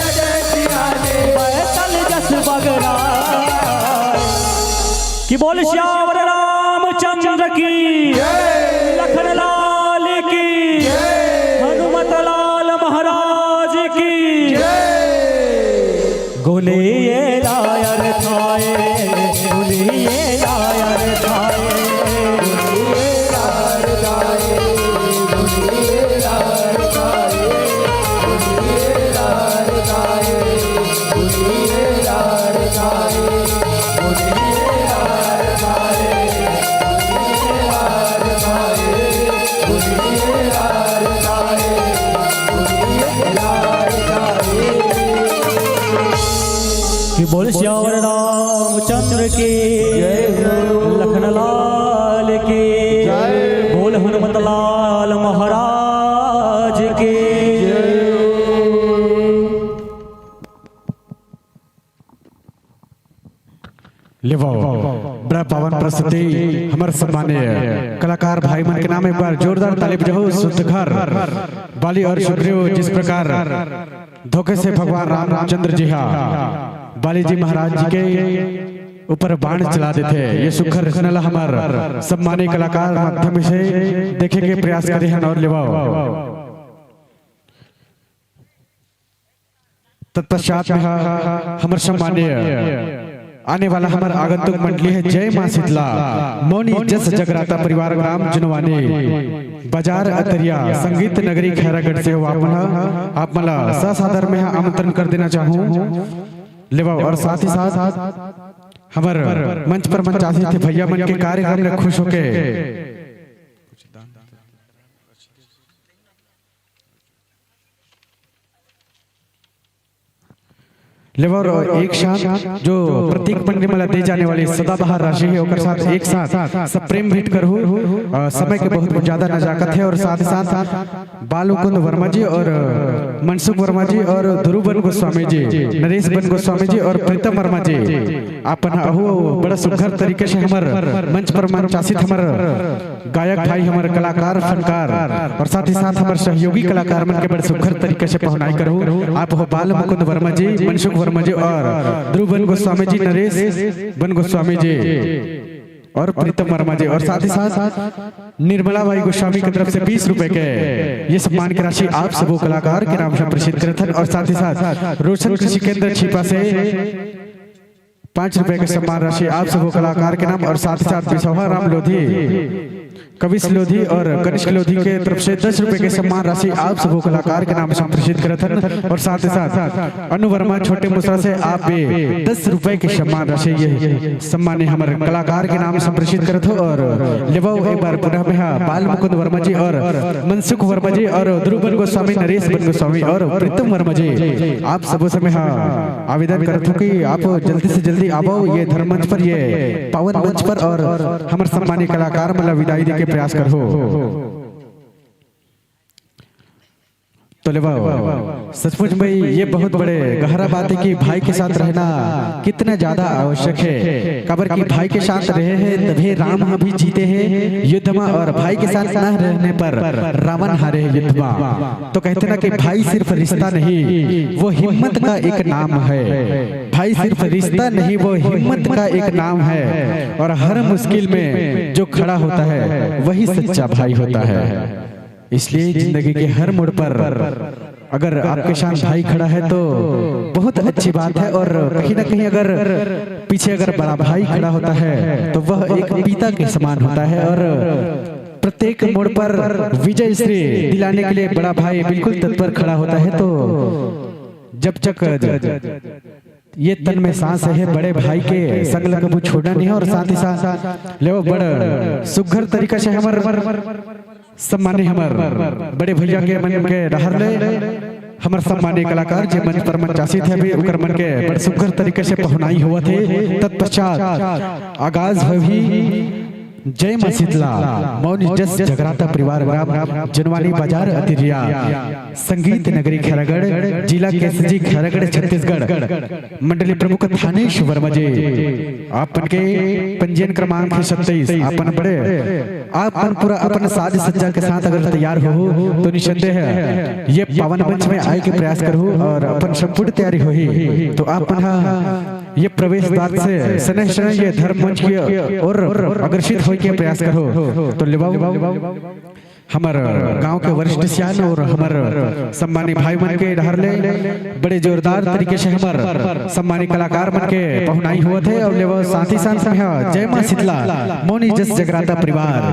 Speaker 1: अजय सिया ने
Speaker 4: बैतल जस बगरा कि बोल श्यावर रामचंद्र की, लखन लाल की, हनुमत लाल महाराज की। गोले ये लायर थाए, गोले ये लायर थाए, कि बोल श्यावर रामचंद्र की, लखन लाल की, बोल हनुमत लाल महाराज की।
Speaker 3: बड़ा पावन प्रस्तुति हमारे सम्मानीय कलाकार भाई मन के नाम एक बार जोरदार ताली बजाओ। शुद्ध घर बाली और सुग्रीव जिस प्रकार धोखे से भगवान रामचंद्र जी बाली जी महाराज जी के ऊपर बाण चला देते, ये सुखर रचना हमार सम्मानीय कलाकार माध्यम से देखे के प्रयास करे हैं और लिवाओ। तत्पश्चात में हमारे सम्मानीय आने वाला हमारा आगंतुक मंडली है जय मां शीतला मौनी जस जगराता परिवार ग्राम जुनवानी बाजार अतरिया संगीत नगरी खैरागढ़ से आप मला ससादर में आमंत्रण कर देना चाहूँ लेवा। और साथ ही साथ हमारे मंच पर मंचासी थे भैया मन के कार्यक्रम में खुश होके लेवा। और एक साथ जो प्रतीक पंडित मला दी जाने वाली सदाबहार राशि है और साथ एक साथ सब प्रेम भेंट कर समय के बहुत ज्यादा नजाकत है। और साथ ही साथ बालुकुंद वर्मा जी और मनसुख वर्मा जी और ध्रुवन गोस्वामी जी, नरेश बन गोस्वामी जी और प्रीतम वर्मा जी अपन बड़ा सुघर तरीके से हमारे मंच पर मंचासित हमारे गायक भाई हमारे कलाकार फनकार और साथ ही साथ हमारे सहयोगी कलाकार मन के बड़े सुघर तरीके से पहुनाई करूँ। आप हो बाल मुकुंद वर्मा जी, मनसुख वर्मा जी और ध्रुव बन गोस्वामी जी, नरेश बन गोस्वामी जी और प्रीतम वर्मा जी। और साथ ही साथ निर्मला भाई गोस्वामी की तरफ से 20 रुपए के ये सम्मान की राशि आप सबो कलाकार के नाम से प्रसिद्ध करते हैं। और साथ ही साथ रोशन कृषि केंद्र छिपा से 5 रुपए के सम्मान राशि आप सबो कलाकार के नाम। और साथ ही साथ बिसौहा राम लोधी, कविश लोधी और कनिष्क लोधी के तरफ से 10 रुपए के सम्मान राशि आप सबो कलाकार के नाम से प्रसिद्ध करते हैं। और साथ ही साथ अनु वर्मा छोटे मुसरा से आप भी 10 रुपए के सम्मान राशि ये सम्मान हमारे कलाकार के नाम से प्रसिद्ध करते हो। और लेवाओ एक बार पुनः में बाल मुकुंद वर्मा जी और मनसुख वर्मा जी और ध्रुव बन गोस्वामी, नरेश बन गोस्वामी और प्रीतम वर्मा जी आप सबों से मैं आवेदन करता हूँ कि आप जल्दी से जल्दी आओ ये धर्म मंच पर, ये पावन मंच पर और हमारे सम्मानित कलाकार मतलब विदाई देके प्रयास करो। तो लेवा सचमुच में ये बहुत बड़े गहरा बात है कि भाई के साथ रहना कितना ज्यादा आवश्यक है। कबर की भाई के साथ रहे हैं तभी राम भी जीते हैं युद्ध में, और भाई के साथ न रहने पर रावण हारे हैं युद्ध में। तो कहते ना कि भाई सिर्फ रिश्ता नहीं वो हिम्मत का एक नाम है। भाई सिर्फ रिश्ता नहीं वो हिम्मत का एक नाम है। और हर मुश्किल में जो खड़ा होता है वही सच्चा भाई होता है। इसलिए जिंदगी के हर मोड़ पर अगर आपके साथ भाई खड़ा है तो बहुत अच्छी बात है। और कहीं ना कहीं अगर पीछे अगर बड़ा भाई खड़ा होता है तो वह एक पिता के समान होता है। और प्रत्येक मोड़ पर विजय श्री दिलाने के लिए बड़ा भाई बिल्कुल तत्पर खड़ा होता है। तो जब तक ये तन में सांस है बड़े भाई के संग कबू छोड़ना नहीं है। और साथ ही साथ ले बड़ा सुघर तरीका से हमारे सम्मानी हमार बड़े भैया के मन के रहर ले हमारे सम्मानीय कलाकार जो मंच पर मंचासी थे अभी उकर मन के बड़े सुघर तरीके से पहुनाई हुआ थे। तत्पश्चात आगाज हुई जय मां शीतला मौनी जस जगराता परिवार ग्राम जनवानी बाजार अतिरिया संगीत नगरी खैरागढ़ जिला केसरी खैरागढ़ छत्तीसगढ़ मंडली प्रमुख थानेश वर्मा जी आपन के पंजीयन क्रमांक 27 आपन बड़े आपन पूरा अपन साज सज्जा के साथ अगर तैयार हो तो निसंदेह है ये पावन मंच में आए के प्रयास करो और अपन संपूर्ण तैयारी होही तो आपन ये प्रवेश द्वार से स्नेह स्नेह ये धर्म मंच की और अग्रसित होके प्रयास करो तो लेवाओ हमार गांव के वरिष्ठ सियान और हमार सम्मानी भाई मन के डहर ले बड़े जोरदार तरीके से हमार सम्मानी कलाकार मन के पहुनाई हुआ थे और लेवा साथ ही साथ में जय मां शीतला मौनी जस जगराता परिवार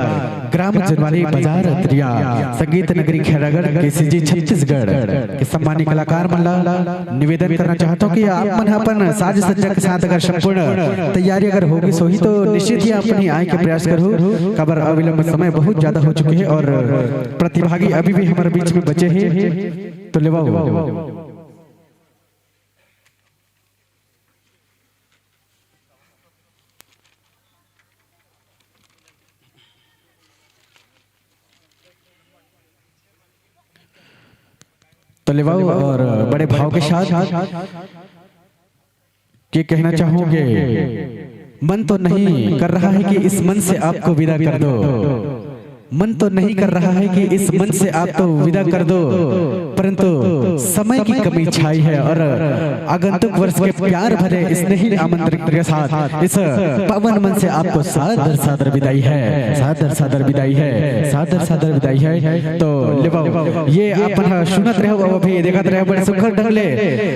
Speaker 3: ग्राम जनवाली बाजार त्रिया संगीत नगरी खैरागढ़ केसीजी छत्तीसगढ़ के सम्मानी कलाकार मन ला निवेदन करना चाहता हूँ कि आप मन अपन साज सज्जा के साथ अगर संपूर्ण तैयारी अगर होगी सो ही तो निश्चित ही अपनी आय के प्रयास करो खबर अविलंब समय बहुत ज्यादा हो चुके हैं और प्रतिभागी अभी भी हमारे बीच में बचे हैं तो लेवाओ तो लेवाओ और बड़े भाव के साथ ये कहना चाहूंगे मन तो नहीं कर रहा है कि इस मन से आपको विदा कर दो मन तो नहीं कर रहा है कि इस मन से आप तो विदा कर दो परंतु समय की कमी छाई है और आगंतुक वर्ष के प्यार भरे स्नेही आमंत्रित के साथ इस पवन मन से आपको सादर सादर विदाई है सादर सादर विदाई है सादर सादर विदाई है तो लेवाओ ये अपन सुनत रहो वो भी देखत रहो बड़े सुखर ढंग ले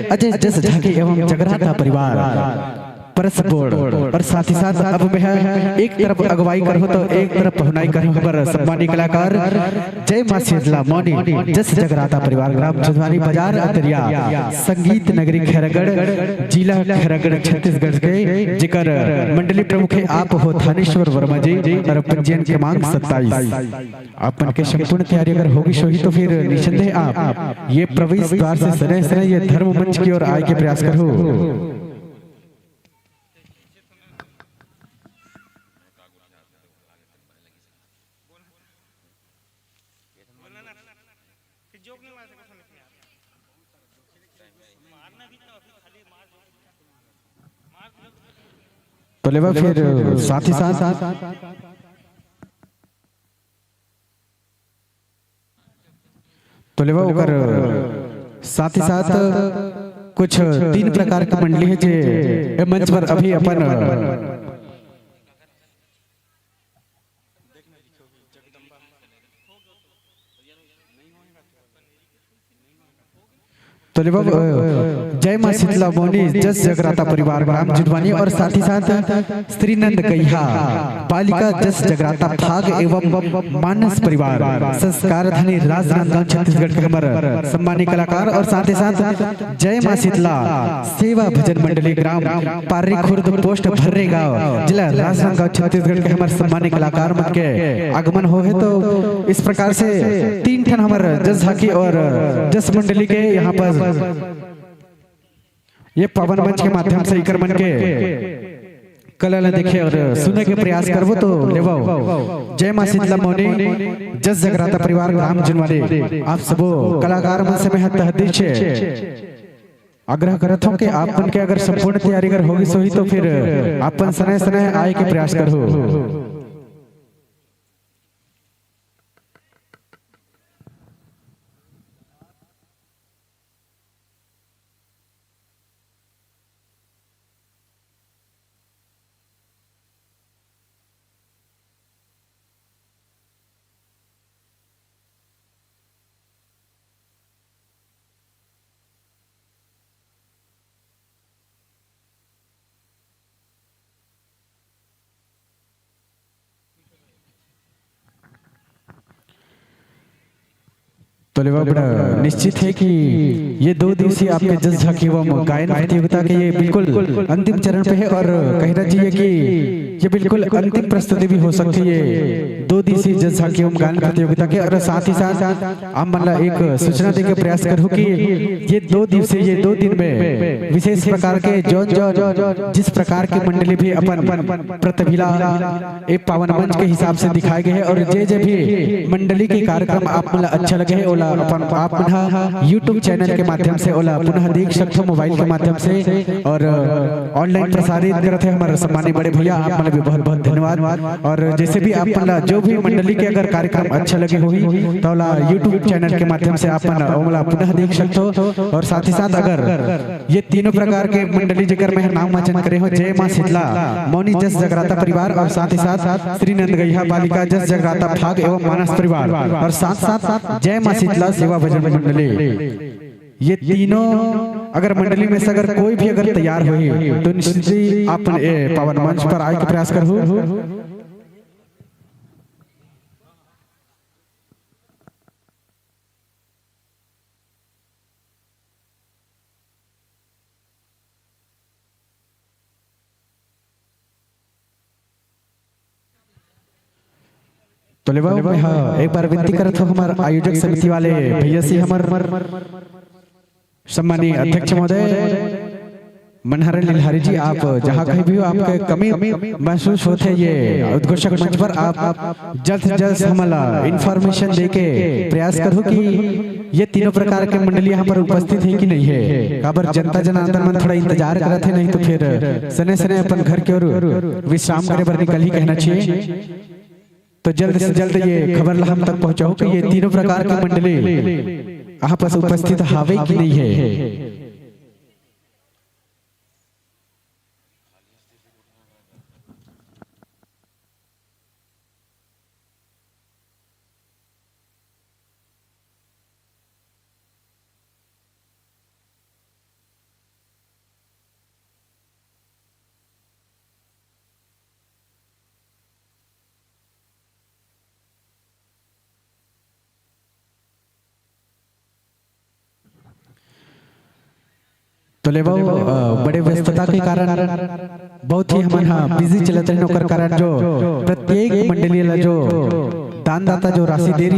Speaker 3: अजय जस झांकी एवं जगराता परिवार परस बोर्ड और साथ ही साथ अब में है एक तरफ अगुवाई करो तो एक तरफ पहुनाई करो पर सम्मानी कलाकार जय मां शीतला मौनी जस जगराता परिवार ग्राम जनवाली बाजार अतरिया संगीत नगरी खैरागढ़ जिला खैरागढ़ छत्तीसगढ़ के जिकर मंडली प्रमुख है आप हो थानेश्वर वर्मा जी और पंजीयन क्रमांक 27 अपन के संपूर्ण तैयारी अगर होगी सो ही तो फिर निसंदेह आप ये प्रवेश द्वार से सने सने ये धर्म मंच की ओर आए के प्रयास करो तो लेवा फिर साथ ही साथ तो लेवा अगर साथ ही साथ कुछ 3 प्रकार की मंडली है जे मंच पर अभी अपन तो जय मां शीतला मौनी जस जगराता परिवार ग्राम जुडवानी और साथ ही साथ श्रीनंद कहिया बालिका जस जगराता भाग एवं मानस परिवार संस्कार धनी राजनांदगांव छत्तीसगढ़ के हमारे सम्मानी कलाकार और साथ ही साथ जय मां शीतला सेवा भजन मंडली ग्राम पार्री खुर्द पोस्ट भर्रे गांव जिला राजनांदगांव छत्तीसगढ़ के हमारे सम्मानी कलाकार मन के आगमन हो है तो इस प्रकार से 3 ठन हमारे जस झांकी और जस मंडली के यहाँ पर ये पवन मंच के माध्यम से इकर मन के कला देखे और सुनने के प्रयास करबो तो लेवाओ जय मां शीतला मौनी जस जगराता परिवार ग्राम जनवाली आप सबो कलाकार मन से मैं तहदीद से आग्रह करत हूं कि आप मन के अगर संपूर्ण तैयारी अगर होगी सो ही तो फिर आपन सने सने आए के प्रयास करो तो लेवा बड़ा निश्चित है कि ये 2 दिवसीय आपके जस झांकी एवं गायन प्रतियोगिता के ये बिल्कुल अंतिम चरण पे है और कहना चाहिए कि ये बिल्कुल अंतिम प्रस्तुति भी हो सकती है 2 दिवसीय जस झांकी एवं गायन प्रतियोगिता के और साथ ही साथ आप मतलब एक सूचना देकर प्रयास करूँ कि ये 2 दिवसीय ये 2 दिन में विशेष प्रकार के जो जिस प्रकार की मंडली भी अपन प्रतिभिला एक पावन मंच के हिसाब से दिखाए गए हैं और जे भी मंडली के कार्यक्रम आप मतलब अच्छा लगे है ओला अपन आप पुनः YouTube चैनल के माध्यम से ओला पुनः देख सकते हो मोबाइल के माध्यम से और ऑनलाइन प्रसारित करते हैं हमारे सम्मानित बड़े भैया आप मन भी बहुत बहुत धन्यवाद। और जैसे भी आप जो भी मंडली के अगर कार्यक्रम अच्छा लगे होगी तो यूट्यूब चैनल के माध्यम से आप पुनः देख सकते हो। और साथ ही साथ अगर ये तीनों प्रकार के मंडली जगह में नाम वाचन करे हो, जय माँ शीतला मौनी जस जगराता परिवार, और साथ ही साथ श्री नंद गैया बालिका जस जगराता भाग एवं मानस परिवार, और साथ साथ जय माँ शीतला सेवा भजन मंडली, ये तीनों अगर मंडली में से अगर कोई भी अगर तैयार हुई तो निश्चित ही आप पावन मंच पर आए के प्रयास करो। तो ले बाबू मैं एक बार विनती करत हो हमारे आयोजक समिति वाले भैया से, हमारे सम्मानीय अध्यक्ष महोदय मनहर लिलहारी जी, आप जहाँ कहीं भी हो आपके कमी महसूस होते ये उद्घोषक मंच पर आप जल्द से जल्द हमारा इंफॉर्मेशन देके प्रयास करो कि ये तीनों प्रकार के मंडली यहाँ पर उपस्थित है कि नहीं है। काबर जनता जनार्दन मन थोड़ा इंतजार करते हैं, नहीं तो फिर सने सने अपन घर की ओर विश्राम करे बर निकल ही कहना चाहिए। तो जल्द से जल्द ये खबर हम तक पहुंचाओ कि ये तीनों प्रकार की मंडली यहाँ पर उपस्थित हावे कि नहीं है। तो ले बड़े व्यस्तता के कारण बहुत ही हम बिजी चलते हैं, कारण जो प्रत्येक मंडली जो दानदाता जो राशि दे रही